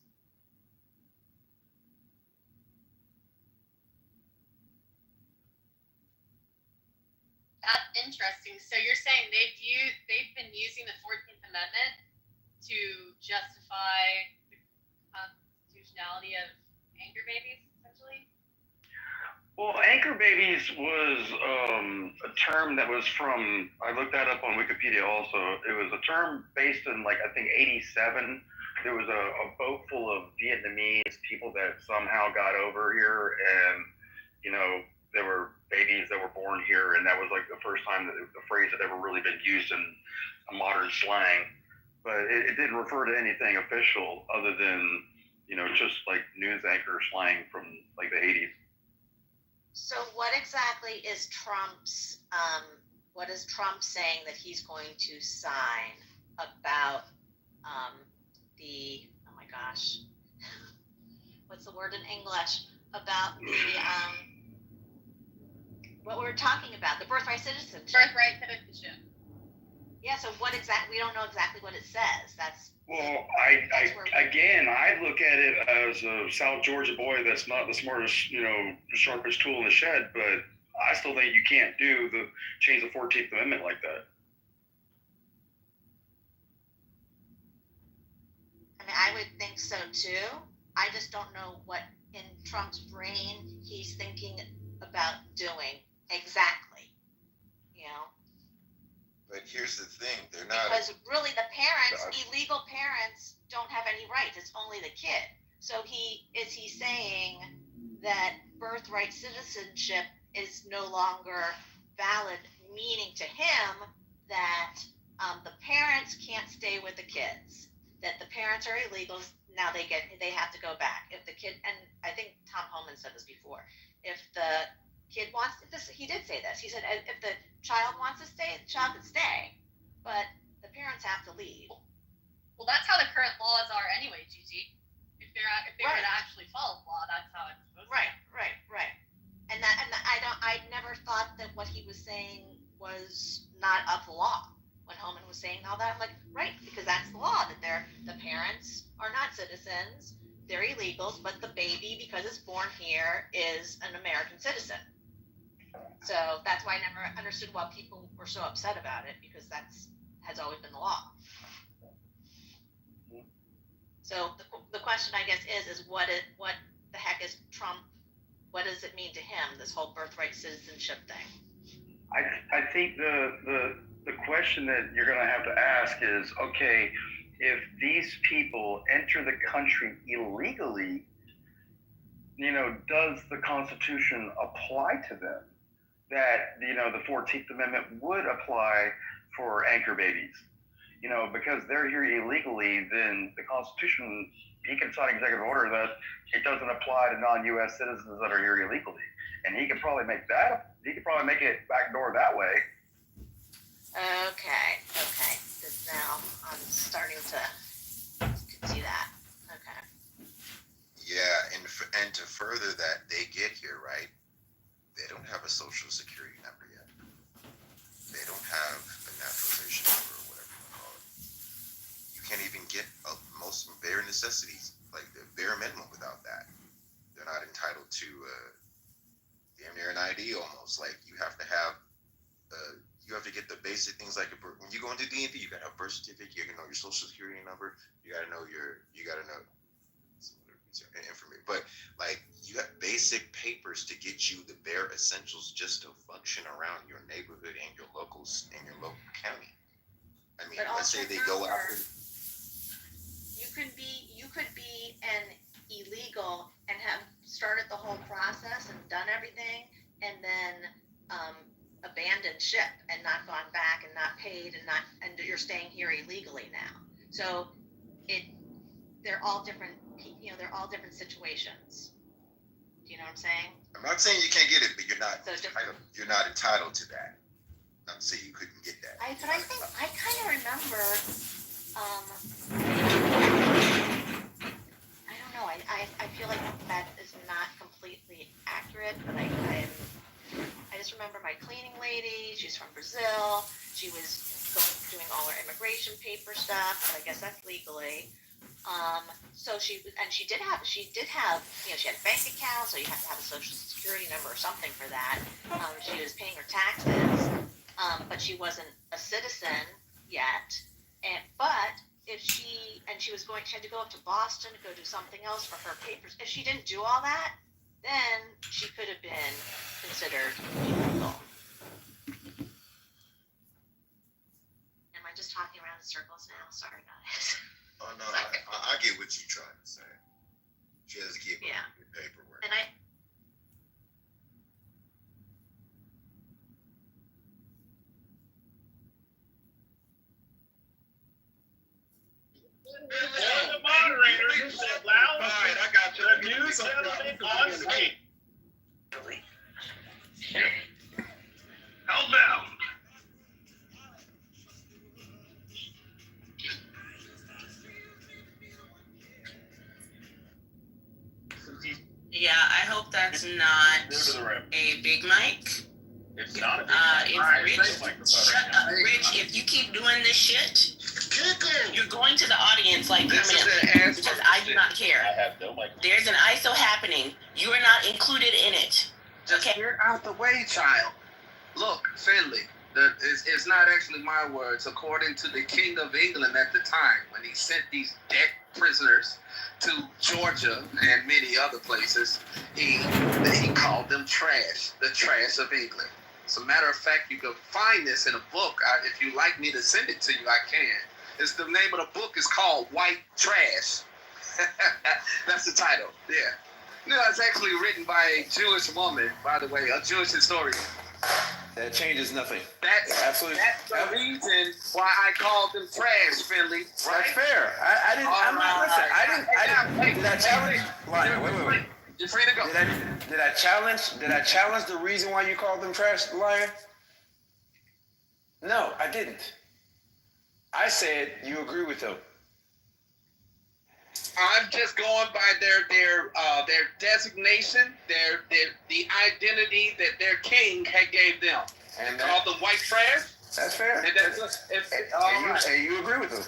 That's interesting. So you're saying they've been using the 14th Amendment to justify the constitutionality of anchor babies, essentially? Well, anchor babies was a term that was from, I looked that up on Wikipedia also. It was a term based in I think 87. There was a boat full of Vietnamese people that somehow got over here, and, there were babies that were born here, and that was the first time that the phrase had ever really been used in a modern slang. But it didn't refer to anything official other than, just news anchor slang from the 80s. So what exactly is Trump's, what is Trump saying that he's going to sign about oh my gosh, what's the word in English? About the, what we're talking about, the birthright citizenship. Birthright citizenship. Yeah, so what exactly, we don't know exactly what it says. Well, I look at it as a South Georgia boy that's not the smartest, sharpest tool in the shed, but I still think you can't change the 14th Amendment like that. I mean, I would think so too. I just don't know what in Trump's brain he's thinking about doing exactly, But here's the thing, they're not... Because really the parents, illegal parents, don't have any rights. It's only the kid. So is he saying that birthright citizenship is no longer valid, meaning to him that the parents can't stay with the kids, that the parents are illegals, now they have to go back. If the kid, and I think Tom Homan said this before, if the kid wants this, he did say this. He said, if the child wants to stay, the child can stay, but the parents have to leave. Well, that's how the current laws are anyway, Gigi. If they were to actually follow the law, that's how it's supposed to be. Right. And I never thought that what he was saying was not of the law. When Homan was saying all that, I'm like, right, because that's the law, that the parents are not citizens, they're illegals, but the baby, because it's born here, is an American citizen. So that's why I never understood why people were so upset about it, because has always been the law. So the question, I guess, is what the heck is Trump? What does it mean to him, this whole birthright citizenship thing? I think the question that you're going to have to ask is, okay, if these people enter the country illegally, does the Constitution apply to them? That, the 14th Amendment would apply for anchor babies. Because they're here illegally, then the Constitution, he can sign executive order that it doesn't apply to non-U.S. citizens that are here illegally. And he could probably make it backdoor that way. Okay. Because now I'm starting to see that. Okay. Yeah, and to further that, they get here, right? They don't have a social security number yet. They don't have a naturalization number or whatever you call it. You can't even get most bare necessities, like the bare minimum without that. They're not entitled to damn near an ID almost. Like you have to get the basic things like when you go into DMV, you gotta have a birth certificate, you gotta know your social security number, you gotta know information. But like you got basic papers to get you the bare essentials just to function around your neighborhood and your locals and your local county. I mean, let's say they go out. You could be an illegal and have started the whole process and done everything, and then abandoned ship and not gone back and not paid and you're staying here illegally now. So they're all different they're all different situations. Do you know what I'm saying? I'm not saying you can't get it, but you're not So entitled. You're not entitled to that. I'm saying you couldn't get that. I think I kind of remember. I don't know. I feel like that is not completely accurate, but I just remember my cleaning lady. She's from Brazil. She was doing all her immigration paper stuff, but I guess that's legally. So she did have, she had a bank account, so you have to have a social security number or something for that. She was paying her taxes, but she wasn't a citizen yet. But if she had to go up to Boston to go do something else for her papers. If she didn't do all that, then she could have been considered illegal. Am I just talking around in circles now? Sorry, guys. Oh no, I get what you're trying to say. She has to keep up with your paperwork. And I. The moderator, you said loud. All right, I got you. The news gentleman on screen. Held down. Yeah, I hope that's not a big mic. It's not a big mic. Shut up, Rich. If you keep doing this shit, you're going to the audience like permanently because I do not care. I have no microphone. There's an ISO happening. You are not included in it. Just get out the way, child. Look, Finley, it's not actually my words. According to the King of England at the time, when he sent these dead prisoners to Georgia and many other places, he called them trash, the trash of England. As a matter of fact, you can find this in a book. If you'd like me to send it to you, I can. It's the name of the book is called White Trash. That's the title, yeah. No, it's actually written by a Jewish woman, by the way, a Jewish historian. That changes nothing. That's the reason why I called them trash, Finley. Right? That's fair. I didn't. I'm not. Listen. I didn't. Did I challenge? Lion, wait. You're free to go. Did I challenge the reason why you called them trash, Lion? No, I didn't. I said you agree with them. I'm just going by their designation, the identity that their king had gave them. And called them white trash. That's fair. And you agree with them.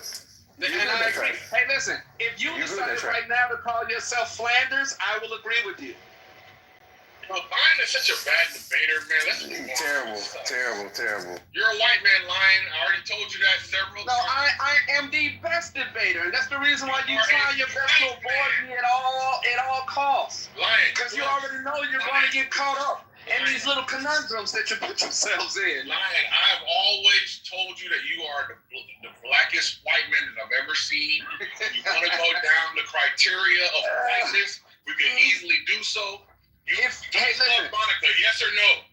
And I agree. Hey, listen, if you decided right now to call yourself Flanders, I will agree with you. Well, Lion is such a bad debater, man. That's terrible. You're a white man, Lion. I already told you that several times. No, I am the best debater, and that's the reason why you try your best to avoid me at all costs. Lion, because you already know you're going to get caught up in these little conundrums that you put yourselves in. Lion, I've always told you that you are the blackest white man that I've ever seen. You want to go down the criteria of whiteness? We can easily do so. Hey, listen, Monica, yes or no?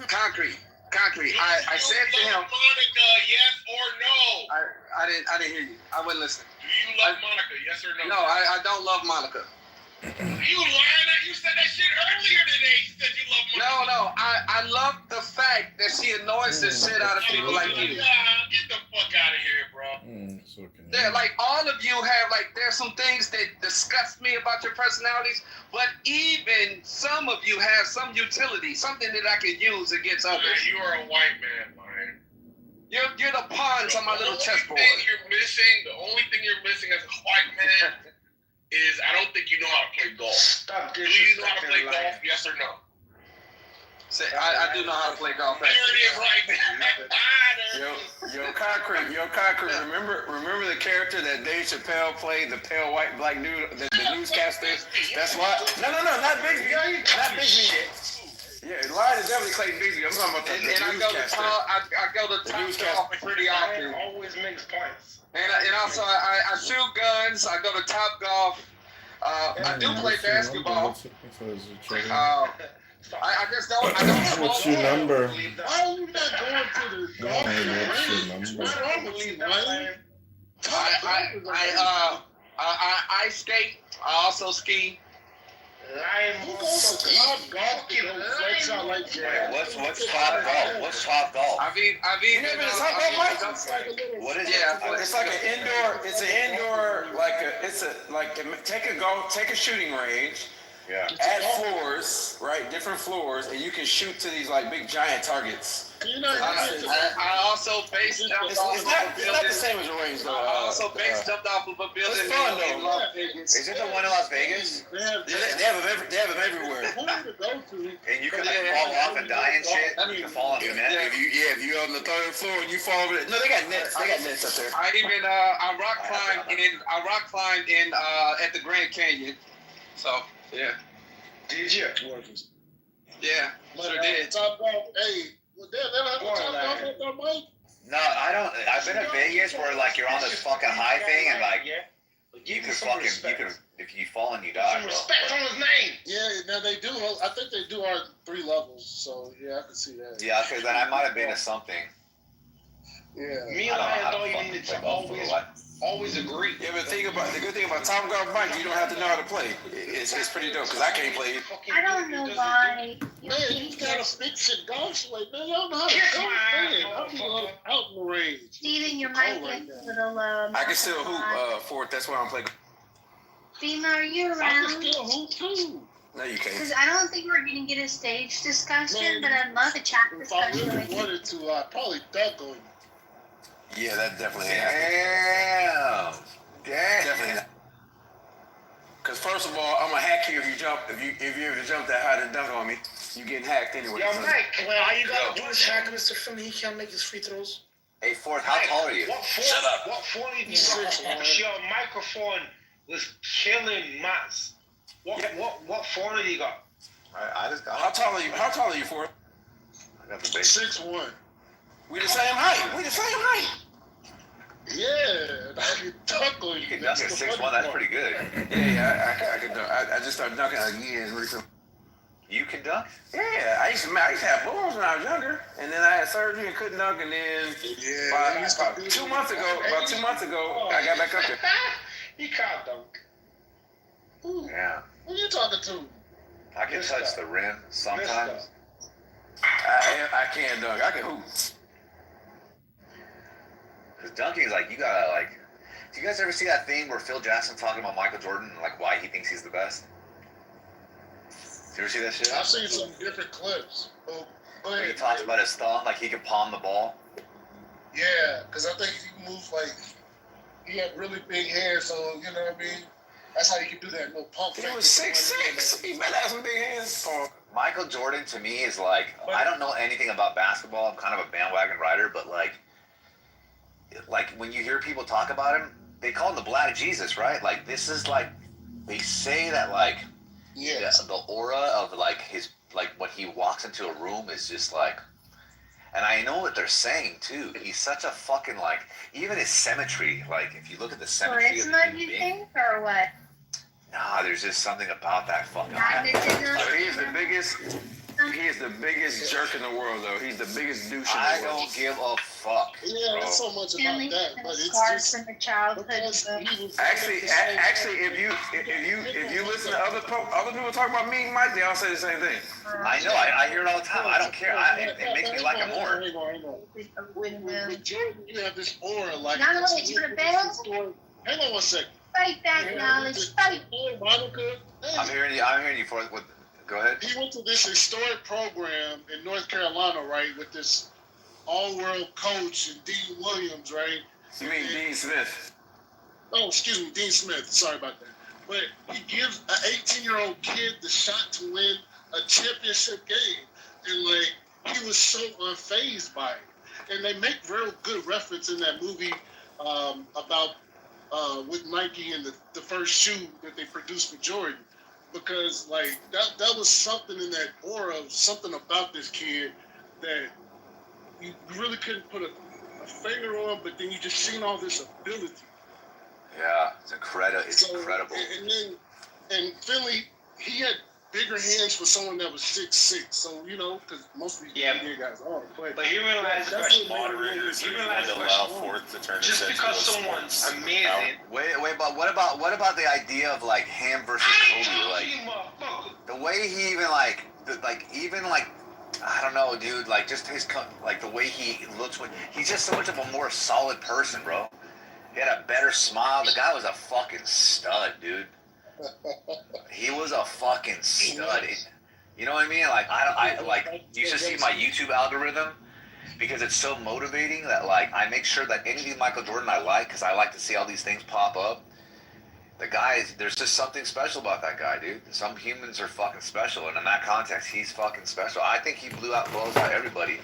Concrete. I said to him, Monica, yes or no? I didn't hear you. I wouldn't listen. Do you love Monica, yes or no? No, I don't love Monica. You lying? You said that shit earlier today. You said you love Monica. No, I love the fact that she annoys the shit out of people like you. Get the fuck out of here, bro. Yeah, like all of you have, there's some things that disgust me about your personalities, but even some of you have some utility, something that I can use against others. Man, you are a white man, man. You're the pawns on my little chessboard. The only thing you're missing as a white man is I don't think you know how to play golf. Do you know how to play golf? Yes or no? I do know how to play golf. There it is right there. Yo, concrete. Remember the character that Dave Chappelle played, the pale white black dude, the newscaster. That's why. No, not Bigsby. Not Bigsby. Yeah, Lion is definitely Clayton Bigsby. I'm talking about the newscaster. I go to Top Golf pretty often. Always makes points. And also I shoot guns. I go to Top Golf. I do play basketball. I just don't. What's your number? Why are you not going to the golf? What's your number? I I skate. I also ski. Who goes to Top Golf to go flex out like that? What's Top Golf? What's Top Golf? I've You never been to Top Golf, Mike? What is Yeah, it? It's like an indoor. It's an indoor. Take a shooting range. Yeah. Add floors, right? Different floors, and you can shoot to these like big giant targets. I also base jumped It's off of not a building. the same as a range though. I also base jumped off of a building. It's fun in though. Las Vegas. Is it the one in Las Vegas? They have them everywhere. And you can like fall off and die and shit. You can fall off the net. If you're on the third floor and you fall over it. No, they got nets. They got nets up there. I even I rock climbed in at the Grand Canyon. So yeah. Did you? Yeah, sure did. Top Golf, hey, well, they don't have a Top Golf at that mic? No, I don't. I've been to Vegas where like you're on this fucking high thing and like you could if you fall and you die. Some respect on his name. Yeah, now they do. I think they do our 3 levels. So yeah, I can see that. Yeah, because then I might have been to something. Yeah. Me and I don't even need to always agree. Yeah, but the good thing about Top Golf, Mike, you don't have to know how to play. It's pretty dope because I can't play it. I don't know why. Man, you gotta fix it golf like man, y'all know how to go. I'm out in the range. Steven, your mic is a little I can still hoop for it. That's why I'm playing. Steven, are you I around? can still hoop too. No, you can't. Because I don't think we're gonna get a stage discussion, but I'd love a chat If I discussion really with you. wanted to, I'd probably dunk on you. Yeah, that definitely ain't happening. Damn. Definitely not. Because first of all, I'm gonna hack you if you jump. If you ever jump that high to dunk on me, you getting hacked anyway. Yo, So- Mike, well, all you gotta do is hack Mr. Finley. He can't make his free throws. Hey Ford, how tall are you? Shut up. What phone did you Six, got? man. Your microphone was killing Max. What phone have you got? I just got. How tall are you? How tall are you, Ford? I got the base. 6'1". We the same height. We the same height. Yeah, I can dunk on you. You can dunk at 6'1". That's pretty good. Yeah, I can dunk. I just started dunking like years recently. You can dunk? Yeah, I used to have balls when I was younger, and then I had surgery and couldn't dunk, and then about 2 months ago, I got back up there. He can't dunk. Ooh. Yeah. Who you talking to? I can touch the rim sometimes. I can't dunk. I can hoop. Because dunking is like, you gotta like, do you guys ever see that thing where Phil Jackson talking about Michael Jordan and like why he thinks he's the best? Do you ever see that shit? I've seen some different clips. Oh, go Where he ahead. talks about his thumb, like he can palm the ball. Yeah, because I think he moves like, he had really big hair, so, you know what I mean? That's how you can do that little pump. He was 6'6". He better have some big hands. Michael Jordan to me is like, I don't know anything about basketball. I'm kind of a bandwagon rider, but like when you hear people talk about him, they call him the Black Jesus, right? Like this is like, they say that like, the aura of like his, like when he walks into a room is just like, and I know what they're saying too. He's such a fucking like, even his symmetry, like if you look at the symmetry of Charisma, the you being, think, or what? nah, there's just something about that fucking guy. He is the biggest jerk in the world, though. He's the biggest douche in the I world. don't give a fuck. Yeah, it's so much about Family that, but it's scars just from the childhood. Actually, if you listen to other people talk about me and Mike, they all say the same thing. I know. I hear it all the time. I don't care. It makes me like him more. With Jordan, you have this aura like. Not only is it a bell. Hang on one second. Fight that knowledge. Fight. Monica. I'm hearing you for what? Go ahead. He went to this historic program in North Carolina, right, with this all-world coach and Dean Williams, right? You mean Dean Smith? Oh, excuse me, Dean Smith. Sorry about that. But he gives an 18-year-old kid the shot to win a championship game, and like he was so unfazed by it. And they make real good reference in that movie about with Nike and the first shoe that they produced for Jordan. Because like that was something in that aura of something about this kid that you really couldn't put a finger on, but then you just seen all this ability. Yeah, it's incredible. It's incredible. And Finley, he had bigger hands for someone that was 6'6". So because most of these NBA guys are. But he realized that's moderators. He realized to allow Ford to turn just because someone's amazing. Wait, but what about the idea of like him versus Kobe? Like the way he even I don't know, dude. Like just like the way he looks when he's just so much of a more solid person, bro. He had a better smile. The guy was a fucking stud, dude. He was a fucking stud. You know what I mean? Like I like you should see my YouTube algorithm because it's so motivating that like I make sure that anything Michael Jordan I like because I like to see all these things pop up. The guy, there's just something special about that guy, dude. Some humans are fucking special, and in that context, he's fucking special. I think he blows out everybody.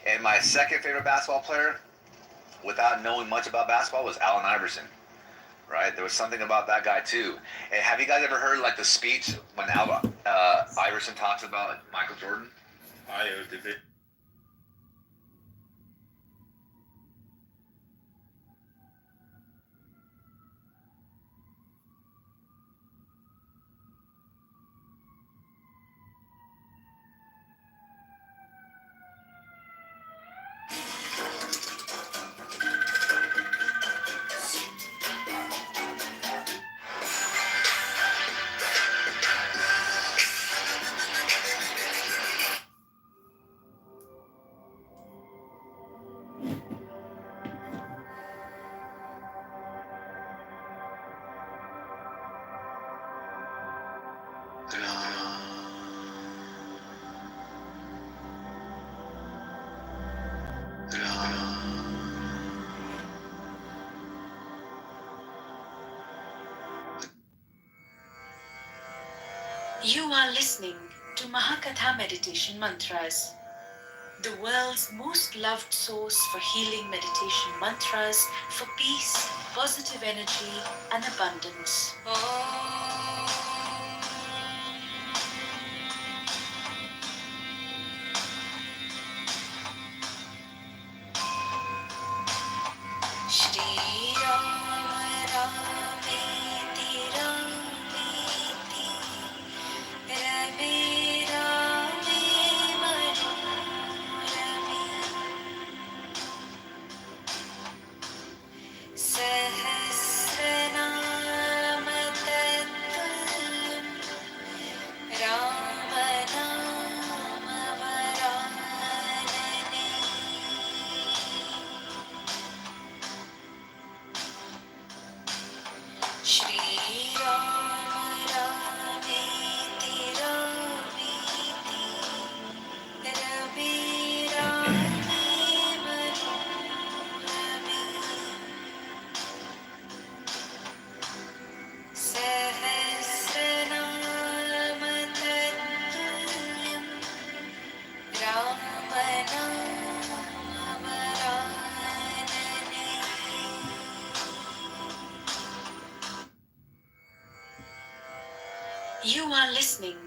And my second favorite basketball player, without knowing much about basketball, was Allen Iverson. Right? There was something about that guy too. And have you guys ever heard like the speech when Iverson talks about Michael Jordan? I did it. You are listening to Mahakatha Meditation Mantras, the world's most loved source for healing meditation mantras for peace, positive energy, and abundance. Shri Ram Rameti Rameti Rame Rame Manorame Sahasranam Tattvam Ramanam Varanane Shri Ram Rameti Rameti Rame Rame Manorame Sahasranam Tattvam Ramanam Varanane. You are listening